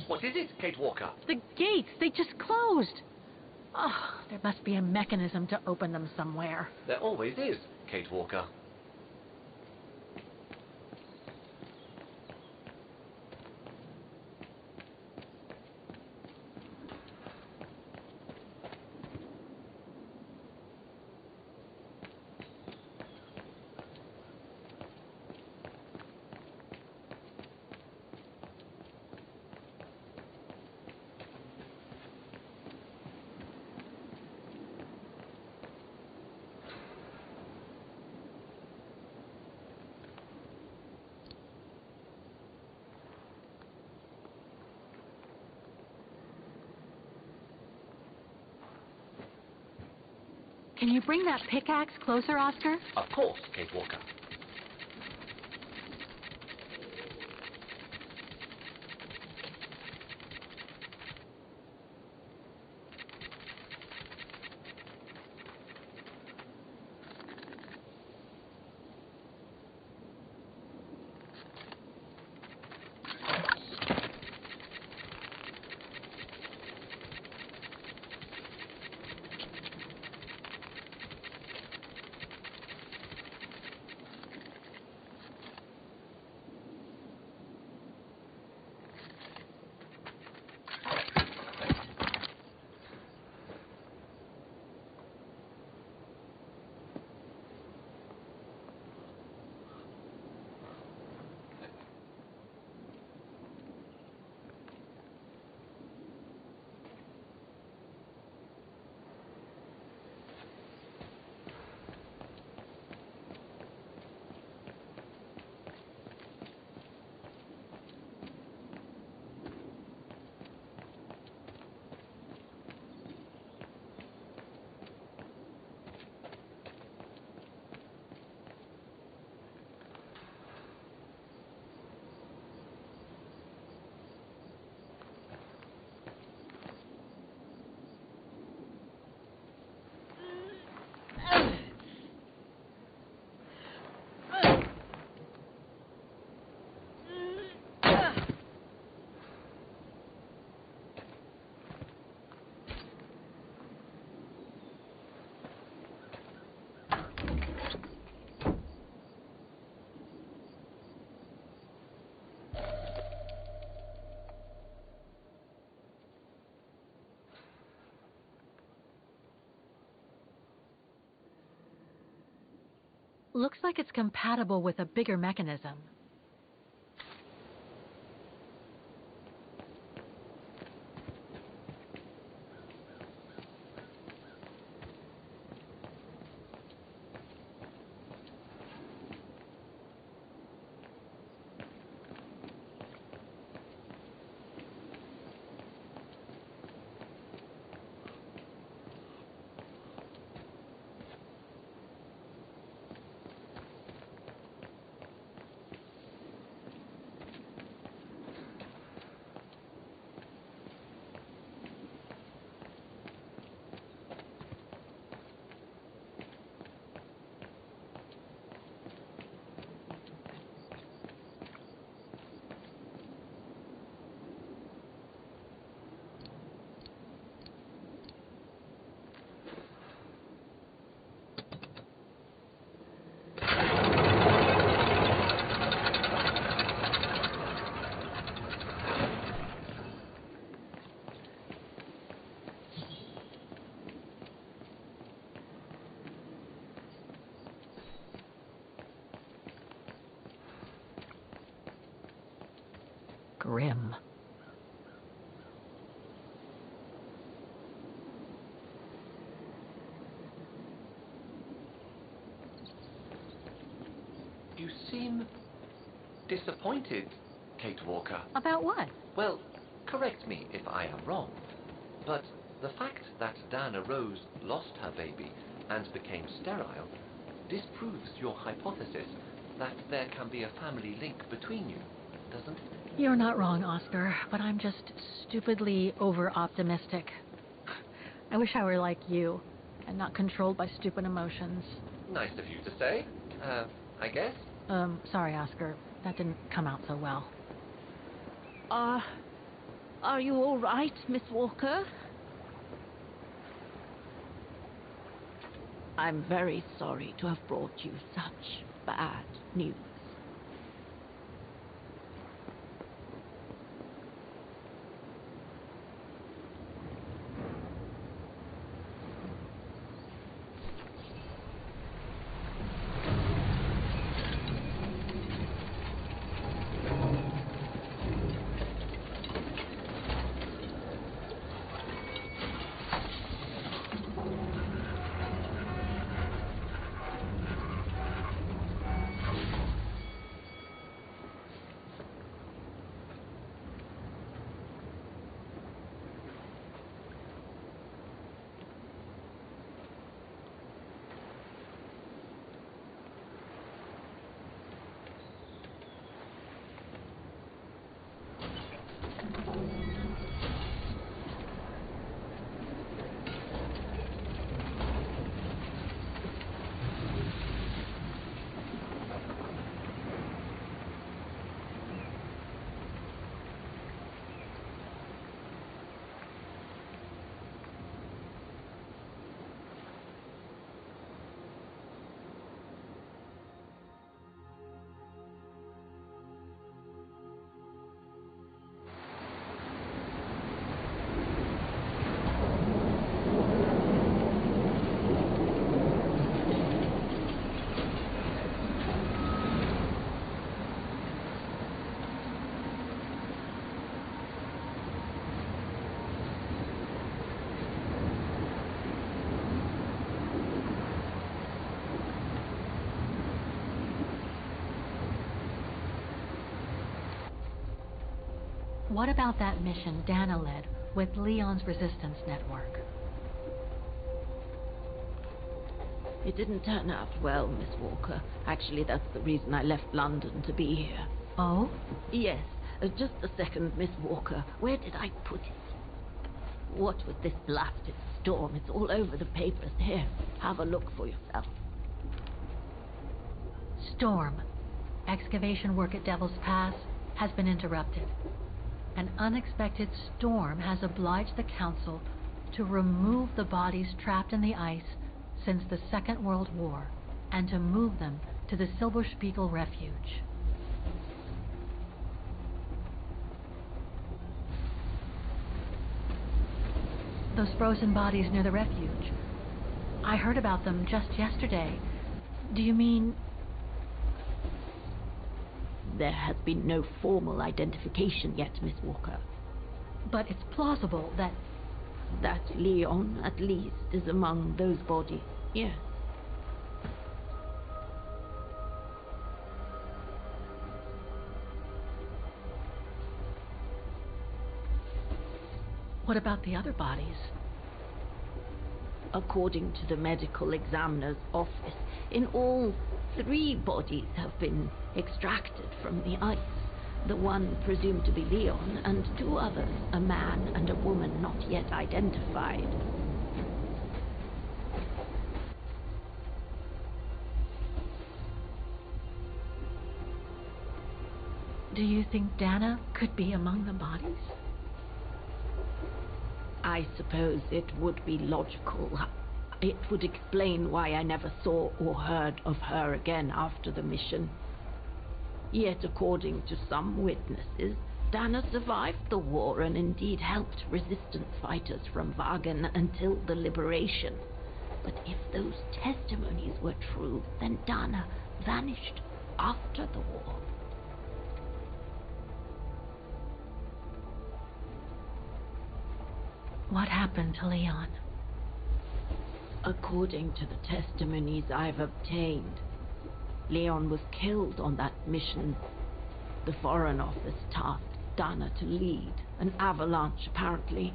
B: What is it, Kate Walker?
K: The gates, they just closed. Oh, there must be a mechanism to open them somewhere.
B: There always is, Kate Walker.
K: Can you bring that pickaxe closer, Oscar?
B: Of course, Kate Walker.
K: Looks like it's compatible with a bigger mechanism. Grim.
B: You seem disappointed, Kate Walker.
K: About what?
B: Well, correct me if I am wrong, but the fact that Diana Roze lost her baby and became sterile disproves your hypothesis that there can be a family link between you, doesn't it?
K: You're not wrong, Oscar, but I'm just stupidly over-optimistic. I wish I were like you, and not controlled by stupid emotions.
B: Nice of you to say, I guess.
K: Sorry, Oscar. That didn't come out so well.
L: Are you all right, Miss Walker? I'm very sorry to have brought you such bad news.
K: What about that mission Dana led with Leon's resistance network?
L: It didn't turn out well, Miss Walker. Actually, that's the reason I left London to be here.
K: Oh?
L: Yes. Just a second, Miss Walker. Where did I put it? What with this blasted storm? It's all over the papers. Here, have a look for yourself.
K: Storm. Excavation work at Devil's Pass has been interrupted. An unexpected storm has obliged the Council to remove the bodies trapped in the ice since the Second World War and to move them to the Silberspiegel Refuge. Those frozen bodies near the refuge. I heard about them just yesterday. Do you mean...
L: There has been no formal identification yet, Miss Walker.
K: But it's plausible that...
L: That Leon, at least, is among those bodies, yes.
K: What about the other bodies?
L: According to the medical examiner's office, in all, 3 bodies have been extracted from the ice. The one presumed to be Leon, and 2 others, a man and a woman not yet identified.
K: Do you think Dana could be among the bodies?
L: I suppose it would be logical. It would explain why I never saw or heard of her again after the mission. Yet, according to some witnesses, Dana survived the war and indeed helped resistance fighters from Vaughan until the liberation. But if those testimonies were true, then Dana vanished after the war.
K: What happened to Leon?
L: According to the testimonies I've obtained, Leon was killed on that mission. The Foreign Office tasked Dana to lead an avalanche, apparently.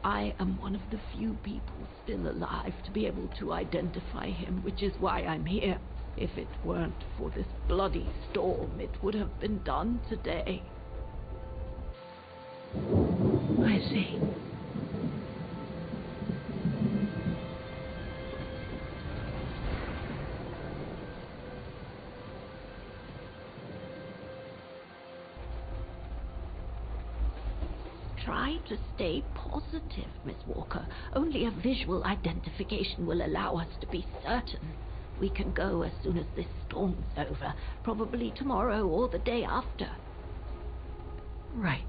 L: I am one of the few people still alive to be able to identify him, which is why I'm here. If it weren't for this bloody storm, it would have been done today.
K: I see.
L: try to stay positive, Miss Walker. Only a visual identification will allow us to be certain. We can go as soon as this storm's over, probably tomorrow or the day after.
K: Right.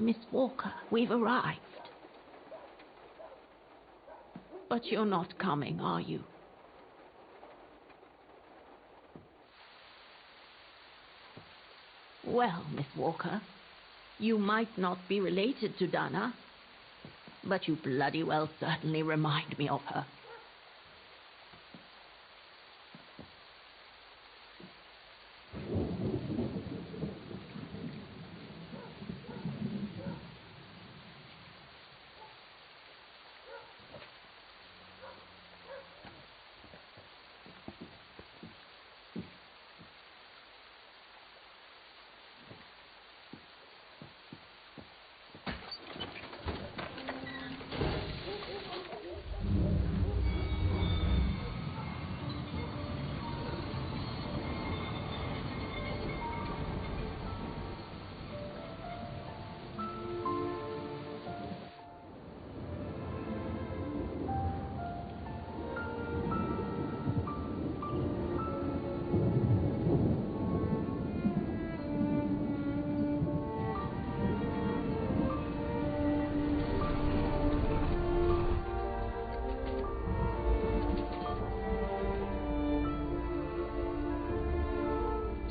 L: Miss Walker, we've arrived. But you're not coming, are you? Well, Miss Walker, you might not be related to Dana, but you bloody well certainly remind me of her.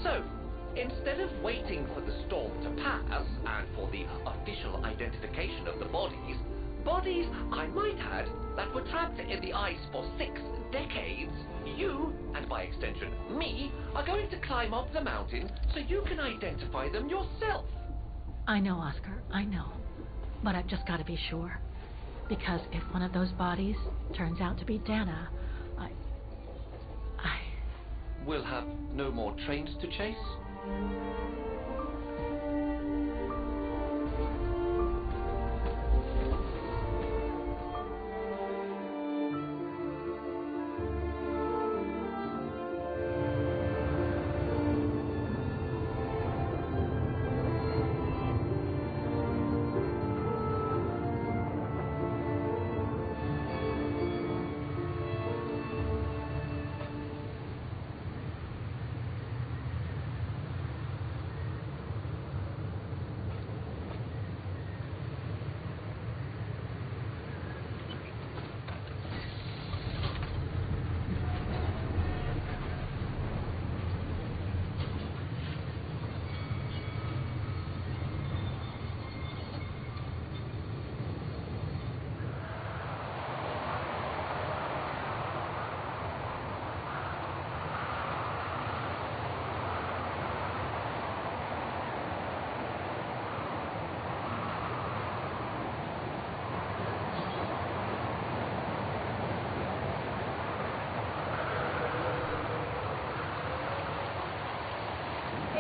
B: So, instead of waiting for the storm to pass and for the official identification of the bodies, I might add, that were trapped in the ice for 6 decades, you, and by extension me, are going to climb up the mountain so you can identify them yourself.
K: I know, Oscar, I know. But I've just got to be sure. Because if one of those bodies turns out to be Dana,
B: We'll have no more trains to chase?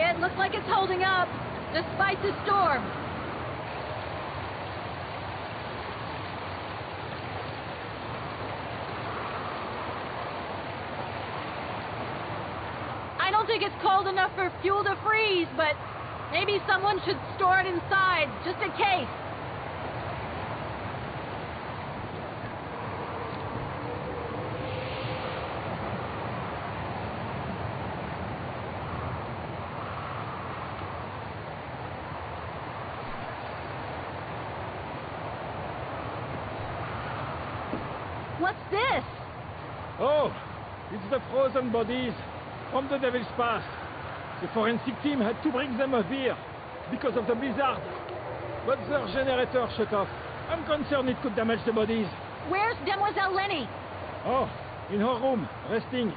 C: It looks like it's holding up, despite the storm. I don't think it's cold enough for fuel to freeze, but maybe someone should store it inside, just in case. What's this?
R: Oh, it's the frozen bodies from the Devil's Pass. The forensic team had to bring them up here because of the blizzard. But their generator shut off. I'm concerned it could damage the bodies.
C: Where's Demoiselle Lenny?
R: Oh, in her room, resting.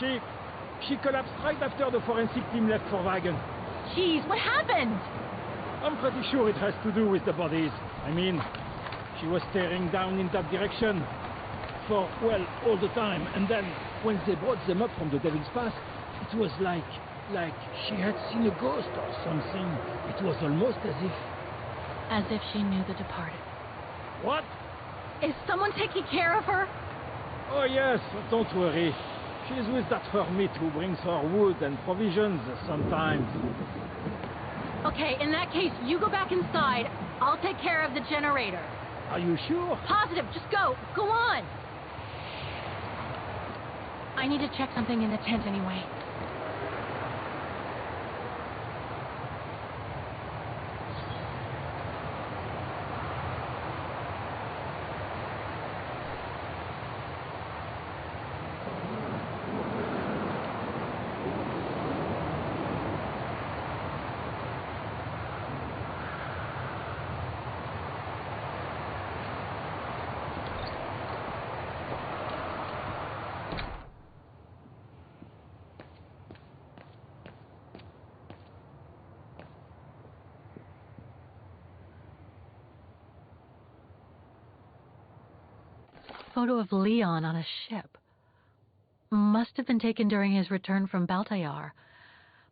R: She collapsed right after the forensic team left for Vaughan.
C: Jeez, what happened?
R: I'm pretty sure it has to do with the bodies. I mean, she was staring down in that direction for, well, all the time. And then, when they brought them up from the Devil's Pass, it was like Like she had seen a ghost or something. It was almost as if...
K: As if she knew the departed.
R: What?
K: Is someone taking care of her?
R: Oh yes, don't worry. She's with that hermit who brings her wood and provisions sometimes.
K: Okay, in that case, you go back inside. I'll take care of the generator.
R: Are you sure?
K: Positive, just go. Go on. I need to check something in the tent anyway. Photo of Leon on a ship. Must have been taken during his return from Baltayar.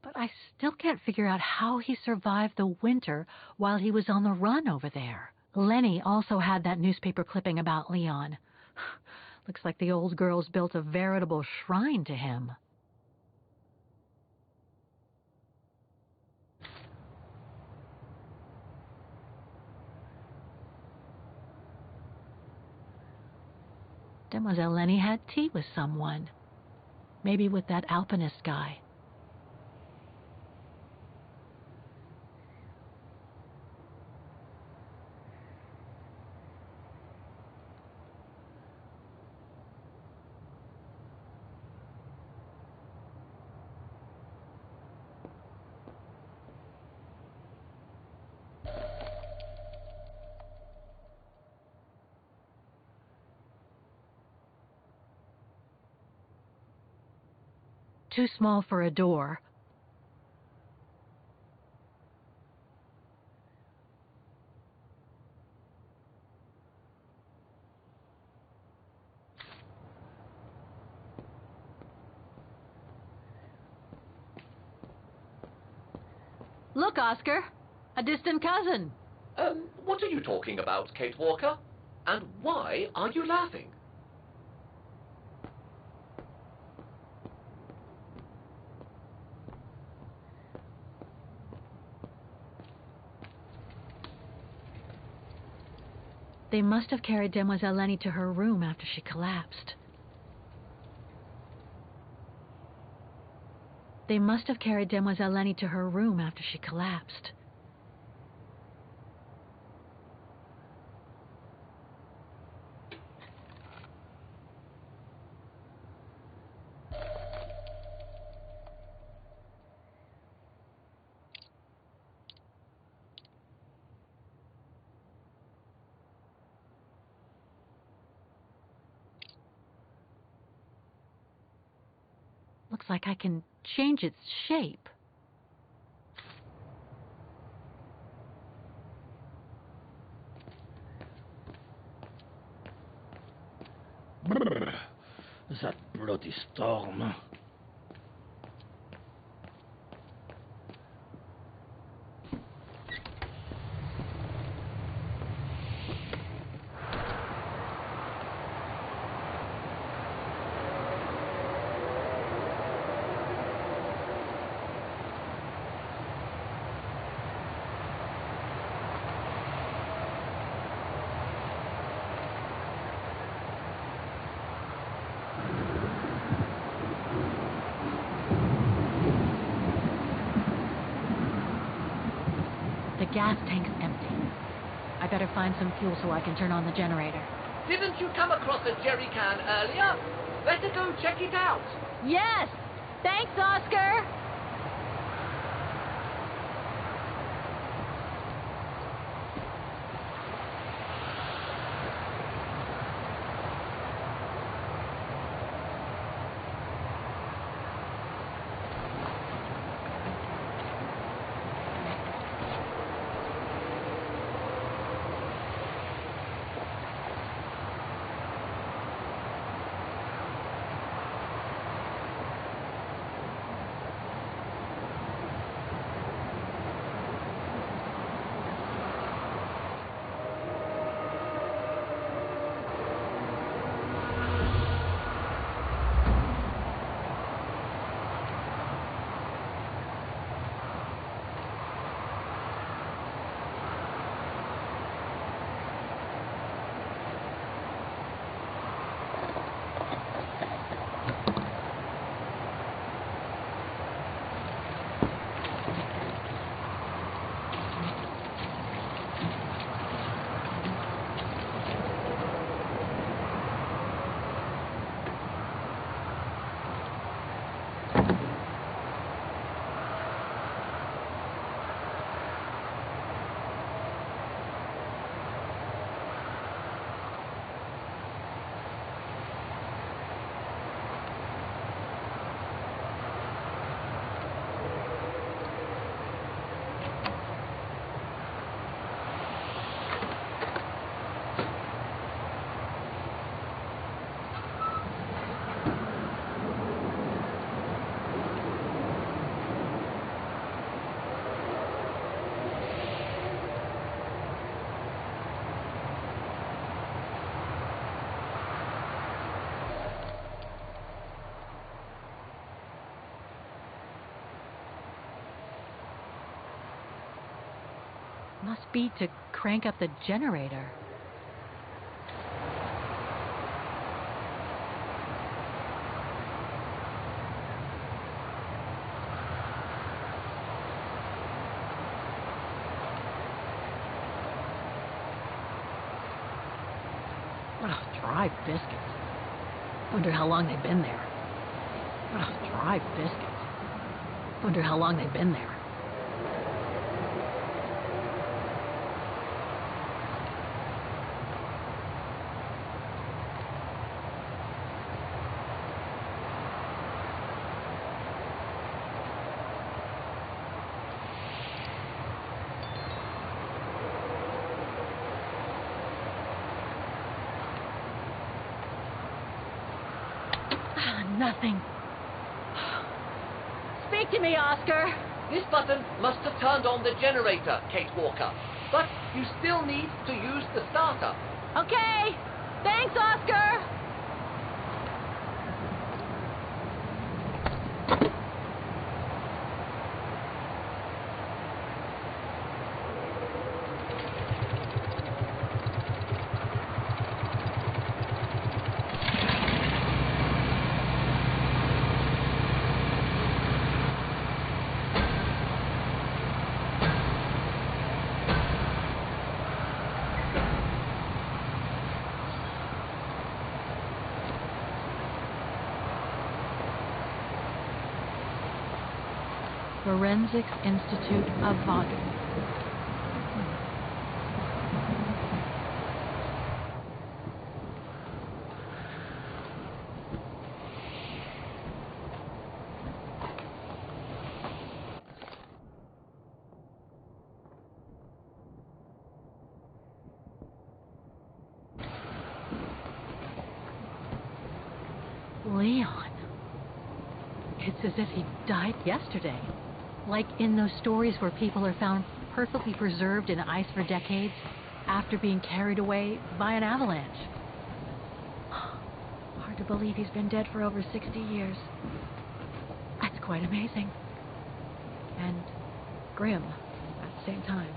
K: But I still can't figure out how he survived the winter while he was on the run over there. Lenny also had that newspaper clipping about Leon. Looks like the old girl's built a veritable shrine to him. Demoiselle Lenny had tea with someone. Maybe with that alpinist guy. Too small for a door. Look, Oscar, a distant cousin.
B: What are you talking about, Kate Walker? And why are you laughing?
K: They must have carried Demoiselle Lenny to her room after she collapsed. They must have carried Demoiselle Lenny to her room after she collapsed. Looks like I can change its shape.
R: Brrr, that bloody storm.
K: The gas tank's empty. I better find some fuel so I can turn on the generator.
B: Didn't you come across a jerry can earlier? Better go check it out.
K: Yes! Thanks, Oscar! Must be to crank up the generator. Oh, dry biscuits. Wonder how long they've been there. Oh, dry biscuits. Wonder how long they've been there. Nothing. Speak to me, Oscar.
B: This button must have turned on the generator, Kate Walker. But you still need to use the starter.
K: Okay. Thanks, Oscar. Forensics Institute of Vaughan. Leon. It's as if he died yesterday. Like in those stories where people are found perfectly preserved in ice for decades after being carried away by an avalanche. Hard to believe he's been dead for over 60 years. That's quite amazing. And grim at the same time.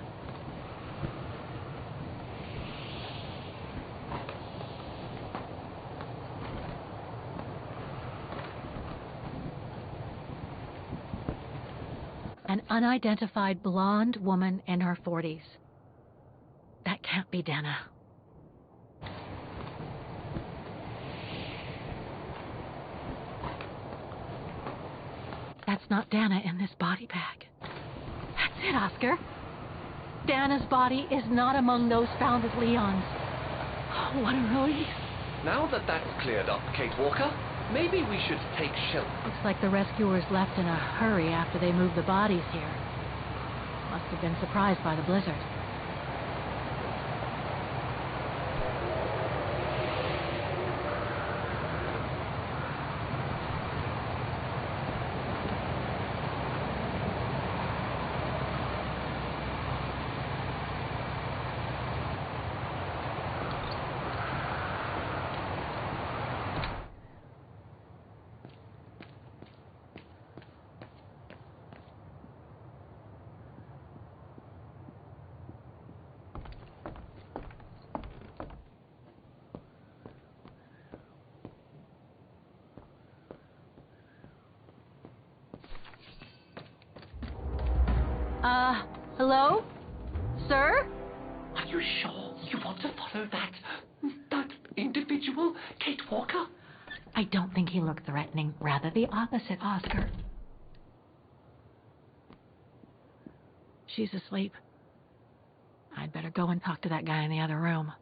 K: An unidentified blonde woman in her 40s. That can't be Dana. That's not Dana in this body bag. That's it, Oscar. Dana's body is not among those found at Leon's. Oh, what a relief.
B: Now that that's cleared up, Kate Walker, maybe we should take shelter.
K: Looks like the rescuers left in a hurry after they moved the bodies here. Must have been surprised by the blizzard. Hello? Sir?
B: Are you sure you want to follow that individual, Kate Walker?
K: I don't think he looked threatening. Rather the opposite, Oscar. She's asleep. I'd better go and talk to that guy in the other room.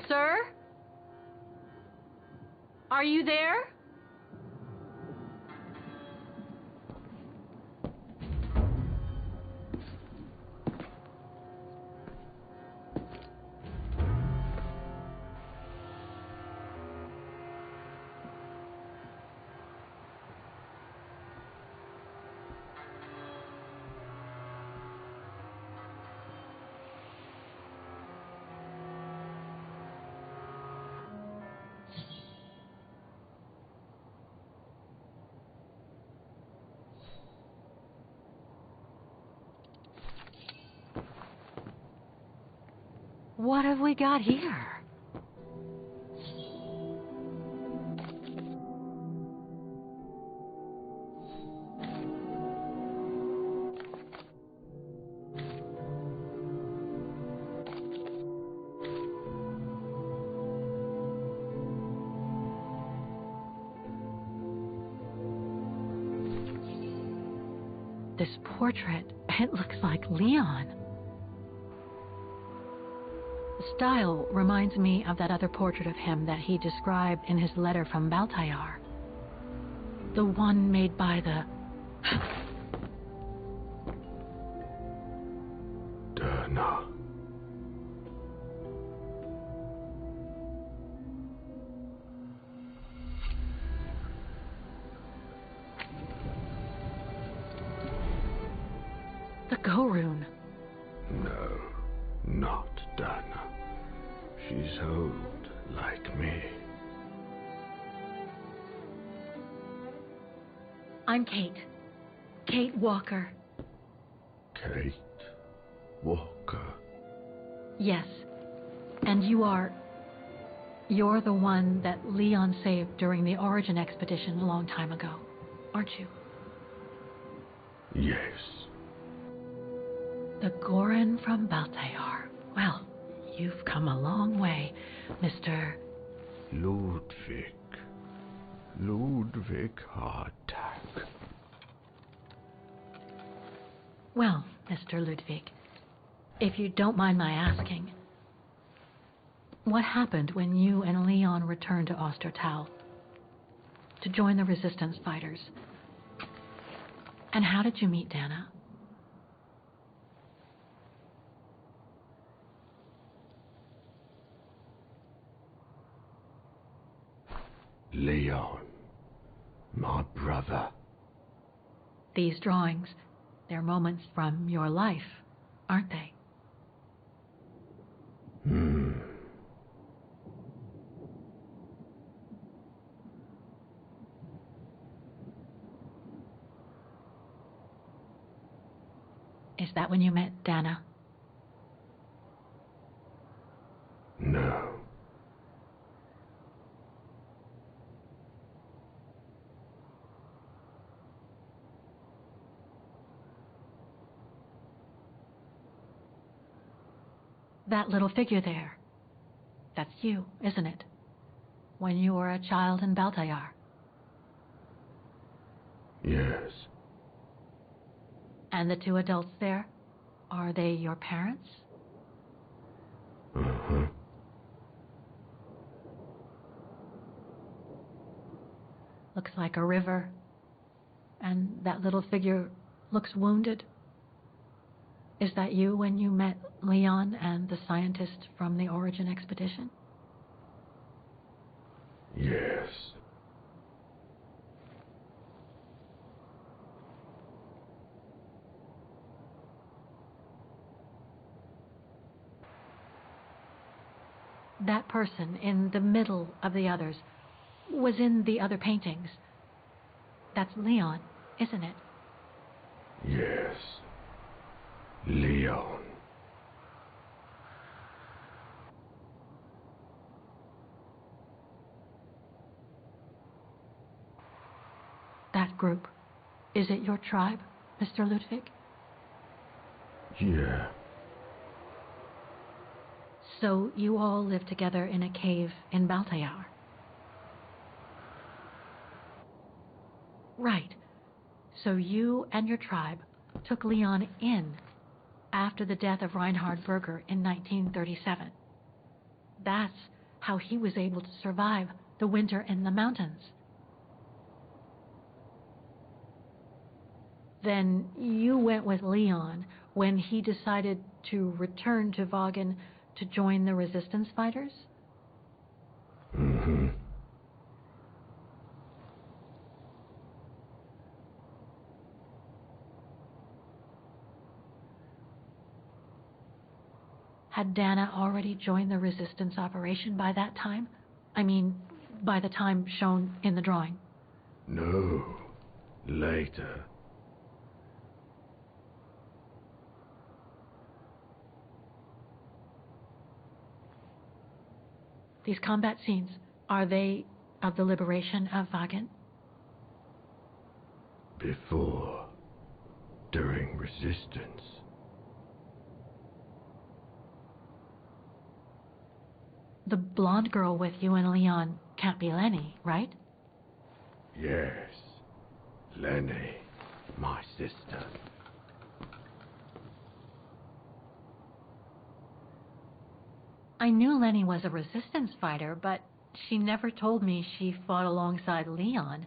K: Sir? Are you there? What have we got here? This portrait, it looks like Leon. The style reminds me of that other portrait of him that he described in his letter from Baltayar. The one made by the...
I: Dana.
K: The Go-Rune.
I: No, not Dana. She's old, like me.
K: I'm Kate. Kate Walker.
I: Kate Walker.
K: Yes. And you're the one that Leon saved during the Origin expedition a long time ago, aren't you?
I: Yes.
K: The Goran from Baltayar. Well, you've come a long way, Mr.
I: Ludwig. Ludwig Hardtack.
K: Well, Mr. Ludwig, if you don't mind my asking, what happened when you and Leon returned to Ostertal to join the resistance fighters? And how did you meet Dana?
I: Leon, my brother.
K: These drawings, they're moments from your life, aren't they? Is that when you met Dana?
I: No.
K: That little figure there, that's you, isn't it? When you were a child in Baltayar.
I: Yes.
K: And the two adults there, are they your parents?
I: Uh-huh.
K: Looks like a river. And that little figure looks wounded. Is that you when you met Leon and the scientist from the Origin expedition?
I: Yes.
K: That person in the middle of the others was in the other paintings. That's Leon, isn't it?
I: Yes. Leon.
K: That group, is it your tribe, Mr. Ludwig?
I: Yeah.
K: So you all live together in a cave in Baltayar? Right. So you and your tribe took Leon in after the death of Reinhard Berger in 1937. That's how he was able to survive the winter in the mountains. Then you went with Leon when he decided to return to Vaughan to join the resistance fighters?
I: Mm-hmm.
K: Had Dana already joined the resistance operation by that time? I mean, by the time shown in the drawing.
I: No. Later.
K: These combat scenes, are they of the liberation of Vaughan?
I: Before. During resistance.
K: The blonde girl with you and Leon can't be Lenny, right?
I: Yes. Lenny, my sister.
K: I knew Lenny was a resistance fighter, but she never told me she fought alongside Leon,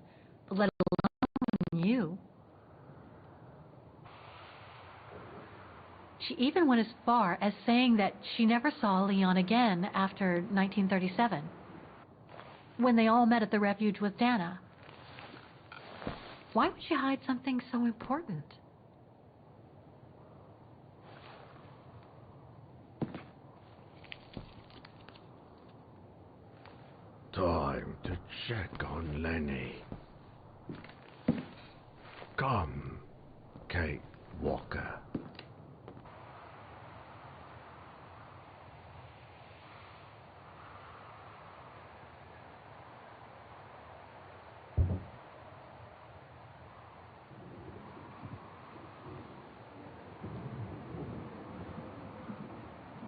K: let alone you. She even went as far as saying that she never saw Leon again after 1937, when they all met at the refuge with Dana. Why would she hide something so important?
I: Time to check on Lenny. Come, Kate Walker.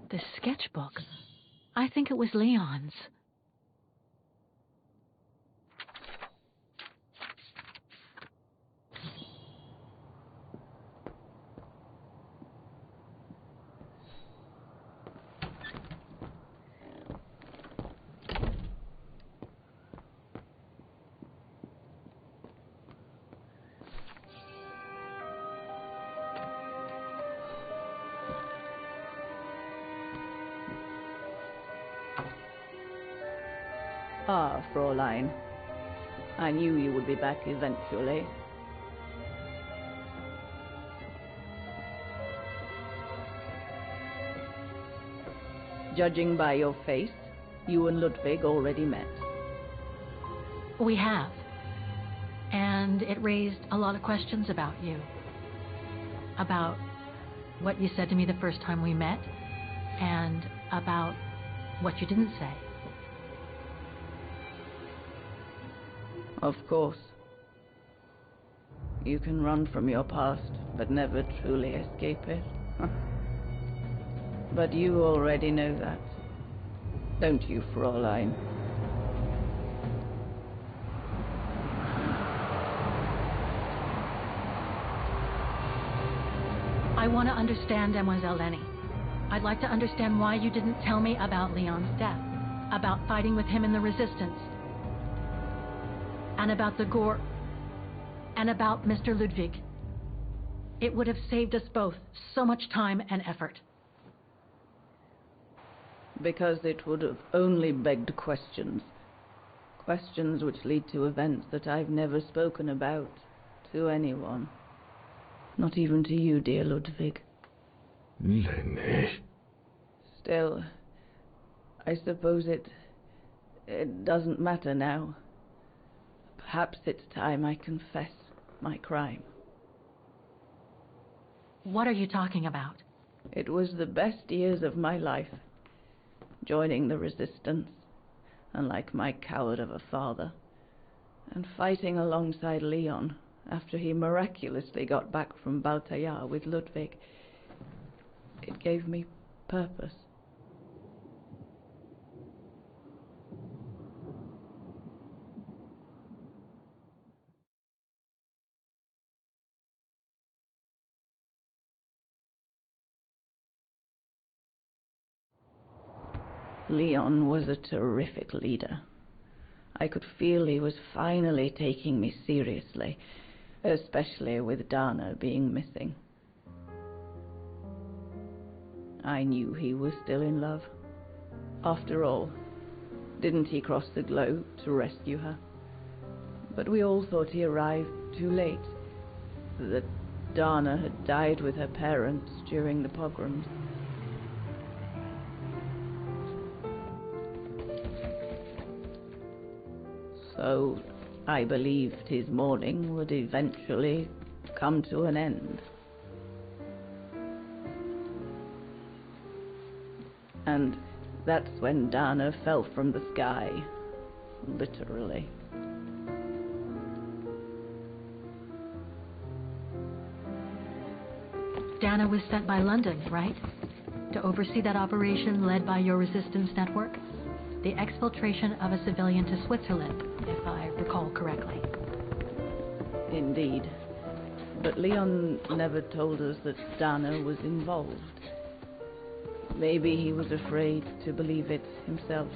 K: The sketchbook. I think it was Leon's.
L: Ah, Fräulein. I knew you would be back eventually. Judging by your face, you and Ludwig already met.
K: We have. And it raised a lot of questions about you. About what you said to me the first time we met, and about what you didn't say.
L: Of course. You can run from your past, but never truly escape it. But you already know that. Don't you, Fräulein?
K: I want to understand Mademoiselle Lenny. I'd like to understand why you didn't tell me about Leon's death, about fighting with him in the resistance, and about the gore, and about Mr. Ludwig. It would have saved us both so much time and effort.
L: Because it would have only begged questions. Questions which lead to events that I've never spoken about to anyone. Not even to you, dear Ludwig.
I: Lenny.
L: Still, I suppose it doesn't matter now. Perhaps it's time I confess my crime.
K: What are you talking about?
L: It was the best years of my life. Joining the resistance, unlike my coward of a father, and fighting alongside Leon after he miraculously got back from Baltaya with Ludwig. It gave me purpose. Leon was a terrific leader. I could feel he was finally taking me seriously, especially with Dana being missing. I knew he was still in love. After all, didn't he cross the globe to rescue her? But we all thought he arrived too late, that Dana had died with her parents during the pogroms. So I believed his mourning would eventually come to an end. And That's when Dana fell from the sky. Literally.
K: Dana was sent by London, right? To oversee that operation led by your resistance network? The exfiltration of a civilian to Switzerland, if I recall correctly.
L: Indeed. But Leon never told us that Dana was involved. Maybe he was afraid to believe it himself.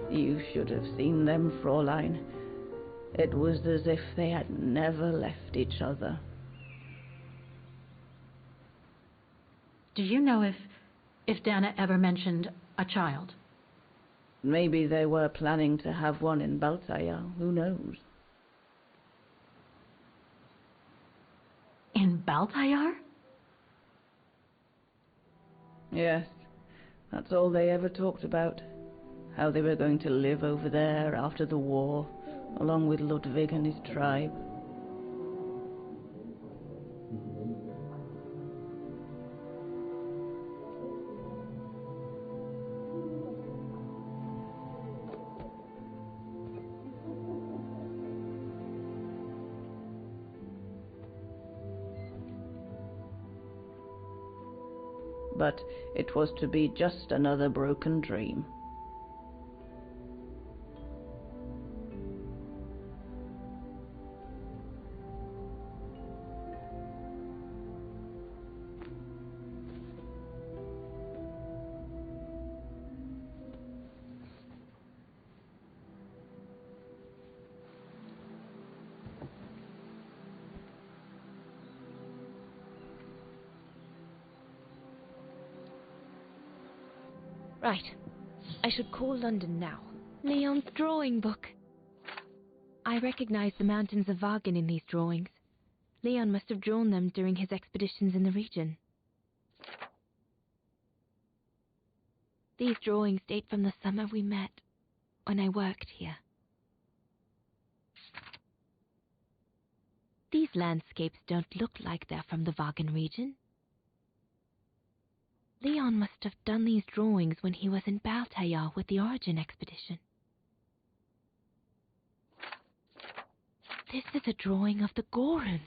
L: You should have seen them, Fräulein. It was as if they had never left each other.
K: Do you know if Dana ever mentioned a child?
L: Maybe they were planning to have one in Baltaya. Who knows?
K: In Baltayar?
L: Yes, that's all they ever talked about. How they were going to live over there after the war, along with Ludwig and his tribe. But it was to be just another broken dream.
A: Right. I should call London now. Leon's drawing book. I recognize the mountains of Vaughan in these drawings. Leon must have drawn them during his expeditions in the region. These drawings date from the summer we met, when I worked here. These landscapes don't look like they're from the Vaughan region. Leon must have done these drawings when he was in Baltayar with the Origin expedition. This is a drawing of the Gorons.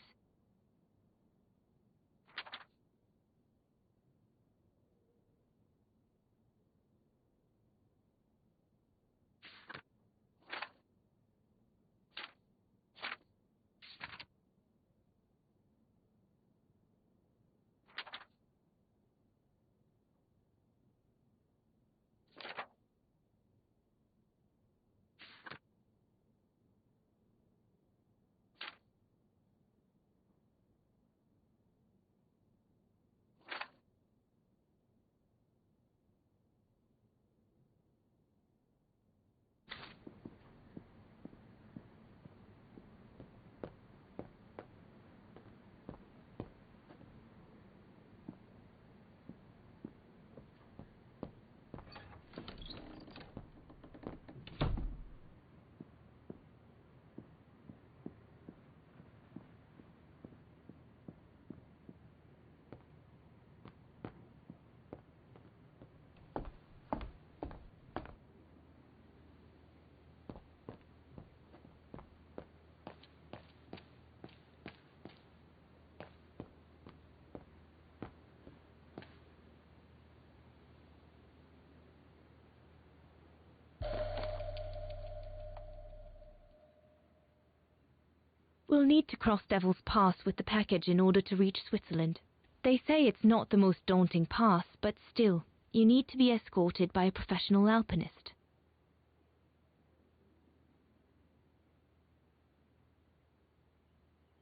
A: We'll need to cross Devil's Pass with the package in order to reach Switzerland. They say it's not the most daunting pass, but still, you need to be escorted by a professional alpinist.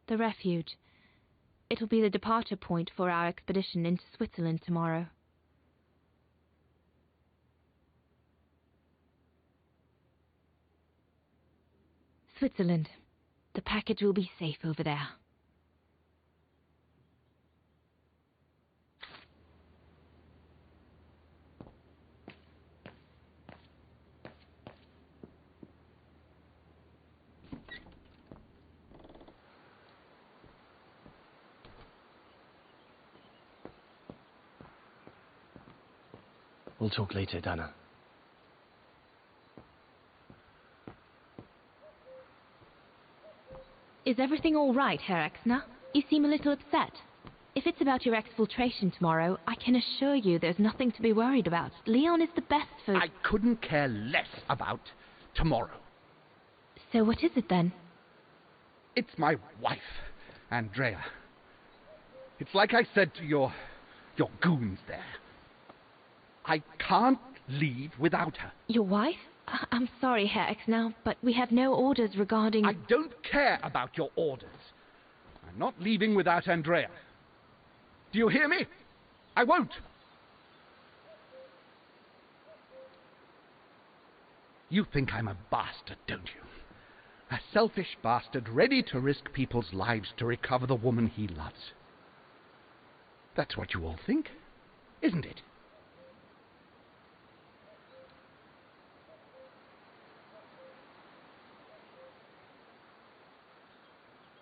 A: The refuge. It'll be the departure point for our expedition into Switzerland tomorrow. Switzerland. The package will be safe over there.
U: We'll talk later, Dana.
A: Is everything all right, Herr Exner? You seem a little upset. If it's about your exfiltration tomorrow, I can assure you there's nothing to be worried about. Leon is the best for...
P: I couldn't care less about tomorrow.
A: So what is it then?
P: It's my wife, Andrea. It's like I said to your goons there. I can't leave without her.
A: Your wife? I'm sorry, Herr Exner, but we have no orders regarding...
P: I don't care about your orders. I'm not leaving without Andrea. Do you hear me? I won't. You think I'm a bastard, don't you? A selfish bastard ready to risk people's lives to recover the woman he loves. That's what you all think, isn't it?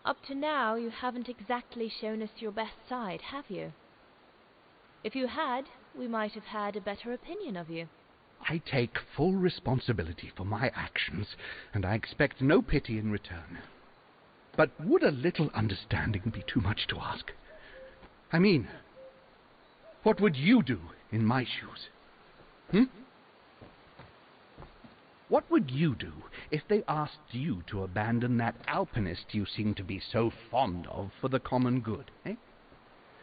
A: Up to now, you haven't exactly shown us your best side, have you? If you had, we might have had a better opinion of you.
P: I take full responsibility for my actions, and I expect no pity in return. But would a little understanding be too much to ask? I mean, what would you do in my shoes? What would you do if they asked you to abandon that alpinist you seem to be so fond of for the common good, eh?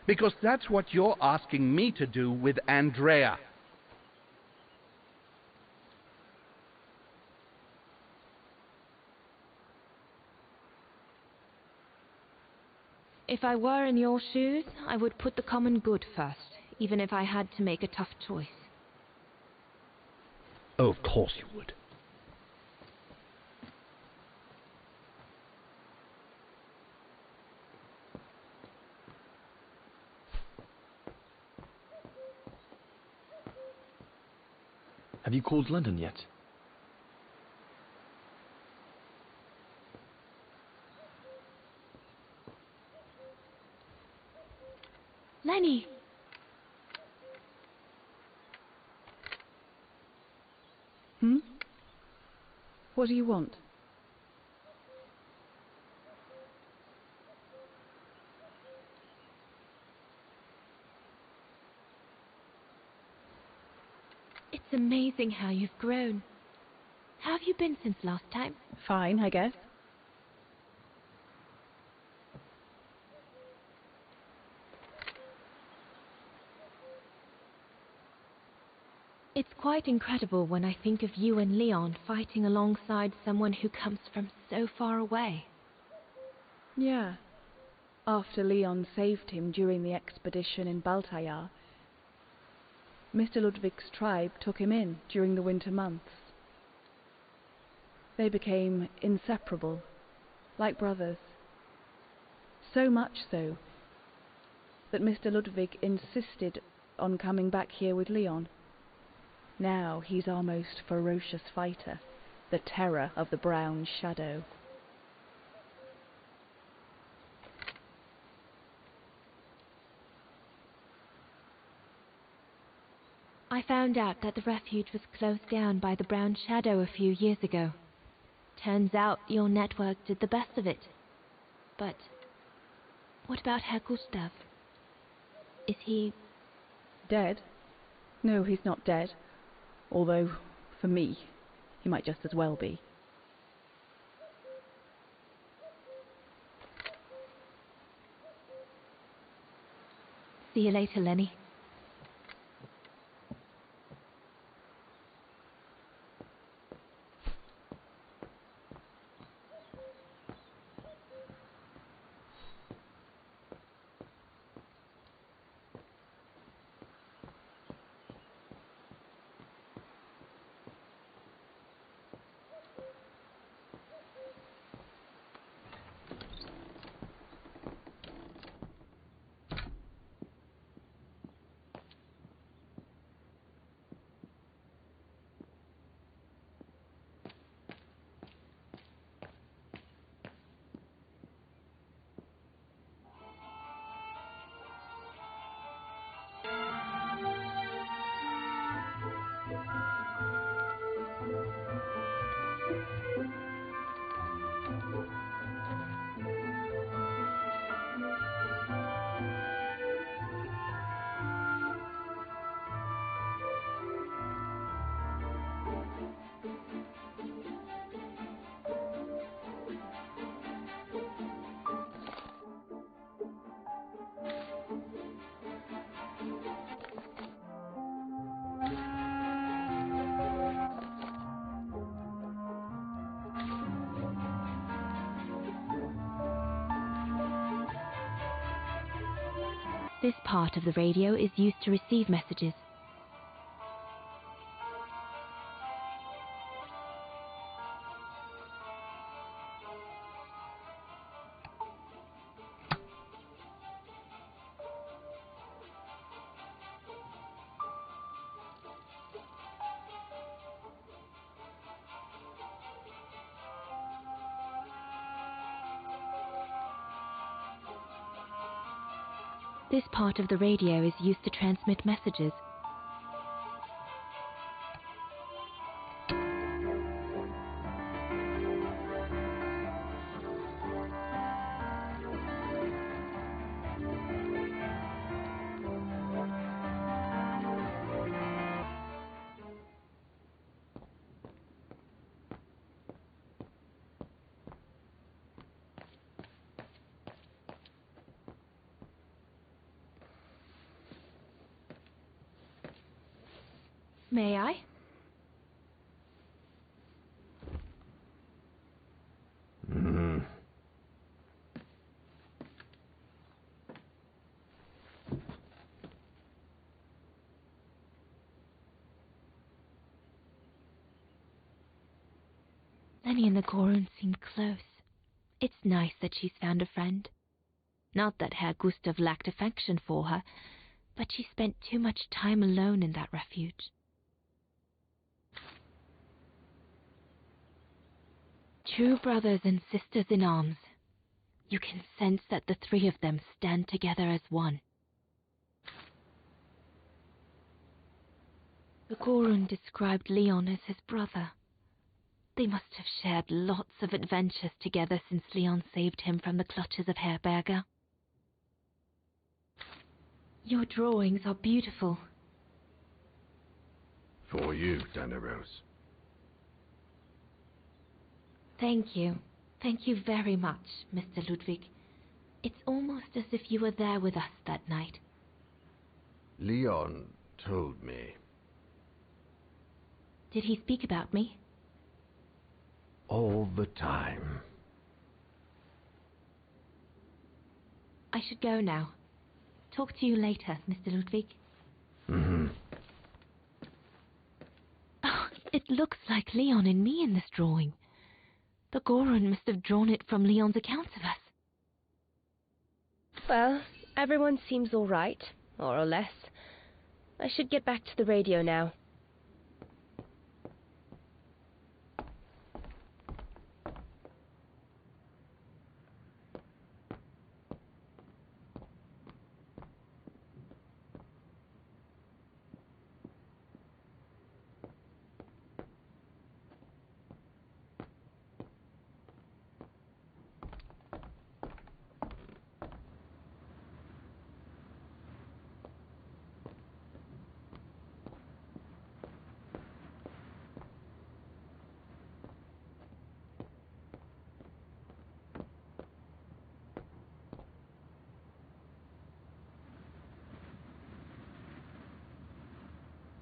P: Because that's what you're asking me to do with Andrea.
A: If I were in your shoes, I would put the common good first, even if I had to make a tough choice.
P: Oh, of course you would.
U: Have you called London yet?
A: Lenny!
C: What do you want?
A: It's amazing how you've grown. How have you been since last time?
C: Fine, I guess.
A: It's quite incredible when I think of you and Leon fighting alongside someone who comes from so far away.
C: Yeah. After Leon saved him during the expedition in Baltayar, Mr. Ludwig's tribe took him in during the winter months. They became inseparable, like brothers. So much so that Mr. Ludwig insisted on coming back here with Leon. Now he's our most ferocious fighter, the terror of the Brown Shadow.
A: I found out that the refuge was closed down by the Brown Shadow a few years ago. Turns out your network did the best of it. But what about Herr Gustav? Is he...
C: dead? No, he's not dead. Although, for me, he might just as well be.
A: See you later, Lenny. This part of the radio is used to receive messages. This part of the radio is used to transmit messages. May I? Lenny and the Gorun seem close. It's nice that she's found a friend. Not that Herr Gustav lacked affection for her, but she spent too much time alone in that refuge. True brothers and sisters in arms. You can sense that the three of them stand together as one. The Gorun described Leon as his brother. They must have shared lots of adventures together since Leon saved him from the clutches of Herberger. Your drawings are beautiful.
I: For you, Dana Rose.
A: Thank you. Thank you very much, Mr. Ludwig. It's almost as if you were there with us that night.
I: Leon told me.
A: Did he speak about me?
I: All the time.
A: I should go now. Talk to you later, Mr. Ludwig.
I: Mm-hmm.
A: Oh, it looks like Leon and me in this drawing. The Gorun must have drawn it from Leon's accounts of us.
E: Well, everyone seems all right, more or less. I should get back to the radio now.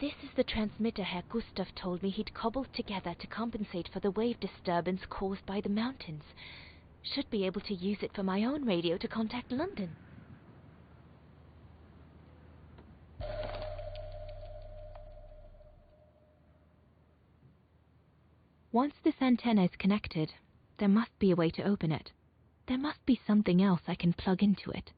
A: This is the transmitter Herr Gustav told me he'd cobbled together to compensate for the wave disturbance caused by the mountains. Should be able to use it for my own radio to contact London. Once this antenna is connected, there must be a way to open it. There must be something else I can plug into it.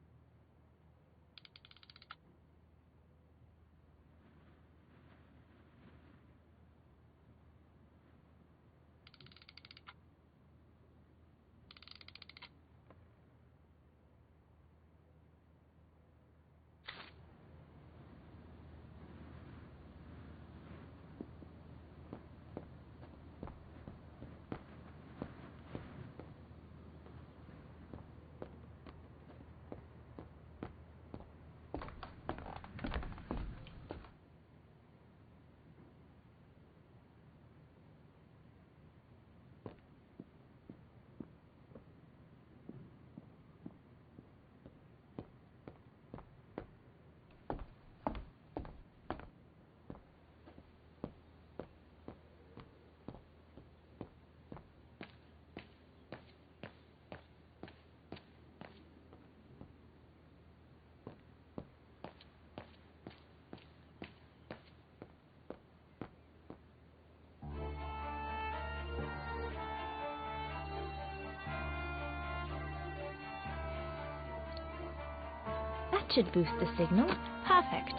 A: That should boost the signal. Perfect.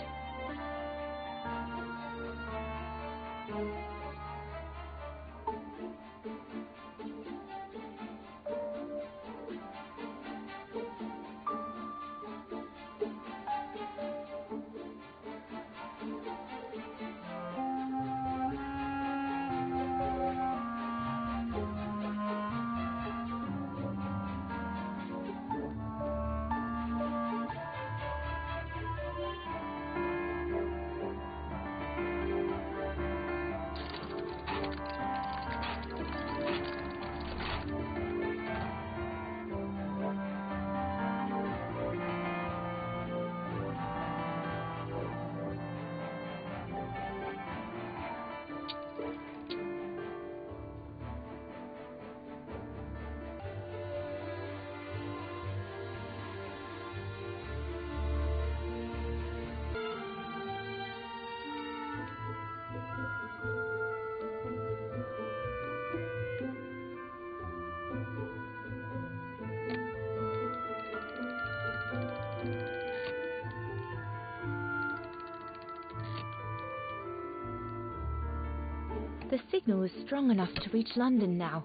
A: The signal is strong enough to reach London now.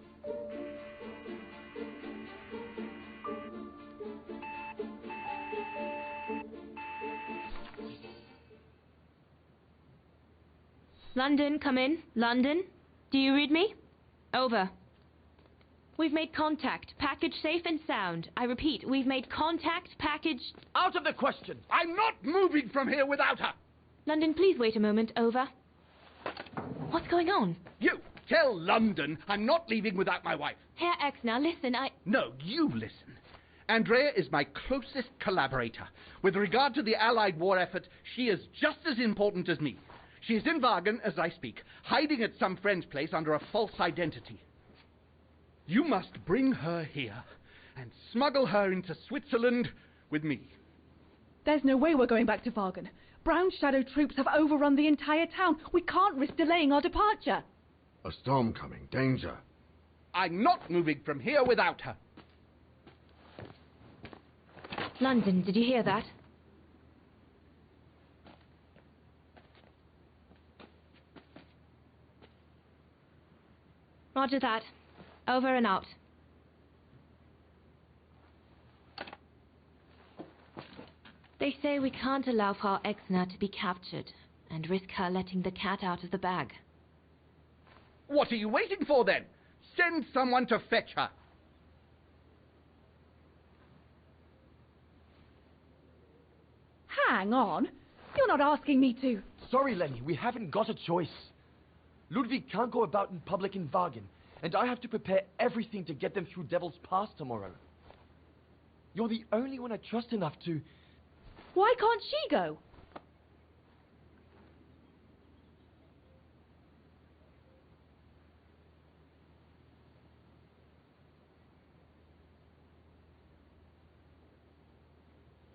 A: London, come in. London, do you read me? Over. We've made contact. Package safe and sound. I repeat, we've made contact. Package...
P: Out of the question! I'm not moving from here without her!
A: London, please wait a moment. Over. What's going on?
P: You! Tell London I'm not leaving without my wife.
A: Herr Exner, listen,
P: No, you listen. Andrea is my closest collaborator. With regard to the Allied war effort, she is just as important as me. She is in Vaughan as I speak, hiding at some friend's place under a false identity. You must bring her here and smuggle her into Switzerland with me.
G: There's no way we're going back to Vaughan. Brown Shadow troops have overrun the entire town. We can't risk delaying our departure.
S: A storm coming. Danger.
P: I'm not moving from here without her.
A: London, did you hear that? Roger that. Over and out. They say we can't allow Frau Exner to be captured and risk her letting the cat out of the bag.
P: What are you waiting for then? Send someone to fetch her.
G: Hang on. You're not asking me to...
U: Sorry, Lenny, we haven't got a choice. Ludwig can't go about in public in Vaughan, and I have to prepare everything to get them through Devil's Pass tomorrow. You're the only one I trust enough to...
G: Why can't she go?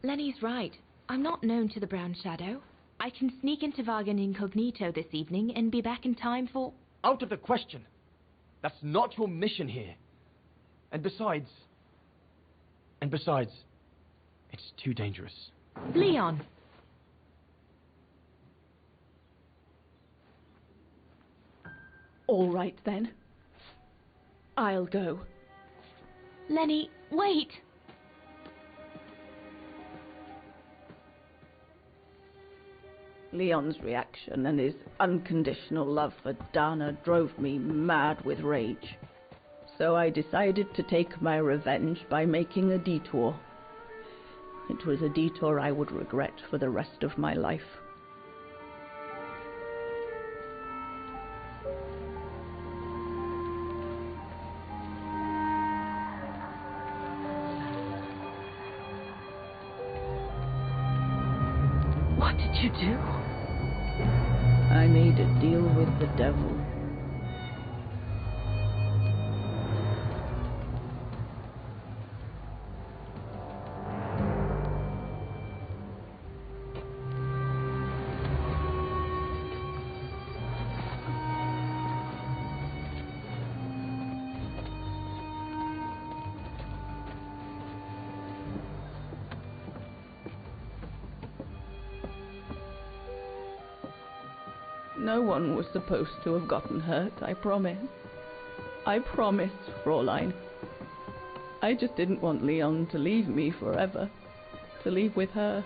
A: Lenny's right. I'm not known to the Brown Shadow. I can sneak into Vaughan incognito this evening and be back in time for...
U: Out of the question. That's not your mission here. And besides, it's too dangerous.
A: Leon!
G: All right, then. I'll go.
A: Lenny, wait!
L: Leon's reaction and his unconditional love for Dana drove me mad with rage. So I decided to take my revenge by making a detour. It was a detour I would regret for the rest of my life.
K: What did you do?
L: I made a deal with the devil. No one was supposed to have gotten hurt, I promise. I promised, Fräulein. I just didn't want Leon to leave me forever. To leave with her.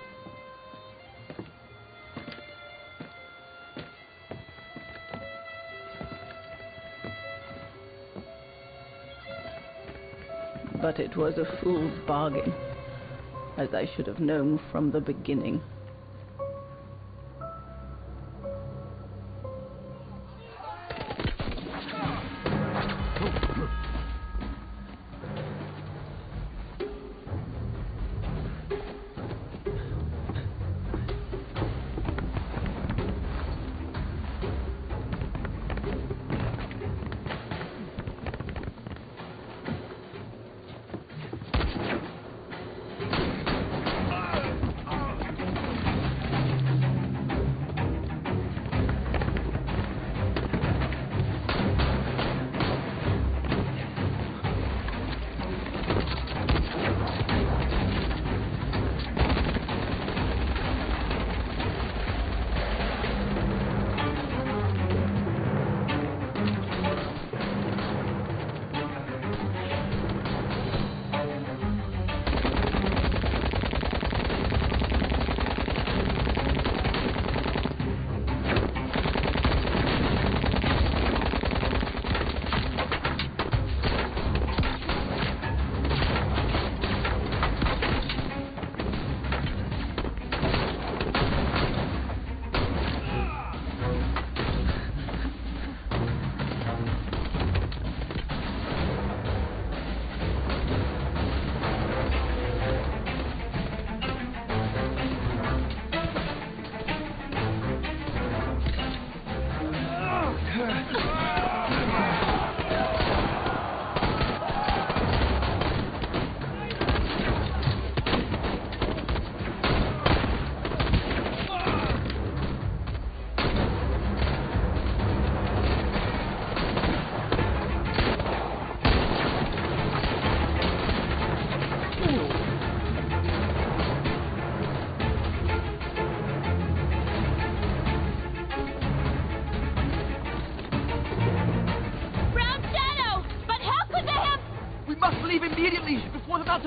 L: But it was a fool's bargain, as I should have known from the beginning.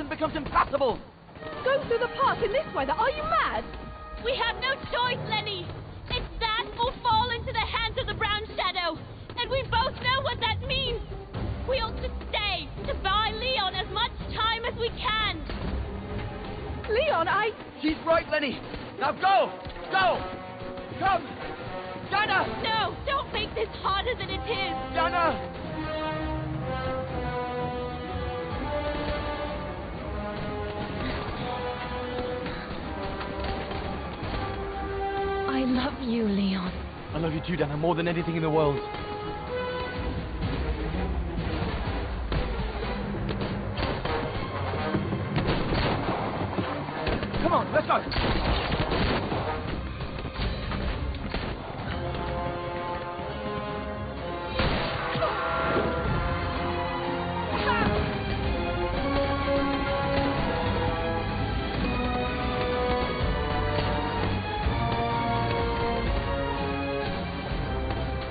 U: Becomes impassable!
G: Go through the park in this weather, are you mad?
A: We have no choice, Lenny! It's that or fall into the hands of the Brown Shadow! And we both know what that means! We ought to stay, to buy Leon as much time as we can!
G: Leon,
U: She's right, Lenny! Now go! Go! Come! Dana!
A: No! Don't make this harder than it is!
U: Dana!
A: I love you, Leon.
U: I love you too, Dana, more than anything in the world. Come on!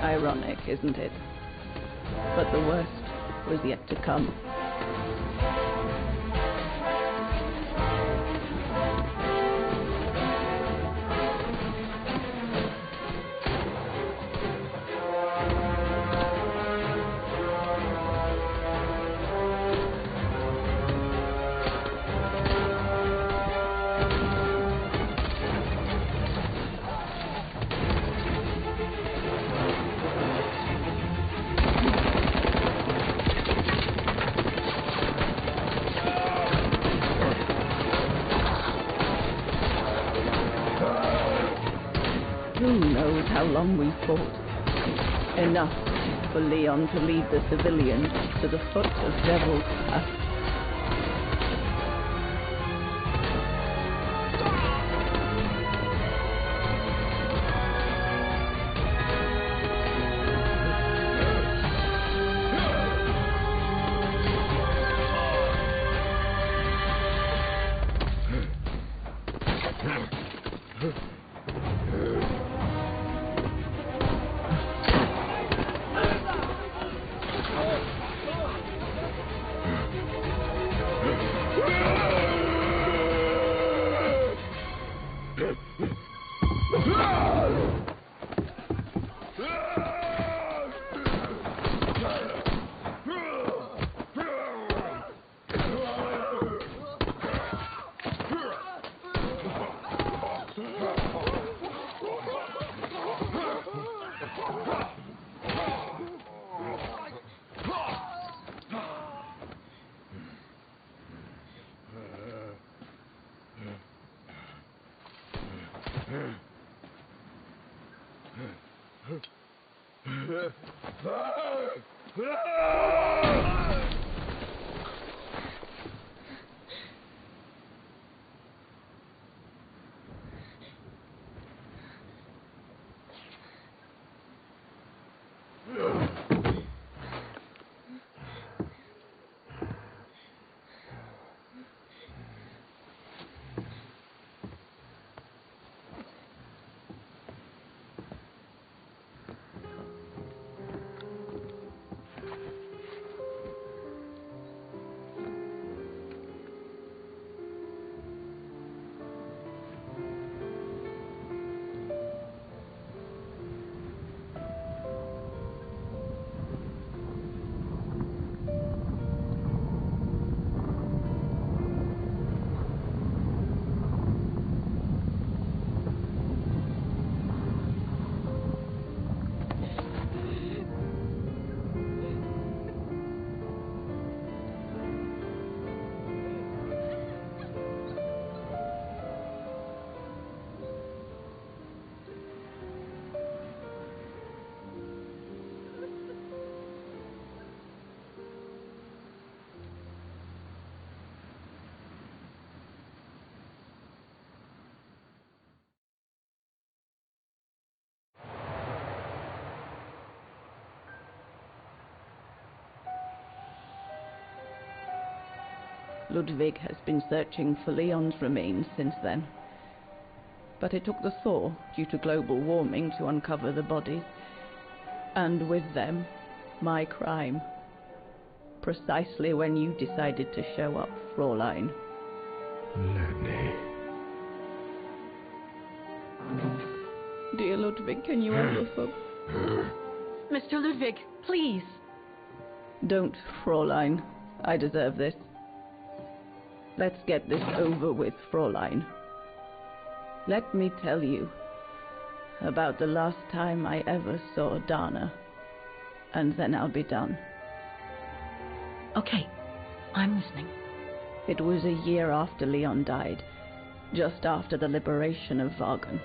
C: Ironic, isn't it? But the worst was yet to come. Who knows how long we fought? Enough for Leon to lead the civilians to the foot of Devil's Path. Ludwig has been searching for Leon's remains since then. But it took the thaw due to global warming to uncover the bodies. And with them, my crime. Precisely when you decided to show up, Fräulein.
H: Lenny.
C: Dear Ludwig, can you ever
K: Mr. Ludwig, please.
C: Don't, Fräulein. I deserve this. Let's get this over with, Fräulein. Let me tell you about the last time I ever saw Dana, and then I'll be done.
K: Okay, I'm listening.
C: It was a year after Leon died, just after the liberation of Vaughan.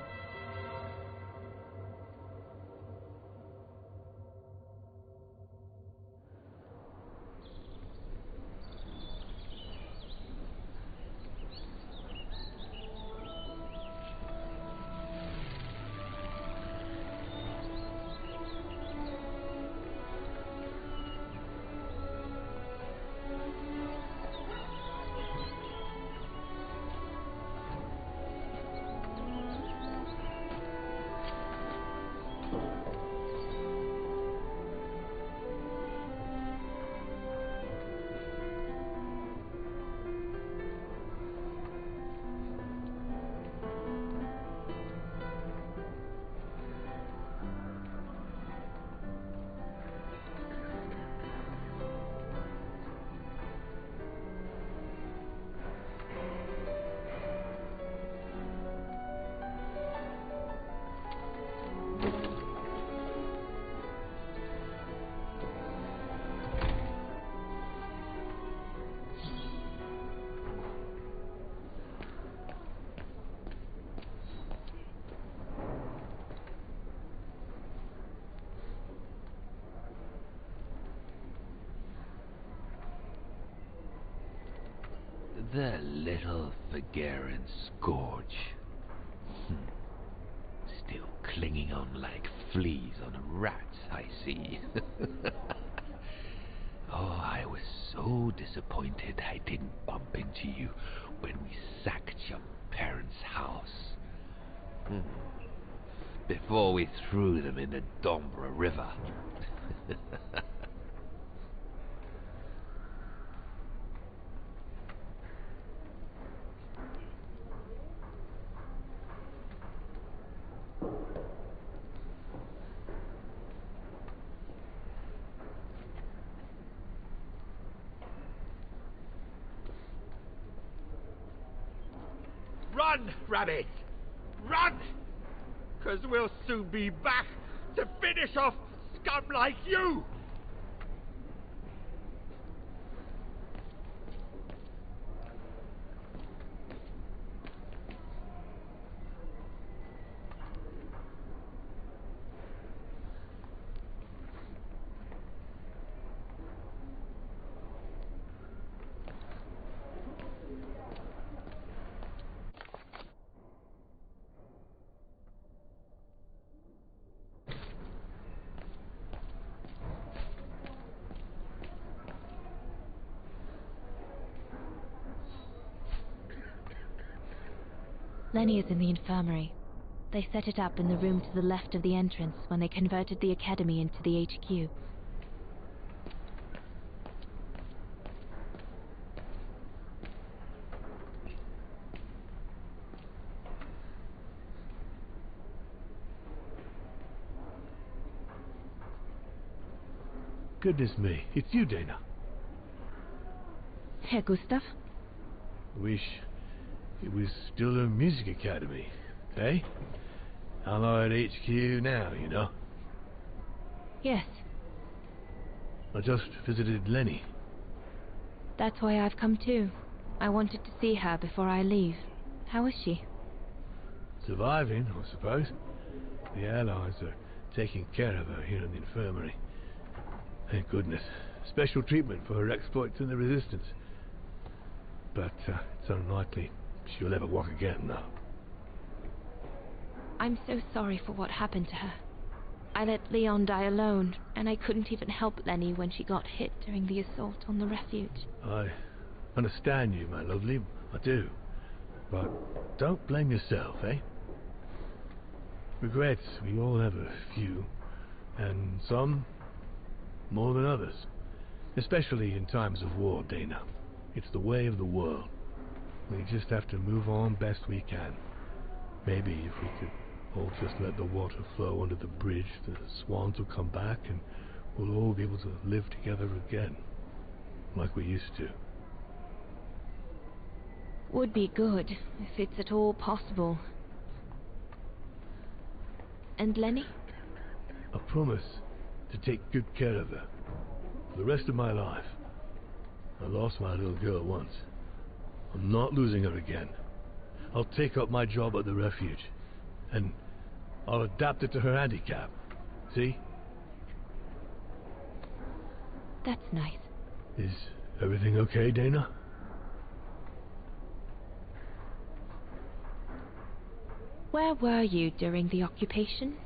H: The little Vageran scourge. Still clinging on like fleas on rats, I see. Oh, I was so disappointed I didn't bump into you when we sacked your parents' house. Before we threw them in the Dombra River.
I: Run, rabbit! Run! 'Cause we'll soon be back to finish off scum like you!
A: Lenny is in the infirmary. They set it up in the room to the left of the entrance when they converted the academy into the HQ.
N: Goodness me, it's you, Dana.
A: Herr Gustav?
N: Wish it was still a music academy, eh? Allied HQ now, you know.
A: Yes.
N: I just visited Lenny.
A: That's why I've come too. I wanted to see her before I leave. How is she?
N: Surviving, I suppose. The Allies are taking care of her here in the infirmary. Thank goodness. Special treatment for her exploits in the Resistance. But it's unlikely she'll ever walk again, though.
A: I'm so sorry for what happened to her. I let Leon die alone, and I couldn't even help Lenny when she got hit during the assault on the refuge.
N: I understand you, my lovely. I do. But don't blame yourself, eh? Regrets, we all have a few. And some more than others. Especially in times of war, Dana. It's the way of the world. We just have to move on best we can. Maybe if we could all just let the water flow under the bridge, the swans will come back and we'll all be able to live together again. Like we used to.
A: Would be good, if it's at all possible. And Lenny?
N: I promise to take good care of her. For the rest of my life. I lost my little girl once. I'm not losing her again. I'll take up my job at the refuge. And I'll adapt it to her handicap. See?
A: That's nice.
N: Is everything okay, Dana?
A: Where were you during the occupation?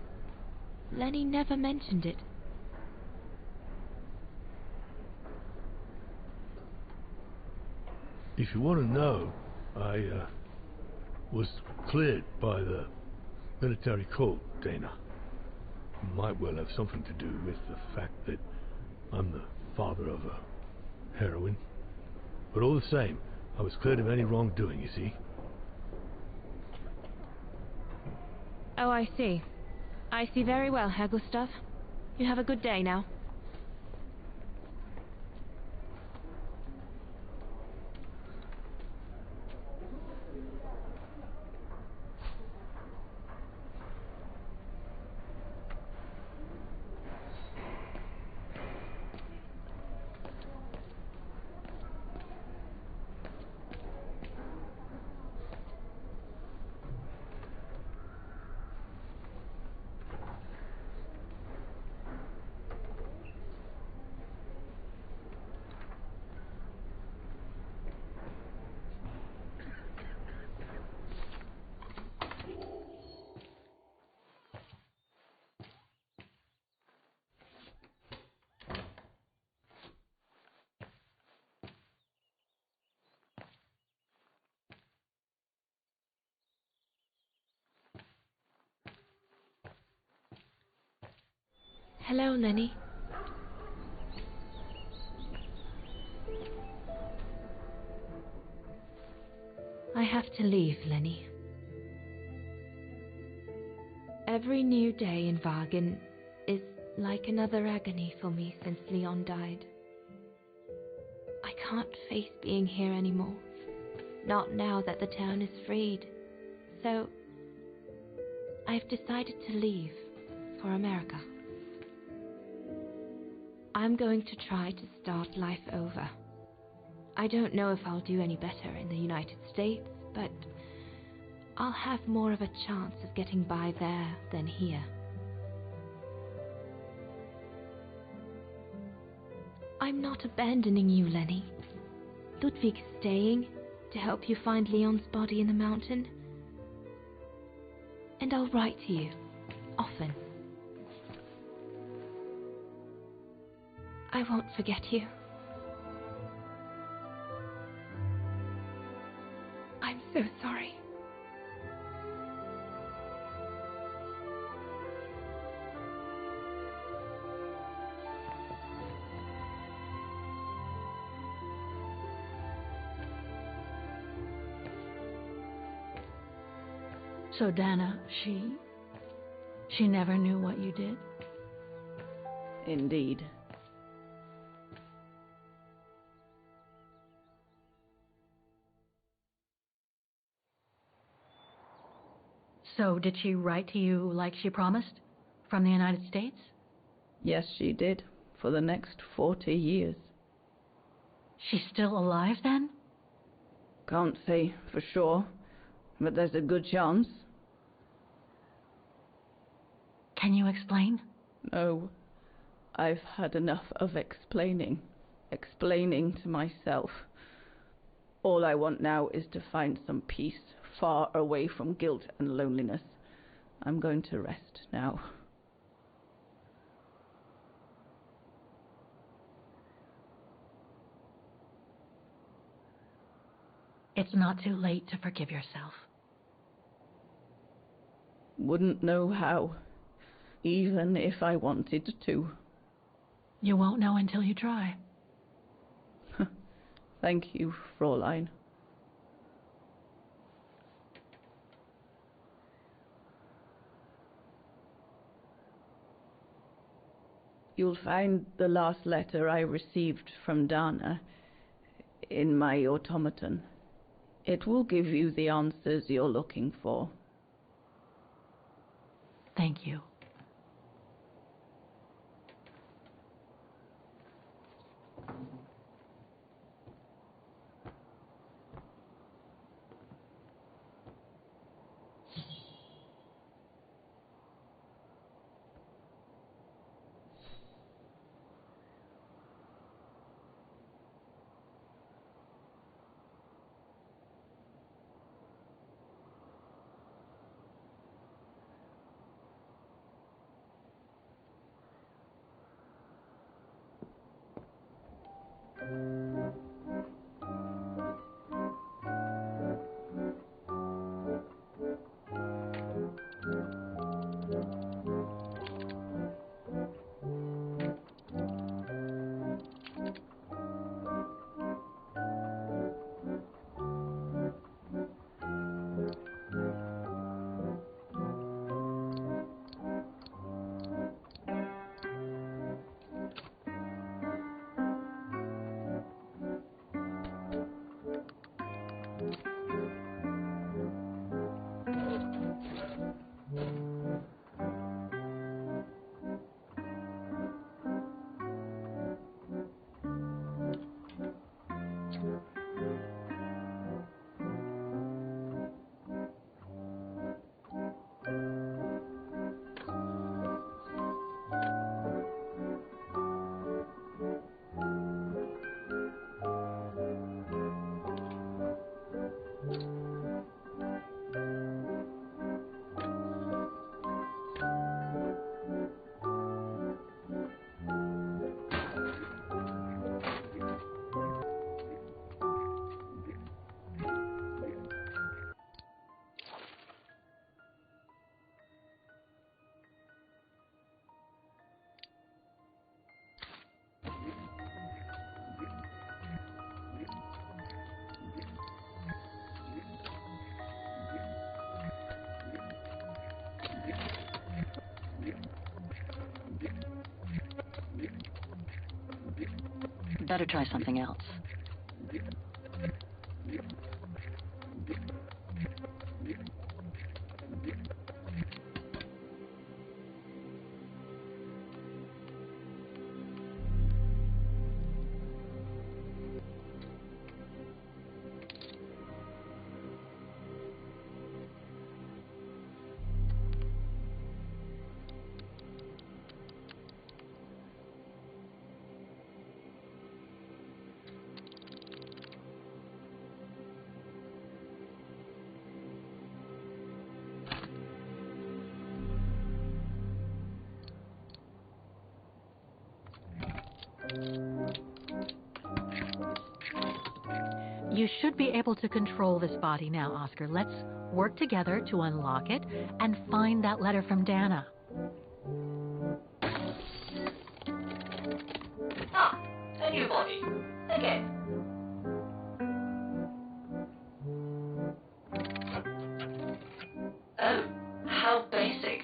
A: Lenny never mentioned it.
N: If you want to know, I was cleared by the military court, Dana. Might well have something to do with the fact that I'm the father of a heroine. But all the same, I was cleared of any wrongdoing, you see.
A: Oh, I see. I see very well, Herr Gustav. You have a good day now. Hello, Lenny. I have to leave, Lenny. Every new day in Vaughan is like another agony for me since Leon died. I can't face being here anymore, not now that the town is freed. So, I've decided to leave for America. I'm going to try to start life over. I don't know if I'll do any better in the United States, but I'll have more of a chance of getting by there than here. I'm not abandoning you, Lenny. Ludwig's staying to help you find Leon's body in the mountain. And I'll write to you, often. I won't forget you. I'm so sorry.
K: So Dana, she never knew what you did?
C: Indeed.
K: So did she write to you like she promised? From the United States?
C: Yes, she did. For the next 40 years.
K: She's still alive then?
C: Can't say for sure, but there's a good chance.
K: Can you explain?
C: No. I've had enough of explaining. Explaining to myself. All I want now is to find some peace, far away from guilt and loneliness. I'm going to rest now.
K: It's not too late to forgive yourself.
C: Wouldn't know how, even if I wanted to.
K: You won't know until you try.
C: Thank you, Fräulein. You'll find the last letter I received from Dana in my automaton. It will give you the answers you're looking for.
K: Thank you.
D: better try something else.
K: You should be able to control this body now, Oscar. Let's work together to unlock it and find that letter from Dana.
D: Ah, a new body. Okay. Oh, how basic.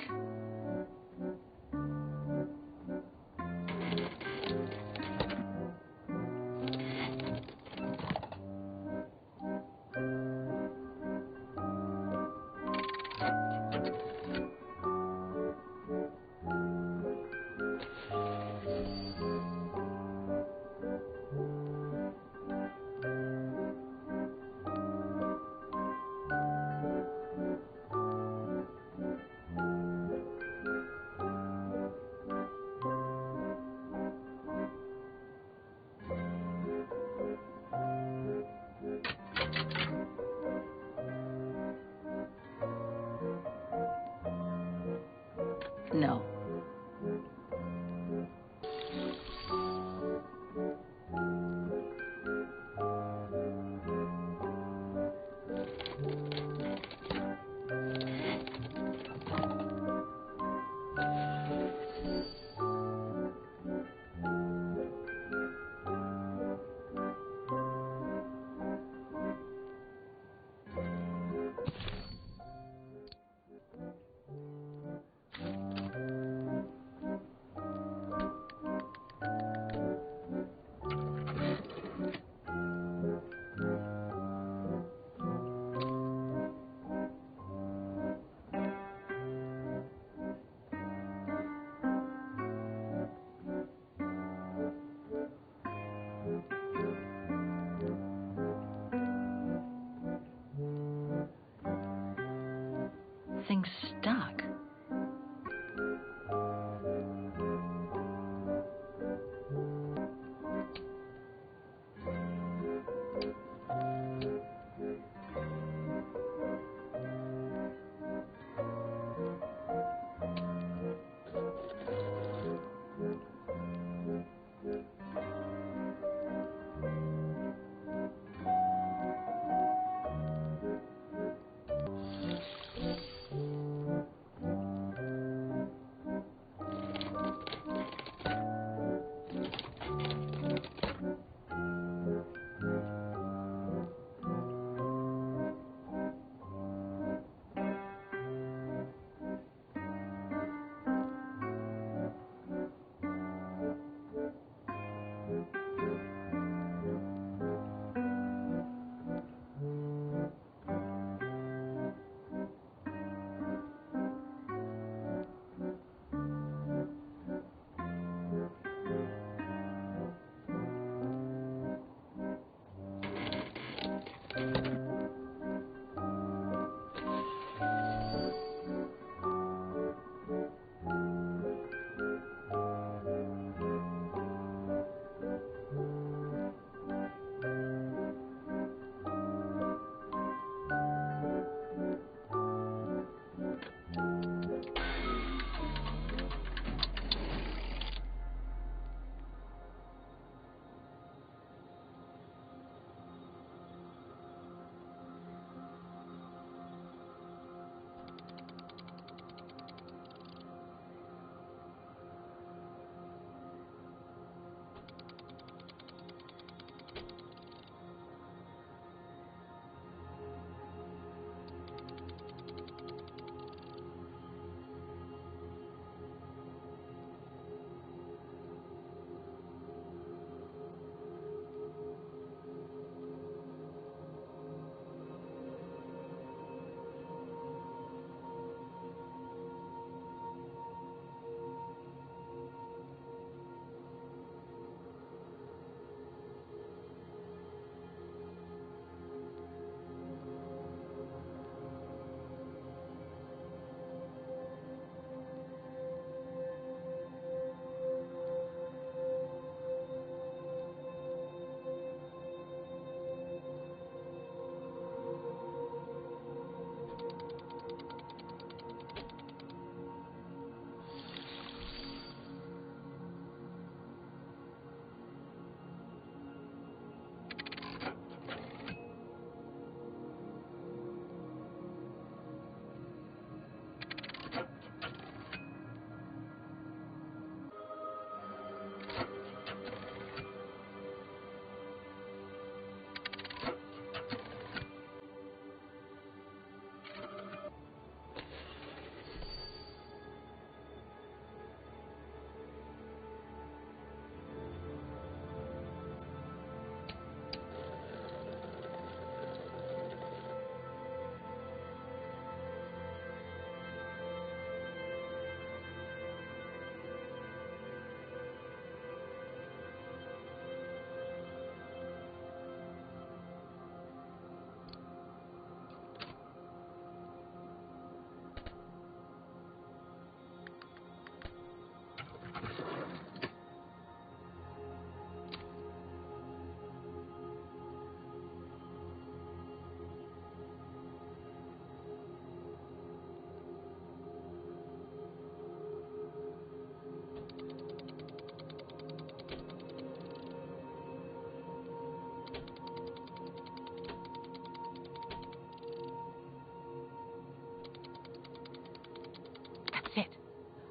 D: No.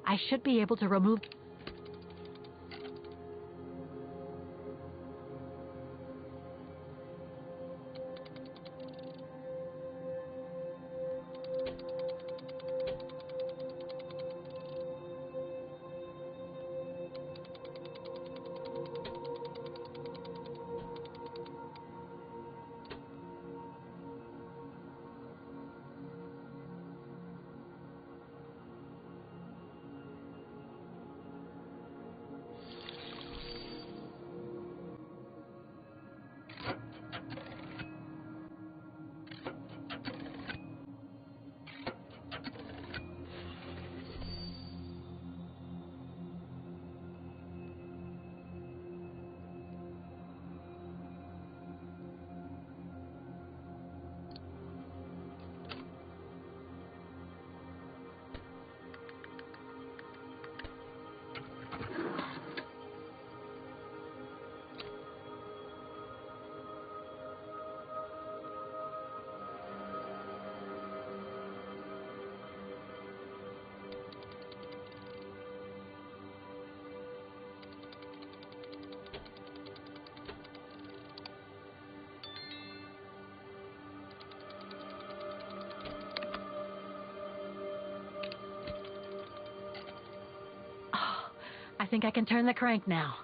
K: I should be able to remove... I think I can turn the crank now.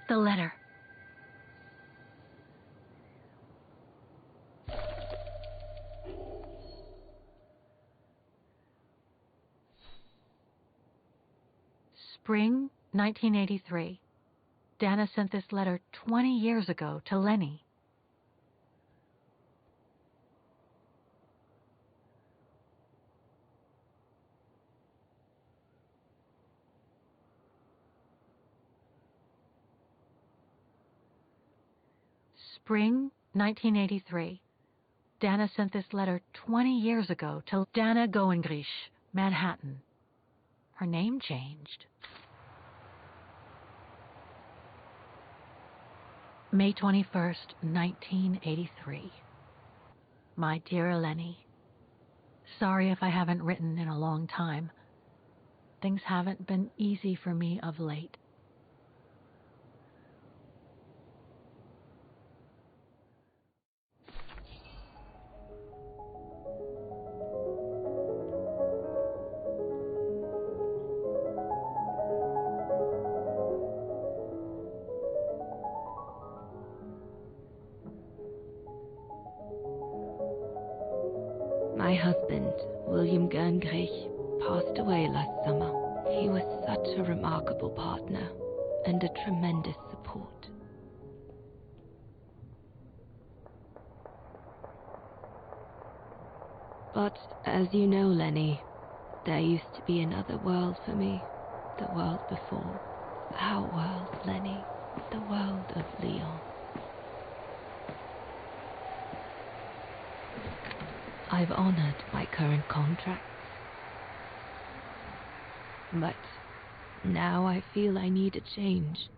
K: The letter. Spring 1983. Dana sent this letter 20 years ago to Lenny. Spring 1983. Dana sent this letter 20 years ago to Dana Goengrish, Manhattan. Her name changed. May 21st, 1983. My dear Lenny, sorry if I haven't written in a long time. Things haven't been easy for me of late.
E: My husband, William Goengrish, passed away last summer. He was such a remarkable partner and a tremendous support. But as you know, Lenny, there used to be another world for me. The world before. Our world, Lenny. The world of Leon. I've honored my current contracts. But now I feel I need a change.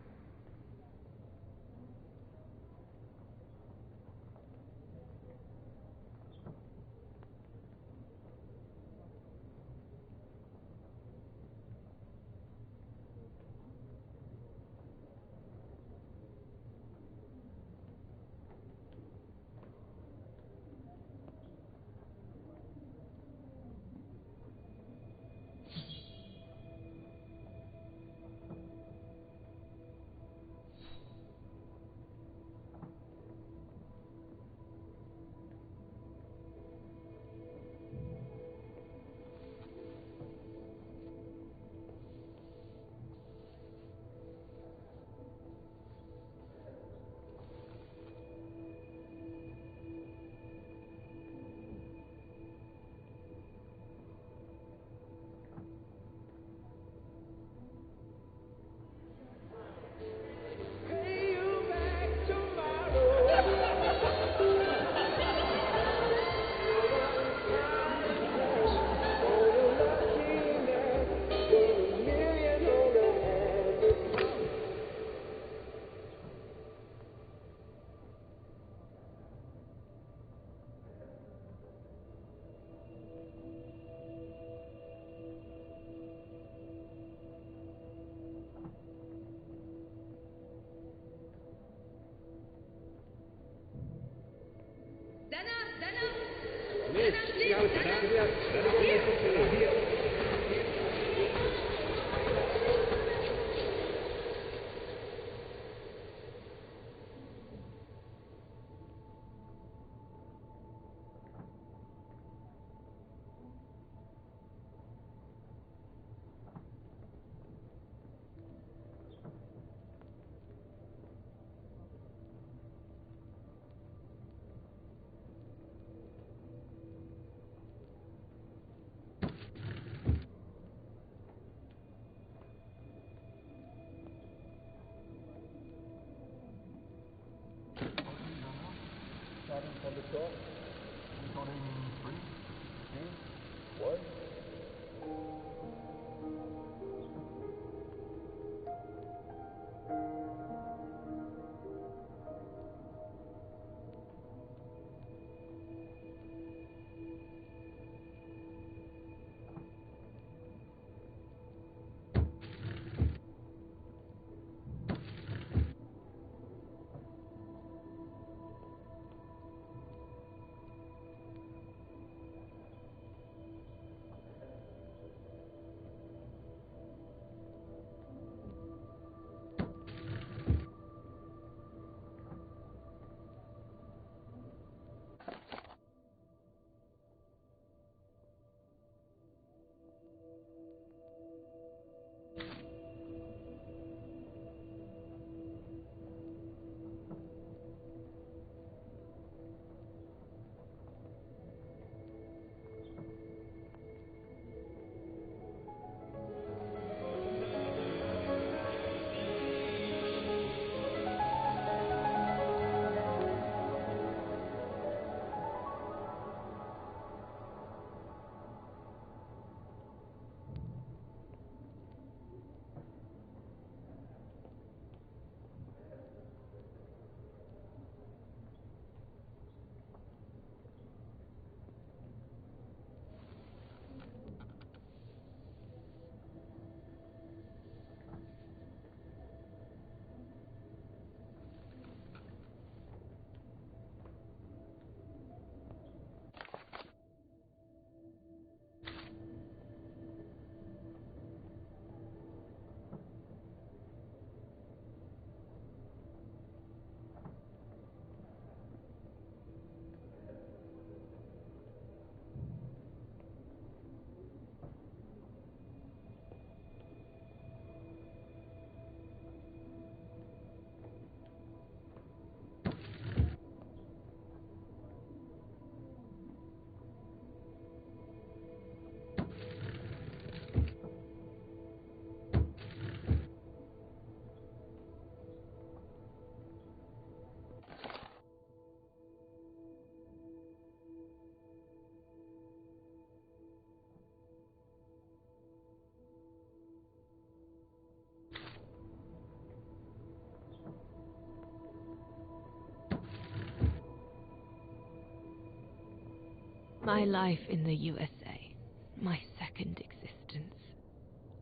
E: My life in the USA, my second existence.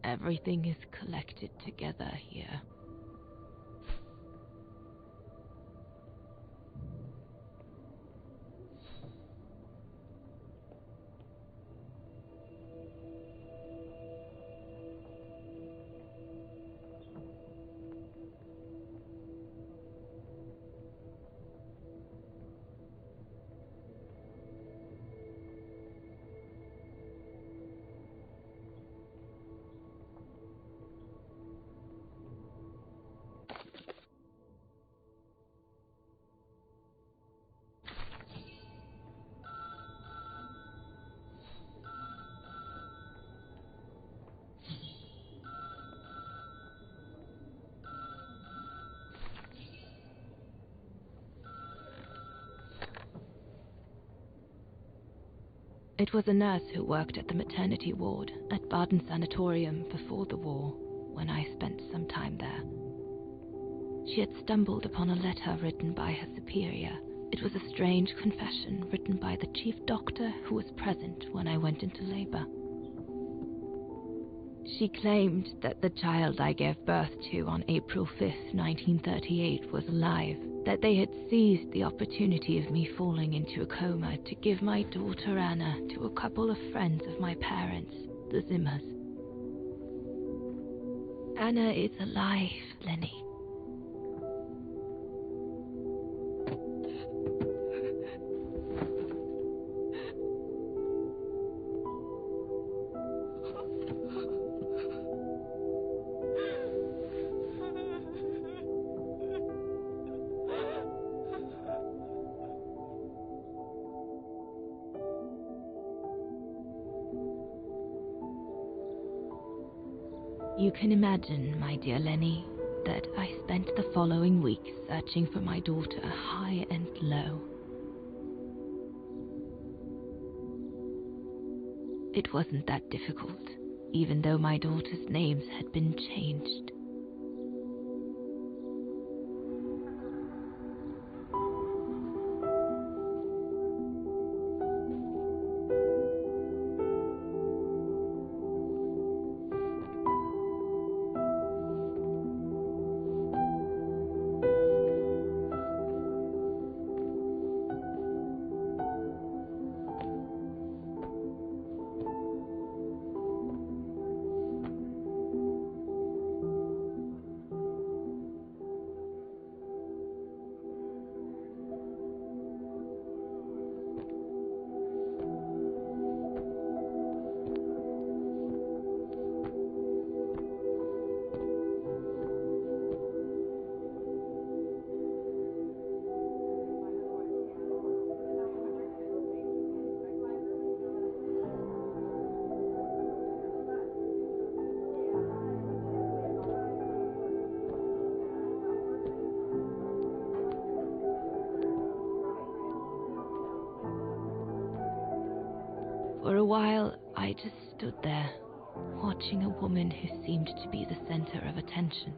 E: Everything is collected together here. It was a nurse who worked at the maternity ward at Baden Sanatorium before the war, when I spent some time there. She had stumbled upon a letter written by her superior. It was a strange confession written by the chief doctor who was present when I went into labor. She claimed that the child I gave birth to on April 5th, 1938 was alive, that they had seized the opportunity of me falling into a coma to give my daughter Anna to a couple of friends of my parents, the Zimmers. Anna is alive, Lenny. You can imagine, my dear Lenny, that I spent the following weeks searching for my daughter high and low. It wasn't that difficult, even though my daughter's names had been changed. For a while, I just stood there, watching a woman who seemed to be the center of attention.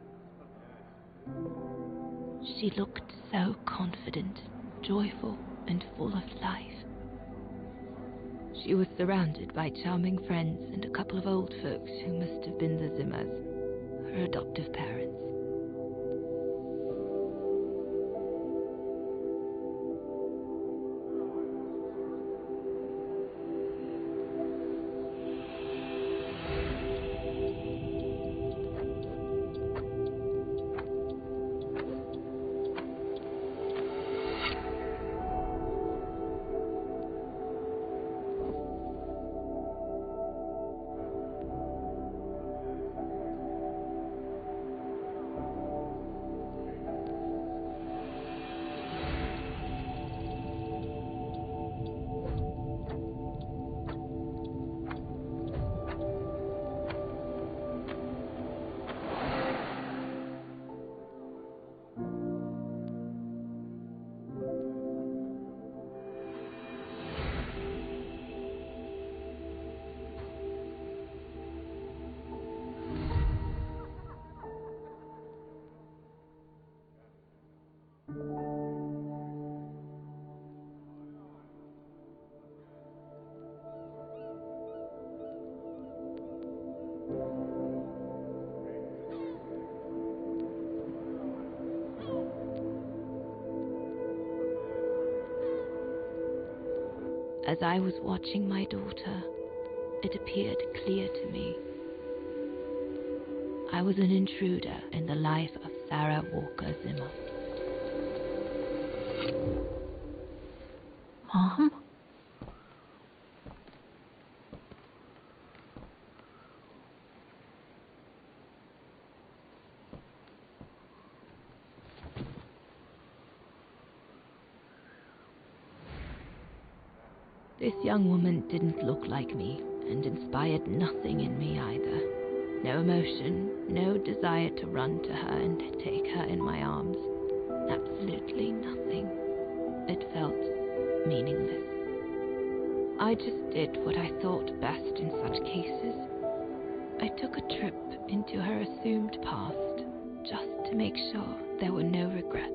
E: She looked so confident, joyful, and full of life. She was surrounded by charming friends and a couple of old folks who must have been the Zimmers, her adoptive parents. As I was watching my daughter, it appeared clear to me. I was an intruder in the life of Sarah Walker Zimmer.
K: Mom?
E: This young woman didn't look like me and inspired nothing in me either. No emotion, no desire to run to her and take her in my arms. Absolutely nothing. It felt meaningless. I just did what I thought best in such cases. I took a trip into her assumed past, just to make sure there were no regrets.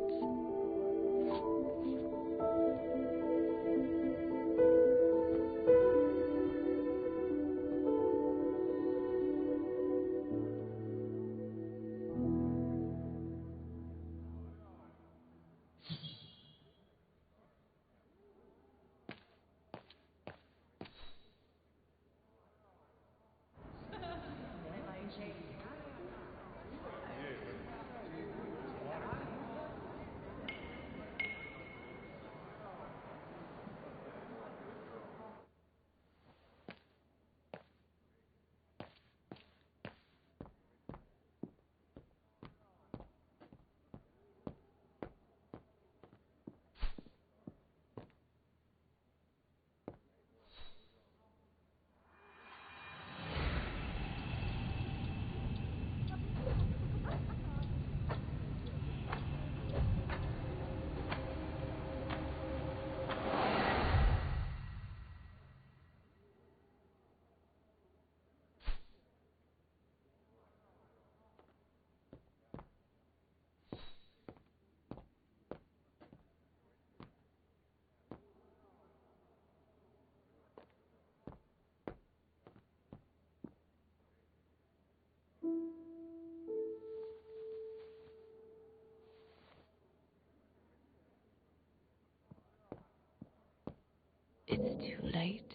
E: It's too late.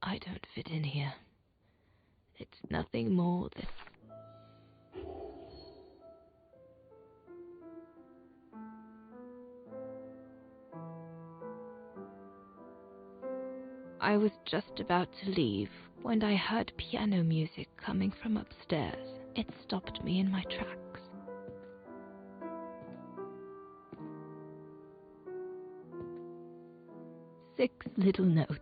E: I don't fit in here. It's nothing more than... I was just about to leave when I heard piano music coming from upstairs. It stopped me in my tracks. Six little notes,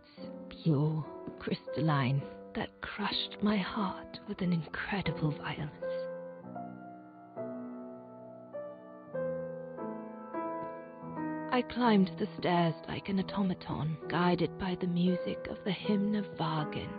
E: pure, crystalline, that crushed my heart with an incredible violence. I climbed the stairs like an automaton, guided by the music of the hymn of Vaughan.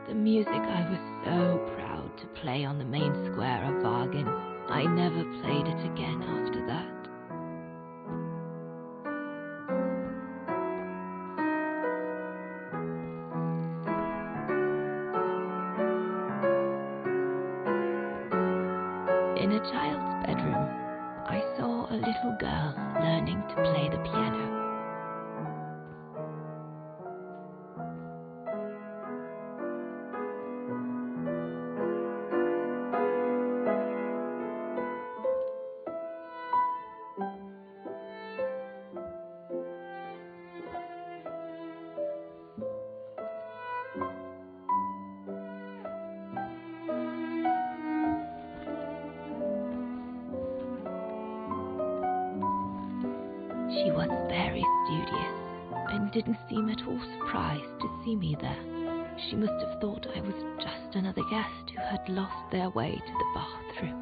E: The music I was so proud to play on the main square of Vaughan. I never played it again after that. In a child's bedroom, I saw a little girl learning to play the piano. She was very studious and didn't seem at all surprised to see me there. She must have thought I was just another guest who had lost their way to the bathroom.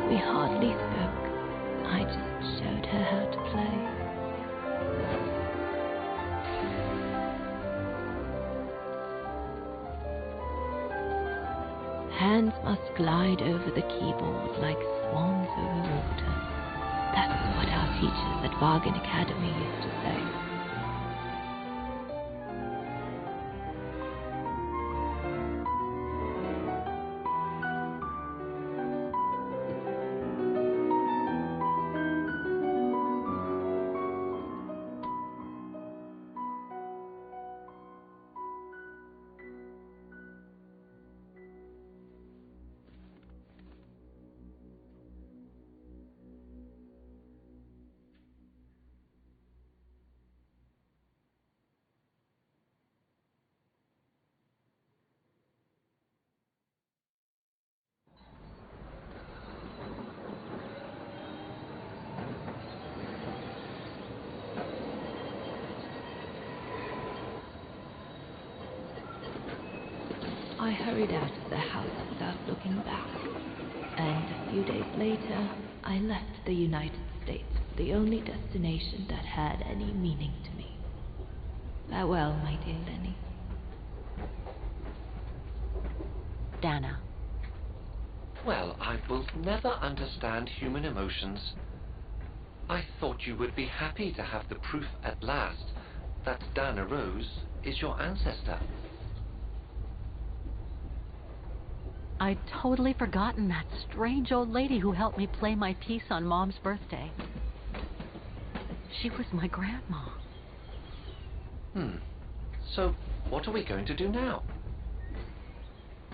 E: We hardly spoke. I just showed her how to play. Hands must glide over the keyboard like swans over water. That's what our teachers at Vaughan Academy used to say. I hurried out of the house without looking back, and a few days later, I left the United States, the only destination that had any meaning to me. Farewell, my dear Lenny.
K: Dana.
B: Well, I will never understand human emotions. I thought you would be happy to have the proof at last that Dana Roze is your ancestor.
K: I'd totally forgotten that strange old lady who helped me play my piece on Mom's birthday. She was my grandma.
B: So, what are we going to do now?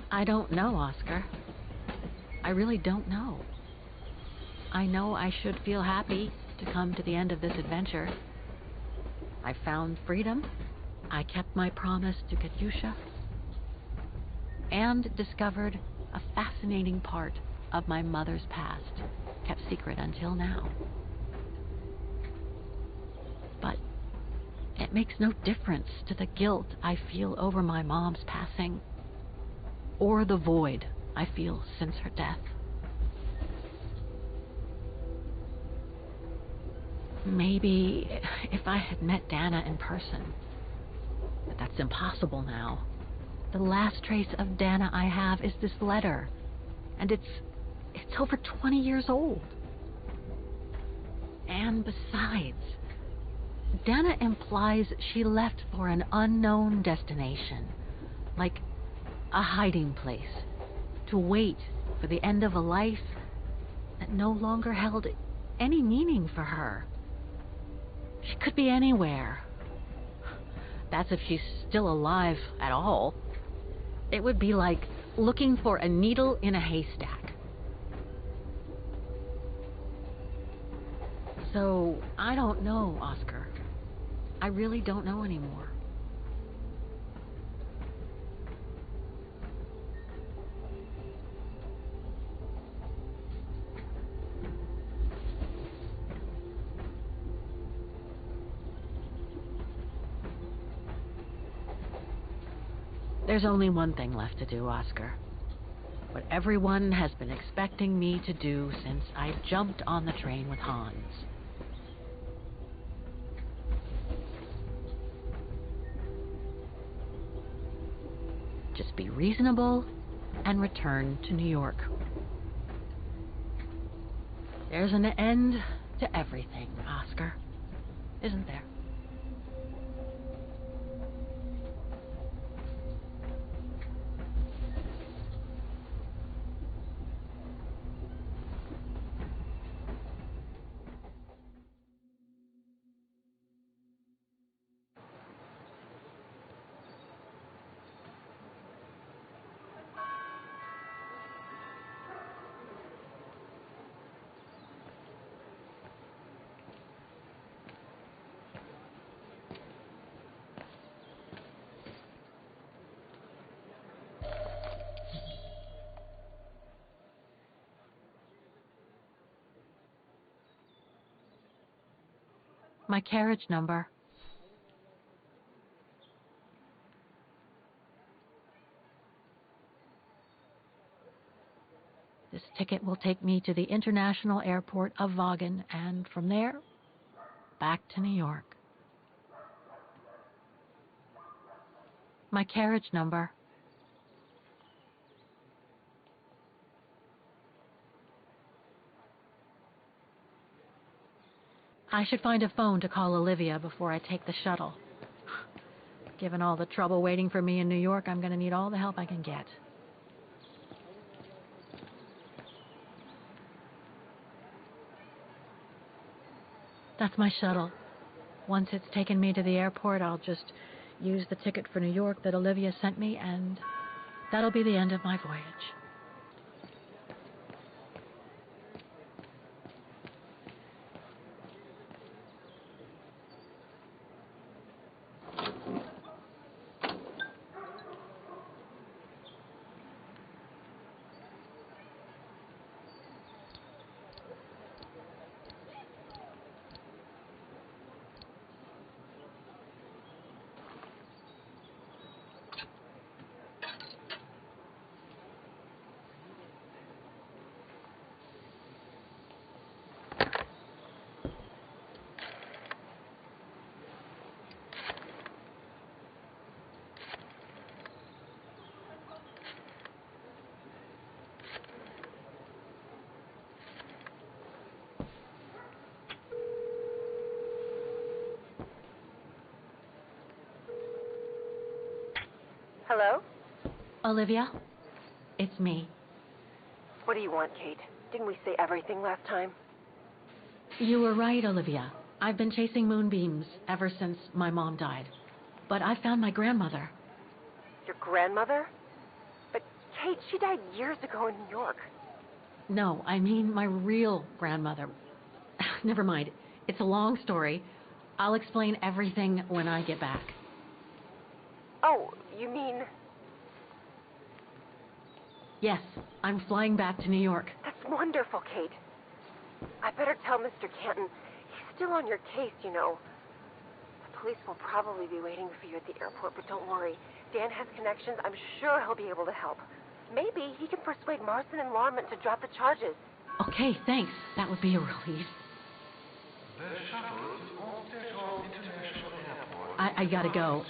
K: I don't know, Oscar. I really don't know. I know I should feel happy to come to the end of this adventure. I found freedom. I kept my promise to Katyusha. And discovered a fascinating part of my mother's past, kept secret until now. But it makes no difference to the guilt I feel over my mom's passing, or the void I feel since her death. Maybe if I had met Dana in person, but that's impossible now. The last trace of Dana I have is this letter, and it's over 20 years old. And besides, Dana implies she left for an unknown destination, like a hiding place, to wait for the end of a life that no longer held any meaning for her. She could be anywhere. That's if she's still alive at all. It would be like looking for a needle in a haystack. So, I don't know, Oscar. I really don't know anymore. There's only one thing left to do, Oscar. What everyone has been expecting me to do since I jumped on the train with Hans. Just be reasonable and return to New York. There's an end to everything, Oscar, isn't there? My carriage number. This ticket will take me to the international airport of Vaughan, and from there, back to New York. My carriage number. I should find a phone to call Olivia before I take the shuttle. Given all the trouble waiting for me in New York, I'm going to need all the help I can get. That's my shuttle. Once it's taken me to the airport, I'll just use the ticket for New York that Olivia sent me, and that'll be the end of my voyage.
F: Hello?
K: Olivia?
D: it's me.
F: What do you want, Kate? Didn't we say everything last time?
D: You were right, Olivia. I've been chasing moonbeams ever since my mom died. But I found my grandmother.
F: Your grandmother? But, Kate, she died years ago in New York.
D: No, I mean my real grandmother. Never mind. It's a long story. I'll explain everything when I get back.
F: Oh, you mean...
D: Yes, I'm flying back to New York.
F: That's wonderful, Kate. I better tell Mr. Canton. He's still on your case, you know. The police will probably be waiting for you at the airport, but don't worry. Dan has connections. I'm sure he'll be able to help. Maybe he can persuade Marston and Lorman to drop the charges.
D: Okay, thanks. That would be a relief. I gotta go.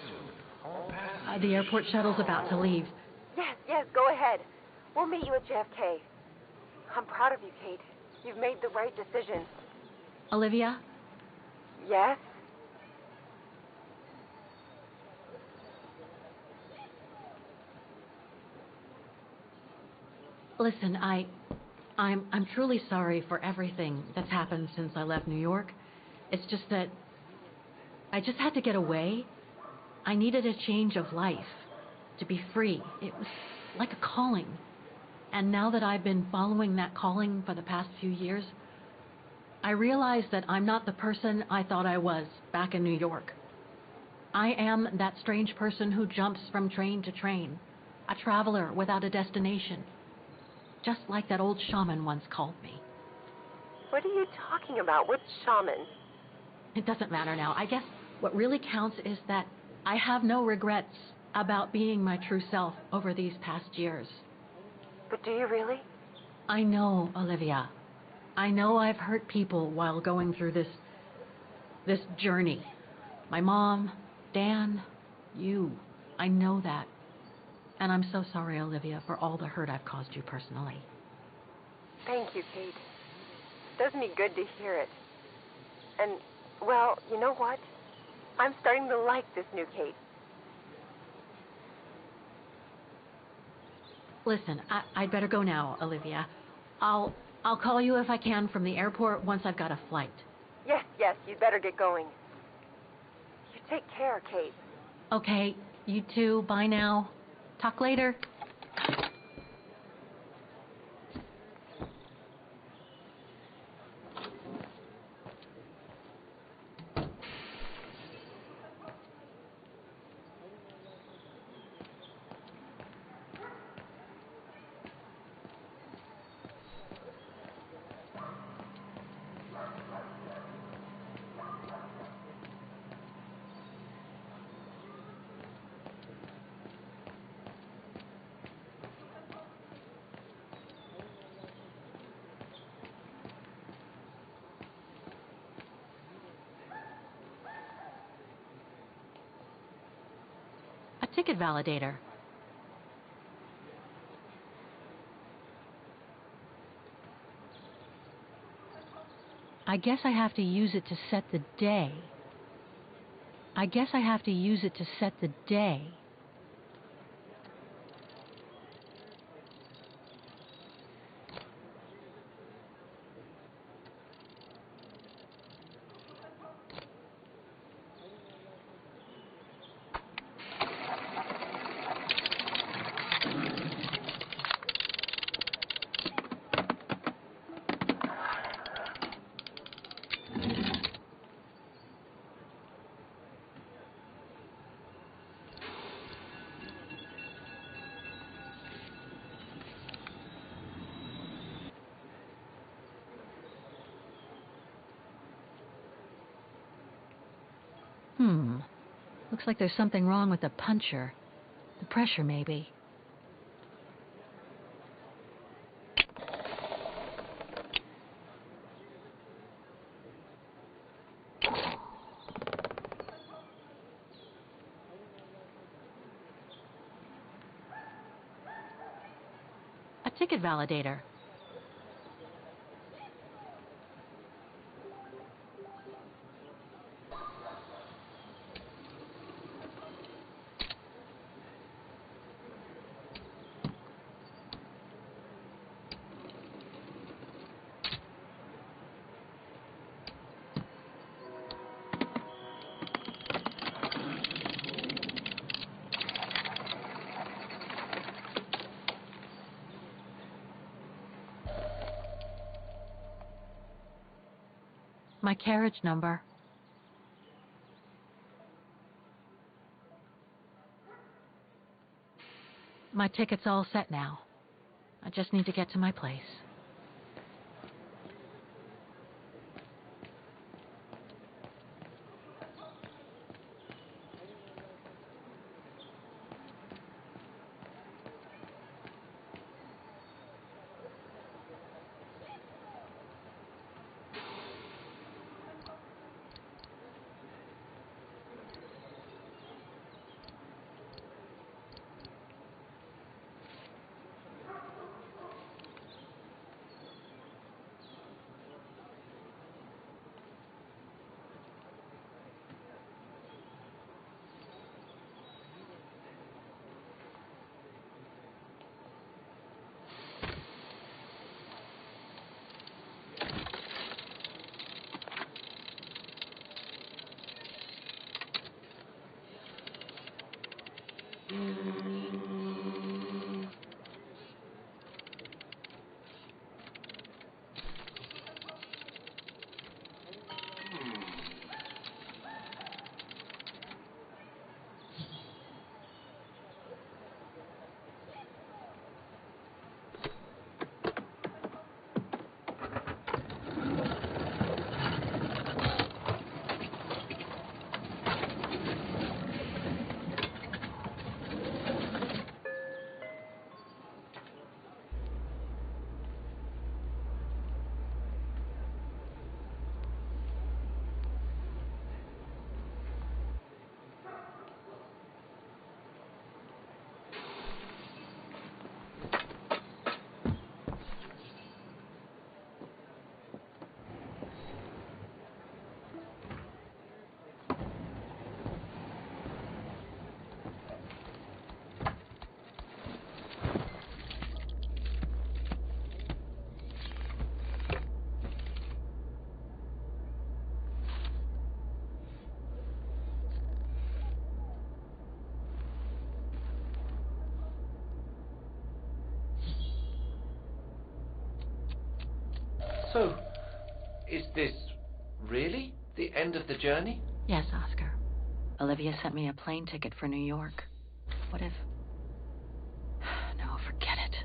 D: The airport shuttle's about to leave.
F: Yes, go ahead. We'll meet you at JFK. I'm proud of you, Kate. You've made the right decision.
D: Olivia?
F: Yes?
D: Listen, I'm truly sorry for everything that's happened since I left New York. It's just that I just had to get away. I needed a change of life, to be free. It was like a calling. And now that I've been following that calling for the past few years, I realize that I'm not the person I thought I was back in New York. I am that strange person who jumps from train to train, a traveler without a destination, just like that old shaman once called me.
F: What are you talking about? What shaman?
D: It doesn't matter now. I guess what really counts is that I have no regrets about being my true self over these past years.
F: But do you really?
D: I know, Olivia. I know I've hurt people while going through this journey. My mom, Dan, you. I know that. And I'm so sorry, Olivia, for all the hurt I've caused you personally.
F: Thank you, Kate. It does me good to hear it. And, well, you know what? I'm starting to like this new Kate.
D: Listen, I'd better go now, Olivia. I'll call you if I can from the airport once I've got a flight.
F: Yes, you'd better get going. You take care, Kate.
D: Okay, you too. Bye now. Talk later. Ticket validator. I guess I have to use it to set the day. Looks like there's something wrong with the puncher. The pressure, maybe. A ticket validator.
K: My carriage number. My ticket's all set now. I just need to get to my place.
B: So, is this really the end of the journey?
D: Yes, Oscar. Olivia sent me a plane ticket for New York. What if... No, forget it.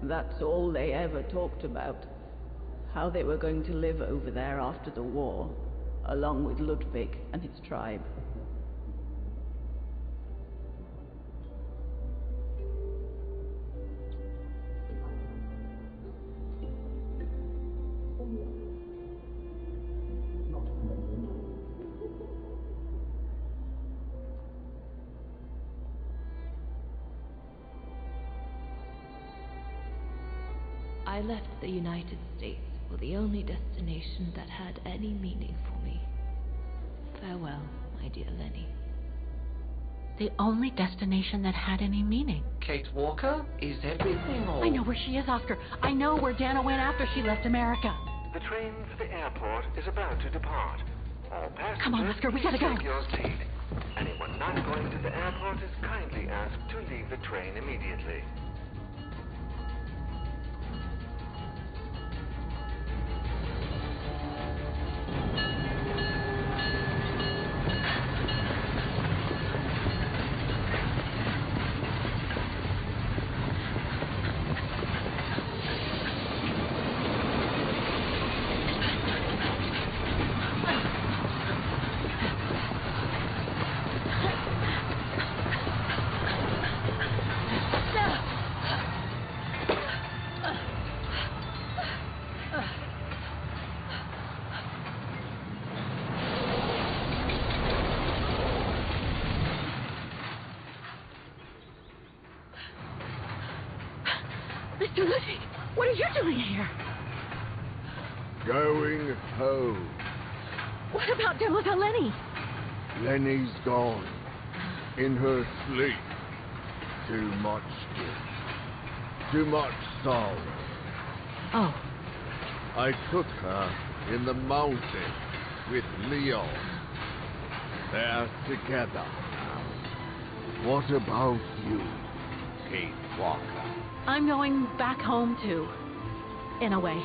L: That's all they ever talked about. How they were going to live over there after the war, along with Ludwig and his tribe.
E: I left the United States for the only destination that had any meaning for me. Farewell, my dear Lenny.
K: The only destination that had any meaning.
B: Kate Walker? Is everything all...
K: I know where she is, Oscar. I know where Dana went after she left America.
J: The train for the airport is about to depart. All passengers,
K: Come on, Oscar, we gotta go.
J: take your seat. Anyone not going to the airport is kindly asked to leave the train immediately.
L: Lucy, what are you doing here?
S: Going home.
L: What about Demoiselle Lenny?
S: Lenny's gone. In her sleep. Too much guilt. Too much sorrow.
L: Oh.
S: I took her in the mountains with Leon. They're together now. What about you, Kate Walker?
K: I'm going back home too. In a way.